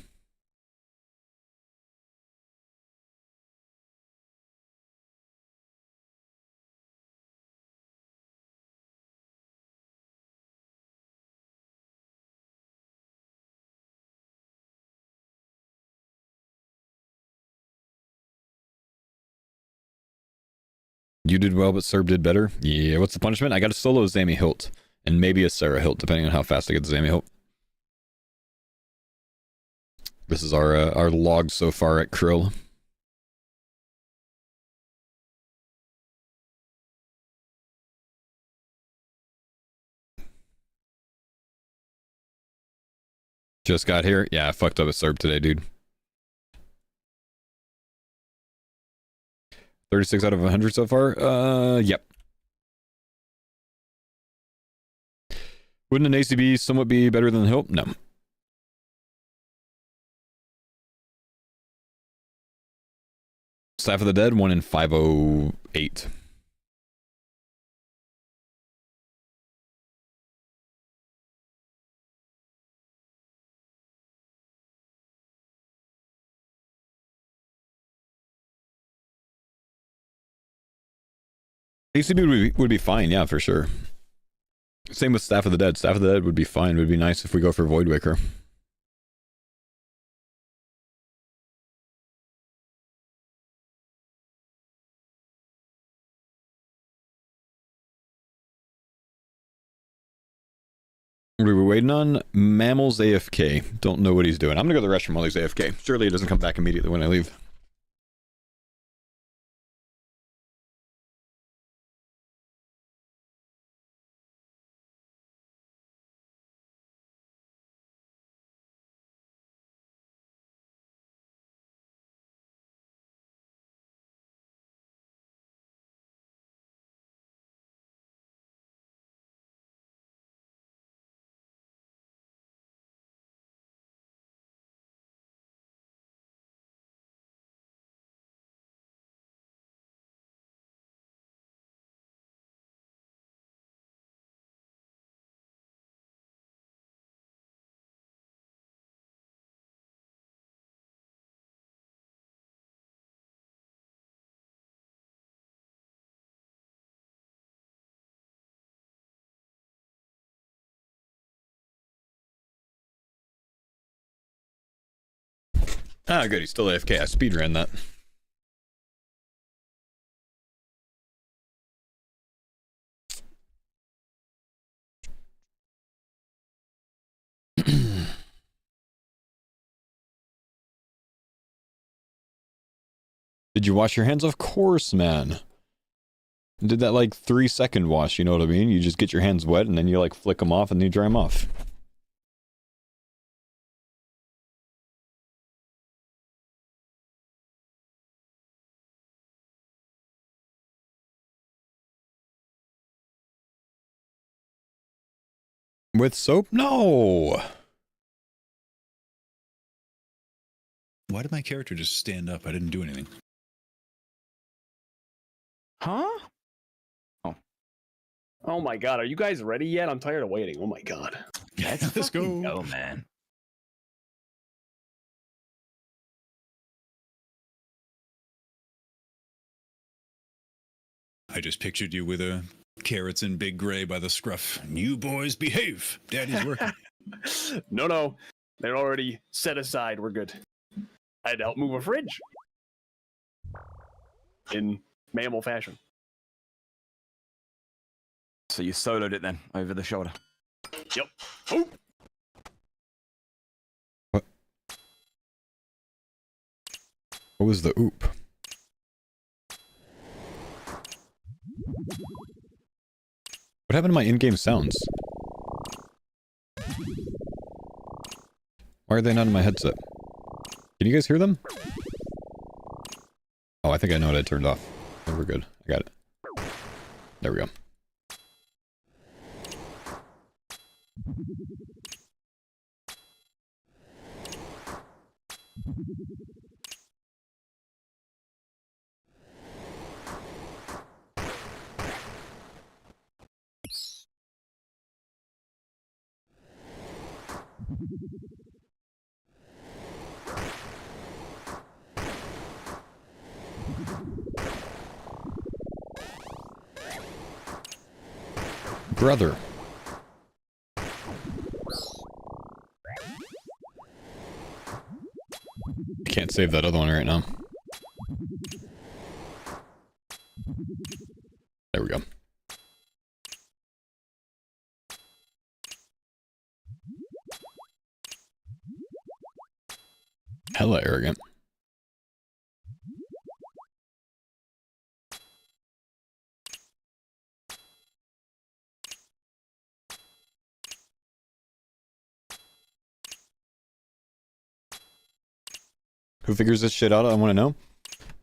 Speaker 1: You did well, but Serb did better. Yeah, what's the punishment? I got a solo Zammy Hilt, and maybe a Sarah Hilt, depending on how fast I get the Zammy Hilt. This is our log so far at Krill. Just got here. Yeah, I fucked up a Serb today, dude. 36 out of 100 so far? Yep. Wouldn't an ACB somewhat be better than the Hilt? No. Staff of the Dead, 1 in 508. ACB would be fine, yeah, for sure. Same with Staff of the Dead. Staff of the Dead would be fine. It would be nice if we go for Voidwaker. What are we waiting on? Mammal's AFK. Don't know what he's doing. I'm gonna go to the restroom while he's AFK. Surely he doesn't come back immediately when I leave. Ah, good. He's still AFK. I speedran that. Did you wash your hands? Of course, man. I did that like 3-second wash, you know what I mean? You just get your hands wet and then you like flick them off and then you dry them off. With soap? No!
Speaker 11: Why did my character just stand up? I didn't do anything.
Speaker 7: Huh? Oh. Oh my god, are you guys ready yet? I'm tired of waiting. Oh my god.
Speaker 11: Let's go.
Speaker 13: Oh man.
Speaker 11: I just pictured you with carrots and big gray by the scruff. You boys behave. Daddy's working.
Speaker 7: No. They're already set aside. We're good. I had to help move a fridge. In mammal fashion.
Speaker 2: So you soloed it then, over the shoulder. Yep. Oh.
Speaker 1: What was the oop? What happened to my in-game sounds? Why are they not in my headset? Can you guys hear them? Oh, I think I know what I turned off. Oh, we're good. I got it. There we go. Brother. Can't save that other one right now. There we go. Hella arrogant. Who figures this shit out? I want to know.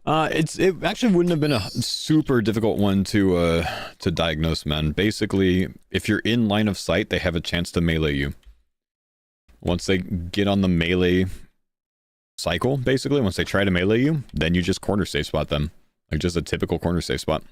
Speaker 1: It actually wouldn't have been a super difficult one to diagnose, man. Basically, if you're in line of sight, they have a chance to melee you. Once they get on the melee cycle, basically, once they try to melee you, then you just corner safe spot them. Like just a typical corner safe spot.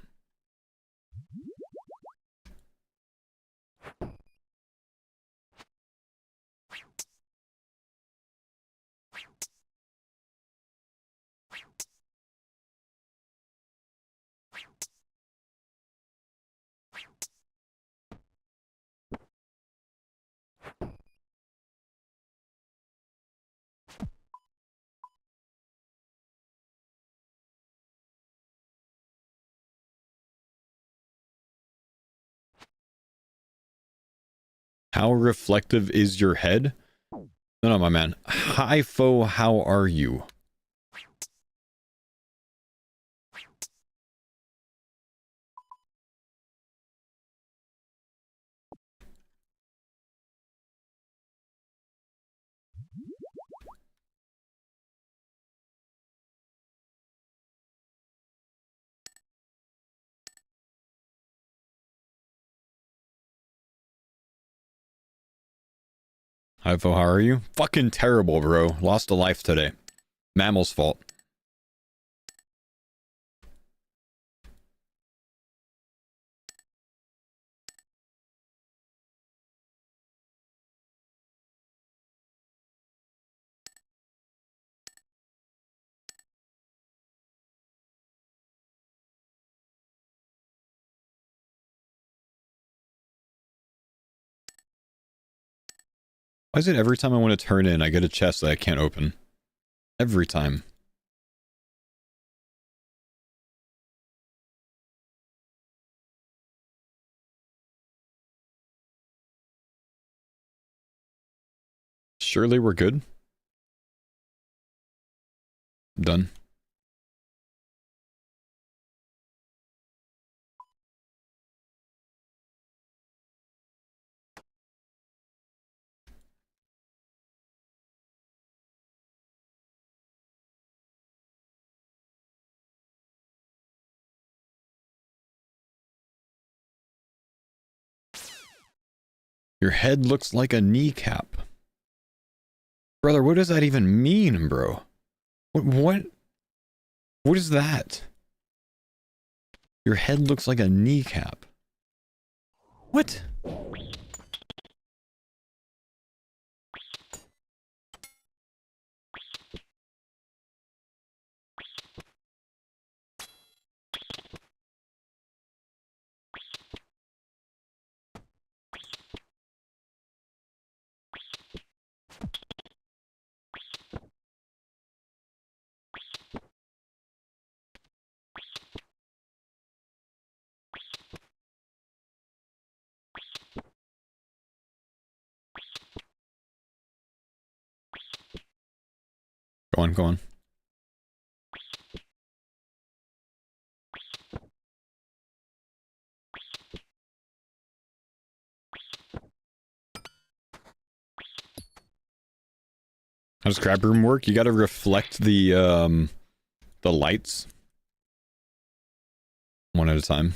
Speaker 1: How reflective is your head? No, my man. Hi, foe, how are you? Hi, Fo, how are you? Fucking terrible, bro. Lost a life today. Mammal's fault. Why is it every time I want to turn in, I get a chest that I can't open? Every time. Surely we're good? Done. Your head looks like a kneecap. Brother, what does that even mean, bro? What is that? Your head looks like a kneecap. What? Go on, go on. How does crab room work? You got to reflect the lights one at a time.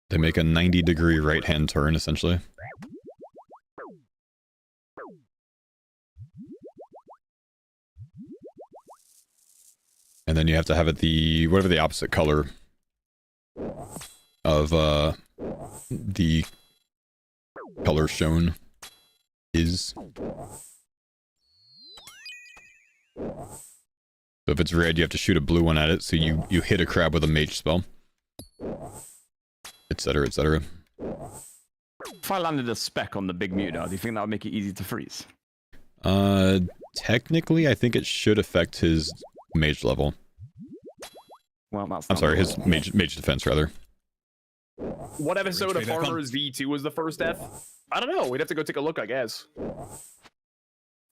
Speaker 1: They make a 90-degree right-hand turn, essentially. And then you have to have it the whatever the opposite color of the color shown is. So if it's red, you have to shoot a blue one at it, so you hit a crab with a mage spell. Etc, etc.
Speaker 2: If I landed a spec on the big Muta, do you think that would make it easy to freeze?
Speaker 1: Technically, I think it should affect his mage level.
Speaker 2: Well, that's
Speaker 1: I'm sorry, his mage defense, rather.
Speaker 7: What episode of Farmers V2 was the first death? I don't know. We'd have to go take a look, I guess.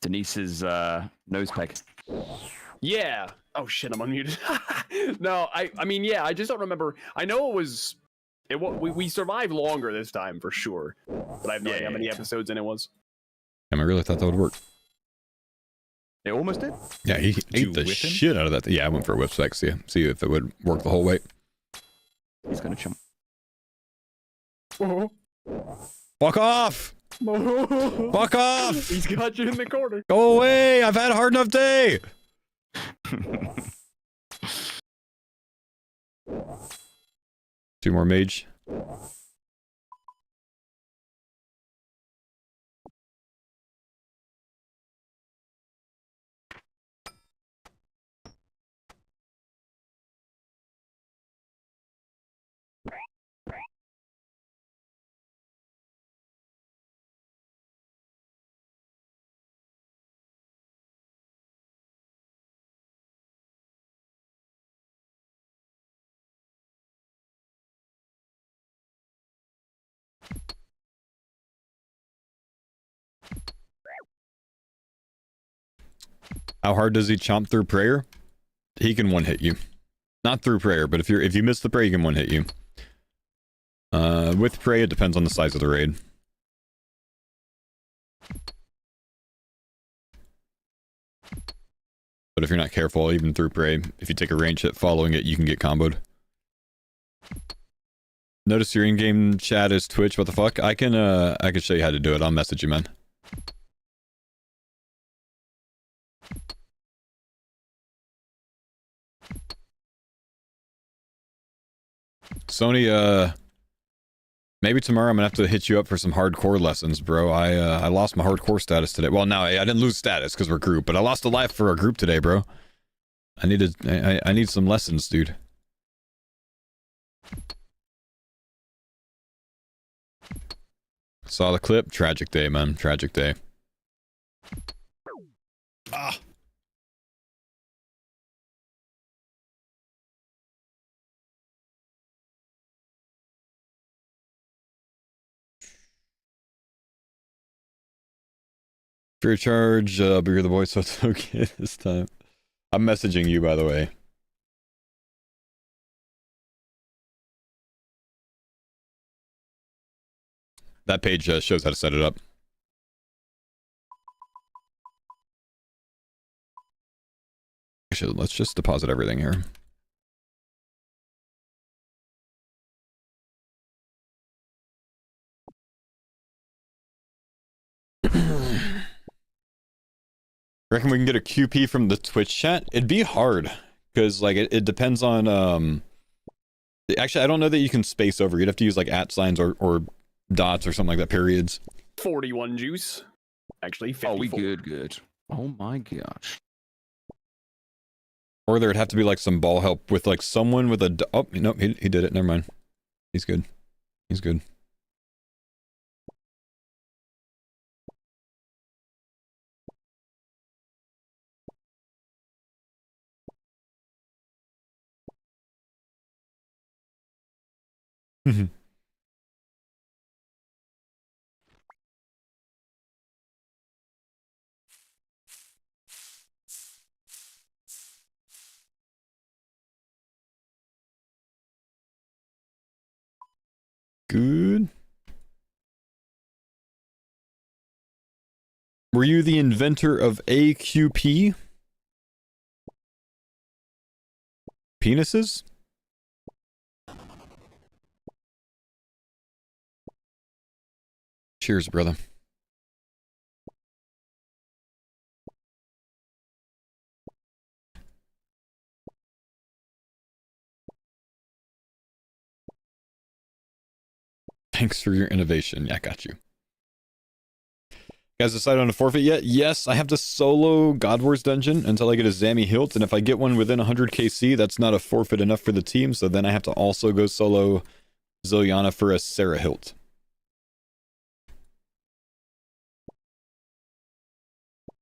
Speaker 2: Denise's nose peg.
Speaker 7: Yeah. Oh shit, I'm unmuted. No, I mean, yeah, I just don't remember. I know it was... we survived longer this time, for sure. But I have no idea how many episodes in it was.
Speaker 1: I really thought that would work.
Speaker 2: It almost did?
Speaker 1: Yeah, he ate the shit out of that. Yeah, I went for a whip spec, see if it would work the whole way.
Speaker 2: He's gonna jump.
Speaker 1: Fuck off! Fuck off!
Speaker 7: He's got you in the corner.
Speaker 1: Go away! I've had a hard enough day! 2 more mage. How hard does he chomp through prayer? He can one hit you. Not through prayer, but if you miss the prayer, he can one hit you. With prey, it depends on the size of the raid. But if you're not careful, even through prey, if you take a range hit following it, you can get comboed. Notice your in-game chat is Twitch. What the fuck? I can show you how to do it. I'll message you, man. Sony, maybe tomorrow I'm gonna have to hit you up for some hardcore lessons, bro. I lost my hardcore status today. Well, no, I didn't lose status because we're group, but I lost a life for our group today, bro. I need some lessons, dude. Saw the clip. Tragic day, man. Tragic day. Ah. Free charge, bigger the voice, so it's okay this time. I'm messaging you, by the way. That page shows how to set it up. Actually, let's just deposit everything here. Reckon we can get a QP from the Twitch chat? It'd be hard, because like it depends on actually I don't know that you can space over. You'd have to use like @ signs or dots or something like that, periods.
Speaker 7: 41 juice. Actually, 54.
Speaker 2: Oh, we good. Oh my gosh.
Speaker 1: Or there'd have to be like some ball help with like someone with a oh no, he did it. Never mind. He's good. He's good. good. Were you the inventor of AQP? Penises? Cheers, brother. Thanks for your innovation. Yeah, I got you. Guys decided on a forfeit yet? Yes, I have to solo God Wars dungeon until I get a Zammy hilt, and if I get one within 100 KC, that's not a forfeit enough for the team, so then I have to also go solo Ziliana for a Sarah hilt.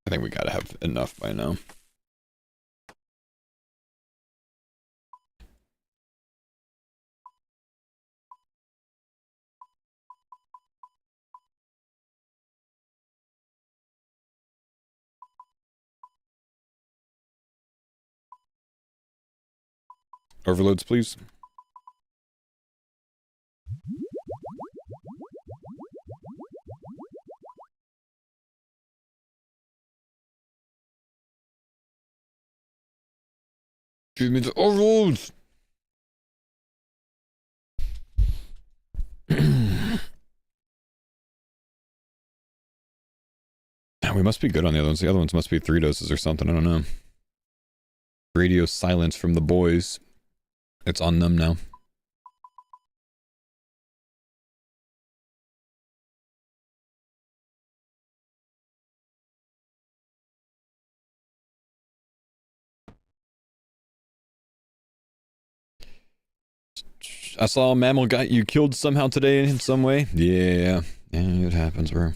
Speaker 1: I think we gotta have enough by now. Overloads, please. Give me the overloads! We must be good on the other ones. The other ones must be 3 doses or something. I don't know. Radio silence from the boys. It's on them now. I saw a mammal got you killed somehow today in some way. Yeah, it happens, bro.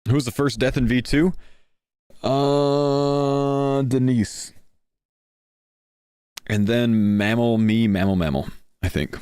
Speaker 1: Who was the first death in V2? Denise. And then mammal, I think.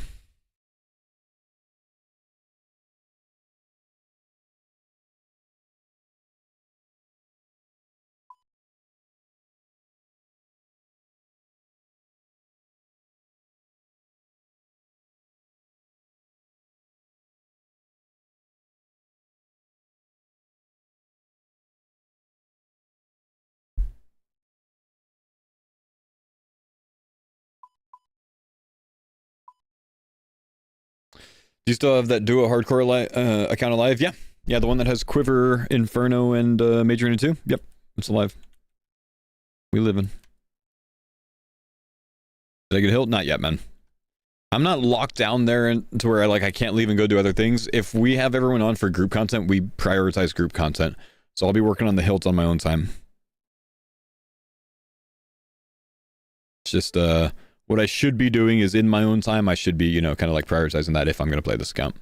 Speaker 1: Do you still have that duo hardcore account alive? Yeah. Yeah, the one that has Quiver, Inferno, and Major Arena 2? Yep, it's alive. We living. Did I get a hilt? Not yet, man. I'm not locked down there to where I can't leave and go do other things. If we have everyone on for group content, we prioritize group content. So I'll be working on the hilt on my own time. It's just what I should be doing is in my own time, I should be, kind of like prioritizing that if I'm going to play this account.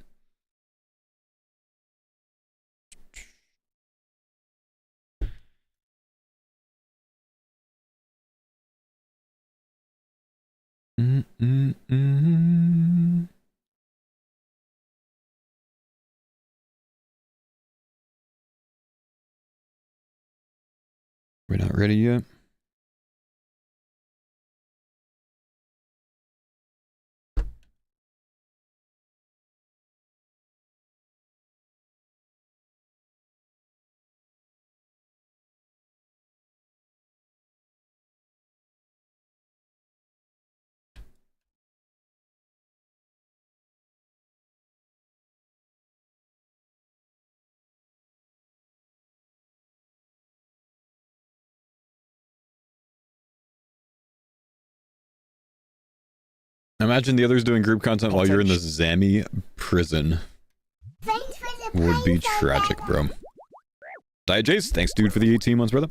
Speaker 1: We're not ready yet. Imagine the others doing group content while you're in the Zammy prison. Would be tragic, bro. Diet Jace, thanks dude for the 18 months, brother.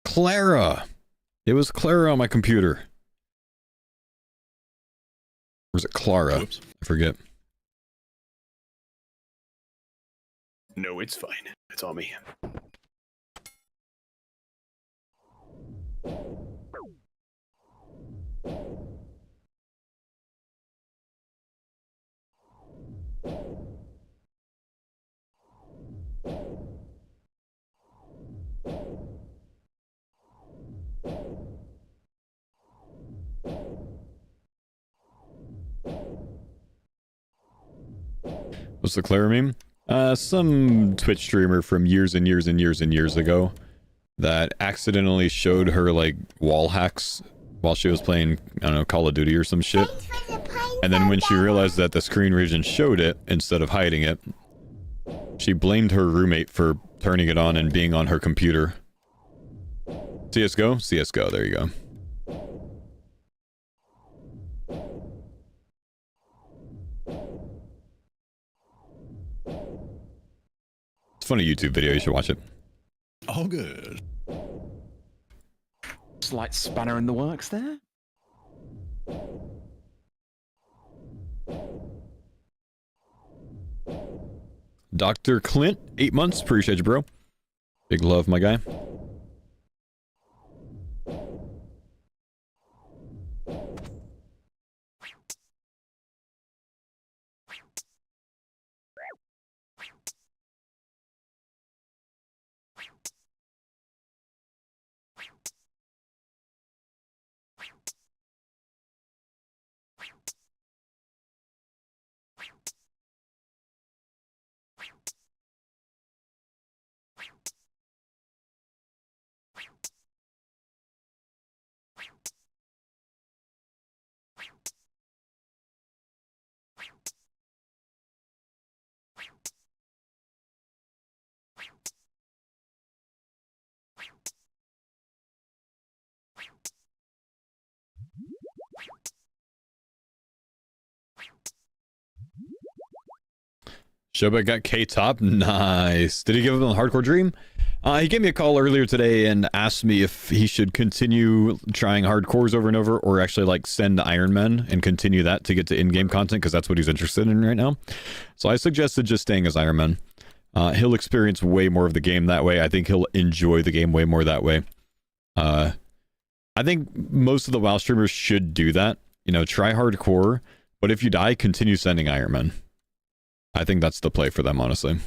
Speaker 1: Clara! It was Clara on my computer. Or is it Clara? Oops. I forget.
Speaker 7: No, it's fine. It's on me.
Speaker 1: What's the Claire meme? Some Twitch streamer from years and years and years and years ago that accidentally showed her like wall hacks while she was playing, I don't know, Call of Duty or some shit. And then when she realized that the screen region showed it instead of hiding it, she blamed her roommate for turning it on and being on her computer. CSGO? CSGO, there you go. It's a funny YouTube video, you should watch it.
Speaker 11: All good.
Speaker 2: Slight spanner in the works there.
Speaker 1: Dr. Clint, 8 months. Appreciate you, bro. Big love, my guy. Shoba got K-Top. Nice. Did he give him a hardcore dream? He gave me a call earlier today and asked me if he should continue trying hardcores over and over or actually like send Iron Man and continue that to get to in-game content because that's what he's interested in right now. So I suggested just staying as Iron Man. He'll experience way more of the game that way. I think he'll enjoy the game way more that way. I think most of the WoW streamers should do that. You know, try hardcore, but if you die, continue sending Iron Man. I think that's the play for them, honestly.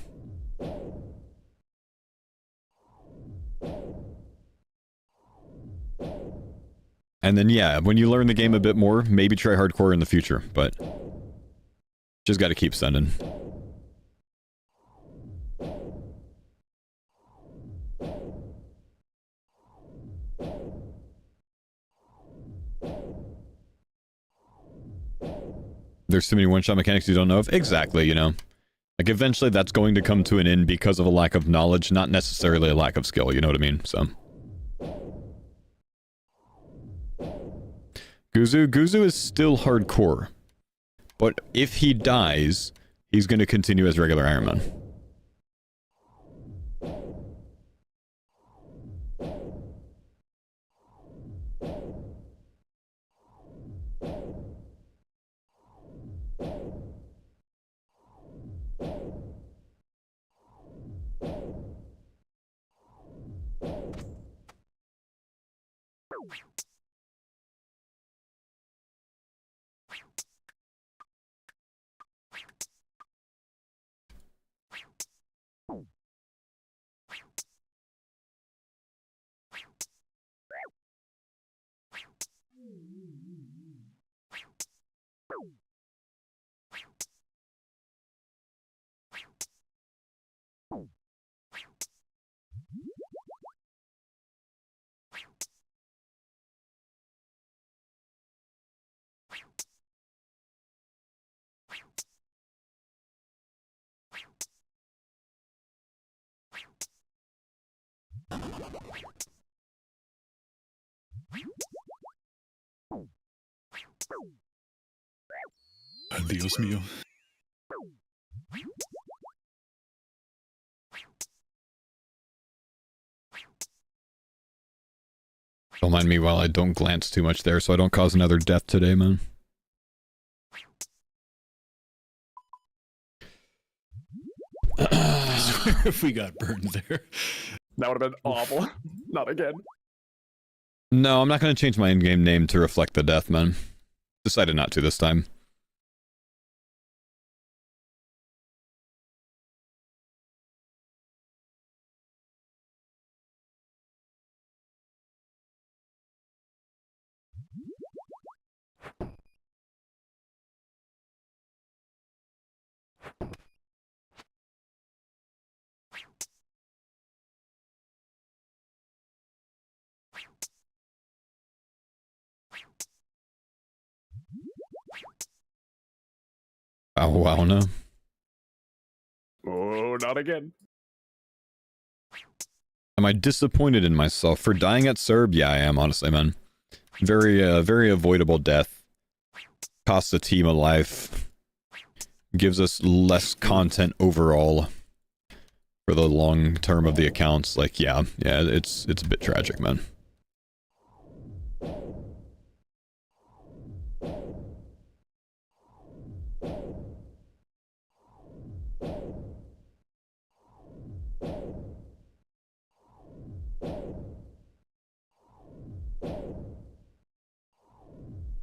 Speaker 1: And then, yeah, when you learn the game a bit more, maybe try hardcore in the future, but just got to keep sending. There's too many one-shot mechanics you don't know of. Exactly, you know. Like, eventually that's going to come to an end because of a lack of knowledge, not necessarily a lack of skill, you know what I mean? So... Guzu is still hardcore. But if he dies, he's going to continue as regular Iron Man.
Speaker 11: Dios mío.
Speaker 1: Don't mind me while I don't glance too much there so I don't cause another death today, man.
Speaker 11: I swear if we got burned there.
Speaker 7: That would have been awful. Not again.
Speaker 1: No, I'm not going to change my in-game name to reflect the death, man. Decided not to this time. Oh, wow, no.
Speaker 7: Oh, not again.
Speaker 1: Am I disappointed in myself for dying at Cerb? Yeah, I am, honestly, man. Very avoidable death. Costs the team a life. Gives us less content overall for the long term of the accounts. Like, yeah, it's a bit tragic, man.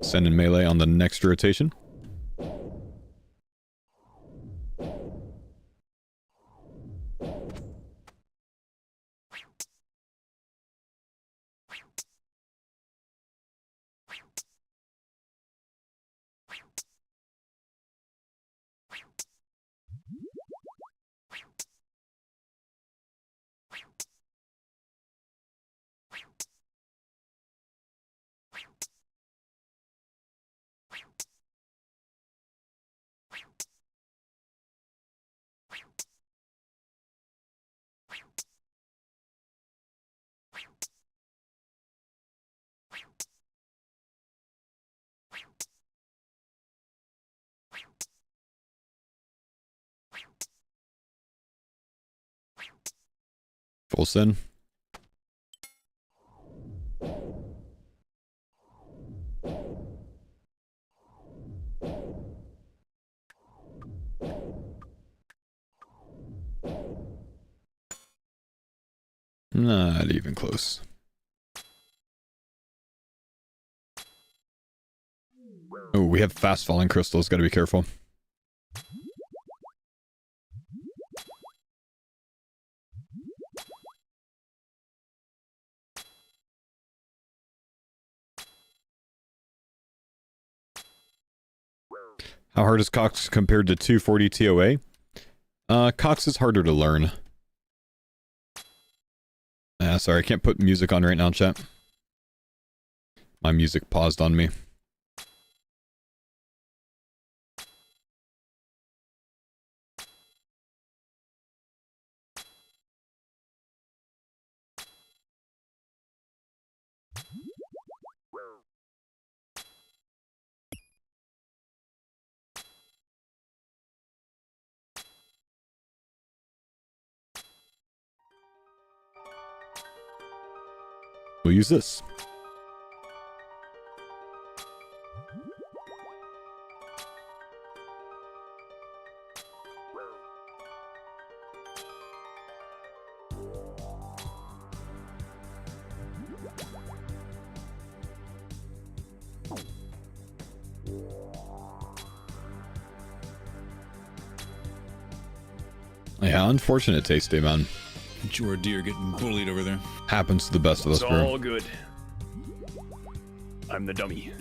Speaker 1: Send in melee on the next rotation. Full send. Not even close. Oh, we have fast falling crystals, gotta be careful. How hard is Cox compared to 240 TOA? Cox is harder to learn. Sorry, I can't put music on right now, chat. My music paused on me. We'll use this. Yeah, unfortunate Tasty, man.
Speaker 11: Your deer getting bullied over there.
Speaker 1: Happens to the best of us,
Speaker 7: It's
Speaker 1: bro.
Speaker 7: all good. I'm the dummy.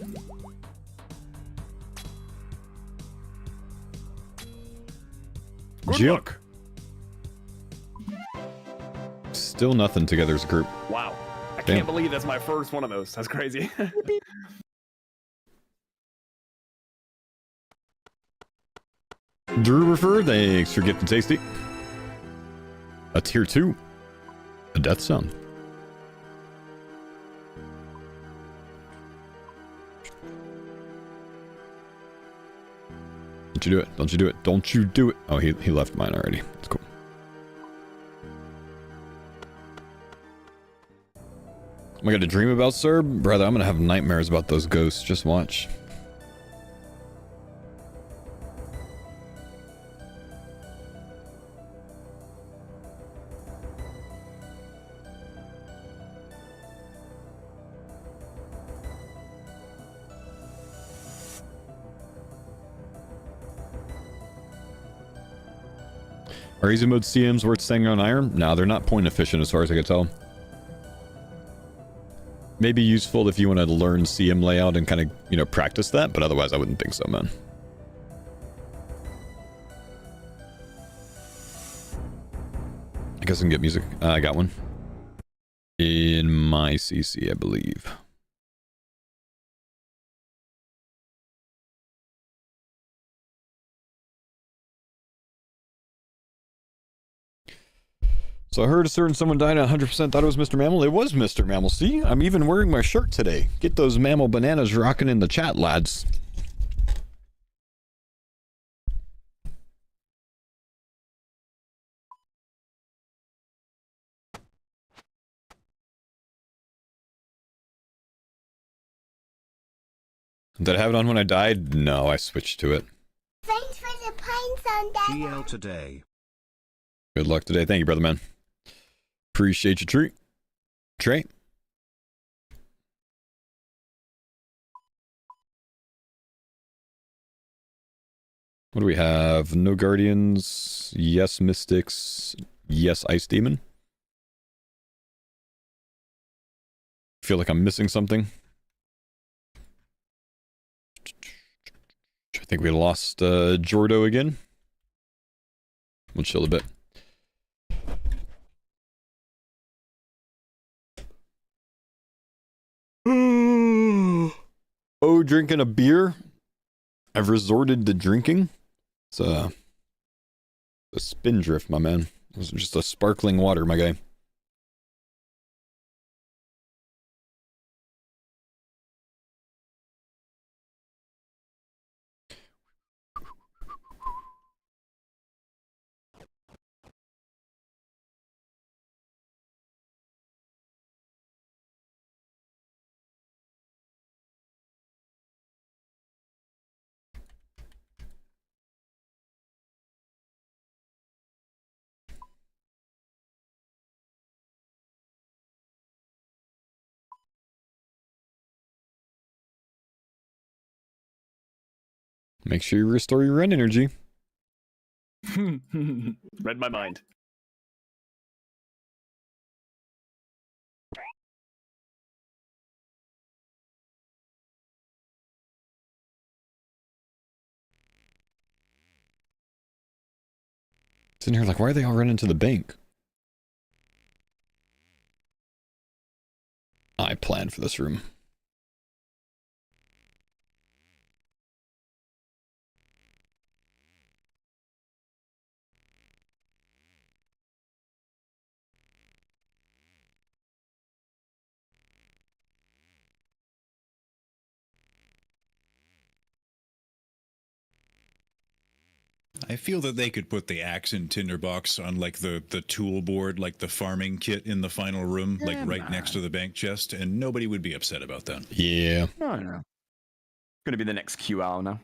Speaker 7: Good
Speaker 1: Yep.
Speaker 7: luck.
Speaker 1: Still nothing together as a group.
Speaker 7: Wow. I
Speaker 1: Damn.
Speaker 7: can't believe that's my first one of those. That's crazy.
Speaker 1: Drew Refer, thanks for gifting Tasty. A tier 2. A death sound. Don't you do it. Don't you do it. Don't you do it. Oh, he left mine already. That's cool. Am I gonna dream about Cerb? Brother, I'm gonna have nightmares about those ghosts. Just watch. Are easy mode CMs worth staying on iron? No, they're not point efficient as far as I can tell. Maybe useful if you want to learn CM layout and kind of, you know, practice that, but otherwise I wouldn't think so, man. I guess I can get music. I got one. in my CC, I believe. So I heard a certain someone died and 100% thought it was Mr. Mammal. It was Mr. Mammal. See, I'm even wearing my shirt today. Get those mammal bananas rocking in the chat, lads. Did I have it on when I died? No, I switched to it.
Speaker 3: Thanks for the pines on that.
Speaker 6: GL today.
Speaker 1: Good luck today. Thank you, brother man. Appreciate your treat. Trey. What do we have? No Guardians. Yes, Mystics. Yes, Ice Demon. Feel like I'm missing something. I think we lost Jordo again. We'll chill a bit. Oh, drinking a beer? I've resorted to drinking. It's a spindrift, my man. It was just a sparkling water, my guy. Make sure you restore your run energy.
Speaker 7: Read my mind.
Speaker 1: It's in here like, why are they all running to the bank? I planned for this room.
Speaker 11: I feel that they could put the axe and tinderbox on like the tool board, like the farming kit in the final room, like right next to the bank chest, and nobody would be upset about that.
Speaker 1: Yeah.
Speaker 2: No, no. Gonna be the next QR now.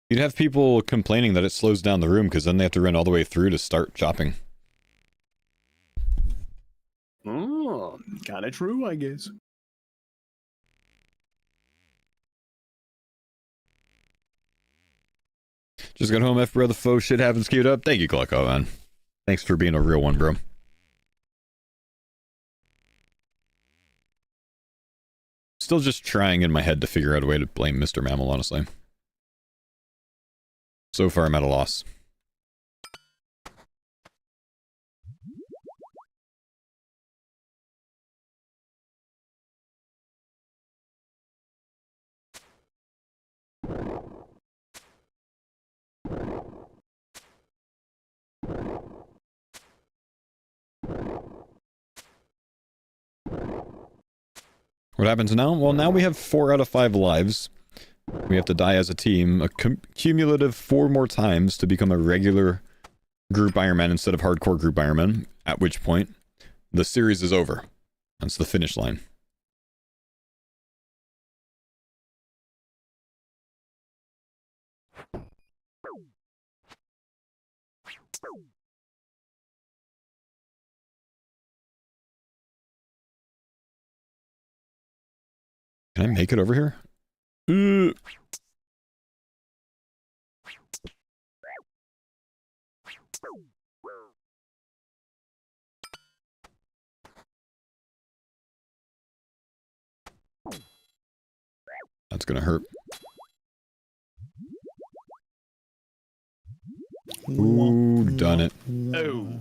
Speaker 1: You'd have people complaining that it slows down the room because then they have to run all the way through to start chopping.
Speaker 7: Oh, kind of true, I guess.
Speaker 1: Just got home after the faux shit happens queued up. Thank you, Glucko, man. Thanks for being a real one, bro. Still just trying in my head to figure out a way to blame Mr. Mammal, honestly. So far, I'm at a loss. What happens now? Well, now we have 4 out of 5 lives. We have to die as a team, a cumulative 4 more times to become a regular group Ironman instead of hardcore group Ironman, at which point the series is over. That's the finish line. Can I make it over here? That's gonna hurt. Ooh, done it.
Speaker 7: Oh.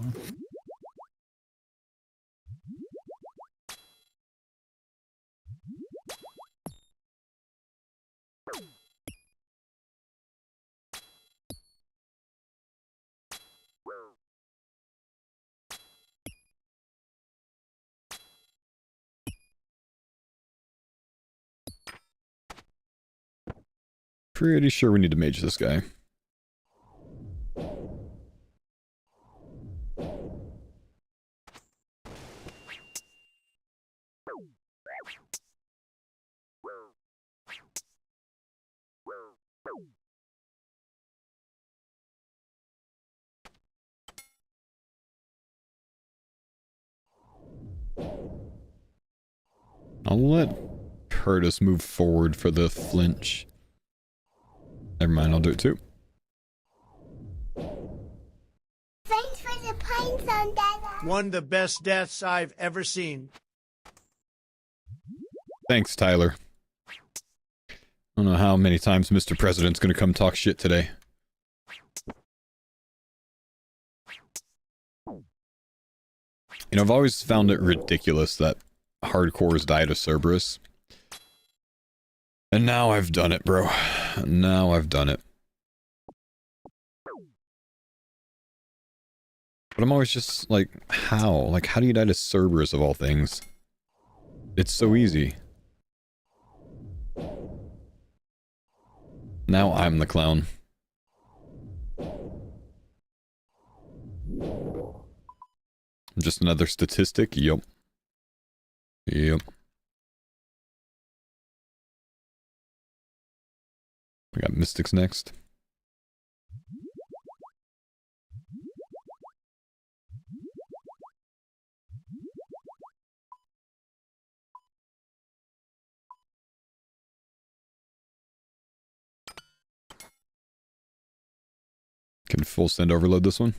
Speaker 1: Pretty sure we need to mage this guy. I'll let Curtis move forward for the flinch. Never mind, I'll do it too.
Speaker 3: Thanks for the pine zone, Dada.
Speaker 10: One of the best deaths I've ever seen.
Speaker 1: Thanks, Tyler. I don't know how many times Mr. President's gonna come talk shit today. You know, I've always found it ridiculous that hardcores died of Cerberus. And now I've done it, bro. Now I've done it. But I'm always just like, how? Like, how do you die to Cerberus of all things? It's so easy. Now I'm the clown. Just another statistic? Yup. Yep. We got Mystics next. Can full send overload this one?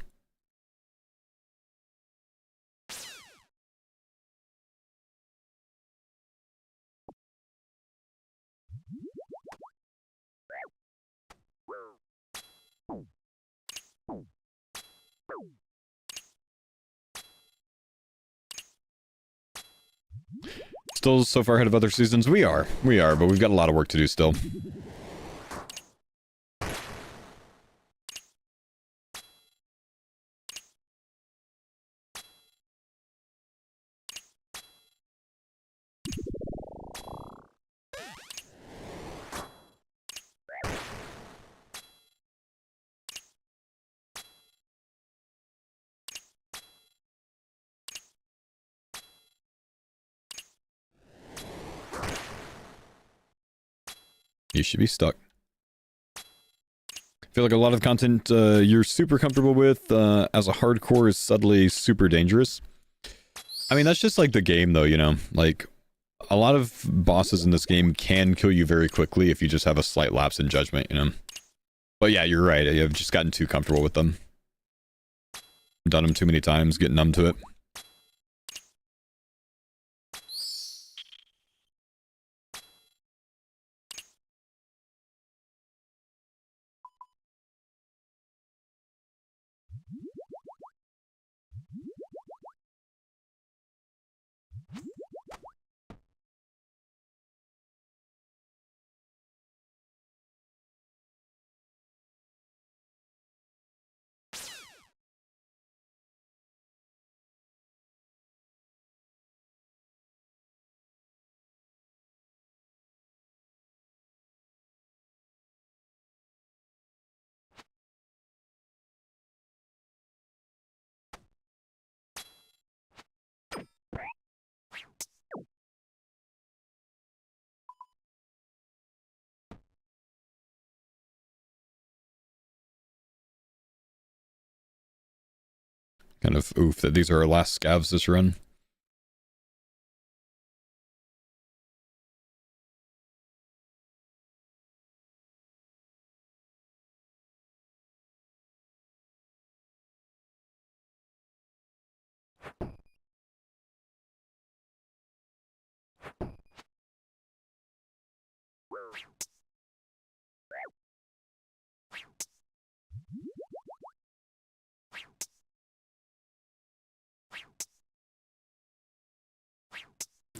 Speaker 1: Still so far ahead of other seasons? We are, but we've got a lot of work to do still. You should be stuck. I feel like a lot of content you're super comfortable with as a hardcore is suddenly super dangerous. I mean, that's just like the game though, you know? Like, a lot of bosses in this game can kill you very quickly if you just have a slight lapse in judgment, you know? But yeah, you're right. I've just gotten too comfortable with them. Done them too many times, get numb to it. Kind of oof that these are our last scavs this run.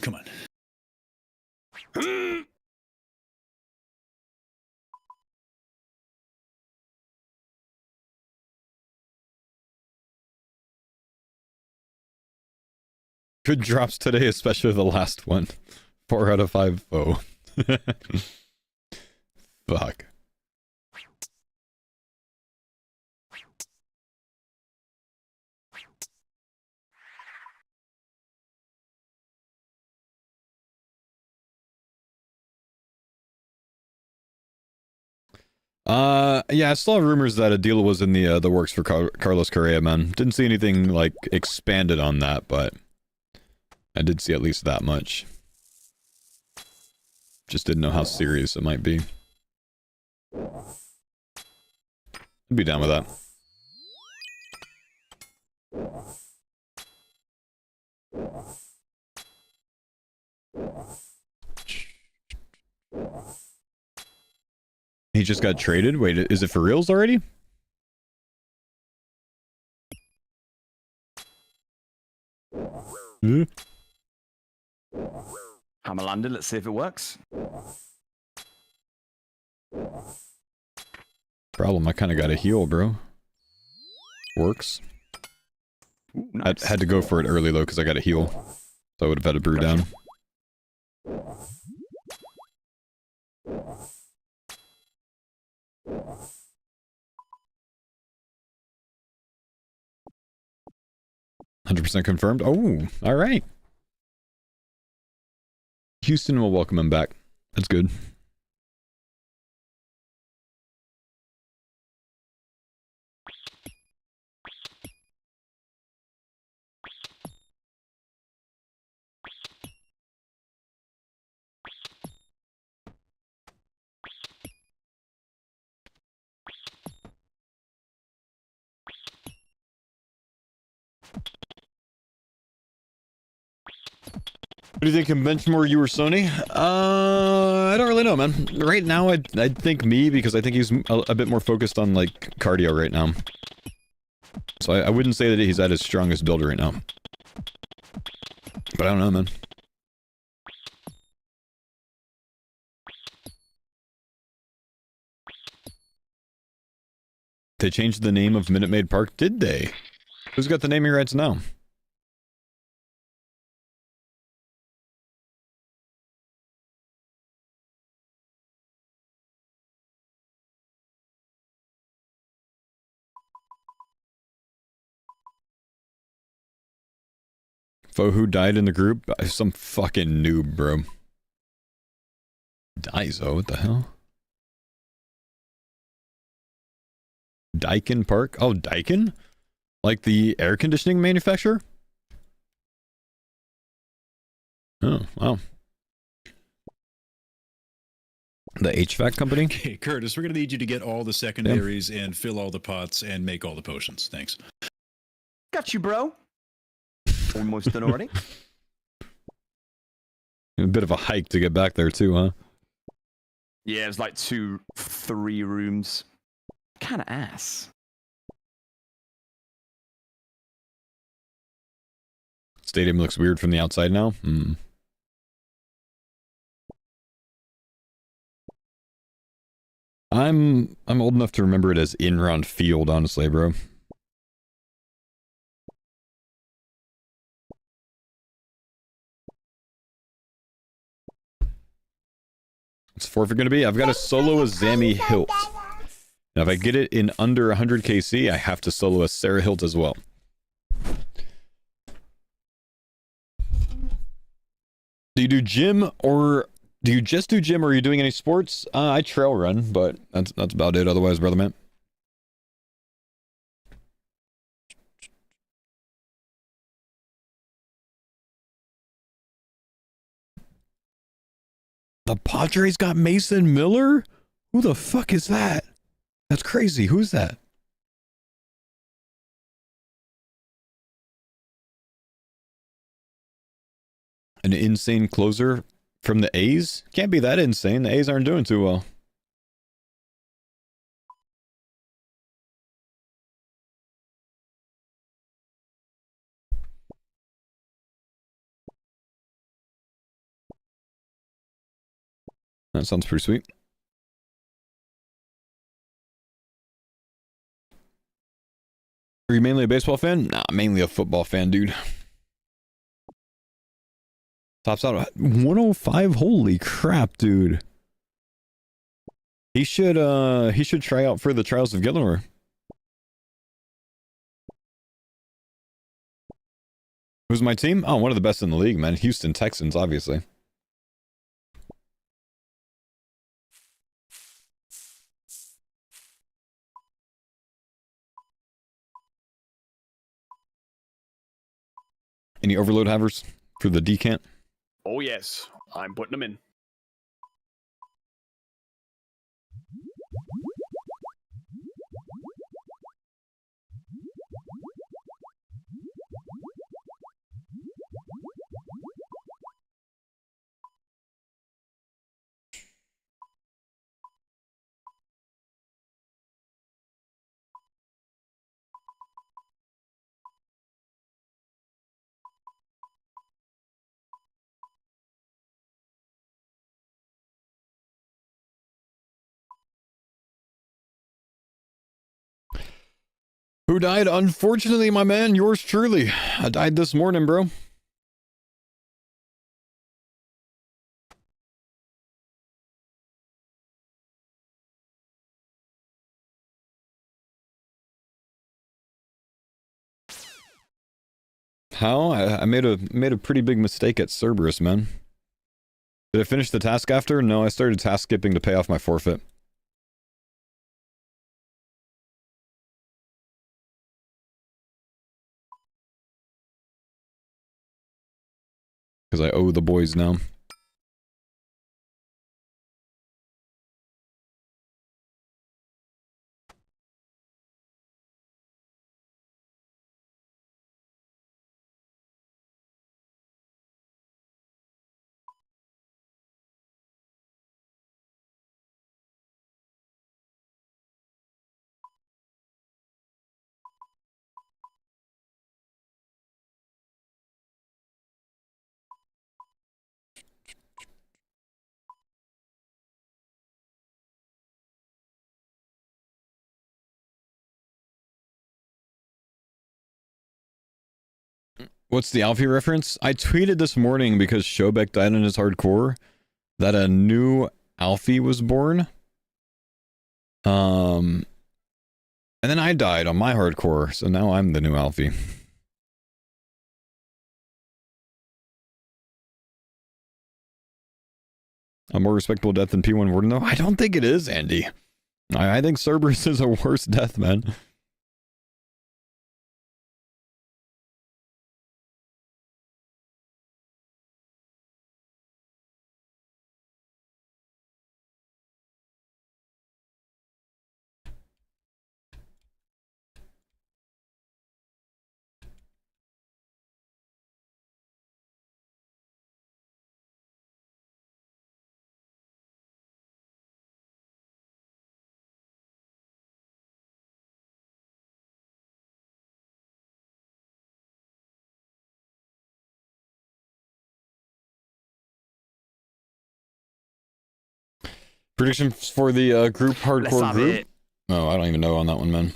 Speaker 11: Come on.
Speaker 1: Good drops today, especially the last one. 4 out of 5 foe. Fuck. Yeah, I saw rumors that a deal was in the works for Carlos Correa, man. Didn't see anything like expanded on that, but I did see at least that much. Just didn't know how serious it might be. I'd be down with that. He just got traded? Wait, is it for reals already?
Speaker 2: Hammer landed. Let's see if it works.
Speaker 1: Problem, I kind of got a heal, bro. Works.
Speaker 2: Ooh, nice.
Speaker 1: I had to go for it early, though, because I got a heal. So I would have had a brew down. 100% confirmed. Oh, all right. Houston will welcome him back. That's good. What do you think, can bench more you or Sony? I don't really know, man. Right now, I'd think me, because I think he's a bit more focused on, like, cardio right now. So I wouldn't say that he's at his strongest build right now. But I don't know, man. They changed the name of Minute Maid Park, did they? Who's got the naming rights now? Who died in the group? Some fucking noob, bro. Daiso, what the hell? Daikin Park? Oh, Daikin? Like the air conditioning manufacturer? Oh, wow. The HVAC company?
Speaker 11: Okay, Curtis, we're going to need you to get all the secondaries and fill all the pots and make all the potions. Thanks.
Speaker 2: Got you, bro. Almost done already.
Speaker 1: A bit of a hike to get back there too, huh?
Speaker 2: Yeah, it's like 3 rooms. Kind of ass.
Speaker 1: Stadium looks weird from the outside now. I'm old enough to remember it as in-round field, honestly, bro. What's forfeit going to be? I've got to solo a Zammy Hilt. Now, if I get it in under 100 KC, I have to solo a Sarah Hilt as well. Do you do gym, or do you just do gym, or are you doing any sports? I trail run, but that's about it otherwise, brother man. The Padres got Mason Miller? Who the fuck is that? That's crazy. Who's that? An insane closer from the A's? Can't be that insane. The A's aren't doing too well. That sounds pretty sweet. Are you mainly a baseball fan? Nah, mainly a football fan, dude. Tops out at 105. Holy crap, dude. He should try out for the Trials of Gilmore. Who's my team? Oh, one of the best in the league, man. Houston Texans, obviously. Any overload havers for the decant?
Speaker 7: Oh yes, I'm putting them in.
Speaker 1: Who died? Unfortunately, my man, yours truly. I died this morning, bro. How? I made a pretty big mistake at Cerberus, man. Did I finish the task after? No, I started task skipping to pay off my forfeit. Because I owe the boys now. What's the Alfie reference? I tweeted this morning because Shobek died in his hardcore that a new Alfie was born. And then I died on my hardcore, so now I'm the new Alfie. A more respectable death than P1 Warden, though? I don't think it is, Andy. I think Cerberus is a worse death, man. Prediction for the group hardcore group? Oh, I don't even know on that one, man.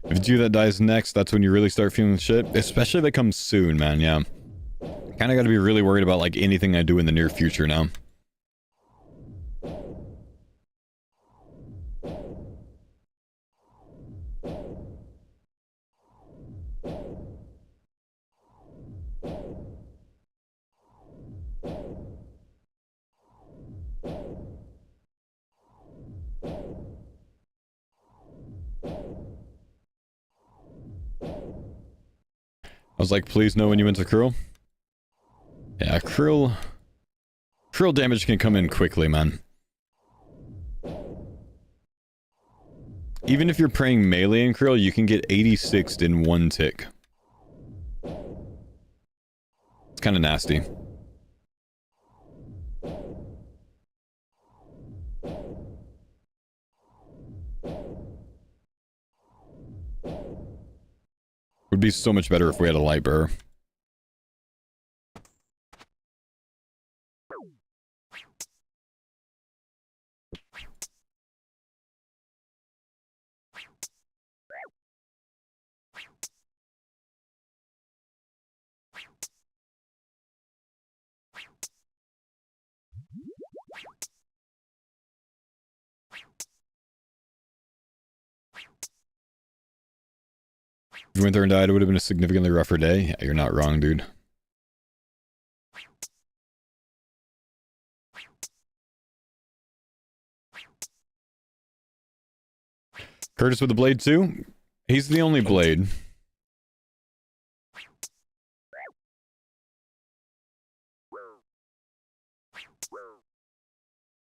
Speaker 1: If it's you that dies next, that's when you really start feeling shit. Especially if it comes soon, man, yeah. Kind of got to be really worried about, like, anything I do in the near future now. I was like, please know when you went to Krill. Yeah, Krill damage can come in quickly, man. Even if you're praying melee in Krill, you can get 86'd in one tick. It's kind of nasty. Would be so much better if we had a light bearer. If you went there and died, it would have been a significantly rougher day. Yeah, you're not wrong, dude. Curtis with the blade too? He's the only blade.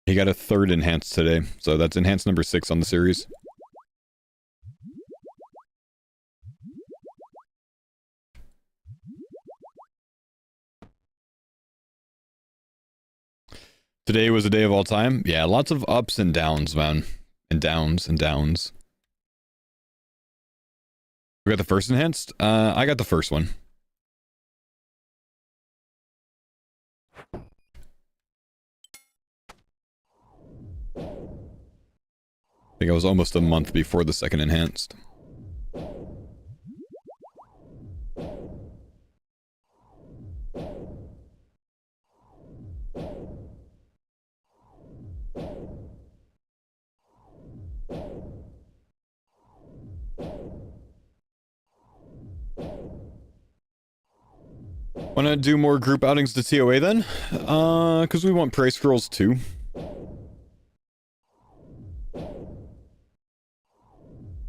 Speaker 1: He got a 3rd enhance today, so that's enhance number 6 on the series. Today was a day of all time. Yeah, lots of ups and downs, man. And downs and downs. We got the first enhanced? I got the first one. I think I was almost a month before the second enhanced. Wanna do more group outings to TOA then? Because we want Praise Scrolls too.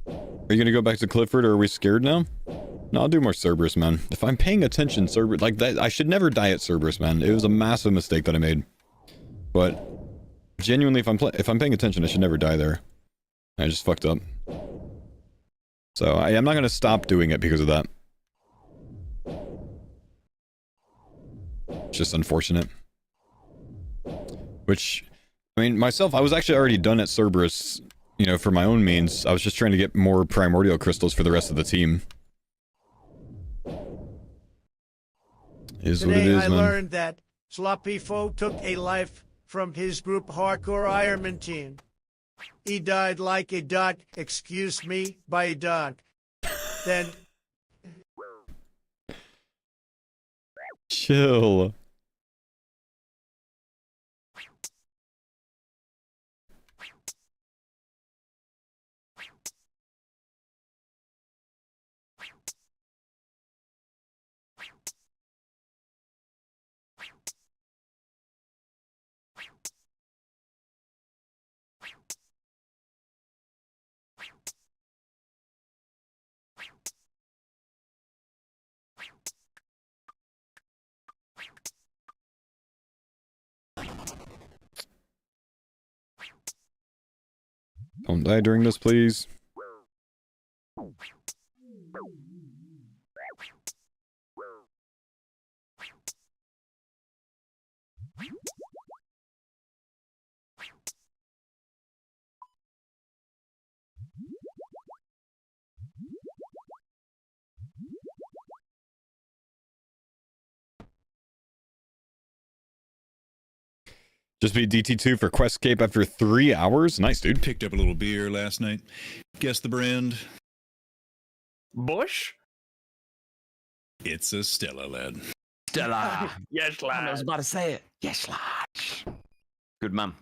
Speaker 1: Are you gonna go back to Clifford or are we scared now? No, I'll do more Cerberus, man. If I'm paying attention, Cerberus, like that, I should never die at Cerberus, man. It was a massive mistake that I made. But genuinely, if I'm paying attention, I should never die there. I just fucked up. So I'm not gonna stop doing it because of that. It's just unfortunate. Which, I mean, myself, I was actually already done at Cerberus, you know, for my own means. I was just trying to get more primordial crystals for the rest of the team. Is what it is,
Speaker 10: I
Speaker 1: man.
Speaker 10: learned that Sloppy Foe took a life from his group Hardcore Ironman team. He died like a duck, excuse me, by a duck. Then...
Speaker 1: Chill. Don't die during this, please. Just beat DT2 for Questscape after 3 hours. Nice, dude.
Speaker 11: Picked up a little beer last night. Guess the brand.
Speaker 7: Bush?
Speaker 11: It's a Stella, lad.
Speaker 2: Stella.
Speaker 7: Yes, lad.
Speaker 2: I was about to say it. Yes, lad. Good man.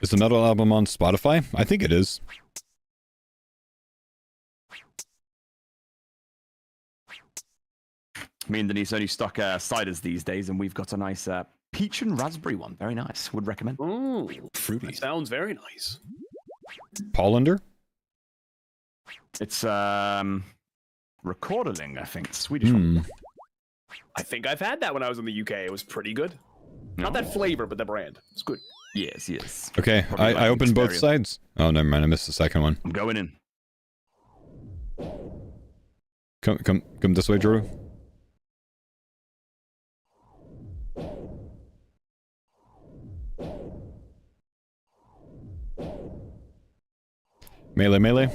Speaker 1: Is the metal album on Spotify? I think it is.
Speaker 2: Me and Denise only stock ciders these days, and we've got a nice peach and raspberry one. Very nice. Would recommend.
Speaker 7: Ooh,
Speaker 11: fruity.
Speaker 7: That sounds very nice.
Speaker 1: Pollander?
Speaker 2: It's Recorderling, I think. Swedish one.
Speaker 7: I think I've had that when I was in the UK. It was pretty good. Not that flavor, but the brand. It's good.
Speaker 2: Yes, yes.
Speaker 1: Okay, I opened both sides. Oh, never mind. I missed the second one.
Speaker 2: I'm going in.
Speaker 1: Come this way, Drew. Melee, melee.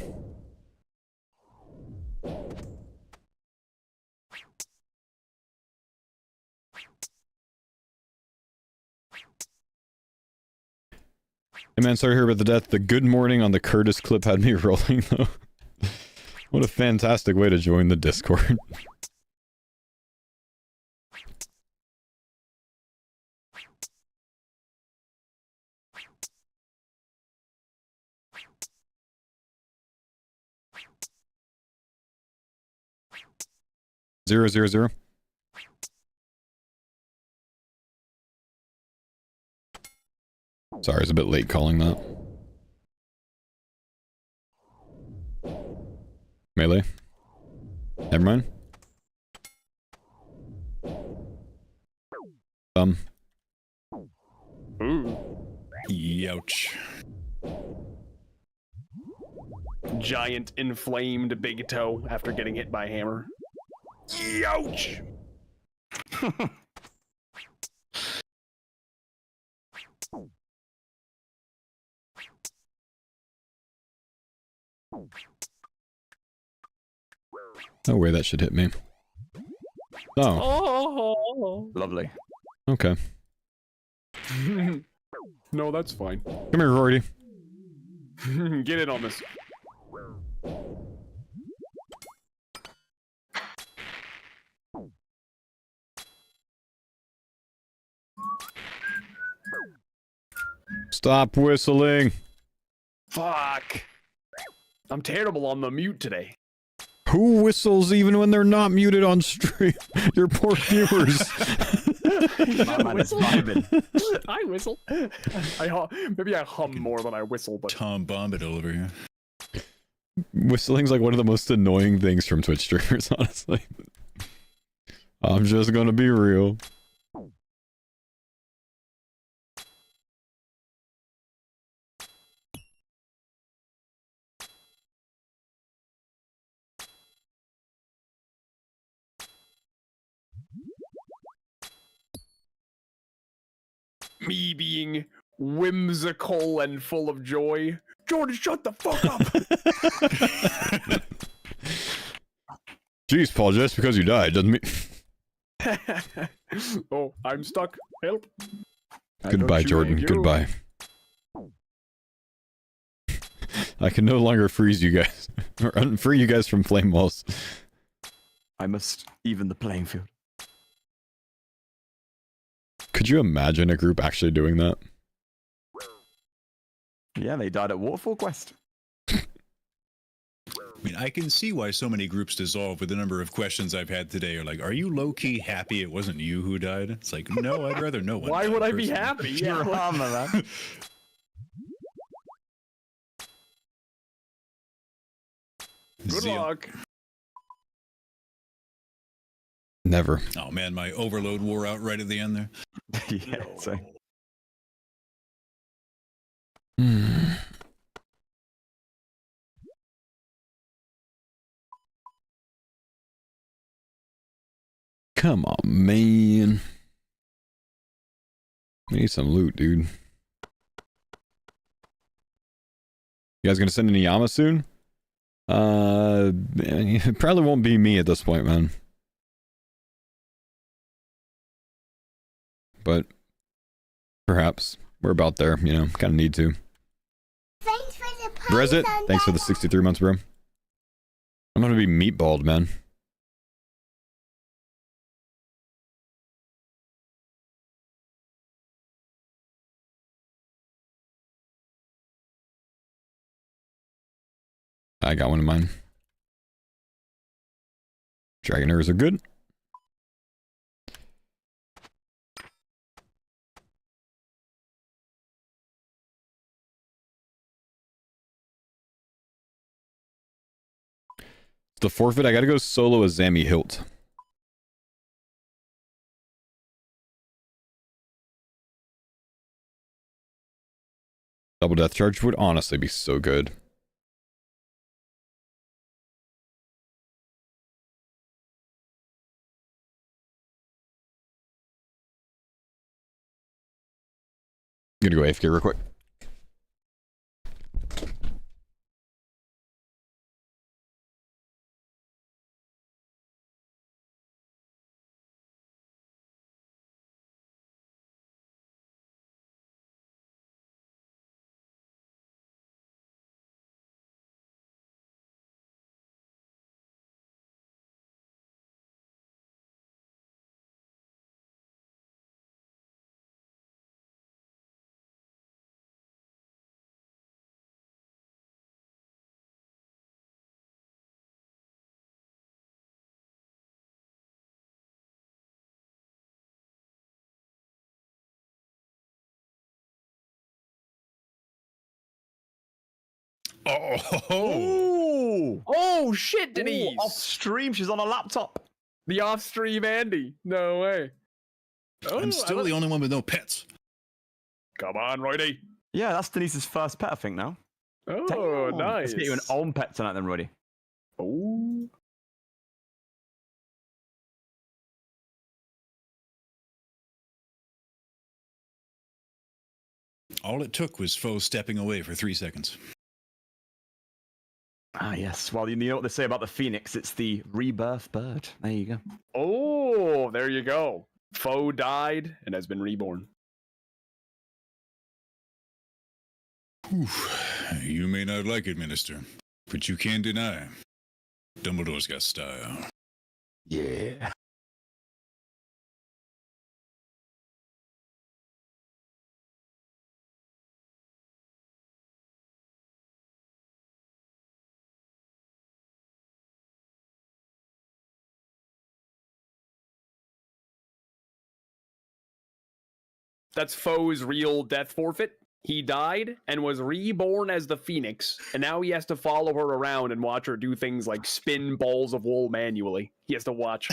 Speaker 1: Hey man, sorry to hear about the death. The good morning on the Curtis clip had me rolling though. What a fantastic way to join the Discord. 0, 0, 0. Sorry, it's a bit late calling that. Melee. Never mind.
Speaker 11: Youch.
Speaker 7: Giant inflamed big toe after getting hit by a hammer. Youch.
Speaker 1: No way that should hit me. Oh.
Speaker 7: Oh.
Speaker 2: Lovely.
Speaker 1: Okay.
Speaker 7: No, that's fine.
Speaker 1: Come here, Rory.
Speaker 7: Get in on this.
Speaker 1: Stop whistling.
Speaker 7: Fuck. I'm terrible on the mute today.
Speaker 1: Who whistles even when they're not muted on stream? Your poor viewers.
Speaker 2: My man is vibing.
Speaker 7: I whistle. Maybe I hum more than I whistle, but
Speaker 11: Tom Bombadil over here.
Speaker 1: Whistling's like one of the most annoying things from Twitch streamers, honestly. I'm just gonna be real.
Speaker 7: me being whimsical and full of joy. Jordan, shut the fuck up.
Speaker 1: Jeez, Paul, just because you died doesn't mean...
Speaker 7: Oh, I'm stuck. Help.
Speaker 1: Goodbye, Jordan. Goodbye. I can no longer freeze you guys. Or unfree you guys from flame walls.
Speaker 2: I must even the playing field.
Speaker 1: Could you imagine a group actually doing that?
Speaker 2: Yeah, they died at Waterfall Quest.
Speaker 11: I mean, I can see why so many groups dissolve with the number of questions I've had today. Are like, are you low-key happy it wasn't you who died? It's like, no, I'd rather no one.
Speaker 7: Why would I be happy?
Speaker 2: You're a hammer, man.
Speaker 7: Good luck.
Speaker 1: Never.
Speaker 11: Oh man, my overload wore out right at the end there.
Speaker 2: Yeah, so.
Speaker 1: Come on, man. We need some loot, dude. You guys gonna send any Yama soon? It probably won't be me at this point, man. But perhaps we're about there, you know, kind of need to.
Speaker 3: Thanks for the
Speaker 1: Brezit, thanks for the 63 months, bro. I'm gonna be meatballed, man. I got one of mine. Dragoners are good. The forfeit, I gotta go solo as Zammy Hilt. Double death charge would honestly be so good. I'm gonna go AFK real quick.
Speaker 2: Oh,
Speaker 7: oh shit, Denise!
Speaker 2: Off stream, she's on a laptop.
Speaker 7: The off-stream Andy. No way. Oh,
Speaker 11: I'm still the only one with no pets.
Speaker 7: Come on, Roydie.
Speaker 2: Yeah, that's Denise's first pet, I think, now.
Speaker 7: Oh,
Speaker 2: Damn.
Speaker 7: nice.
Speaker 2: Let's get you an own pet tonight, then, Roydie.
Speaker 7: Oh.
Speaker 11: All it took was foe stepping away for 3 seconds.
Speaker 2: Ah, yes. Well, you know what they say about the phoenix? It's the rebirth bird. There you go.
Speaker 7: Oh, there you go. Foe died and has been reborn.
Speaker 11: Whew. You may not like it, Minister, but you can't deny Dumbledore's got style.
Speaker 2: Yeah.
Speaker 7: That's Foe's real death forfeit. He died and was reborn as the Phoenix, and now he has to follow her around and watch her do things like spin balls of wool manually. He has to watch.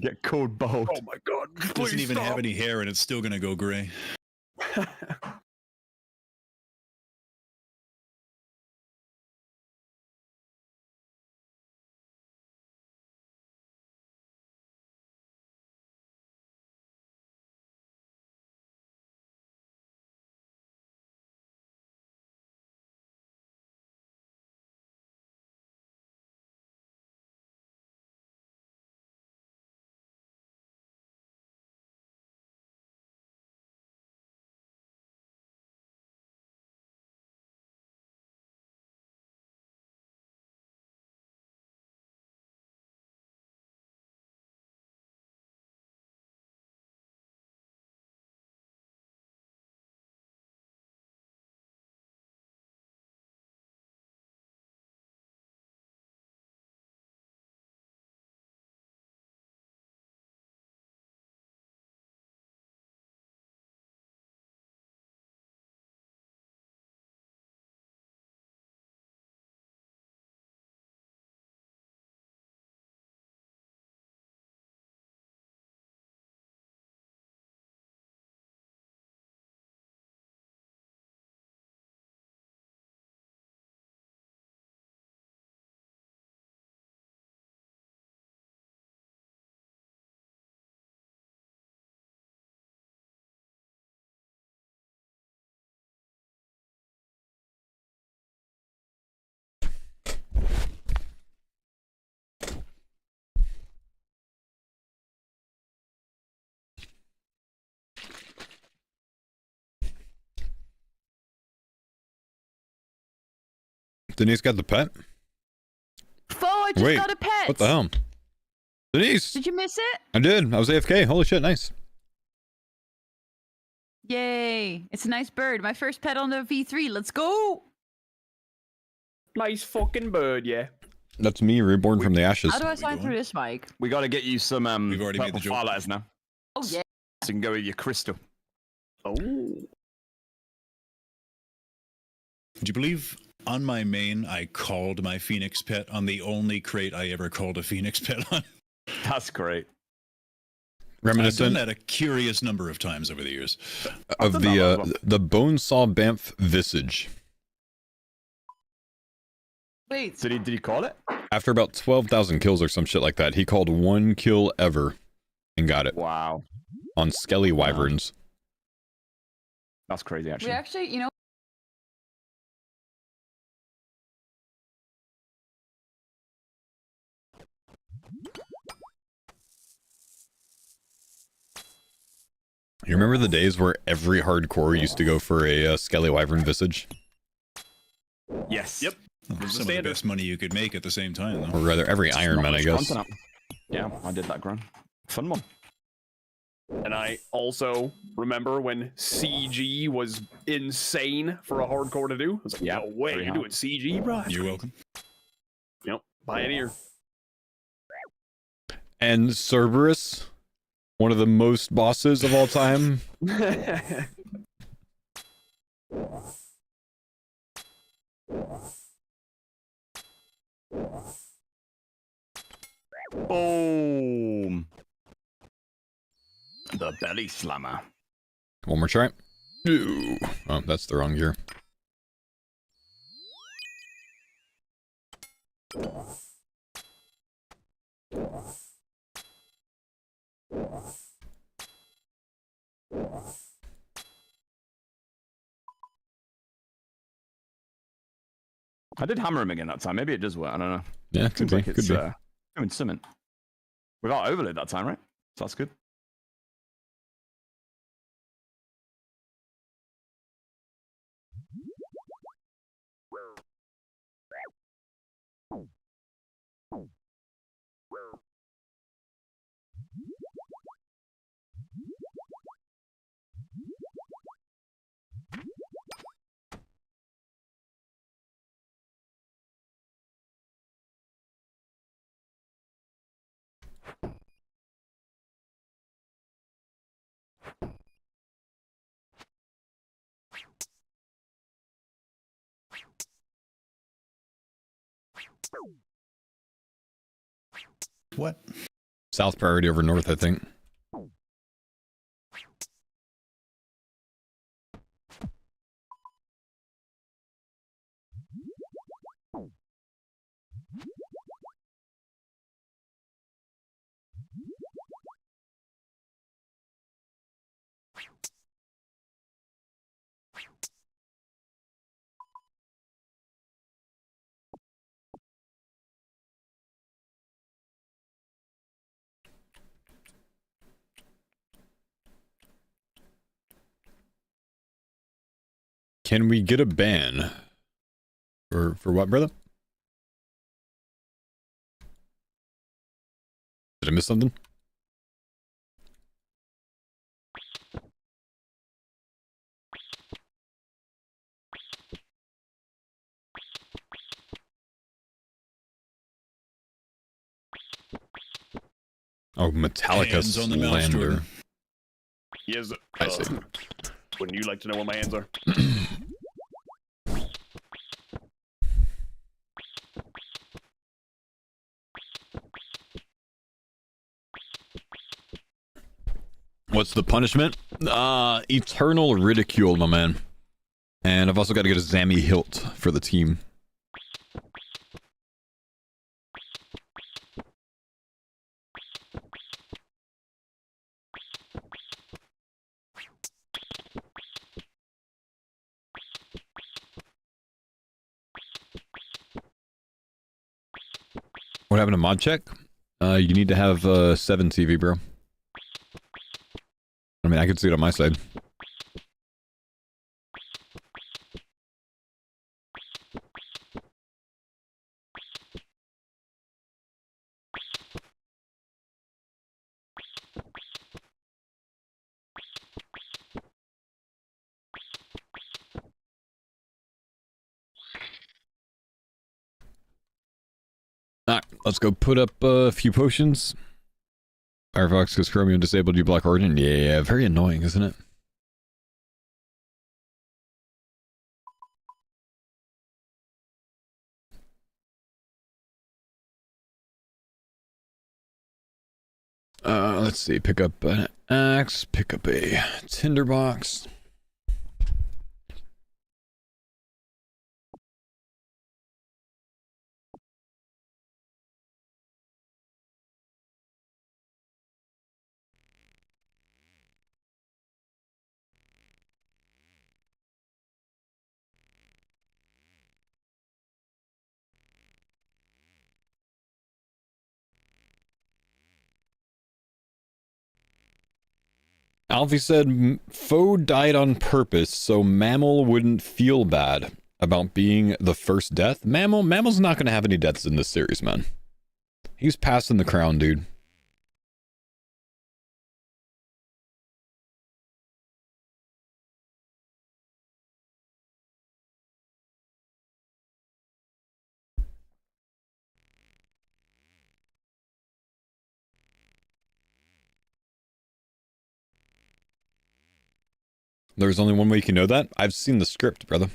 Speaker 2: Get cold bold.
Speaker 7: Oh my god.
Speaker 11: Doesn't even have any hair and it's still gonna go gray.
Speaker 1: Denise got the pet?
Speaker 9: Foe, I just got a pet.
Speaker 1: What the hell? Denise!
Speaker 9: Did you miss it?
Speaker 1: I did. I was AFK. Holy shit, nice.
Speaker 9: Yay. It's a nice bird. My first pet on the V3. Let's go.
Speaker 7: Nice fucking bird, yeah.
Speaker 1: That's me reborn from the ashes.
Speaker 9: How do I sign through this, Mike?
Speaker 2: We got to get you some
Speaker 11: We've already made the joke.
Speaker 2: firelights now.
Speaker 9: Oh, yeah.
Speaker 2: So you can go with your crystal.
Speaker 7: Oh.
Speaker 11: Would you believe on my main I called my Phoenix pet on the only crate I ever called a Phoenix pet on?
Speaker 2: That's great.
Speaker 1: Reminiscent
Speaker 11: I've done that a curious number of times over the years.
Speaker 1: of the Bonesaw Bamf Visage.
Speaker 9: Wait.
Speaker 2: Did he call it?
Speaker 1: After about 12,000 kills or some shit like that, he called one kill ever and got it.
Speaker 2: Wow.
Speaker 1: On Skelly Wyverns.
Speaker 2: That's crazy, actually.
Speaker 9: We actually, you know.
Speaker 1: You remember the days where every hardcore used to go for a Skelly Wyvern Visage?
Speaker 2: Yes.
Speaker 7: Yep.
Speaker 11: Some of the best money you could make at the same time, though.
Speaker 1: Or rather, every Iron Man, I guess.
Speaker 2: Yeah, I did that, Gran. Fun one.
Speaker 7: And I also remember when CG was insane for a hardcore to do. I was like,
Speaker 2: Yeah,
Speaker 7: no way,
Speaker 2: very
Speaker 7: you're
Speaker 2: hard.
Speaker 7: doing CG, bro.
Speaker 11: You're welcome.
Speaker 7: Yep, pioneer.
Speaker 1: And Cerberus, one of the most bosses of all time.
Speaker 2: Boom. The belly slammer.
Speaker 1: One more try. Ooh. Oh, that's the wrong gear.
Speaker 2: I did hammer him again that time. Maybe it does work. I don't know.
Speaker 1: Yeah,
Speaker 2: Seems like it's doing something. Without overlay that time, right? So that's good.
Speaker 11: What?
Speaker 1: South priority over north, I think. Can we get a ban? For what, brother? Did I miss something? Oh, Metallica
Speaker 11: Hands on the mouse,
Speaker 1: Slander.
Speaker 11: Jordan.
Speaker 2: Yes.
Speaker 1: I see.
Speaker 2: Wouldn't you like to know what my hands are?
Speaker 1: What's the punishment? Eternal ridicule, my man. And I've also got to get a Zammy hilt for the team. What happened to mod check? You need to have 7 TV, bro. I mean, I can see it on my side. Alright, let's go put up a few potions. Firefox, because Chromium disabled you block origin. Yeah, very annoying, isn't it? Let's see. Pick up an axe. Pick up a tinderbox. Alfie said, Foe died on purpose so Mammal wouldn't feel bad about being the first death. Mammal's not going to have any deaths in this series, man. He's passing the crown, dude. There's only one way you can know that. I've seen the script, brother.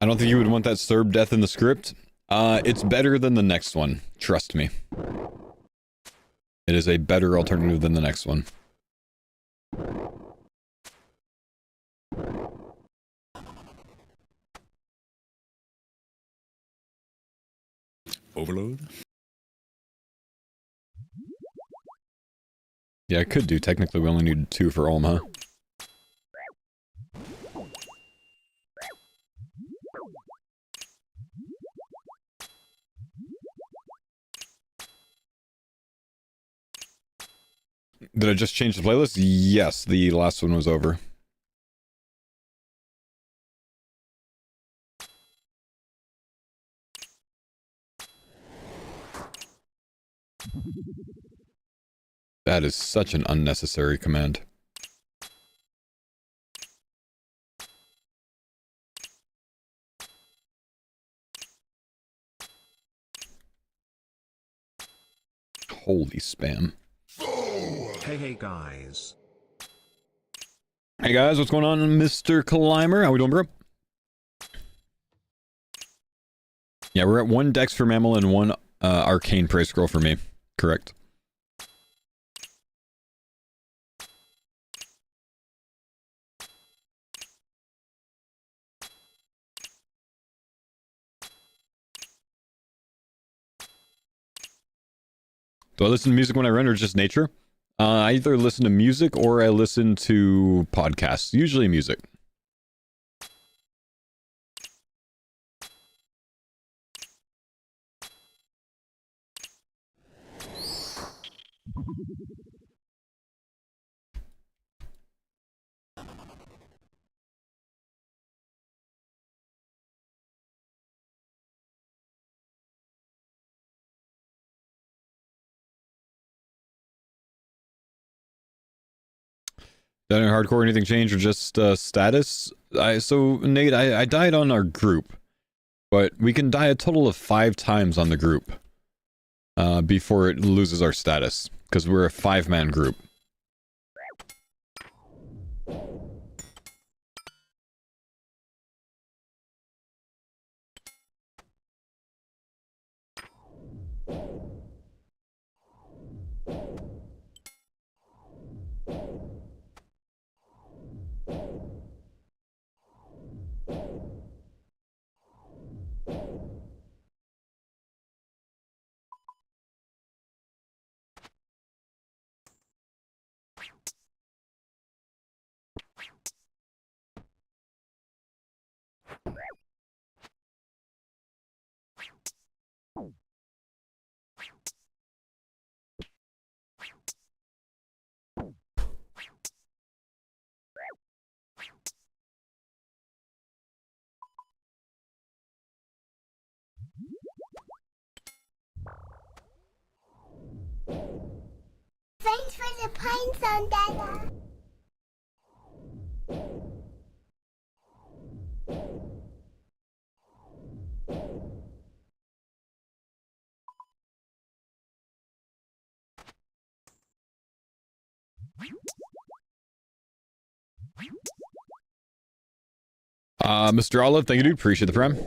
Speaker 1: I don't think you would want that Cerb death in the script. It's better than the next one. Trust me. It is a better alternative than the next one.
Speaker 11: Overload?
Speaker 1: Yeah, I could do. Technically, we only need 2 for Ulm, huh? Did I just change the playlist? Yes, the last one was over. That is such an unnecessary command. Holy spam.
Speaker 6: Hey guys.
Speaker 1: Hey guys, what's going on, Mr. Climber? How we doing, bro? Yeah, we're at 1 Dex for Mammal and 1 Arcane Praise Scroll for me. Correct. Do I listen to music when I run or just nature? I either listen to music or I listen to podcasts. Usually music. Did in hardcore anything change or just status? So Nate, I died on our group, but we can die a total of 5 times on the group before it loses our status because we're a 5-man group.
Speaker 3: Thanks for the pine zone, Dada.
Speaker 1: Mr. Olive, thank you, dude. Appreciate the prem.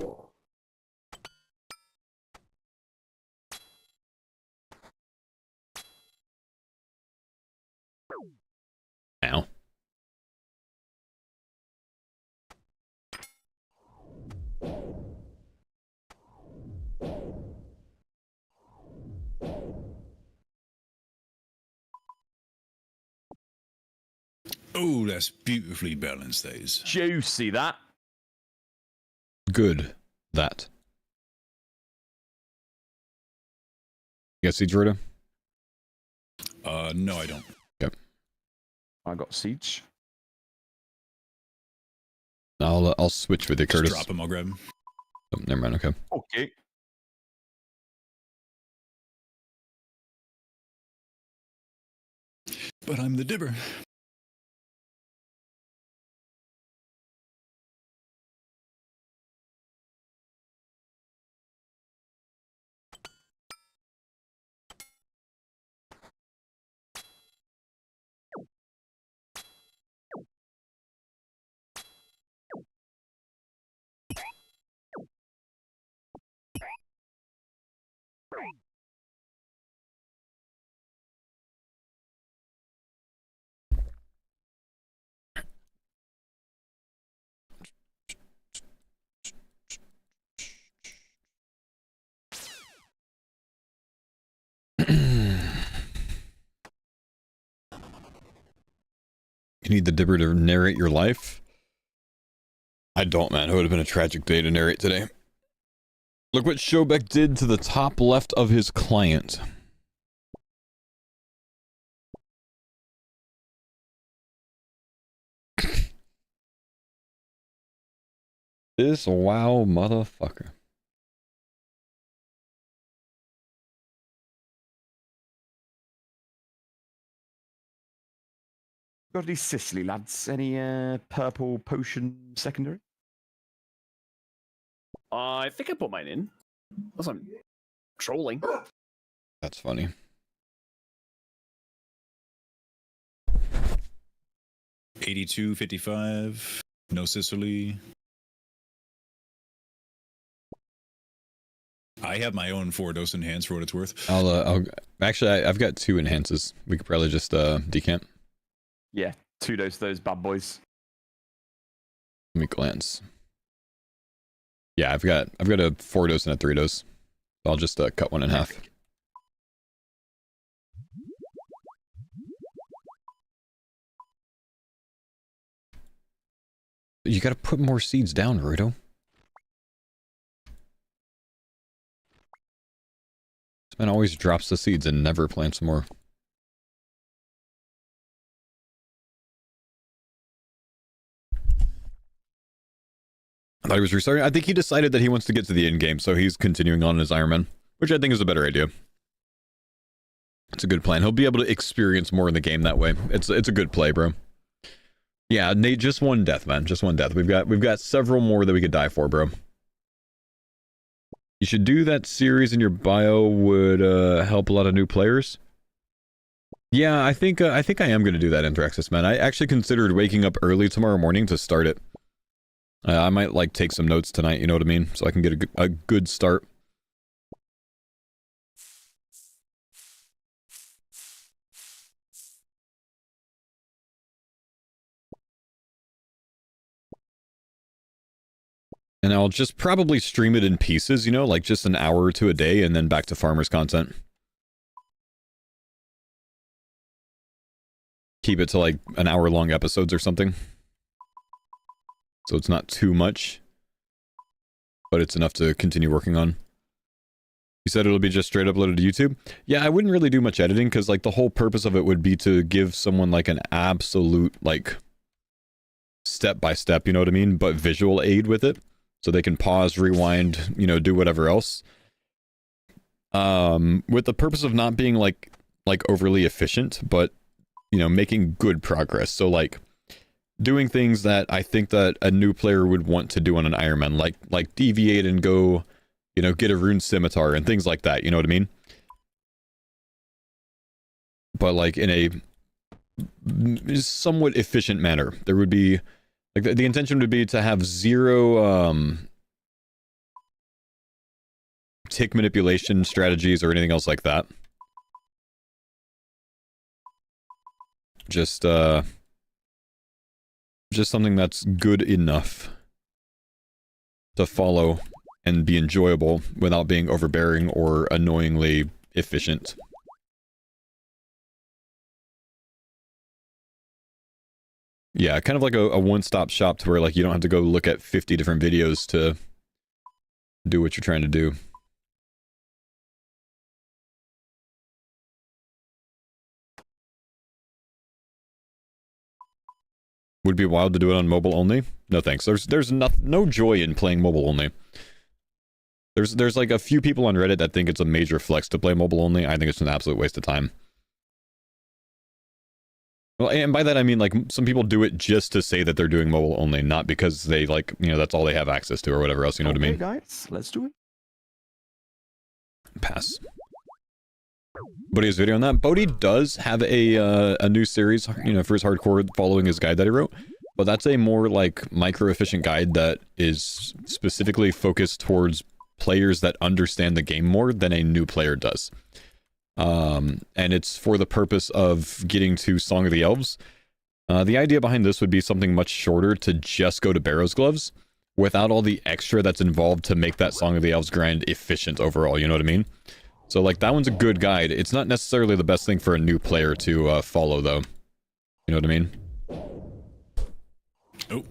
Speaker 1: Ow.
Speaker 11: Oh, that's beautifully balanced, those.
Speaker 2: Juicy, that.
Speaker 1: Good. That. You got Siege Rhoda?
Speaker 11: No, I don't.
Speaker 1: Okay.
Speaker 2: I got Siege.
Speaker 1: I'll switch with you, Curtis.
Speaker 11: Just drop him, I'll grab him.
Speaker 1: Oh, never mind, okay.
Speaker 2: Okay.
Speaker 11: But I'm the dibber.
Speaker 1: You need the dibber to narrate your life? I don't, man. It would have been a tragic day to narrate today. Look what Shobek did to the top left of his client. This wow motherfucker.
Speaker 2: Got any Sicily lads? Any purple potion secondary?
Speaker 7: I think I put mine in. Unless I'm trolling.
Speaker 1: That's funny.
Speaker 11: $82, $55. No Sicily. I have my own 4-dose enhance for what it's worth.
Speaker 1: I'll actually I've got 2 enhances. We could probably just decamp.
Speaker 2: Yeah, 2 dose those bad boys.
Speaker 1: Let me glance. Yeah, I've got a 4-dose and a 3-dose. I'll just cut one in half. You gotta put more seeds down, Rudo. This man always drops the seeds and never plants more. I thought he was restarting. I think he decided that he wants to get to the end game, so he's continuing on his Iron Man, which I think is a better idea. It's a good plan. He'll be able to experience more in the game that way. It's a good play, bro. Yeah, Nate, just one death, man. Just one death. We've got several more that we could die for, bro. You should do that series in your bio. Would help a lot of new players. Yeah, I think I am going to do that, Anthraxis, man. I actually considered waking up early tomorrow morning to start it. I might like take some notes tonight, you know what I mean? So I can get a good start. And I'll just probably stream it in pieces, you know, like just an hour or 2 a day and then back to farmers content. Keep it to like an hour-long episodes or something. So it's not too much, but it's enough to continue working on. You said it'll be just straight uploaded to YouTube? Yeah, I wouldn't really do much editing because like the whole purpose of it would be to give someone like an absolute like step-by-step, you know what I mean? But visual aid with it. So they can pause, rewind, you know, do whatever else. With the purpose of not being like overly efficient, but, you know, making good progress. So like doing things that I think that a new player would want to do on an Iron Man, like deviate and go, you know, get a rune scimitar and things like that, you know what I mean? But like in a somewhat efficient manner. There would be like the intention would be to have 0 tick manipulation strategies or anything else like that. Just something that's good enough to follow and be enjoyable without being overbearing or annoyingly efficient. Yeah, kind of like a one-stop shop to where like you don't have to go look at 50 different videos to do what you're trying to do. Would be wild to do it on mobile only? No thanks. There's no joy in playing mobile only. There's like a few people on Reddit that think it's a major flex to play mobile only. I think it's an absolute waste of time. Well, and by that I mean like some people do it just to say that they're doing mobile only, not because they like, you know, that's all they have access to or whatever else, you know what I mean?
Speaker 2: Guys, let's do it.
Speaker 1: Pass. Bodhi's video on that. Bodhi does have a new series, you know, for his hardcore following his guide that he wrote, but that's a more like micro-efficient guide that is specifically focused towards players that understand the game more than a new player does. And it's for the purpose of getting to Song of the Elves. The idea behind this would be something much shorter to just go to Barrow's Gloves without all the extra that's involved to make that Song of the Elves grind efficient overall, you know what I mean? So like that one's a good guide. It's not necessarily the best thing for a new player to follow though. You know what I mean?
Speaker 11: Oh.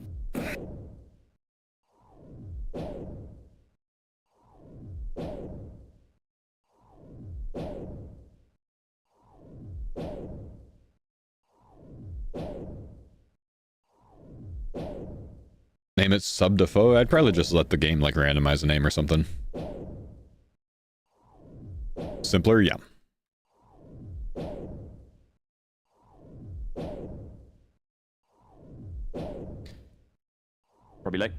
Speaker 1: Name it sub default. I'd probably just let the game like randomize a name or something. Simpler, yeah.
Speaker 2: Probably like.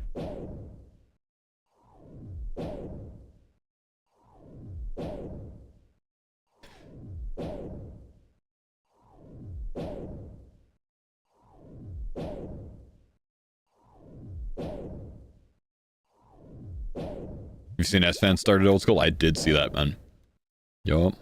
Speaker 1: You've seen S-Fan started old school? I did see that, man. Yup.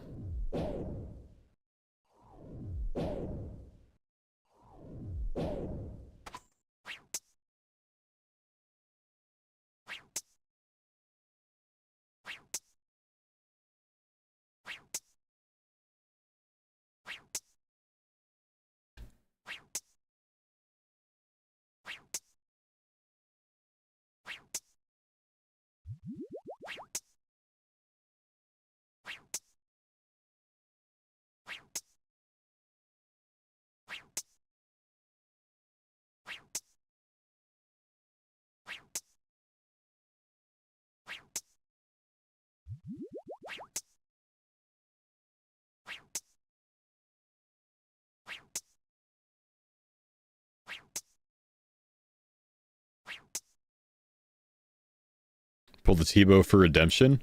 Speaker 1: Pull the Tebow for redemption?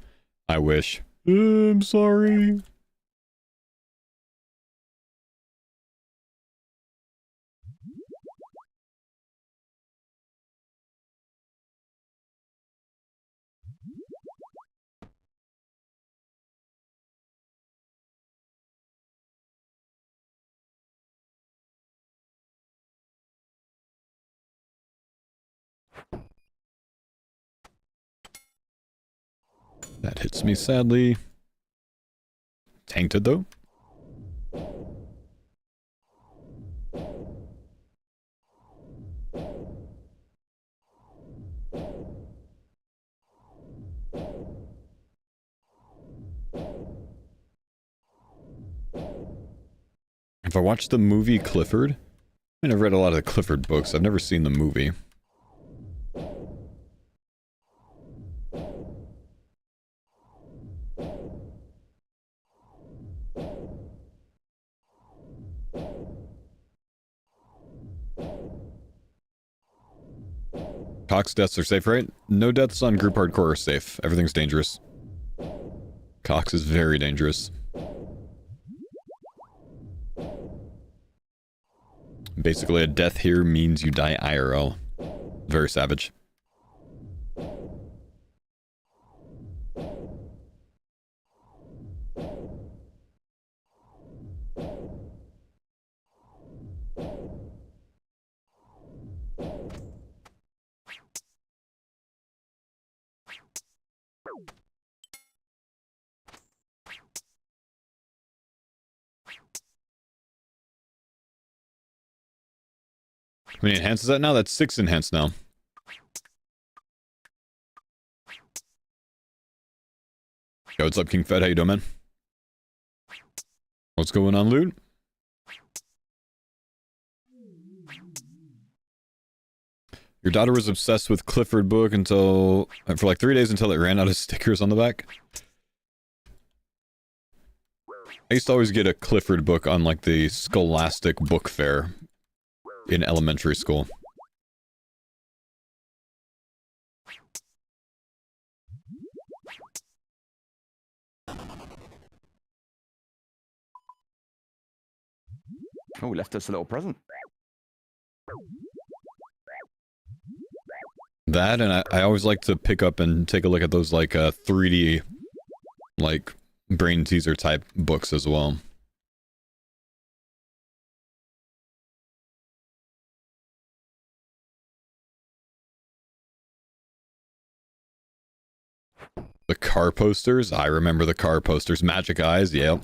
Speaker 1: I wish. I'm sorry. That hits me sadly. Tainted though. If I watched the movie Clifford, I mean, I've read a lot of the Clifford books. I've never seen the movie. Cox deaths are safe, right? No deaths on group hardcore are safe. Everything's dangerous. Cox is very dangerous. Basically, a death here means you die IRL. Very savage. How many enhance is that now? That's 6 enhance now. Yo, what's up, King Fed? How you doing, man? What's going on, Loot? Your daughter was obsessed with Clifford book for like 3 days until it ran out of stickers on the back. I used to always get a Clifford book on like the Scholastic Book Fair in elementary school.
Speaker 2: Oh, left us a little present.
Speaker 1: That, and I always like to pick up and take a look at those like 3D like brain teaser type books as well. The car posters? I remember the car posters. Magic Eyes, yep.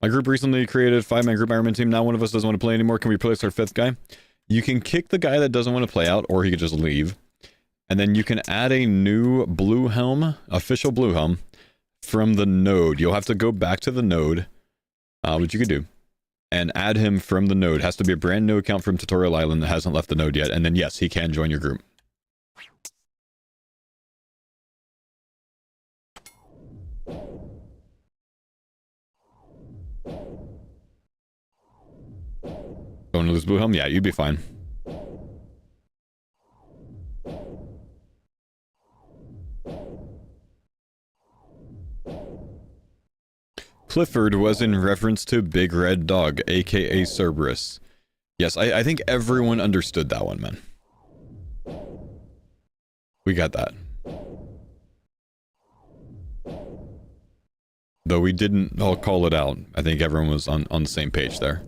Speaker 1: My group recently created a 5-man group Iron Man team. Now one of us doesn't want to play anymore. Can we replace our 5th guy? You can kick the guy that doesn't want to play out, or he could just leave. And then you can add a new blue helm, official blue helm, from the node. You'll have to go back to the node, which you could do, and add him from the node. Has to be a brand new account from Tutorial Island that hasn't left the node yet. And then, yes, he can join your group. Going to lose blue helm? Yeah, you'd be fine. Clifford was in reference to Big Red Dog, aka Cerberus. Yes, I think everyone understood that one, man. We got that. Though we didn't all call it out. I think everyone was on the same page there.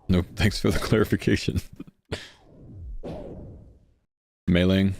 Speaker 1: Nope, thanks for the clarification. Mailing.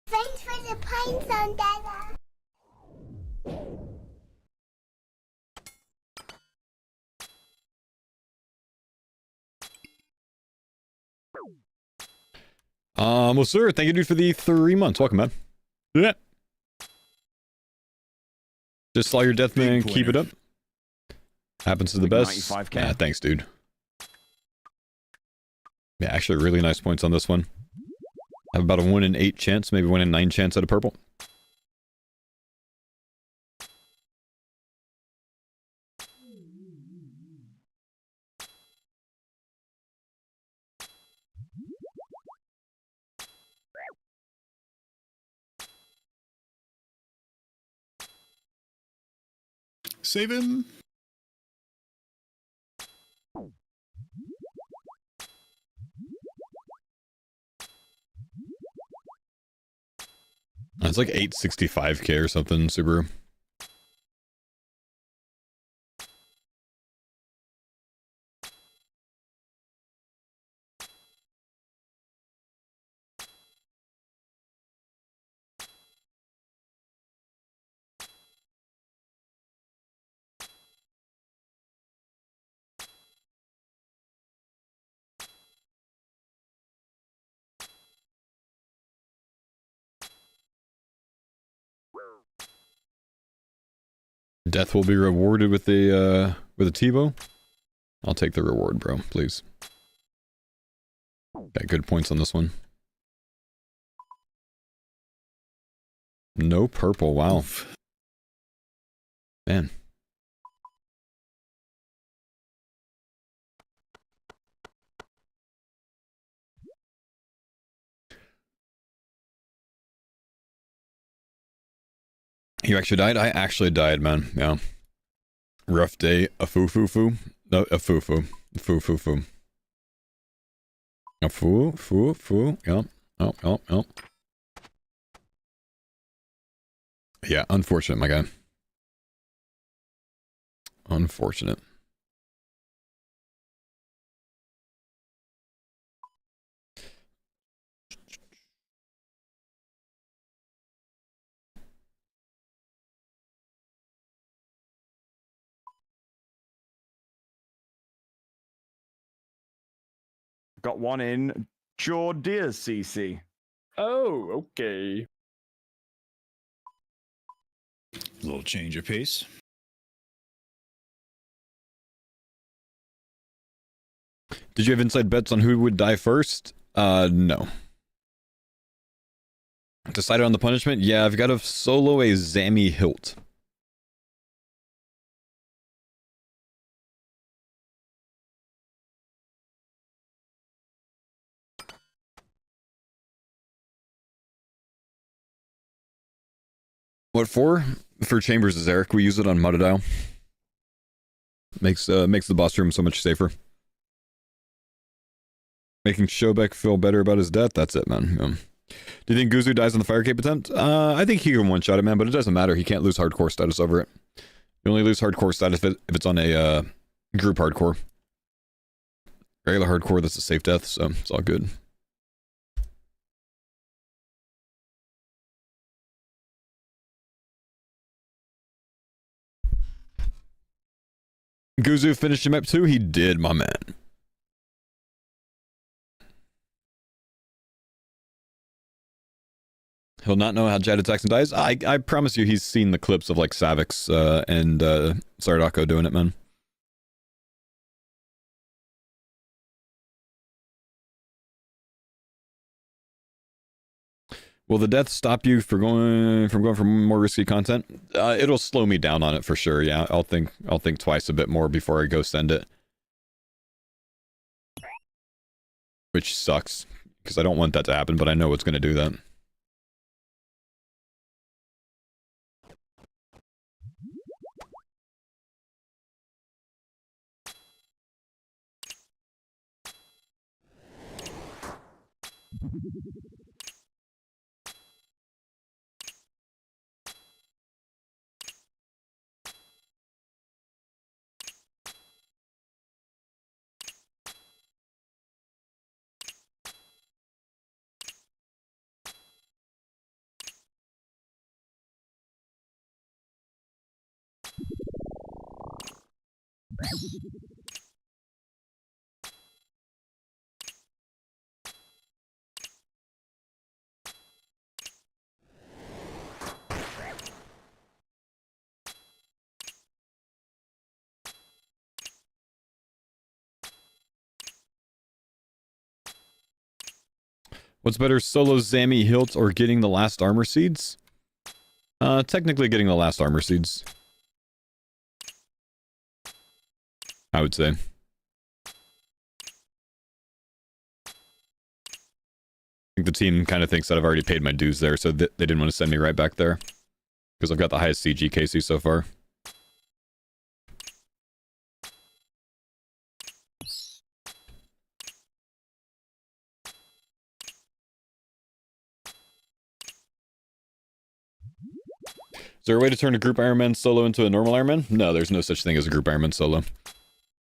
Speaker 3: Thanks for the pine zone, Dada.
Speaker 1: Well, sir, thank you, dude, for the 3 months. Welcome, man. Yeah. Just saw your death, man. Keep it up. Happens to the best.
Speaker 2: 95K.
Speaker 1: Yeah, thanks, dude. Yeah, actually, really nice points on this one. I have about a 1 in 8 chance, maybe 1 in 9 chance at a purple.
Speaker 11: Save him.
Speaker 1: It's like 865k or something, Subaru. Death will be rewarded with a T-bow. I'll take the reward, bro, please. Got good points on this one. No purple, wow. Man. You actually died? I actually died, man. Yeah. Rough day. A foo-foo-foo. No, a foo-foo. Foo-foo-foo. A foo-foo-foo. Yep. Oh, oh, oh. Yeah, unfortunate, my guy. Unfortunate.
Speaker 2: Got one in Jordia CC.
Speaker 7: Oh, okay.
Speaker 11: A little change of pace.
Speaker 1: Did you have inside bets on who would die first? No. Decided on the punishment? Yeah, I've got to solo a Zammy Hilt. What for? For Chambers is Eric. We use it on Mudadile. Makes the boss room so much safer. Making Shobek feel better about his death. That's it, man. Do you think Guzu dies in the fire cape attempt? I think he can one-shot it, man, but it doesn't matter. He can't lose hardcore status over it. You only lose hardcore status if it's on a group hardcore. Regular hardcore, that's a safe death, so it's all good. Guzu finished him up too? He did, my man. He'll not know how Jad attacks and dies. I promise you he's seen the clips of like Savix and Sardako doing it, man. Will the death stop you for going for more risky content? It'll slow me down on it for sure. Yeah, I'll think twice a bit more before I go send it. Which sucks because I don't want that to happen, but I know it's going to do that. What's better, solo Zami hilt or getting the last armor seeds? Technically getting the last armor seeds. I would say. I think the team kind of thinks that I've already paid my dues there, so they didn't want to send me right back there. Because I've got the highest CG KC so far. Is there a way to turn a group Ironman solo into a normal Ironman? No, there's no such thing as a group Ironman solo.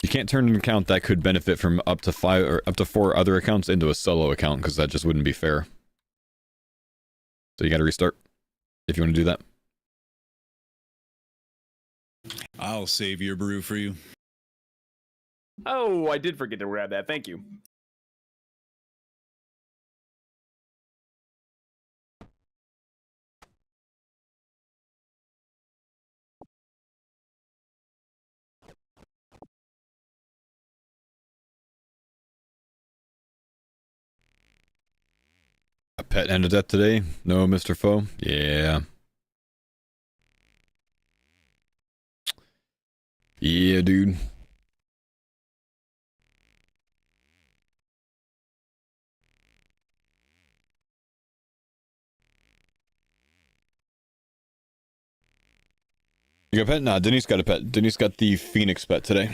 Speaker 1: You can't turn an account that could benefit from up to 5 or up to 4 other accounts into a solo account because that just wouldn't be fair. So you got to restart if you want to do that.
Speaker 11: I'll save your brew for you.
Speaker 7: Oh, I did forget to grab that. Thank you.
Speaker 1: A pet and a death today? No, Mr. Foe? Yeah. Yeah, dude. You got a pet? Nah, Denise got a pet. Denise got the Phoenix pet today.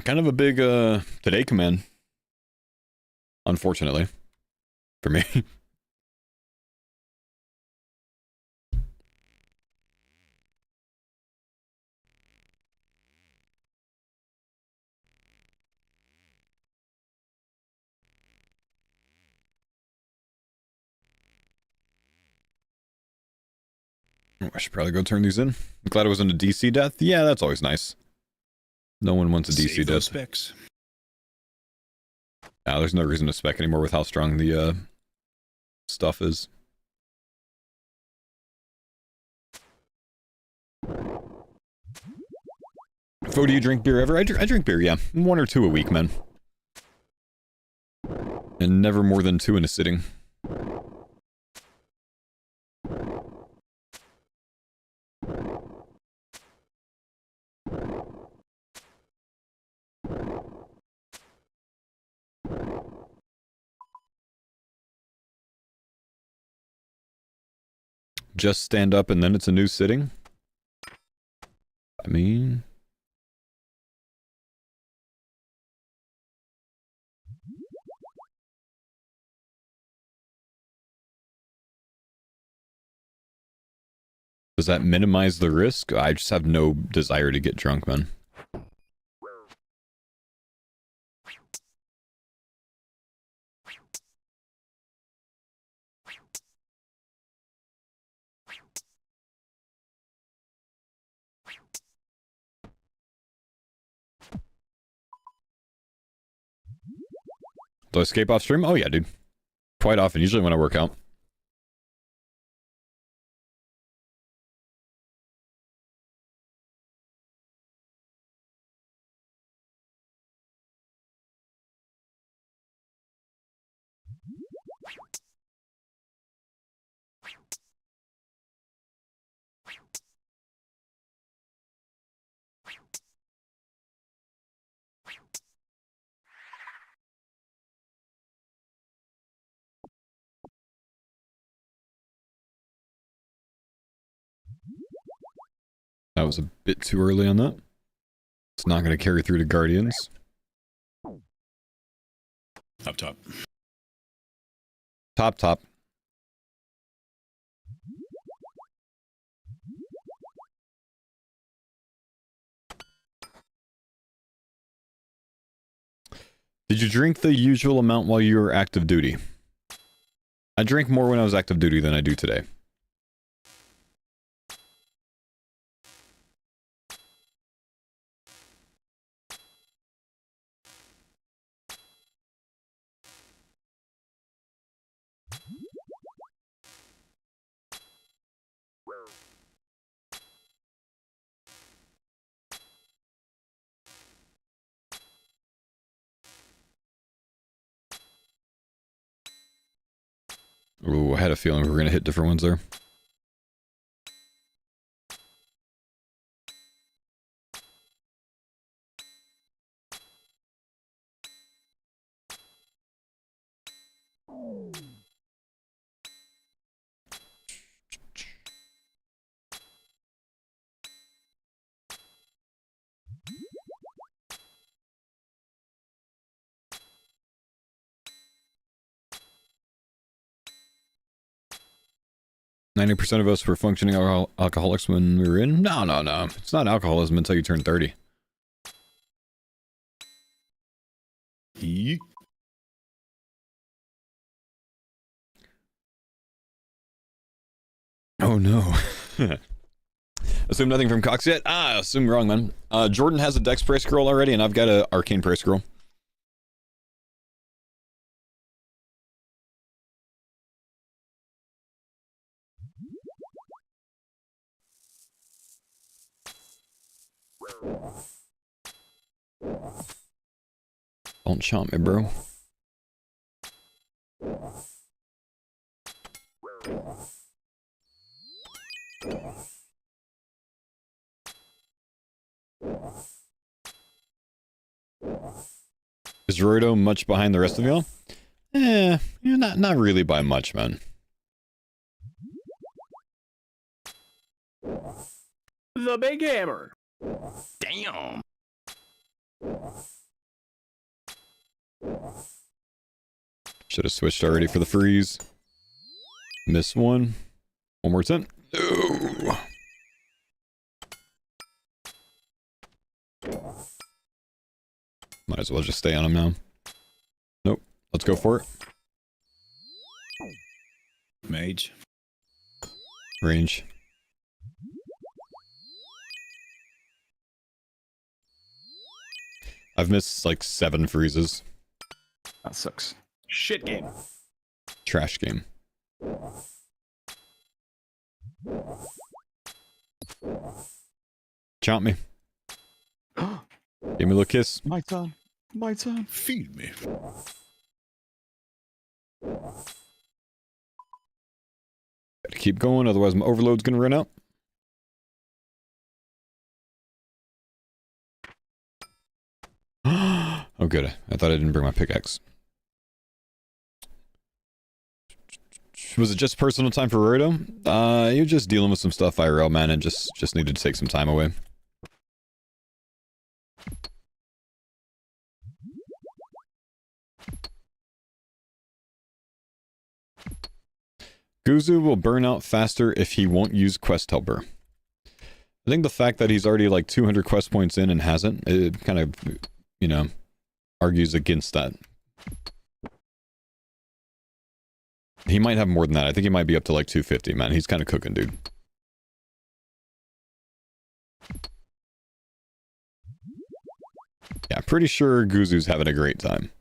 Speaker 1: Kind of a big today command. Unfortunately. For me. I should probably go turn these in. I'm glad it wasn't a DC death. Yeah, that's always nice. No one wants a DC
Speaker 11: Save
Speaker 1: death.
Speaker 11: those specs.
Speaker 1: Nah, there's no reason to spec anymore with how strong the stuff is. Fo, do you drink beer ever? I drink beer, yeah. 1 or 2 a week, man. And never more than 2 in a sitting. just stand up and then it's a new sitting? I mean... Does that minimize the risk? I just have no desire to get drunk, man. Do I escape off stream? Oh yeah, dude. Quite often, usually when I work out. That was a bit too early on that. It's not going to carry through to Guardians.
Speaker 11: Up top.
Speaker 1: Top. Did you drink the usual amount while you were active duty? I drank more when I was active duty than I do today. Ooh, I had a feeling we were going to hit different ones there. %90 of us were functioning alcoholics when we were in? No. It's not alcoholism until you turn 30.
Speaker 11: Yeet.
Speaker 1: Oh no. Assume nothing from Cox yet? Assume wrong, man. Jordan has a Dex price scroll already, and I've got a Arcane price scroll. Don't chomp me, bro. Is Roido much behind the rest of y'all? Not really by much, man.
Speaker 7: The big hammer.
Speaker 2: Damn.
Speaker 1: Should have switched already for the freeze. Miss one. One more attempt. No. Might as well just stay on him now. Nope. Let's go for it.
Speaker 11: Mage.
Speaker 1: Range. I've missed like 7 freezes.
Speaker 2: That sucks.
Speaker 7: Shit game.
Speaker 1: Trash game. Chomp me. Give me a little kiss.
Speaker 2: My turn. My turn.
Speaker 11: Feed me.
Speaker 1: Gotta keep going, otherwise my overload's gonna run out. Oh good, I thought I didn't bring my pickaxe. Was it just personal time for Roto? You're just dealing with some stuff IRL, man, and just needed to take some time away. Guzu will burn out faster if he won't use Quest Helper. I think the fact that he's already like 200 quest points in and hasn't, it kind of, you know, argues against that. He might have more than that. I think he might be up to like 250, man. He's kind of cooking, dude. Yeah, pretty sure Guzu's having a great time.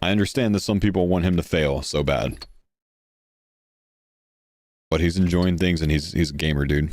Speaker 1: I understand that some people want him to fail so bad. But he's enjoying things and he's a gamer, dude.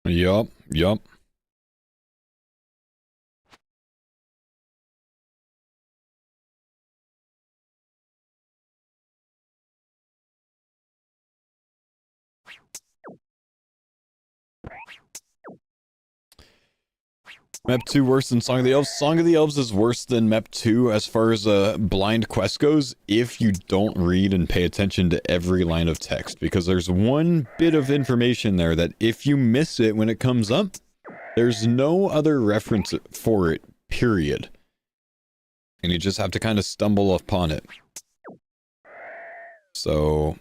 Speaker 1: Yup. Map 2 worse than Song of the Elves? Song of the Elves is worse than Map 2 as far as a blind quest goes if you don't read and pay attention to every line of text. Because there's one bit of information there that if you miss it when it comes up, there's no other reference for it, period. And you just have to kind of stumble upon it. So,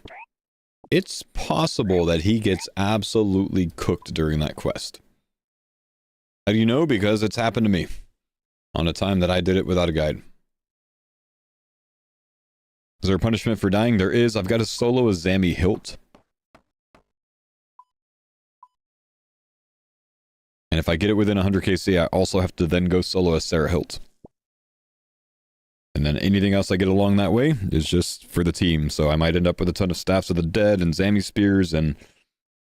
Speaker 1: it's possible that he gets absolutely cooked during that quest. How do you know? Because it's happened to me. On a time that I did it without a guide. Is there a punishment for dying? There is. I've got to solo a Zammy Hilt. And if I get it within 100 KC, I also have to then go solo a Sarah Hilt. And then anything else I get along that way is just for the team. So I might end up with a ton of Staffs of the Dead and Zammy Spears and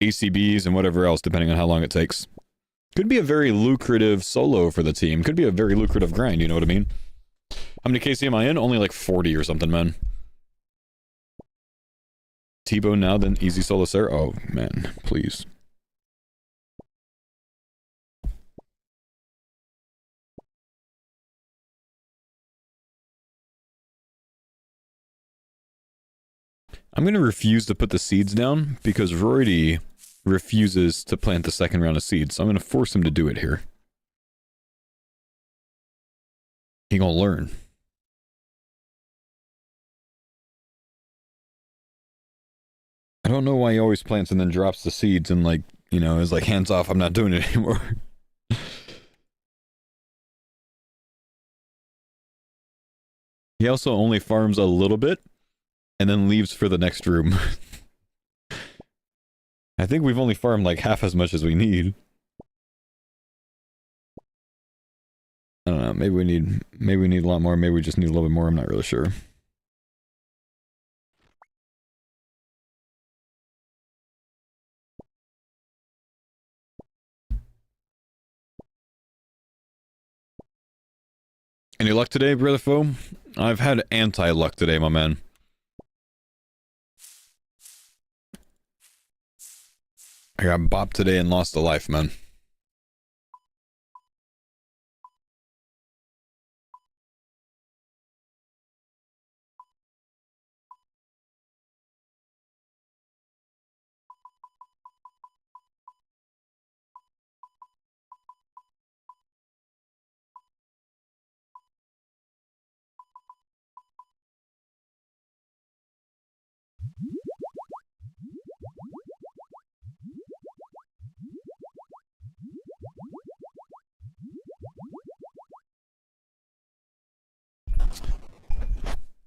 Speaker 1: ACBs and whatever else, depending on how long it takes. Could be a very lucrative solo for the team. Could be a very lucrative grind, you know what I mean? How many KC am I in? Only like 40 or something, man. T-Bone now, then easy solo Sarah. Oh, man, please. I'm going to refuse to put the seeds down because Roydy refuses to plant the second round of seeds, so I'm going to force him to do it here. He gonna learn. I don't know why he always plants and then drops the seeds and like, you know, is like, hands off, I'm not doing it anymore. He also only farms a little bit and then leaves for the next room. I think we've only farmed like half as much as we need. I don't know, maybe we need a lot more, maybe we just need a little bit more, I'm not really sure. Any luck today, brother foe? I've had anti-luck today, my man. I got bopped today and lost a life, man.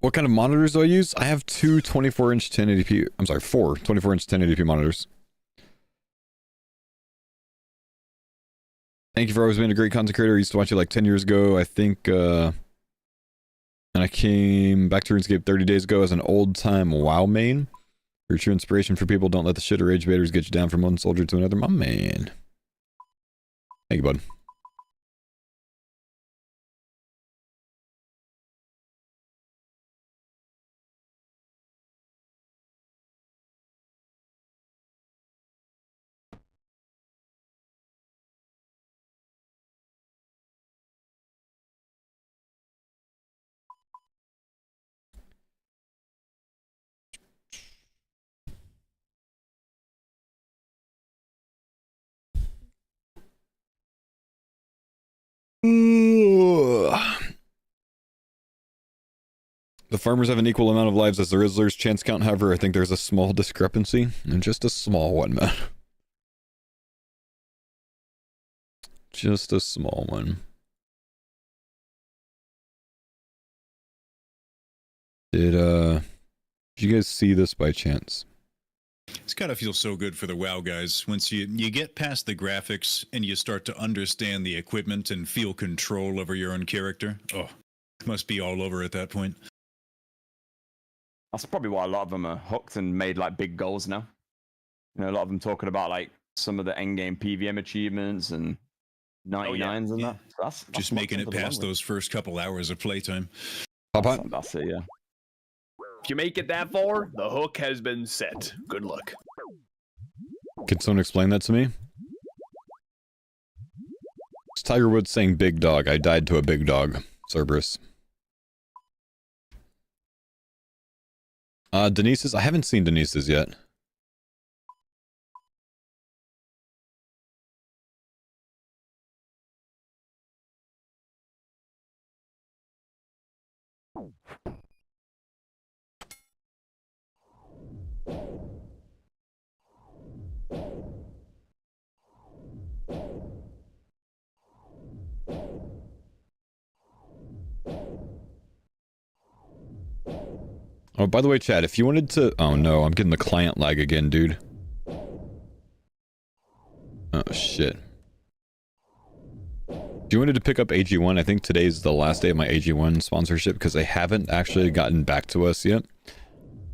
Speaker 1: What kind of monitors do I use? I have two 24-inch 1080p. I'm sorry, four 24-inch 1080p monitors. Thank you for always being a great content creator. I used to watch you like 10 years ago, I think. And I came back to RuneScape 30 days ago as an old-time WoW main. You're a true inspiration for people. Don't let the shit or rage baiters get you down from one soldier to another. My man. Thank you, bud. The farmers have an equal amount of lives as the Rizzlers. Chance count, however, I think there's a small discrepancy, and just a small one, man. Just a small one. Did you guys see this by chance?
Speaker 11: It's gotta feel so good for the WoW guys once you get past the graphics and you start to understand the equipment and feel control over your own character. Oh, must be all over at that point.
Speaker 2: That's probably why a lot of them are hooked and made like big goals now. You know, a lot of them talking about like some of the endgame PVM achievements and 99s and that. So that's
Speaker 11: just making it past those first couple hours of playtime.
Speaker 2: That's it, yeah.
Speaker 7: If you make it that far, the hook has been set. Good luck.
Speaker 1: Can someone explain that to me? It's Tiger Woods saying big dog. I died to a big dog. Cerberus. Denise's? I haven't seen Denise's yet. Oh, by the way, Chad, if you wanted to... Oh, no, I'm getting the client lag again, dude. Oh, shit. If you wanted to pick up AG1, I think today's the last day of my AG1 sponsorship, because they haven't actually gotten back to us yet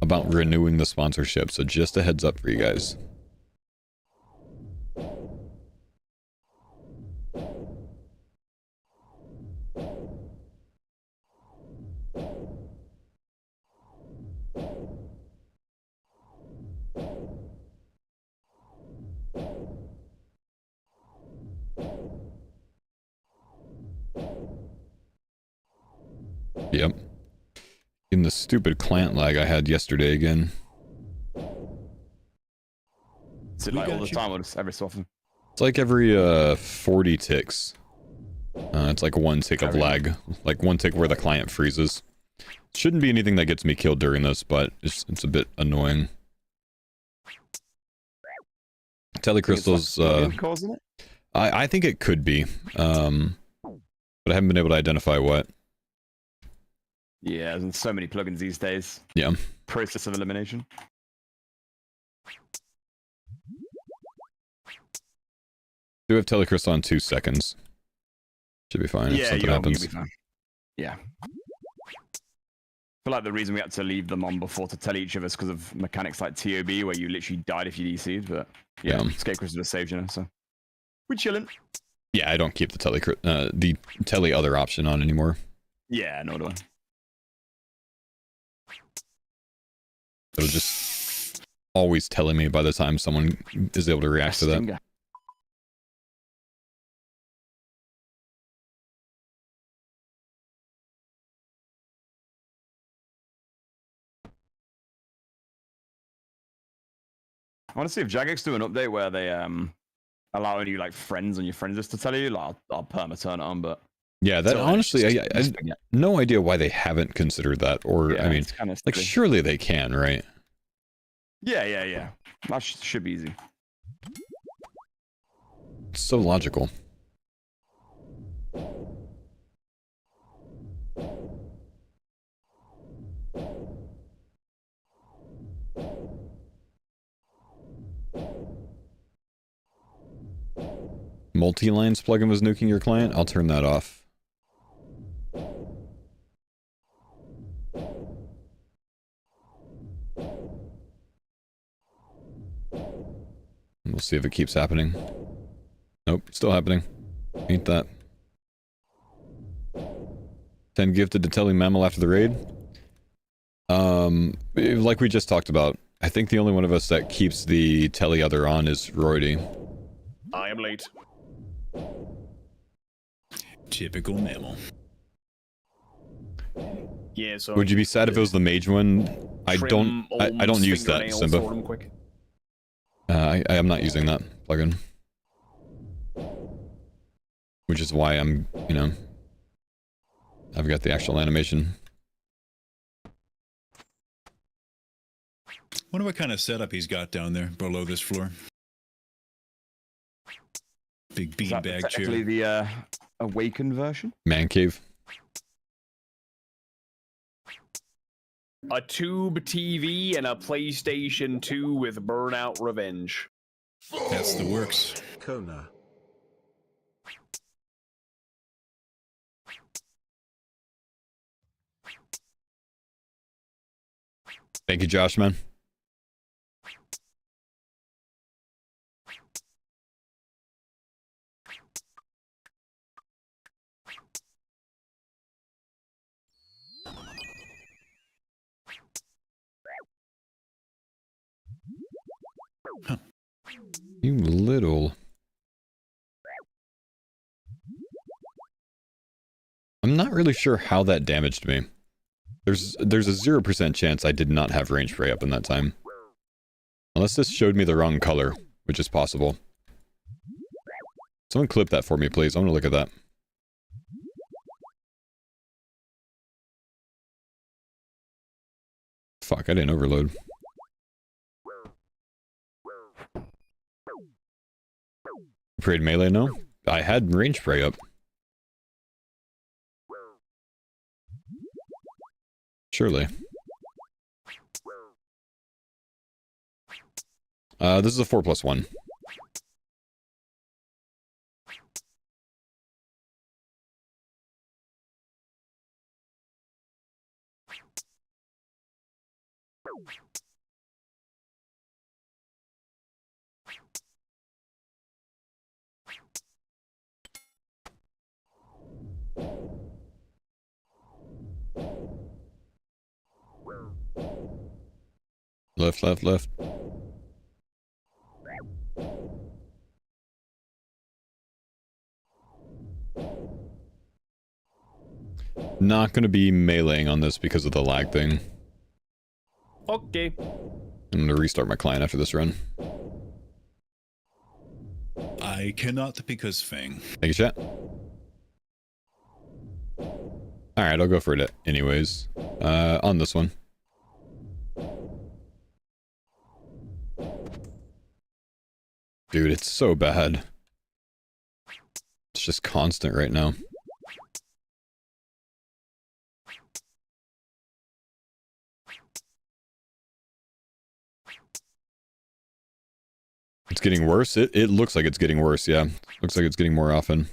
Speaker 1: about renewing the sponsorship, so just a heads up for you guys. Yep. In the stupid client lag I had yesterday again.
Speaker 2: Is it like all the time or just every so often?
Speaker 1: It's like every 40 ticks. It's like one tick of lag. Like one tick where the client freezes. Shouldn't be anything that gets me killed during this, but it's a bit annoying. Telecrystals,
Speaker 2: causing it?
Speaker 1: I think it could be. But I haven't been able to identify what.
Speaker 2: Yeah, there's so many plugins these days.
Speaker 1: Yeah.
Speaker 2: Process of elimination.
Speaker 1: Do have Telecrystal on 2 seconds. Should be fine if something happens.
Speaker 2: You'll be fine. Yeah. I feel like the reason we had to leave them on before to tell each of us because of mechanics like TOB where you literally died if you DC'd, but yeah, Escape Crystal just saved, you know, so we're chilling.
Speaker 1: Yeah, I don't keep the tele other option on anymore.
Speaker 2: Yeah, nor do I.
Speaker 1: It'll just always telling me by the time someone is able to react to that.
Speaker 2: I want to see if Jagex do an update where they allow only like friends on your friends list to tell you. Like, I'll perma turn it on, but
Speaker 1: yeah, that honestly, I no idea why they haven't considered that. Or
Speaker 2: yeah,
Speaker 1: I mean, like surely they can, right?
Speaker 2: Yeah. That should be easy.
Speaker 1: It's so logical. Multi-lines plugin was nuking your client? I'll turn that off. We'll see if it keeps happening. Nope, still happening. Ain't that. 10 gifted to Telly Mammal after the raid. Like we just talked about, I think the only one of us that keeps the Telly other on is Roydy.
Speaker 7: I am late.
Speaker 11: Typical mammal.
Speaker 7: Yeah, so
Speaker 1: Would you be sad if it was the mage one? I don't use that, Simba. I am not using that plugin. Which is why I'm, you know, I've got the actual animation.
Speaker 11: Wonder what kind of setup he's got down there below this floor. Big beanbag chair.
Speaker 2: Technically the awakened version?
Speaker 1: Man cave.
Speaker 7: A tube TV and a PlayStation 2 with Burnout Revenge.
Speaker 11: That's the works.
Speaker 6: Kona.
Speaker 1: Thank you, Josh, man.
Speaker 11: Huh.
Speaker 1: You little... I'm not really sure how that damaged me. There's a 0% chance I did not have range spray up in that time. Unless this showed me the wrong color, which is possible. Someone clip that for me, please. I want to look at that. Fuck, I didn't overload. Parade melee, no? I had range spray up. Surely. This is a 4+1. Left, left, left. Not going to be meleeing on this because of the lag thing.
Speaker 7: Okay.
Speaker 1: I'm going to restart my client after this run.
Speaker 11: I cannot because Fang.
Speaker 1: Thank you, chat. Alright, I'll go for it anyways. On this one. Dude, it's so bad. It's just constant right now. It's getting worse? It looks like it's getting worse, yeah. Looks like it's getting more often.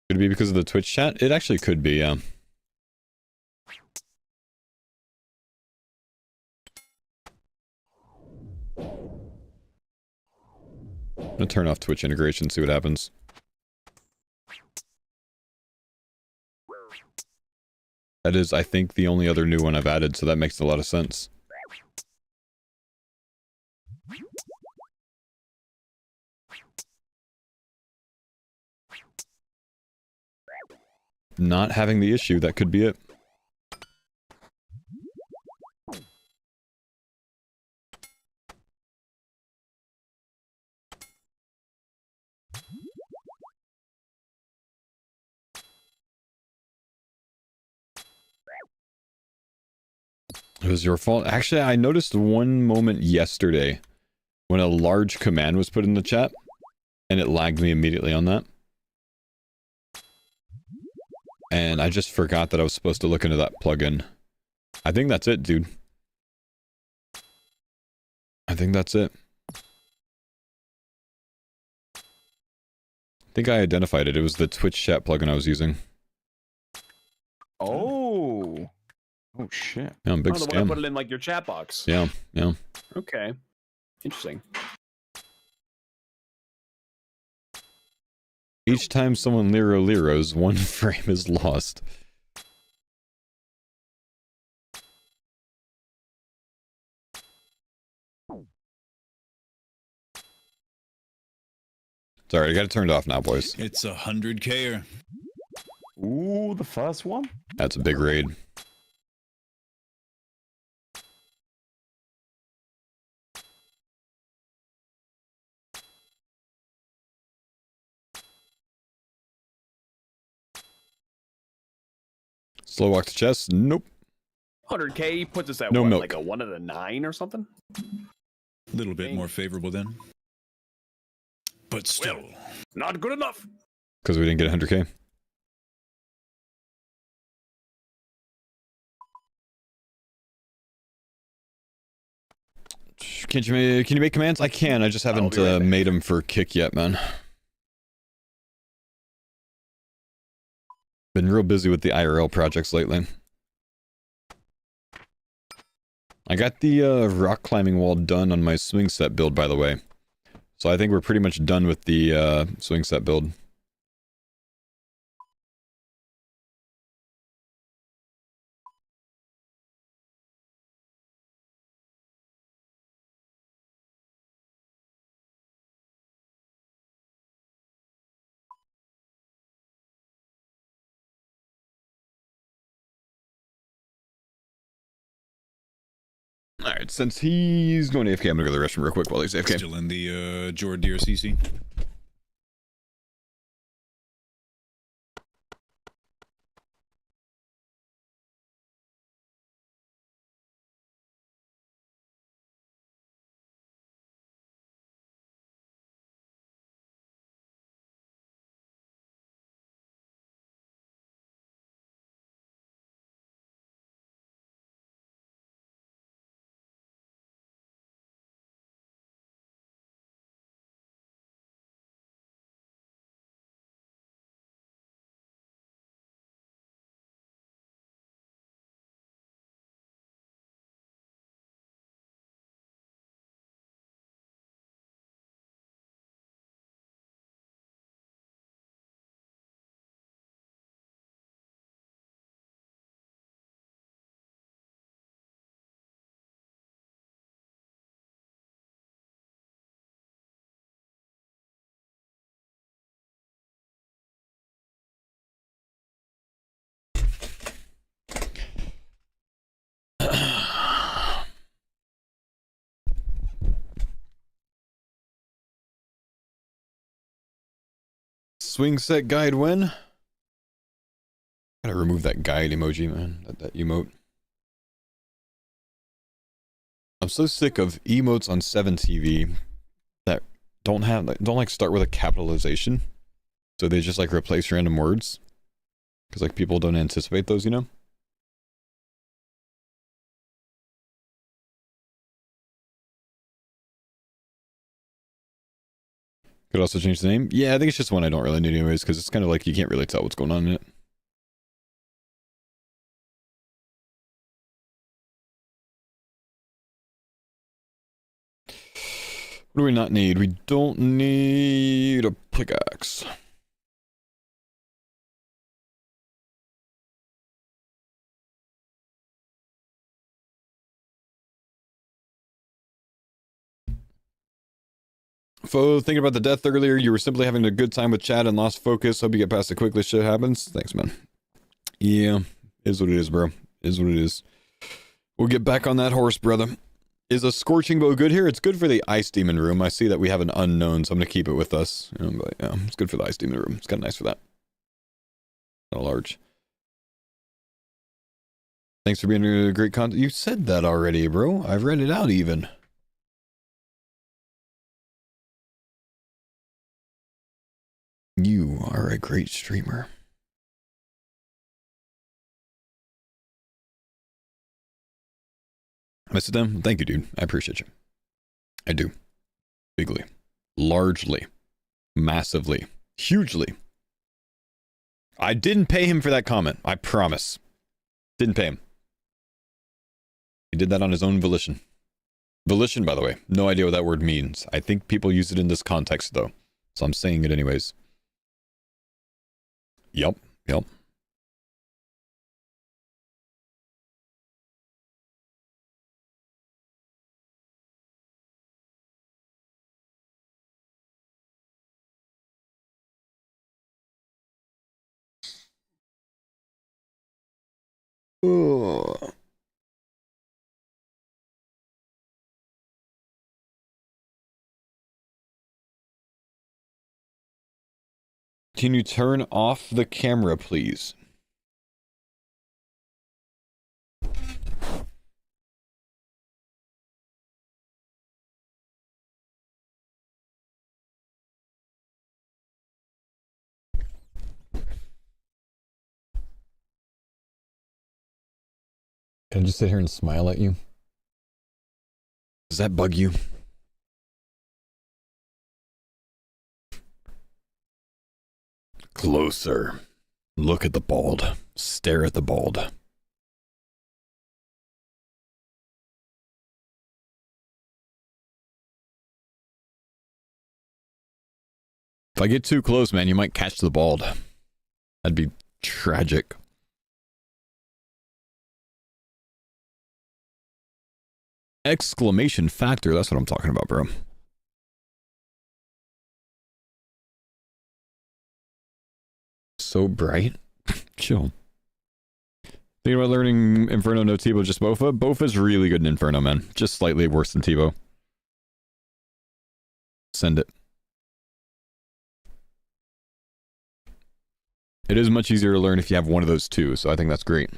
Speaker 1: Could it be because of the Twitch chat? It actually could be, yeah. I'm gonna turn off Twitch integration, see what happens. That is, I think, the only other new one I've added, so that makes a lot of sense. Not having the issue, that could be it. It was your fault. Actually, I noticed one moment yesterday when a large command was put in the chat. and it lagged me immediately on that. And I just forgot that I was supposed to look into that plugin. I think that's it, dude. I think that's it. I think I identified it. It was the Twitch chat plugin I was using.
Speaker 2: Oh. Oh, shit.
Speaker 1: Yeah, I'm big
Speaker 7: the one I
Speaker 1: scam.
Speaker 7: put it in, like, your chat box.
Speaker 1: Yeah, yeah.
Speaker 7: Okay. Interesting.
Speaker 1: Each time someone liros, one frame is lost. Sorry, I got it turned off now, boys.
Speaker 11: It's 100K.
Speaker 2: Ooh, the first one?
Speaker 1: That's a big raid. Slow walk to chest? Nope.
Speaker 7: 100K puts us at
Speaker 1: No
Speaker 7: what,
Speaker 1: milk.
Speaker 7: like a 1 out of 9 or something?
Speaker 11: A little bit more favorable then. But still.
Speaker 7: Not good enough.
Speaker 1: Because we didn't get 100K. Can you make commands? I can. I just haven't made them for kick yet, man. Been real busy with the IRL projects lately. I got the rock climbing wall done on my swing set build, by the way. So I think we're pretty much done with the swing set build. Alright, since he's going AFK, I'm gonna go to the restroom real quick while he's AFK.
Speaker 11: Still in the Jordan CC. Swing set guide when? Gotta remove that guide emoji, man. That emote. I'm so sick of emotes on 7TV that don't start with a capitalization. So they just like replace random words. Because like people don't anticipate those, you know? Could also change the name. Yeah, I think it's just one I don't really need anyways, because it's kind of like you can't really tell what's going on in it. What do we not need? We don't need a pickaxe. Fo, thinking about the death earlier, you were simply having a good time with chat and lost focus. Hope you get past it quickly. Shit happens. Thanks, man. Yeah, is what it is, bro. Is what it is. We'll get back on that horse, brother. Is a scorching bow good here? It's good for the ice demon room. I see that we have an unknown, so I'm gonna keep it with us. But yeah, it's good for the ice demon room. It's kind of nice for that. Not large. Thanks for being a great content. You said that already, bro. I've read it out even.
Speaker 1: are a great streamer. Mr. Dem, thank you, dude. I appreciate you. I do. Bigly. Largely. Massively. Hugely. I didn't pay him for that comment. I promise. Didn't pay him. He did that on his own volition. Volition, by the way. No idea what that word means. I think people use it in this context, though. So I'm saying it anyways. Yup. Yup. Ugh. Can you turn off the camera, please? Can I just sit here and smile at you? Does that bug you? Closer. Look at the bald. Stare at the bald. If I get too close, man, you might catch the bald. That'd be tragic. Exclamation factor, that's what I'm talking about, bro. So bright. Chill. Thinking about learning Inferno, no Tebow, just Bofa? Bofa's really good in Inferno, man. Just slightly worse than Tebow. Send it. It is much easier to learn if you have one of those two, so I think that's great.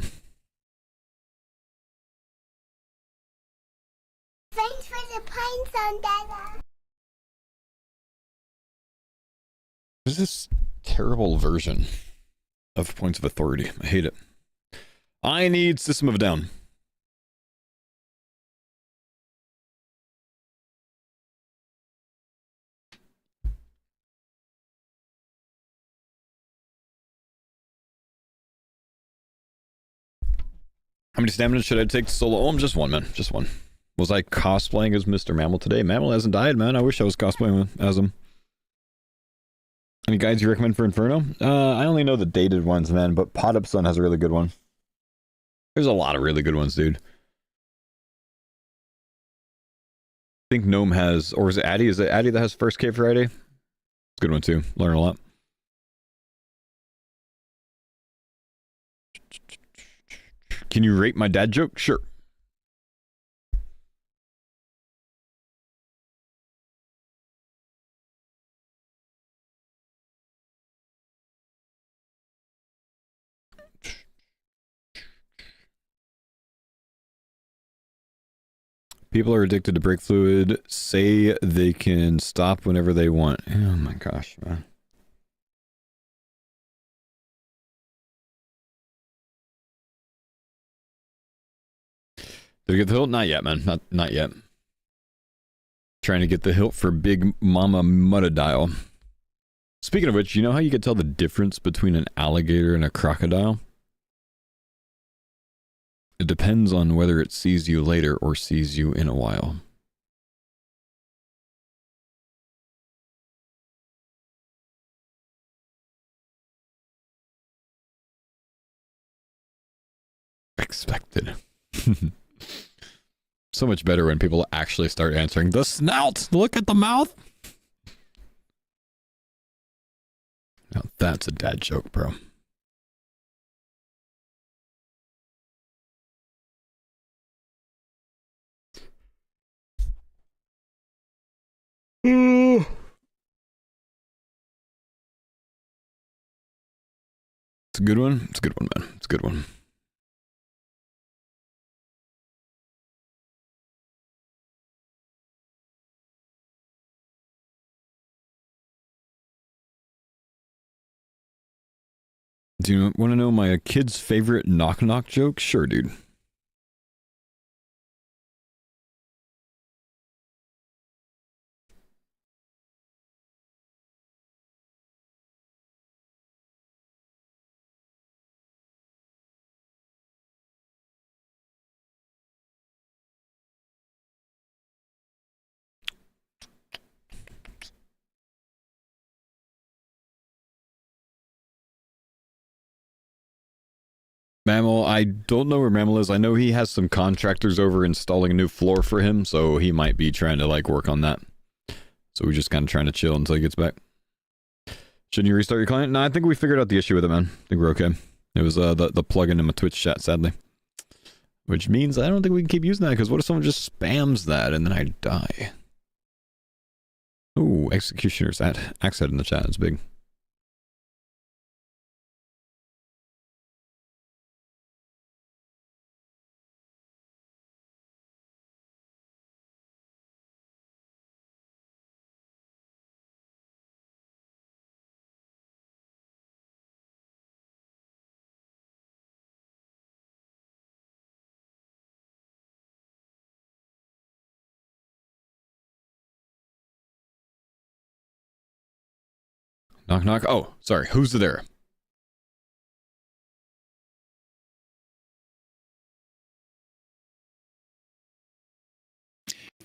Speaker 3: Thanks for the pines on Dada.
Speaker 1: What is this terrible version of Points of Authority? I hate it. I need System of a Down. How many stamina should I take to solo? Oh, I'm just one, man. Just one. Was I cosplaying as Mr. Mammal today? Mammal hasn't died, man. I wish I was cosplaying as him. Any guides you recommend for Inferno? I only know the dated ones, man, but Pot Up Sun has a really good one. There's a lot of really good ones, dude. I think Gnome has, or is it Addy? Is it Addy that has First Cave Friday? It's a good one, too. Learn a lot. Can you rate my dad joke? Sure. People are addicted to brake fluid. Say they can stop whenever they want. Oh my gosh, man. Did you get the hilt? Not yet, man. Not yet. Trying to get the hilt for Big Mama Muttadile. Speaking of which, you know how you can tell the difference between an alligator and a crocodile? It depends on whether it sees you later or sees you in a while. Expected. So much better when people actually start answering. The snout! Look at the mouth! Now that's a dad joke, bro. It's a good one. It's a good one, man. It's a good one. Do you want to know my kid's favorite knock-knock joke? Sure, dude. Mammal, I don't know where Mammal is. I know he has some contractors over installing a new floor for him, so he might be trying to like work on that. So we're just kind of trying to chill until he gets back. Shouldn't you restart your client? No, I think we figured out the issue with it, man. I think we're okay. It was the plugin in my Twitch chat, sadly. Which means I don't think we can keep using that, because what if someone just spams that and then I die? Ooh, Executioner's axe head in the chat is big. Knock, knock. Oh, sorry. Who's there?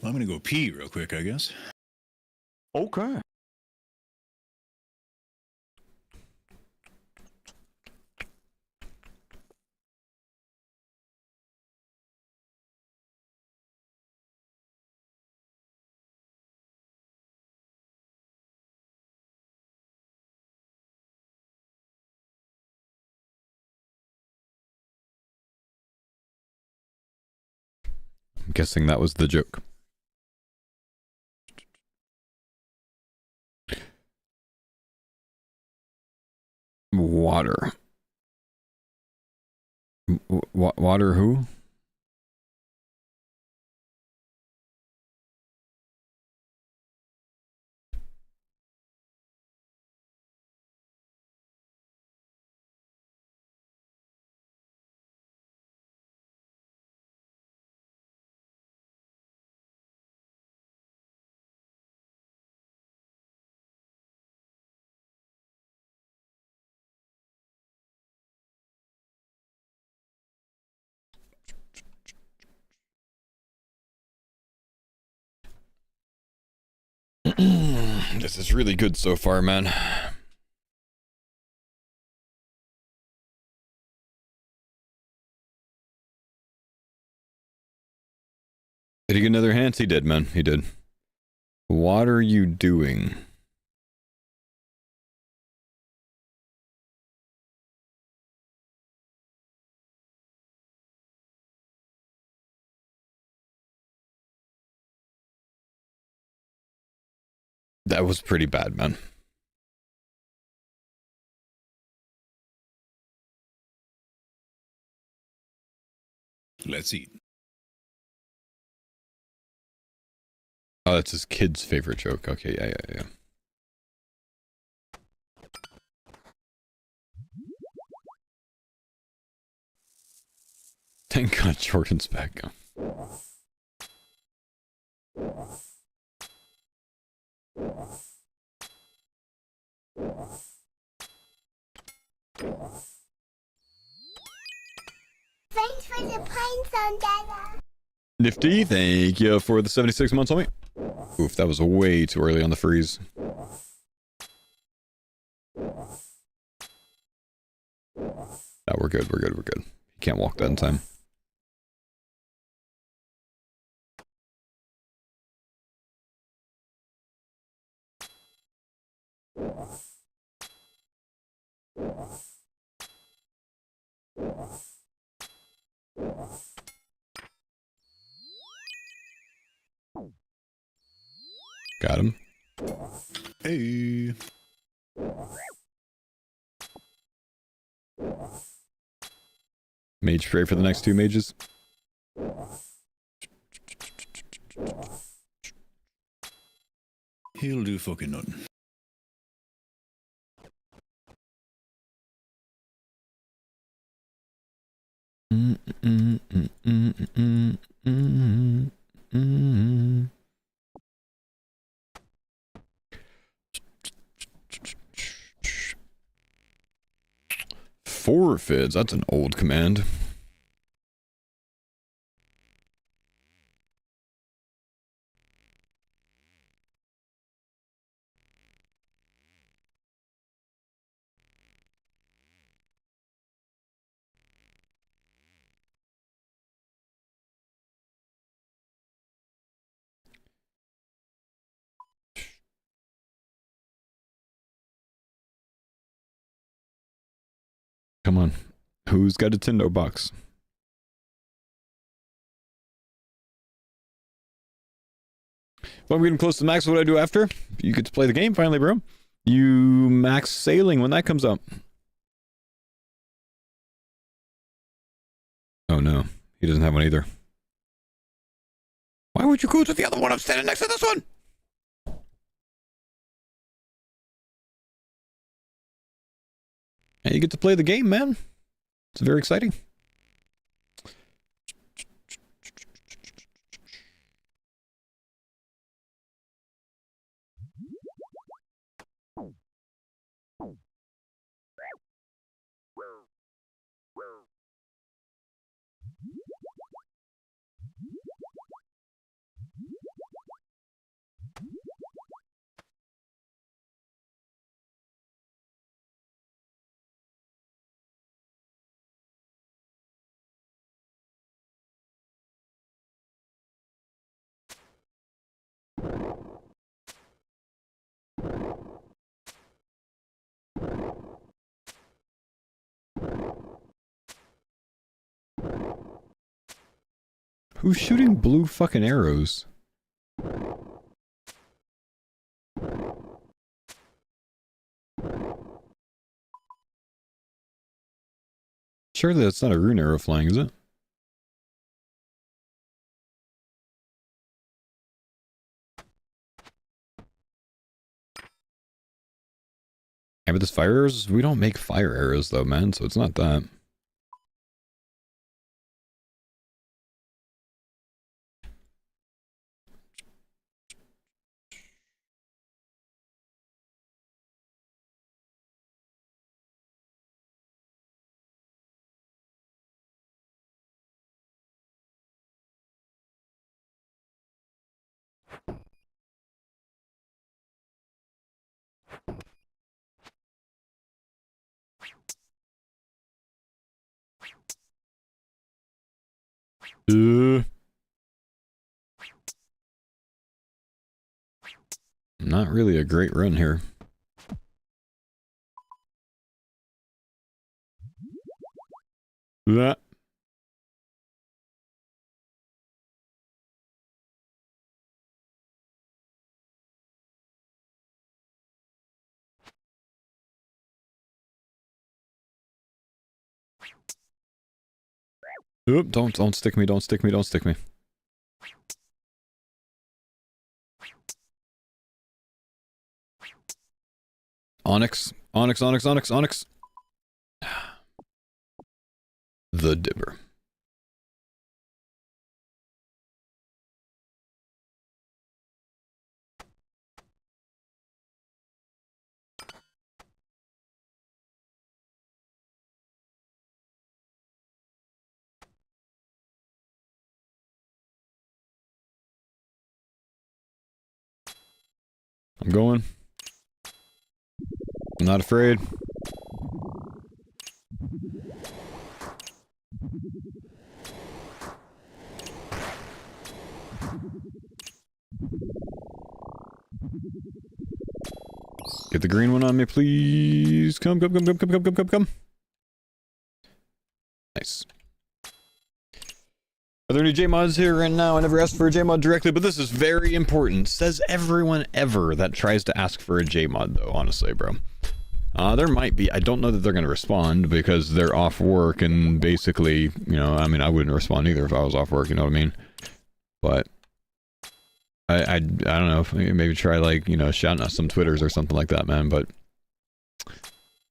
Speaker 11: Well, I'm gonna go pee real quick, I guess.
Speaker 2: Okay.
Speaker 1: I'm guessing that was the joke. Water. Water who? This is really good so far, man. Did he get another hand? He did, man. He did. What are you doing? That was pretty bad, man.
Speaker 11: Let's eat.
Speaker 1: Oh, that's his kid's favorite joke. Okay, yeah. Thank God Jordan's back.
Speaker 3: Thanks for the pine zone, Dada.
Speaker 1: Nifty, thank you for the 76 months, homie. Oof, that was way too early on the freeze. No, we're good. You can't walk that in time. Got him.
Speaker 11: Hey.
Speaker 1: Mage spray for the next two mages.
Speaker 11: He'll do fucking nothing.
Speaker 1: Forfeits, that's an old command. Come on. Who's got a Nintendo box? Well, I'm getting close to max. What do I do after? You get to play the game finally, bro. You max sailing when that comes up. Oh no, he doesn't have one either. Why would you go to the other one? I'm standing next to this one. And you get to play the game, man. It's very exciting. Who's shooting blue fucking arrows? Surely that's not a rune arrow flying, is it? Yeah, but this fire arrows, we don't make fire arrows though, man, so it's not that. Not really a great run here. That. Oop, don't stick me, don't stick me, don't stick me. Onyx, Onyx, Onyx, Onyx, Onyx. The Dipper. I'm going. I'm not afraid. Get the green one on me, please. Come, come, come, come, come, come, come, come, come. Nice. Are there any JMods here right now? I never asked for a JMod directly, but this is very important. Says everyone ever that tries to ask for a JMod, though, honestly, bro. There might be. I don't know that they're going to respond because they're off work and basically, you know, I mean, I wouldn't respond either if I was off work, you know what I mean? But I don't know, maybe try, like, you know, shouting at some Twitters or something like that, man, but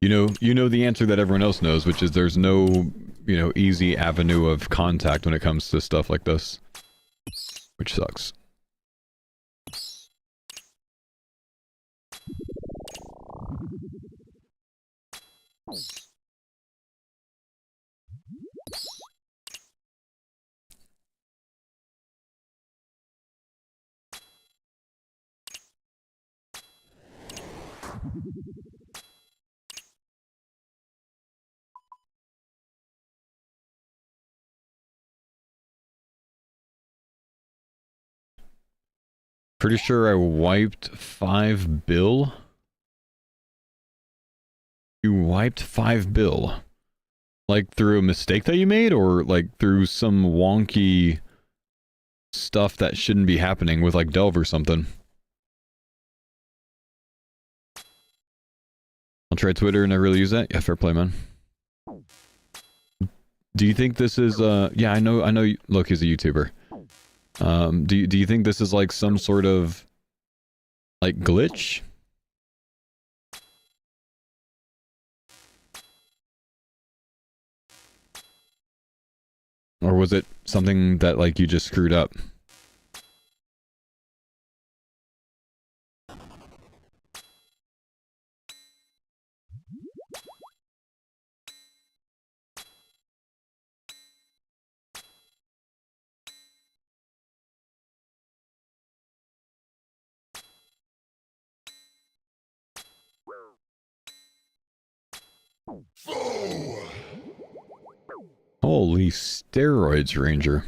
Speaker 1: you know the answer that everyone else knows, which is there's no you know, easy avenue of contact when it comes to stuff like this, which sucks. Pretty sure I wiped 5 bill. You wiped 5 bill. Like through a mistake that you made, or like through some wonky stuff that shouldn't be happening with like Delve or something? I'll try Twitter and never really use that. Yeah, fair play, man. Do you think this is yeah, I know look, he's a YouTuber. Do you think this is like some sort of like glitch? Or was it something that like you just screwed up? Holy steroids, Ranger.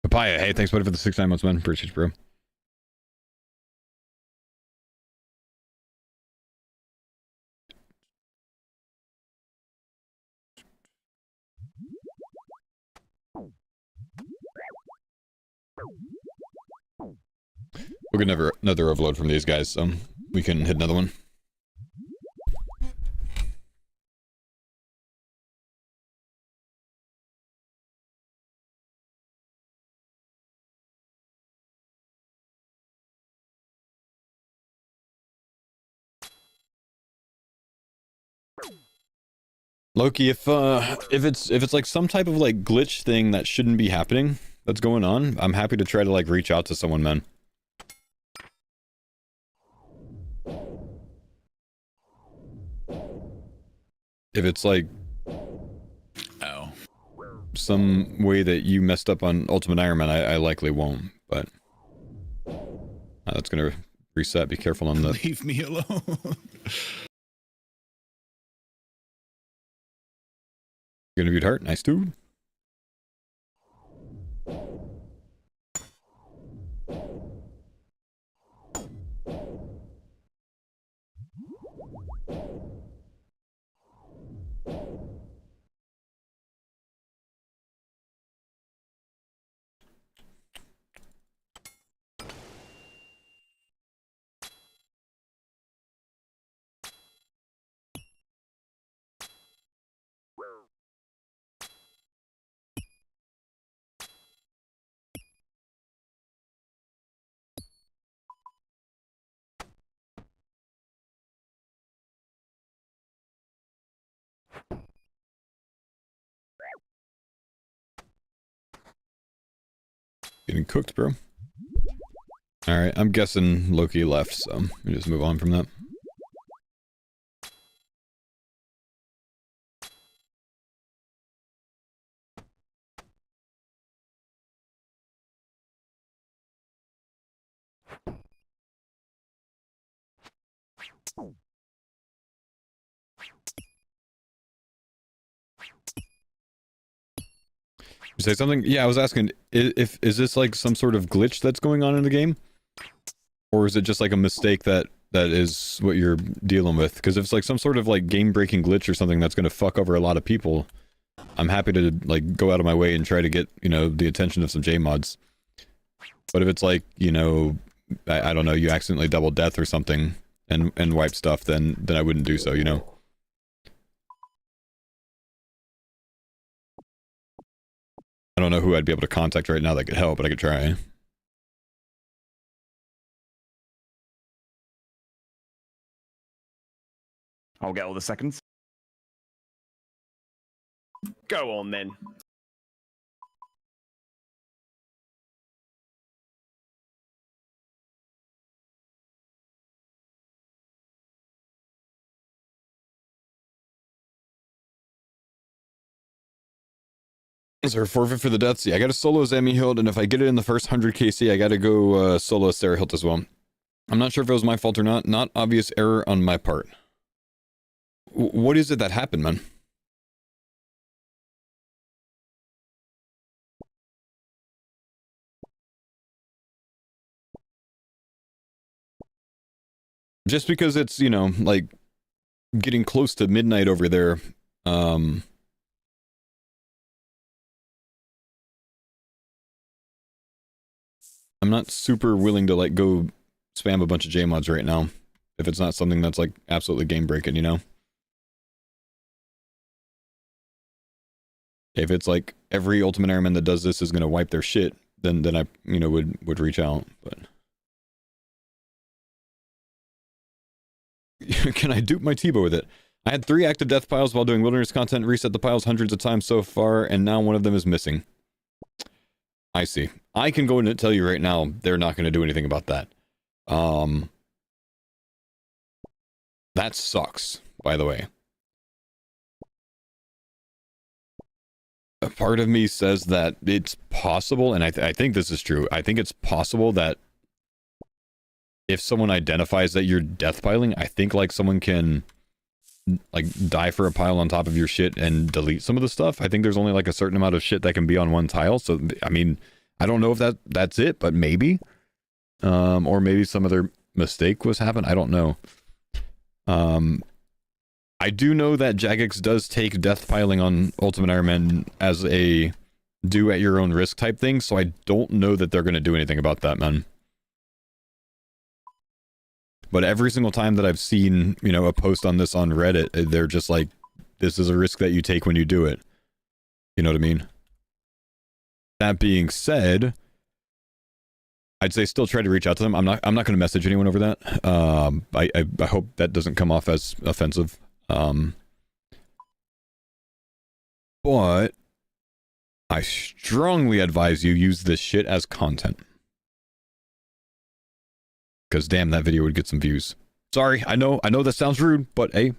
Speaker 1: Papaya, hey, thanks buddy for the 6 months, man. Appreciate you, bro. We'll get another overload from these guys, so we can hit another one. Loki, if it's like some type of like glitch thing that shouldn't be happening that's going on, I'm happy to try to like reach out to someone, man. If it's like some way that you messed up on Ultimate Iron Man, I likely won't, but that's gonna reset. Be careful on the.
Speaker 11: Leave me alone.
Speaker 1: You're gonna view heart, nice dude. Getting cooked, bro. Alright, I'm guessing Loki left, so we just move on from that. You say something? Yeah, I was asking, is this like some sort of glitch that's going on in the game? Or is it just like a mistake that is what you're dealing with? Because if it's like some sort of like game-breaking glitch or something that's going to fuck over a lot of people, I'm happy to like go out of my way and try to get, you know, the attention of some J-mods. But if it's like, you know, I don't know, you accidentally double death or something and wipe stuff, then I wouldn't do so, you know? I don't know who I'd be able to contact right now that could help, but I could try.
Speaker 2: I'll get all the seconds.
Speaker 7: Go on then.
Speaker 1: Is there a forfeit for the deaths? Yeah, I got to solo Zami Hilt, and if I get it in the first 100 KC, I got to go solo Sarah Hilt as well. I'm not sure if it was my fault or not. Not obvious error on my part. What is it that happened, man? Just because it's, you know, like getting close to midnight over there, I'm not super willing to like go spam a bunch of J-mods right now if it's not something that's like absolutely game breaking, you know? If it's like every Ultimate Airman that does this is going to wipe their shit, then I, you know, would reach out, but can I dupe my T-Bow with it? I had 3 active death piles while doing wilderness content, reset the piles hundreds of times so far, and now one of them is missing. I see. I can go in and tell you right now, they're not going to do anything about that. That sucks, by the way. A part of me says that it's possible, and I think this is true. I think it's possible that if someone identifies that you're death piling, I think like someone can like die for a pile on top of your shit and delete some of the stuff. I think there's only like a certain amount of shit that can be on one tile. So I mean, I don't know if that's it, but maybe, or maybe some other mistake was happened. I don't know. I do know that Jagex does take death piling on Ultimate Iron Man as a do at your own risk type thing, so I don't know that they're going to do anything about that, man. But every single time that I've seen, you know, a post on this on Reddit, they're just like, this is a risk that you take when you do it. You know what I mean? That being said, I'd say still try to reach out to them. I'm not going to message anyone over that. I hope that doesn't come off as offensive. But I strongly advise you use this shit as content. Because damn, that video would get some views. Sorry, I know that sounds rude, but hey,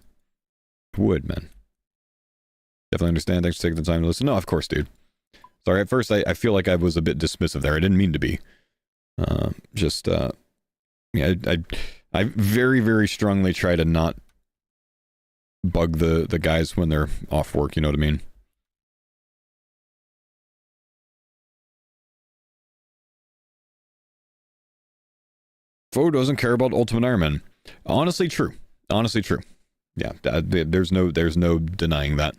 Speaker 1: would, man. Definitely understand. Thanks for taking the time to listen. No, of course, dude. Sorry, at first I feel like I was a bit dismissive there. I didn't mean to be. Yeah, I very, very strongly try to not bug the guys when they're off work, you know what I mean? Foe doesn't care about Ultimate Iron Man. Honestly, true. Honestly, true. Yeah, there's no denying that.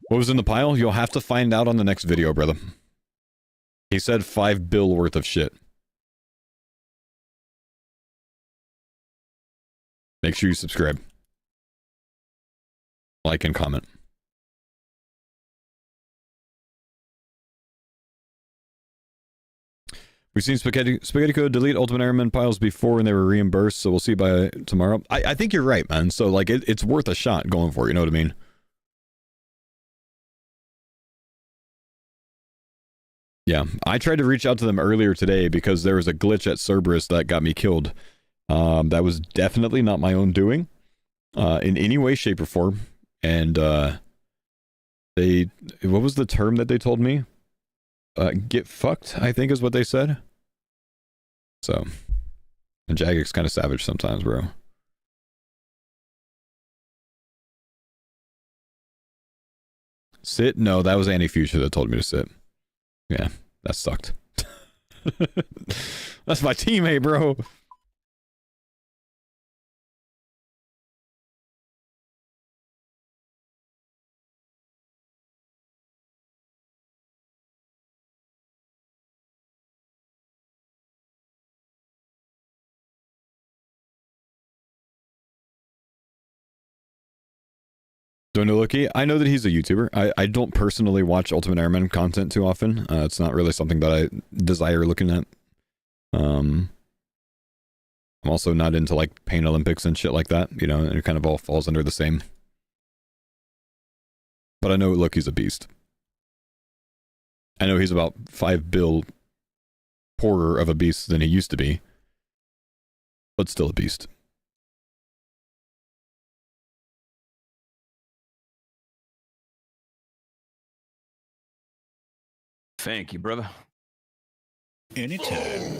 Speaker 1: What was in the pile? You'll have to find out on the next video, brother. He said 5 bill worth of shit. Make sure you subscribe. Like and comment. We've seen Spaghetti Code delete Ultimate Iron Man piles before and they were reimbursed, so we'll see by tomorrow. I think you're right, man. So, like, it's worth a shot going for it, you know what I mean? Yeah, I tried to reach out to them earlier today because there was a glitch at Cerberus that got me killed. That was definitely not my own doing, in any way, shape, or form. And, what was the term that they told me? Get fucked, I think is what they said. So, and Jagex kind of savage sometimes, bro. Sit? No, that was Annie Fuchsia that told me to sit. Yeah, that sucked. That's my teammate, bro. Don't know Loki. I know that he's a YouTuber. I don't personally watch Ultimate Ironman content too often. It's not really something that I desire looking at. I'm also not into like Pain Olympics and shit like that, you know, and it kind of all falls under the same. But I know Loki's a beast. I know he's about 5 bill poorer of a beast than he used to be, but still a beast.
Speaker 2: Thank you, brother.
Speaker 11: Anytime.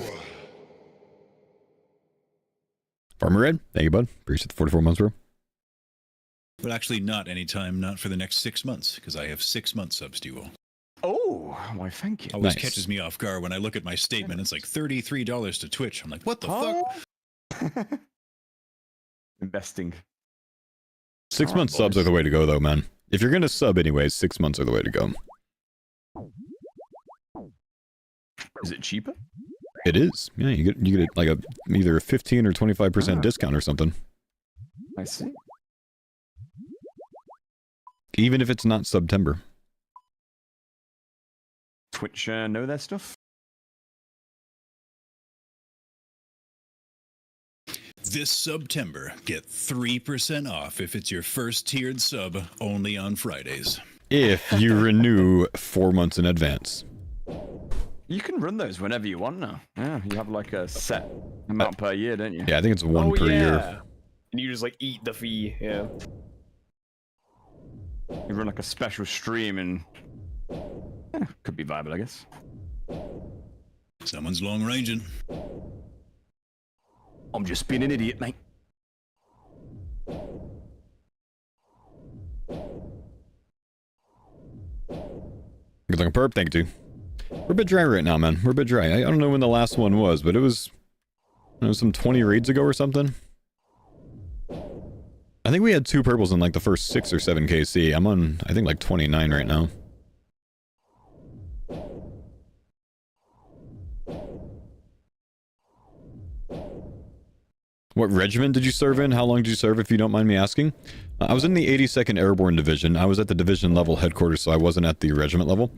Speaker 1: Farmer Red, thank you, bud. Appreciate the 44 months, bro.
Speaker 11: But actually, not anytime, not for the next 6 months, because I have 6 months subs to you all.
Speaker 2: Oh, why, thank you.
Speaker 11: Always catches me off guard when I look at my statement. It's like $33 to Twitch. I'm like, what the fuck?
Speaker 2: Investing.
Speaker 1: 6 months subs are the way to go, though, man. If you're gonna sub anyways, 6 months are the way to go.
Speaker 2: Is it cheaper?
Speaker 1: It is. Yeah, you get like either a 15 or 25% discount or something.
Speaker 2: I see.
Speaker 1: Even if it's not September.
Speaker 2: Twitch know their stuff.
Speaker 11: This September, get 3% off if it's your first tiered sub, only on Fridays.
Speaker 1: If you renew 4 months in advance.
Speaker 2: You can run those whenever you want now. Yeah, you have like a set amount per year, don't you?
Speaker 1: Yeah, I think it's one per year.
Speaker 7: And you just like eat the fee, yeah.
Speaker 2: You run like a special stream and could be viable, I guess.
Speaker 11: Someone's long ranging.
Speaker 2: I'm just being an idiot, mate.
Speaker 1: Good looking perp, thank you, dude. We're a bit dry right now, man. We're a bit dry. I don't know when the last one was, but it was some 20 raids ago or something. I think we had 2 purples in like the first 6 or 7 KC. I'm on, I think, like 29 right now. What regiment did you serve in? How long did you serve, if you don't mind me asking? I was in the 82nd Airborne Division. I was at the division level headquarters, so I wasn't at the regiment level.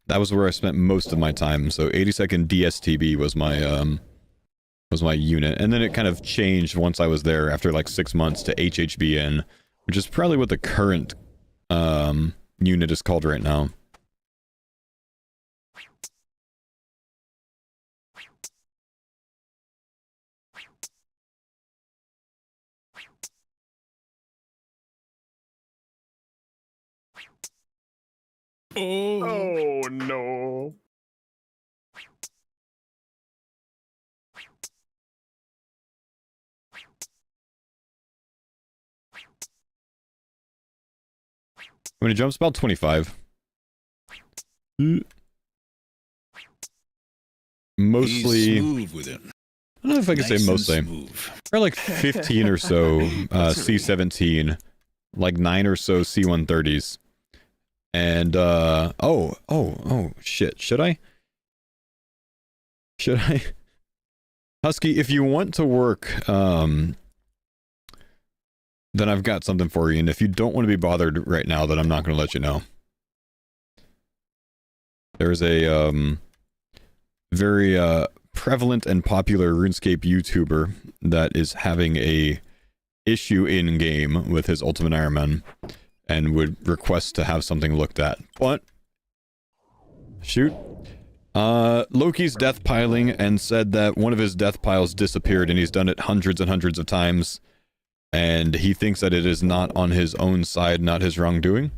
Speaker 1: That was where I spent most of my time. So 82nd DSTB was my unit, and then it kind of changed once I was there after like 6 months to HHBN, which is probably what the current unit is called right now.
Speaker 7: Oh no.
Speaker 1: When it jumps, about 25. Mostly.
Speaker 11: He's smooth with it.
Speaker 1: I don't know if I can say mostly. Probably like 15 or so C-17, like 9 or so C-130s. And, oh, shit. Should I? Husky, if you want to work, then I've got something for you. And if you don't want to be bothered right now, then I'm not going to let you know. There's a, very, prevalent and popular RuneScape YouTuber that is having a issue in-game with his Ultimate Ironman and would request to have something looked at. But shoot. Loki's death piling and said that one of his death piles disappeared, and he's done it hundreds and hundreds of times, and he thinks that it is not on his own side, not his wrongdoing.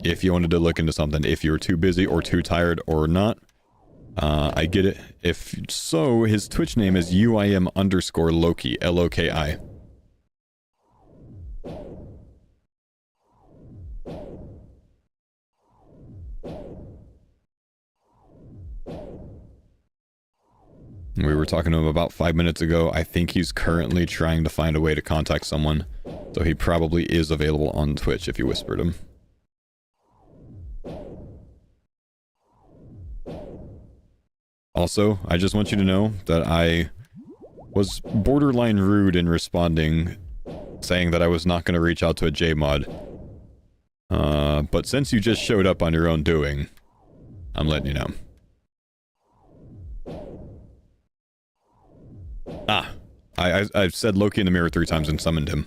Speaker 1: If you wanted to look into something, if you were too busy or too tired or not, I get it. If so, his Twitch name is UIM_Loki, L-O-K-I. We were talking to him about 5 minutes ago. I think he's currently trying to find a way to contact someone, so he probably is available on Twitch if you whispered him. Also, I just want you to know that I was borderline rude in responding saying that I was not going to reach out to a J-mod. But since you just showed up on your own doing, I'm letting you know. Ah, I've said Loki in the mirror 3 times and summoned him.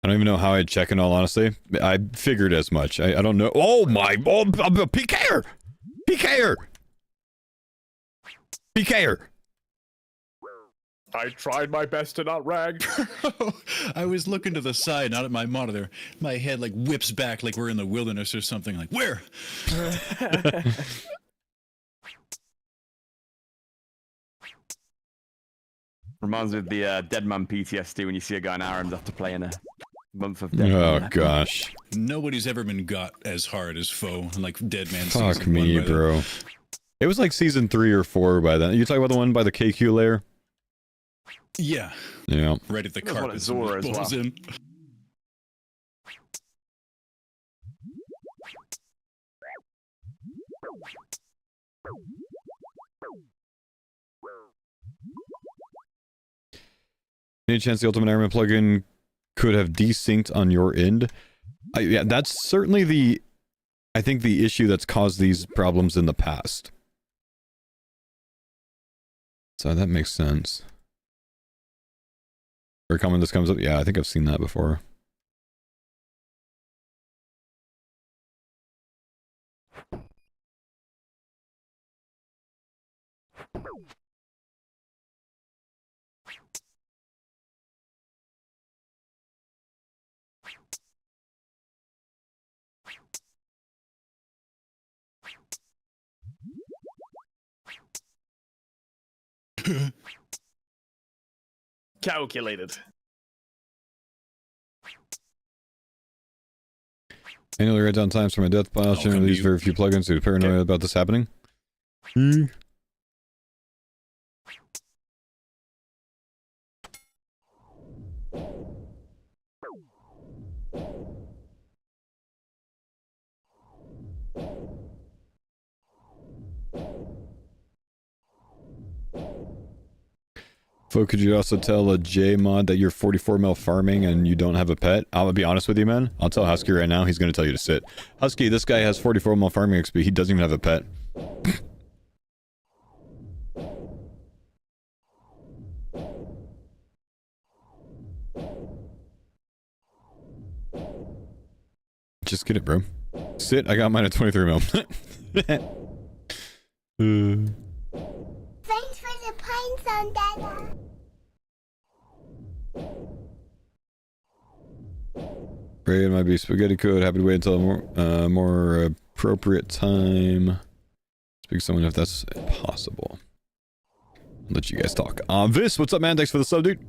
Speaker 1: I don't even know how I'd check in all honesty. I figured as much. I don't know. Oh my, oh, PK'er! PK'er! PK'er!
Speaker 7: I tried my best to not rag.
Speaker 11: I was looking to the side, not at my monitor. My head like whips back like we're in the wilderness or something. Like, where?
Speaker 2: Reminds me of the Dead Man PTSD when you see a guy in ARMs after playing a month of Dead
Speaker 1: Oh
Speaker 2: Man.
Speaker 1: gosh.
Speaker 11: Nobody's ever been got as hard as foe, like Dead Man
Speaker 1: Fuck
Speaker 11: season
Speaker 1: me,
Speaker 11: 1 by
Speaker 1: bro. It was like season 3 or 4 by then. You talking about the one by the KQ layer?
Speaker 11: Yeah.
Speaker 1: Yeah.
Speaker 11: Right at the
Speaker 2: There's one at
Speaker 11: carpet.
Speaker 2: Zora as well.
Speaker 11: In.
Speaker 1: Any chance the Ultimate Ironman plugin could have desynced on your end? Yeah, that's certainly the, I think, the issue that's caused these problems in the past. So that makes sense. Very common this comes up. Yeah, I think I've seen that before.
Speaker 7: Calculated.
Speaker 1: Annually write down times for my death pile. Sharing these very few plugins due to paranoia about this happening. Fo, could you also tell a J-mod that you're 44 mil farming and you don't have a pet? I'll be honest with you, man. I'll tell Husky right now. He's going to tell you to sit. Husky, this guy has 44 mil farming XP. He doesn't even have a pet. Just get it, bro. Sit. I got mine at 23 mil.
Speaker 3: Thanks for the pines on Dada.
Speaker 1: Ray, it might be spaghetti code. Happy to wait until a more appropriate time. Speak to someone if that's possible. I'll let you guys talk. Vis, what's up, man? Thanks for the sub, dude.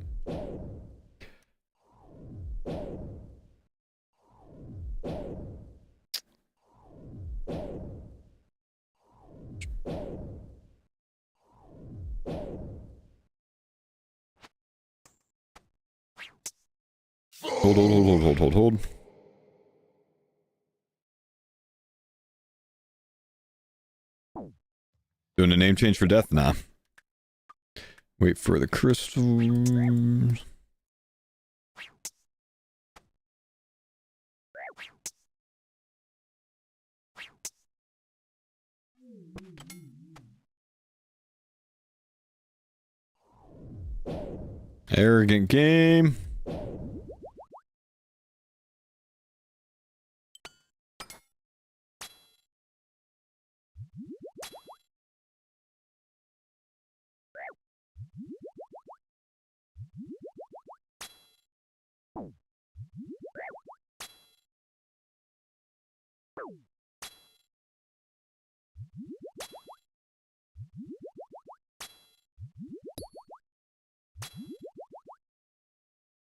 Speaker 1: Hold. Doing a name change for death? Nah. Wait for the crystals. Arrogant game.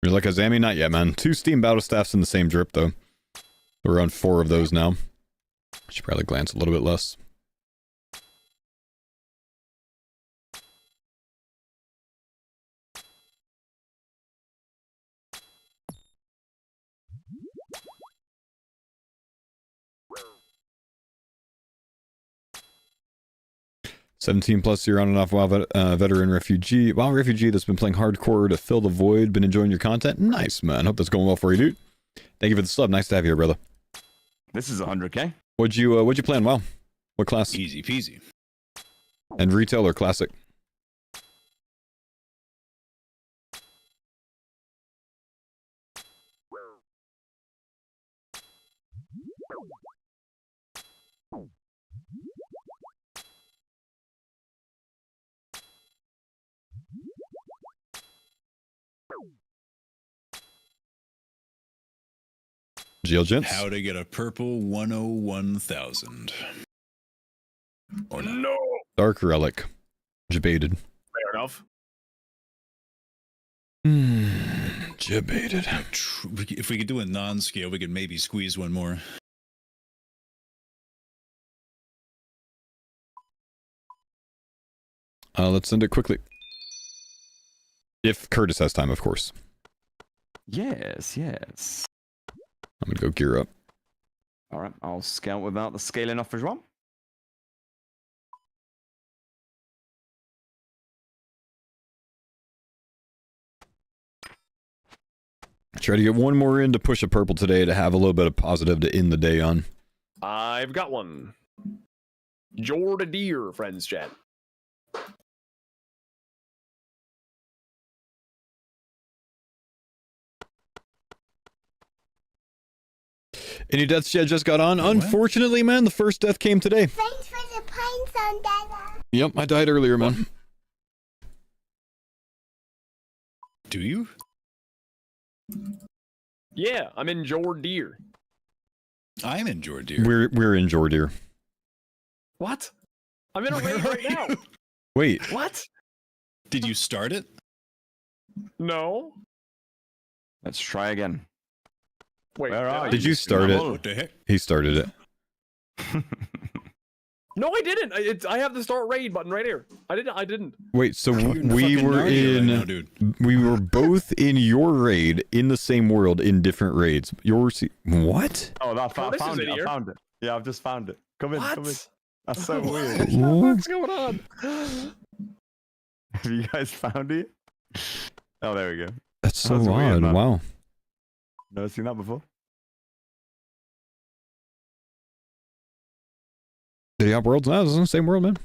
Speaker 1: You're like a Zami? Not yet, man. 2 Steam Battle Staffs in the same drip, though. We're on 4 of those now. Should probably glance a little bit less. 17 plus year on and off WoW veteran refugee. WoW refugee that's been playing hardcore to fill the void. Been enjoying your content. Nice, man. Hope that's going well for you, dude. Thank you for the sub. Nice to have you here, brother.
Speaker 2: This is 100k.
Speaker 1: What'd you play on WoW? What class?
Speaker 11: Easy peasy.
Speaker 1: And retail or classic? GL gents.
Speaker 11: How to get a purple 101,000. Or not.
Speaker 7: No.
Speaker 1: Dark relic. Debated.
Speaker 7: Fair enough.
Speaker 1: Debated.
Speaker 11: If we could do a non-scale, we could maybe squeeze one more.
Speaker 1: Let's send it quickly. If Curtis has time, of course.
Speaker 2: Yes, yes.
Speaker 1: I'm gonna go gear up.
Speaker 2: All right, I'll scale without the scaling off as well.
Speaker 1: Try to get one more in to push a purple today to have a little bit of positive to end the day on.
Speaker 7: I've got one. Jorda Deer, friends chat.
Speaker 1: Any deaths yet just got on? What? Unfortunately, man, the first death came today.
Speaker 3: Thanks for the pine zone, Dada.
Speaker 1: Yep, I died earlier, man.
Speaker 11: Do you?
Speaker 7: Yeah, I'm in Jorda Deer.
Speaker 11: I'm in Jorda Deer.
Speaker 1: We're in Jorda Deer.
Speaker 7: What? I'm in a raid right now.
Speaker 1: Wait.
Speaker 7: What?
Speaker 11: Did you start it?
Speaker 7: No.
Speaker 2: Let's try again.
Speaker 7: Wait,
Speaker 2: where are you?
Speaker 1: Did you start it?
Speaker 11: What the heck?
Speaker 1: He started it.
Speaker 7: No, I didn't. I have the start raid button right here. I didn't.
Speaker 1: Wait, so we were in.
Speaker 11: Right now, dude.
Speaker 1: We were both in your raid in the same world in different raids. What?
Speaker 2: Oh, I found it.
Speaker 7: I
Speaker 2: found it. Yeah, I've just found it. Come in.
Speaker 7: What?
Speaker 2: Come in. That's so weird.
Speaker 7: What's going on?
Speaker 2: Have you guys found it? Oh, there we go.
Speaker 1: That's so
Speaker 2: That's
Speaker 1: odd.
Speaker 2: weird, man.
Speaker 1: Wow.
Speaker 2: Never seen that before.
Speaker 1: Did he hop worlds? No, it's in the same world, man.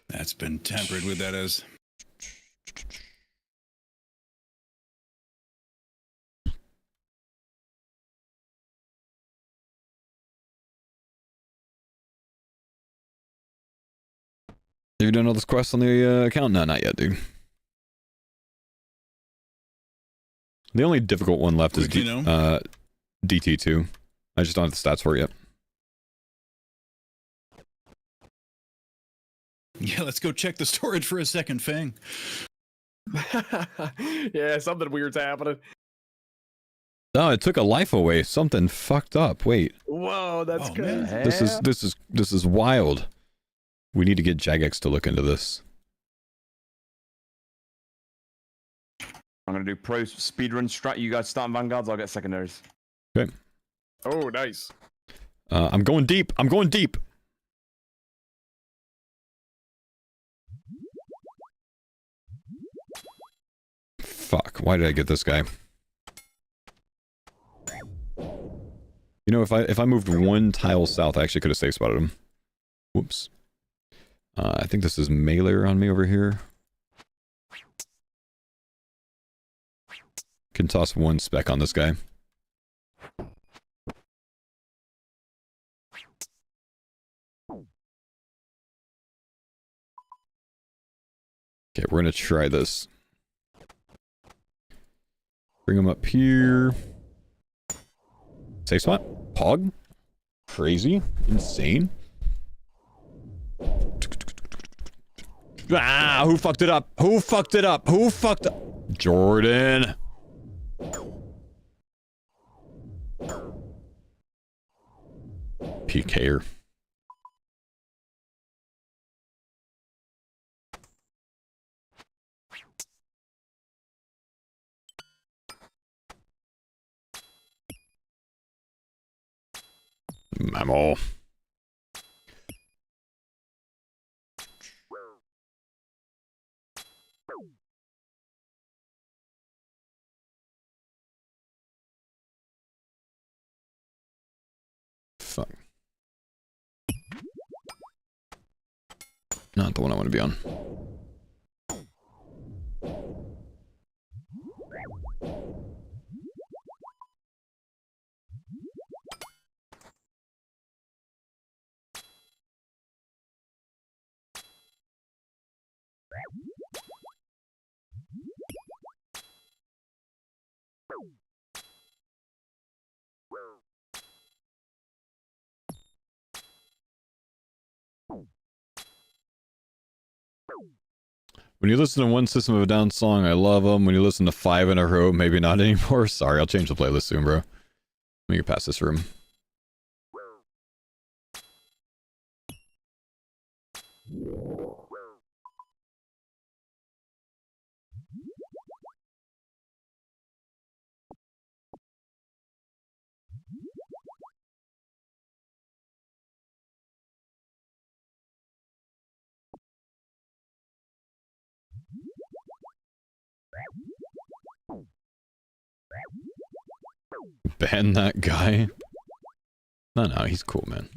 Speaker 11: That's been tempered with that as.
Speaker 1: Have you done all this quests on the account? No, not yet, dude. The only difficult one left is DT2. I just don't have the stats for it yet.
Speaker 11: Yeah, let's go check the storage for a second, Fang.
Speaker 7: Yeah, something weird's happening.
Speaker 1: No, it took a life away. Something fucked up. Wait.
Speaker 7: Whoa, that's good.
Speaker 1: This is wild. We need to get Jagex to look into this.
Speaker 2: I'm gonna do pro speedrun strat. You guys start vanguards. I'll get secondaries.
Speaker 1: Okay.
Speaker 7: Oh, nice.
Speaker 1: I'm going deep. I'm going deep. Fuck. Why did I get this guy? You know, if I moved one tile south, I actually could have safe spotted him. Whoops. I think this is melee on me over here. Can toss one spec on this guy. Okay, we're gonna try this. Bring him up here. Safe spot. Pog. Crazy. Insane. Ah, who fucked it up? Who fucked it up? Who fucked up? Jordan. PK'er. Mammal. fuck. Not the one I want to be on. When you listen to one System of a Down song, I love them. When you listen to 5 in a row, maybe not anymore. Sorry, I'll change the playlist soon, bro. Let me get past this room. Ban that guy? No, he's cool, man.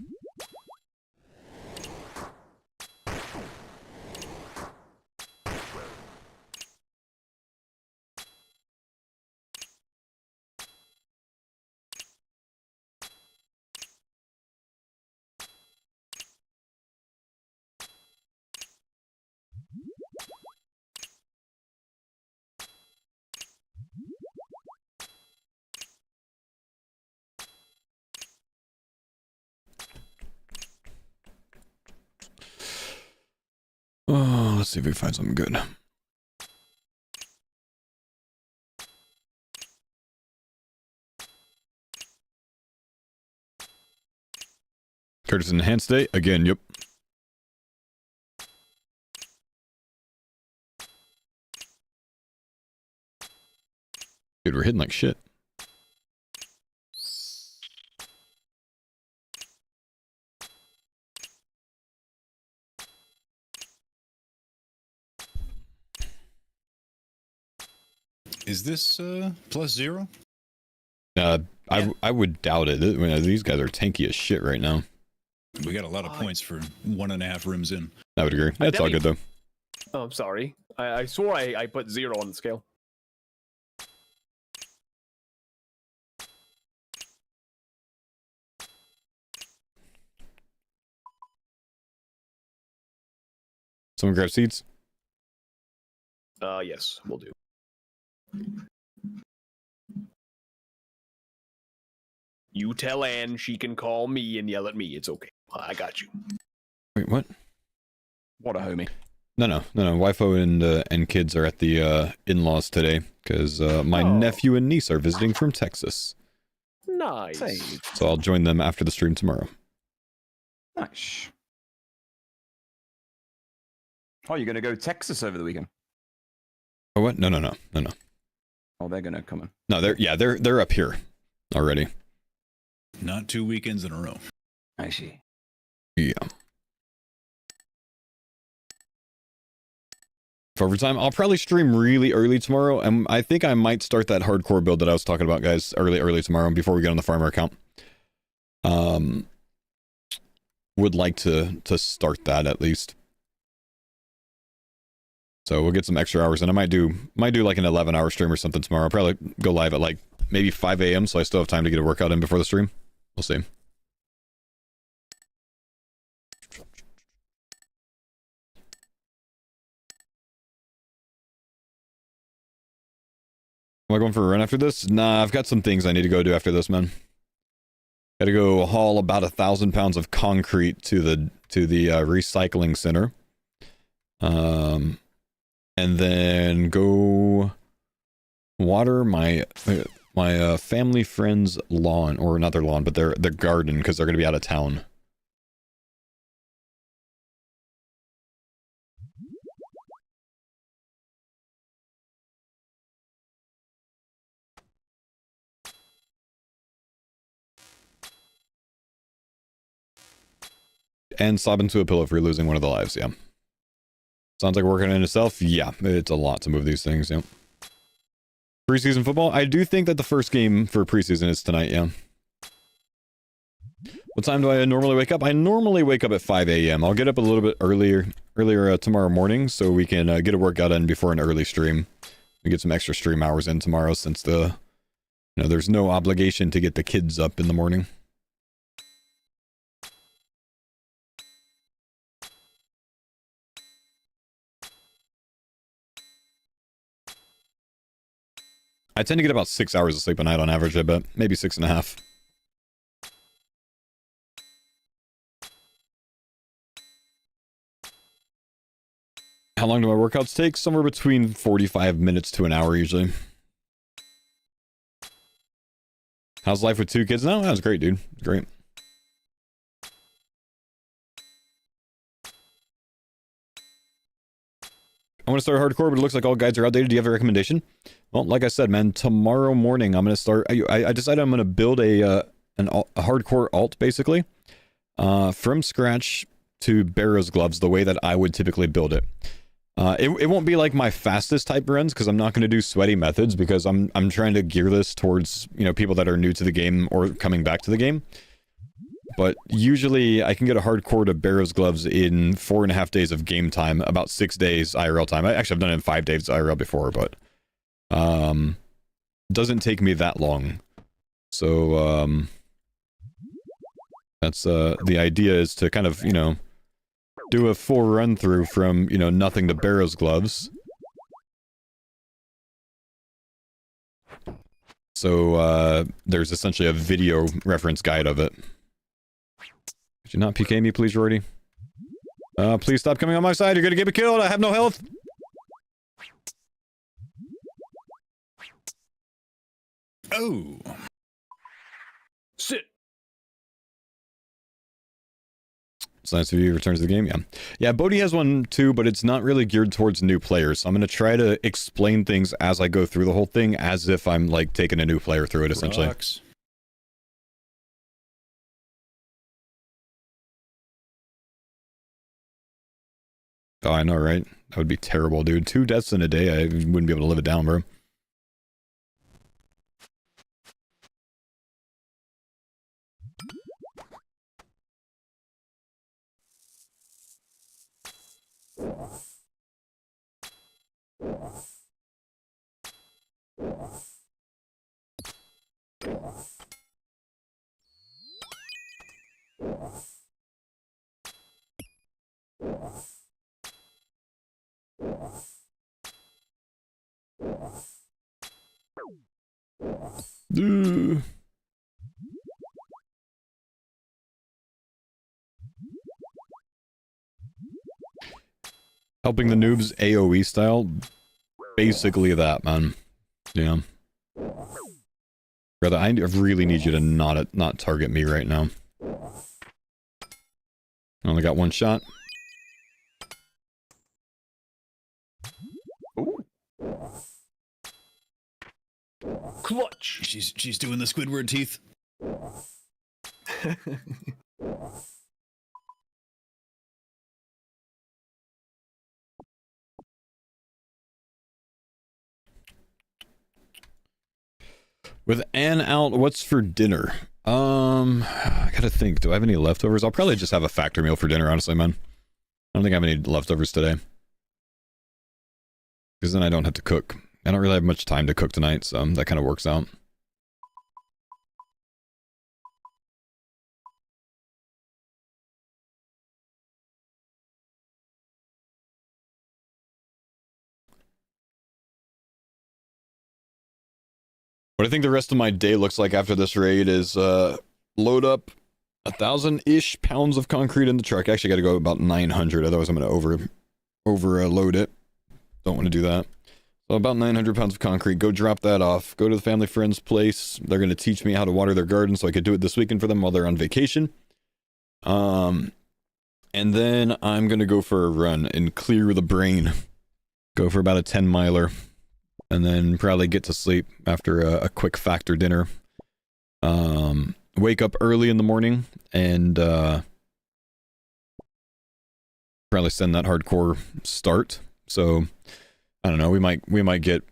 Speaker 1: Oh, let's see if we can find something good. Curtis Enhanced Day? Again, yep. Dude, we're hitting like shit.
Speaker 11: Is this +0?
Speaker 1: I would doubt it. These guys are tanky as shit right now.
Speaker 11: We got a lot of points for 1.5 rooms in.
Speaker 1: I would agree. That's all good though.
Speaker 7: Oh, I'm sorry. I swore I put 0 on the scale.
Speaker 1: Someone grab seats?
Speaker 7: Yes, we'll do. You tell Anne she can call me and yell at me. It's okay. I got you.
Speaker 1: Wait, what?
Speaker 2: What a homie.
Speaker 1: No. Wifo and kids are at the in-laws today because my nephew and niece are visiting from Texas.
Speaker 7: Nice.
Speaker 1: So I'll join them after the stream tomorrow.
Speaker 2: Nice. Oh, you're gonna go to Texas over the weekend?
Speaker 1: Oh, what? No.
Speaker 2: Oh, they're gonna come in.
Speaker 1: No, they're up here already.
Speaker 11: Not 2 weekends in a row.
Speaker 2: I see.
Speaker 1: Yeah. For overtime, I'll probably stream really early tomorrow, and I think I might start that hardcore build that I was talking about, guys, early tomorrow before we get on the farmer account. Would like to start that at least. So we'll get some extra hours, and I might do like an 11-hour stream or something tomorrow. I'll probably go live at like maybe 5 a.m. so I still have time to get a workout in before the stream. We'll see. Am I going for a run after this? Nah, I've got some things I need to go do after this, man. Gotta go haul about 1,000 pounds of concrete to the recycling center. And then go water my family friend's lawn, or not their lawn, but their garden, because they're gonna be out of town. And sob into a pillow if you're losing one of the lives, yeah. Sounds like working in itself. Yeah, it's a lot to move these things, yeah. Preseason football? I do think that the first game for preseason is tonight, yeah. What time do I normally wake up? I normally wake up at 5 a.m. I'll get up a little bit earlier tomorrow morning so we can get a workout in before an early stream. We get some extra stream hours in tomorrow since there's no obligation to get the kids up in the morning. I tend to get about 6 hours of sleep a night on average, I bet. Maybe 6.5. How long do my workouts take? Somewhere between 45 minutes to an hour, usually. How's life with 2 kids now? That's great, dude. Great. I want to start hardcore, but it looks like all guides are outdated. Do you have a recommendation? Well, like I said, man, tomorrow morning I'm going to start... I decided I'm going to build a hardcore alt, basically. From scratch to Barrow's gloves, the way that I would typically build it. It won't be like my fastest type runs because I'm not going to do sweaty methods because I'm trying to gear this towards, people that are new to the game or coming back to the game. But usually I can get a hardcore to Barrow's gloves in 4.5 days of game time, about 6 days IRL time. I've done it in 5 days IRL before, but doesn't take me that long. So that's the idea is to kind of, do a full run through from, nothing to Barrow's gloves. So, there's essentially a video reference guide of it. Could you not PK me, please, Rorty? Please stop coming on my side. You're gonna get me killed. I have no health.
Speaker 11: Oh.
Speaker 7: Sit.
Speaker 1: Science View returns to the game, yeah. Yeah, Bodhi has one too, but it's not really geared towards new players. So I'm going to try to explain things as I go through the whole thing, as if I'm, like, taking a new player through it, essentially.
Speaker 11: Rocks.
Speaker 1: Oh, I know, right? That would be terrible, dude. 2 deaths in a day, I wouldn't be able to live it down, bro. Helping the noobs AoE style? Basically that, man. Yeah. Brother, I really need you to not target me right now. I only got 1 shot.
Speaker 7: Ooh. Clutch.
Speaker 11: She's doing the Squidward teeth.
Speaker 1: With Ann out, what's for dinner? I gotta think. Do I have any leftovers? I'll probably just have a factor meal for dinner, honestly, man. I don't think I have any leftovers today. Because then I don't have to cook. I don't really have much time to cook tonight, so that kind of works out. What I think the rest of my day looks like after this raid is load up 1,000-ish pounds of concrete in the truck. Actually, got to go about 900, otherwise I'm going to overload it. Don't want to do that. So about 900 pounds of concrete. Go drop that off. Go to the family friend's place. They're going to teach me how to water their garden so I could do it this weekend for them while they're on vacation. And then I'm going to go for a run and clear the brain. Go for about a 10-miler. And then probably get to sleep after a quick factor dinner. Wake up early in the morning and probably send that hardcore start. So I don't know, we might get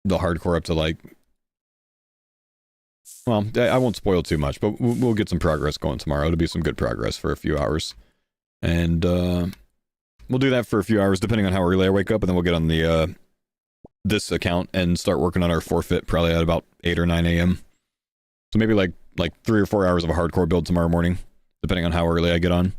Speaker 1: the hardcore up to like Well, I won't spoil too much, but we'll get some progress going tomorrow. It'll be some good progress for a few hours. And we'll do that for a few hours, depending on how early I wake up, and then we'll get on the this account and start working on our forfeit probably at about 8 or 9 a.m. So maybe like 3 or 4 hours of a hardcore build tomorrow morning, depending on how early I get on.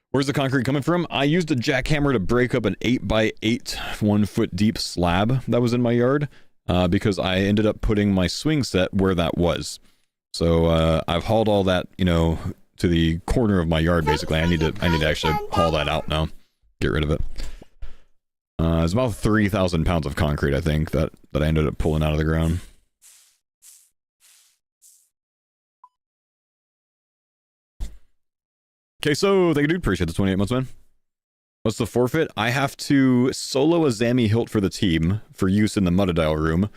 Speaker 1: Where's the concrete coming from? I used a jackhammer to break up an 8x8 1-foot deep slab that was in my yard because I ended up putting my swing set where that was. So I've hauled all that, you know, to the corner of my yard. Basically, I need to actually haul that out now, get rid of it. It's about 3,000 pounds of concrete, I think, that I ended up pulling out of the ground. Okay, so thank you, dude. Appreciate the 28 months, man. What's the forfeit? I have to solo a Zammy hilt for the team for use in the Muttadile room,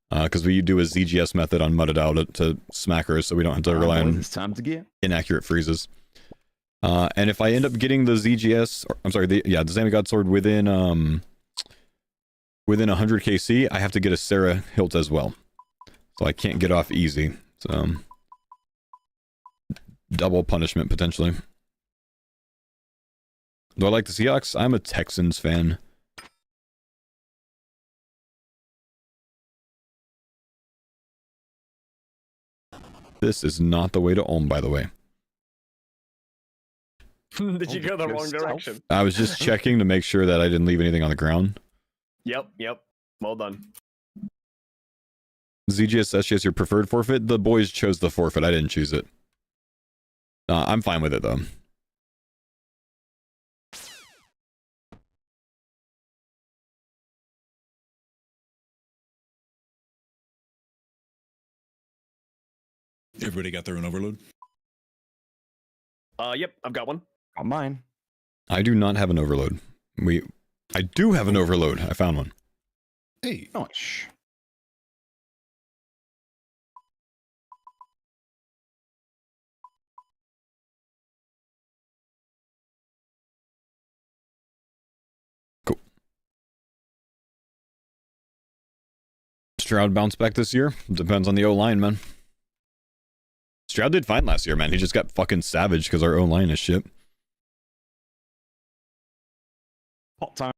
Speaker 1: because we do a ZGS method on Muttadile to smack her, so we don't have to rely on inaccurate freezes. And if I end up getting the ZGS, I'm sorry, the Zammy God Sword within 100 KC, I have to get a Sarah hilt as well. So I can't get off easy. So double punishment potentially. Do I like the Seahawks? I'm a Texans fan. This is not the way to Ulm, by the way.
Speaker 7: Did you go the wrong direction?
Speaker 1: I was just checking to make sure that I didn't leave anything on the ground.
Speaker 7: Yep. Well done.
Speaker 1: ZGS, SGS, your preferred forfeit? The boys chose the forfeit. I didn't choose it. I'm fine with it, though.
Speaker 11: Everybody got their own overload?
Speaker 7: Yep, I've got one.
Speaker 2: On mine.
Speaker 1: I do not have an overload. I do have an overload. I found one.
Speaker 11: Hey.
Speaker 2: Nice.
Speaker 1: Cool. Stroud bounced back this year. Depends on the O-line, man. Stroud did fine last year, man. He just got fucking savage because our O-line is shit.
Speaker 2: Hot time.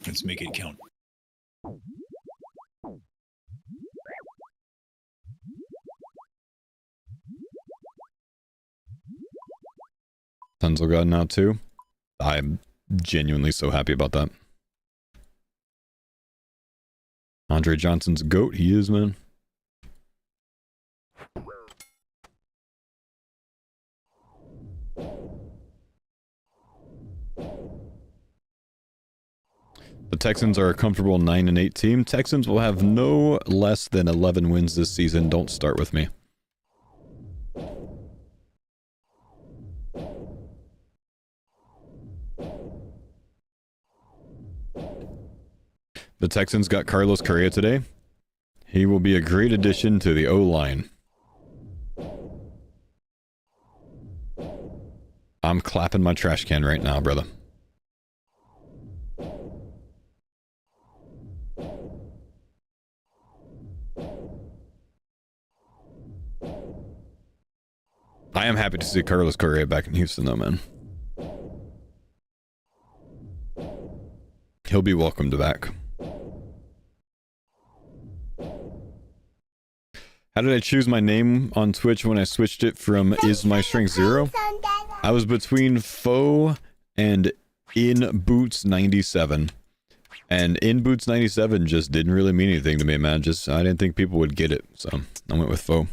Speaker 11: Let's make it count.
Speaker 1: Tenzel got now too. I'm genuinely so happy about that. Andre Johnson's a goat. He is, man. The Texans are a comfortable 9-8 team. Texans will have no less than 11 wins this season. Don't start with me. The Texans got Carlos Correa today. He will be a great addition to the O-line. I'm clapping my trash can right now, brother. I am happy to see Carlos Correa back in Houston, though, man. He'll be welcomed back. How did I choose my name on Twitch when I switched it from Is My Strength Zero? I was between Foe and In Boots 97. And In Boots 97 just didn't really mean anything to me, man. I didn't think people would get it, so I went with Foe.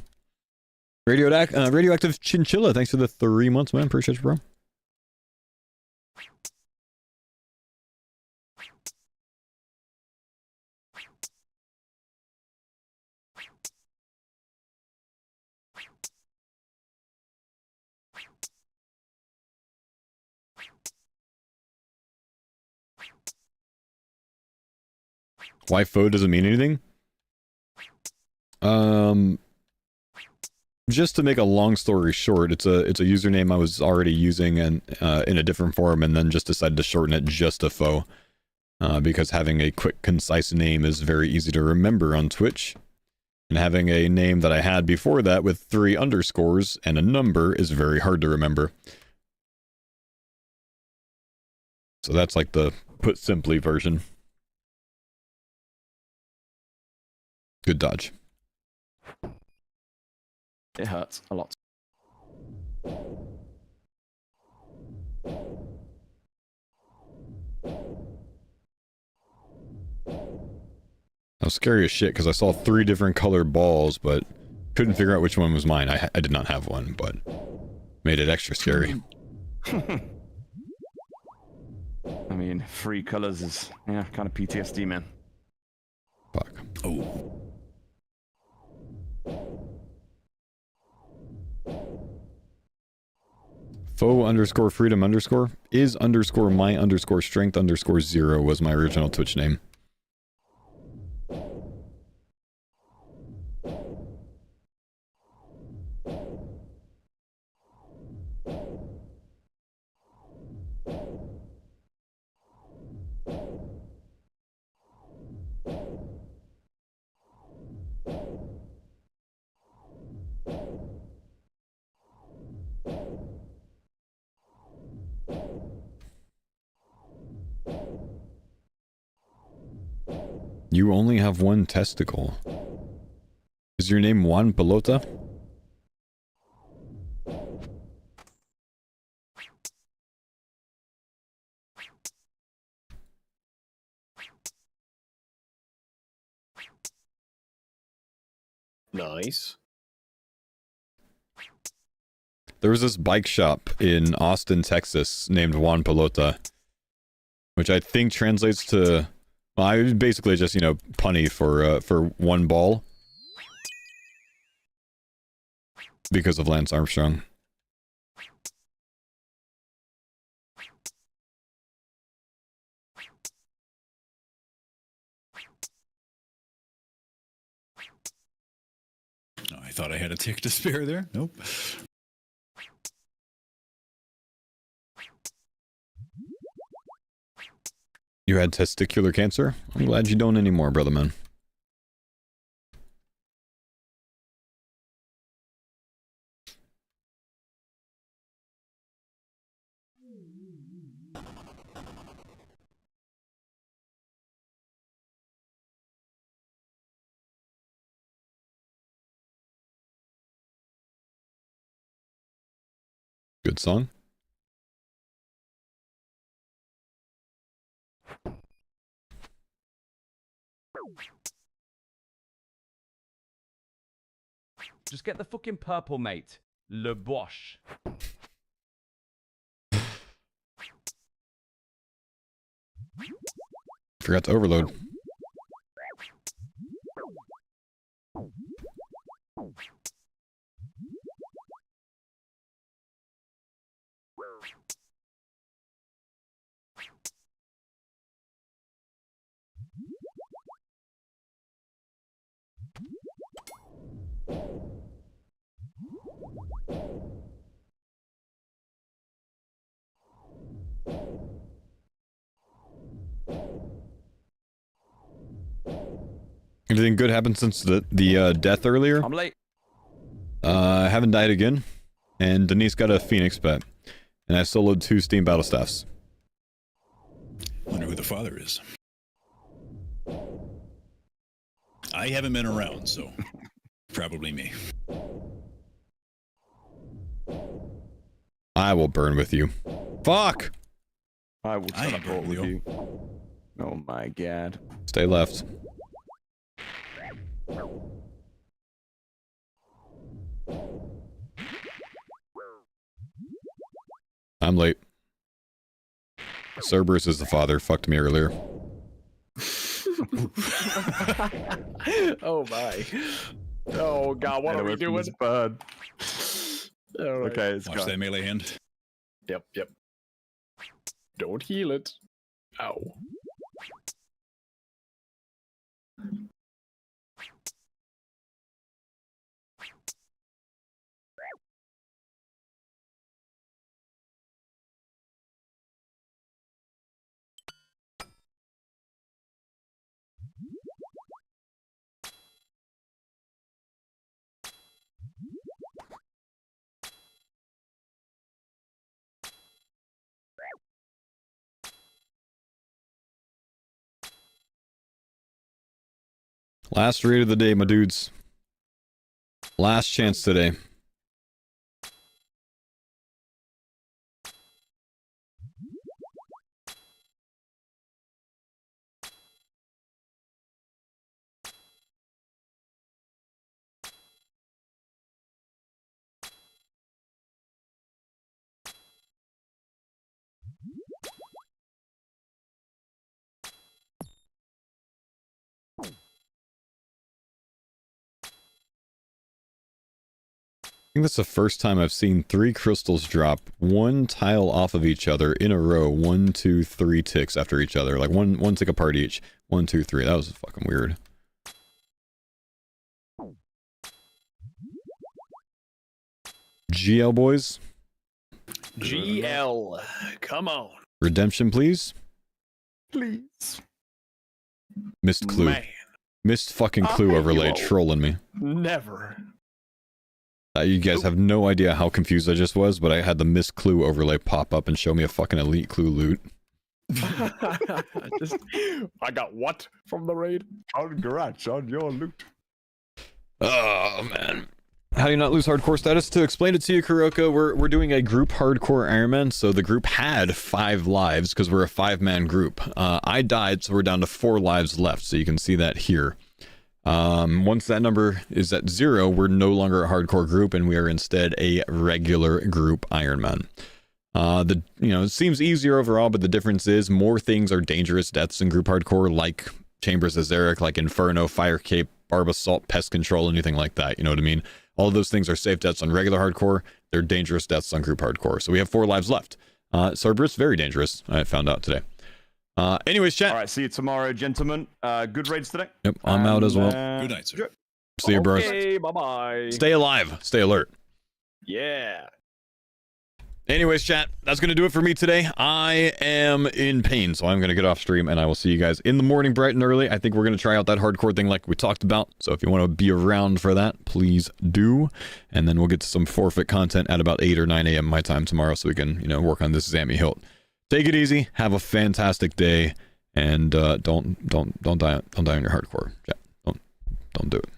Speaker 1: Radioactive Chinchilla, thanks for the 3 months, man. Appreciate you, bro. Why Foe doesn't mean anything? Just to make a long story short, it's a username I was already using and in a different form, and then just decided to shorten it just to Foe. because having a quick, concise name is very easy to remember on Twitch. And having a name that I had before that with 3 underscores and a number is very hard to remember. So that's like the put simply version. Good dodge.
Speaker 2: It hurts a lot.
Speaker 1: That was scary as shit because I saw 3 different colored balls, but couldn't figure out which one was mine. I did not have one, but made it extra scary.
Speaker 2: I mean, 3 colors is, yeah, kind of PTSD, man.
Speaker 1: Fuck.
Speaker 11: Oh.
Speaker 1: Foe underscore freedom underscore is underscore my underscore strength underscore 0 was my original Twitch name. You only have 1 testicle. Is your name Juan Pelota?
Speaker 7: Nice.
Speaker 1: There was this bike shop in Austin, Texas named Juan Pelota, which I think translates to, well, I basically just, you know, punny for 1 ball. Because of Lance Armstrong.
Speaker 11: Oh, I thought I had a tick to spare there. Nope.
Speaker 1: You had testicular cancer? I'm glad you don't anymore, brother man. Good song.
Speaker 13: Just get the fucking purple, mate. Le Bosch.
Speaker 1: Forgot to overload. Anything good happened since the death earlier?
Speaker 2: I'm late.
Speaker 1: I haven't died again, and Denise got a Phoenix pet, and I soloed 2 Steam Battle Staffs.
Speaker 11: Wonder who the father is. I haven't been around, so probably me.
Speaker 1: I will burn with you. Fuck!
Speaker 2: I will teleport with you. Oh my god.
Speaker 1: Stay left. I'm late. Cerberus is the father. Fucked me earlier.
Speaker 7: Oh my. Oh god, what are we doing?
Speaker 2: Bird.
Speaker 7: All right.
Speaker 2: Okay, it's
Speaker 11: Watch that melee hand.
Speaker 7: Yep, yep. Don't heal it. Ow.
Speaker 1: Last raid of the day, my dudes. Last chance today. I think that's the first time I've seen 3 crystals drop one tile off of each other in a row. 1, 2, 3 ticks after each other. Like one tick apart each. 1, 2, 3. That was fucking weird. GL boys.
Speaker 7: GL. Come on.
Speaker 1: Redemption, please.
Speaker 7: Please.
Speaker 1: Missed clue.
Speaker 7: Man.
Speaker 1: Missed fucking clue overlay trolling me.
Speaker 7: Never.
Speaker 1: You guys have no idea how confused I just was, but I had the missed clue overlay pop up and show me a fucking elite clue loot.
Speaker 7: I got what from the raid?
Speaker 2: Congrats on your loot.
Speaker 1: Oh, man. How do you not lose hardcore status? To explain it to you, Kuroko, we're doing a group hardcore Ironman, so the group had 5 lives because we're a 5-man group. I died, so we're down to 4 lives left, so you can see that here. Once that number is at 0, we're no longer a hardcore group, and we are instead a regular group Ironman. It seems easier overall, but the difference is more things are dangerous deaths in group hardcore, like Chambers Azeric, like Inferno, Fire Cape, Barb Assault, Pest Control, anything like that, you know what I mean? All of those things are safe deaths on regular hardcore, they're dangerous deaths on group hardcore. So we have 4 lives left. Cerberus, very dangerous, I found out today. Anyways, chat.
Speaker 2: All right, see you tomorrow, gentlemen. Good raids today.
Speaker 1: Yep, I'm out as well.
Speaker 11: Good night, sir.
Speaker 1: See you, bros.
Speaker 7: Okay, bye-bye.
Speaker 1: Stay alive. Stay alert.
Speaker 7: Yeah.
Speaker 1: Anyways, chat, that's going to do it for me today. I am in pain, so I'm going to get off stream, and I will see you guys in the morning bright and early. I think we're going to try out that hardcore thing like we talked about, so if you want to be around for that, please do. And then we'll get to some forfeit content at about 8 or 9 a.m. my time tomorrow, so we can, work on this Zammy hilt. Take it easy. Have a fantastic day, and don't die on your hardcore. Chat. Don't do it.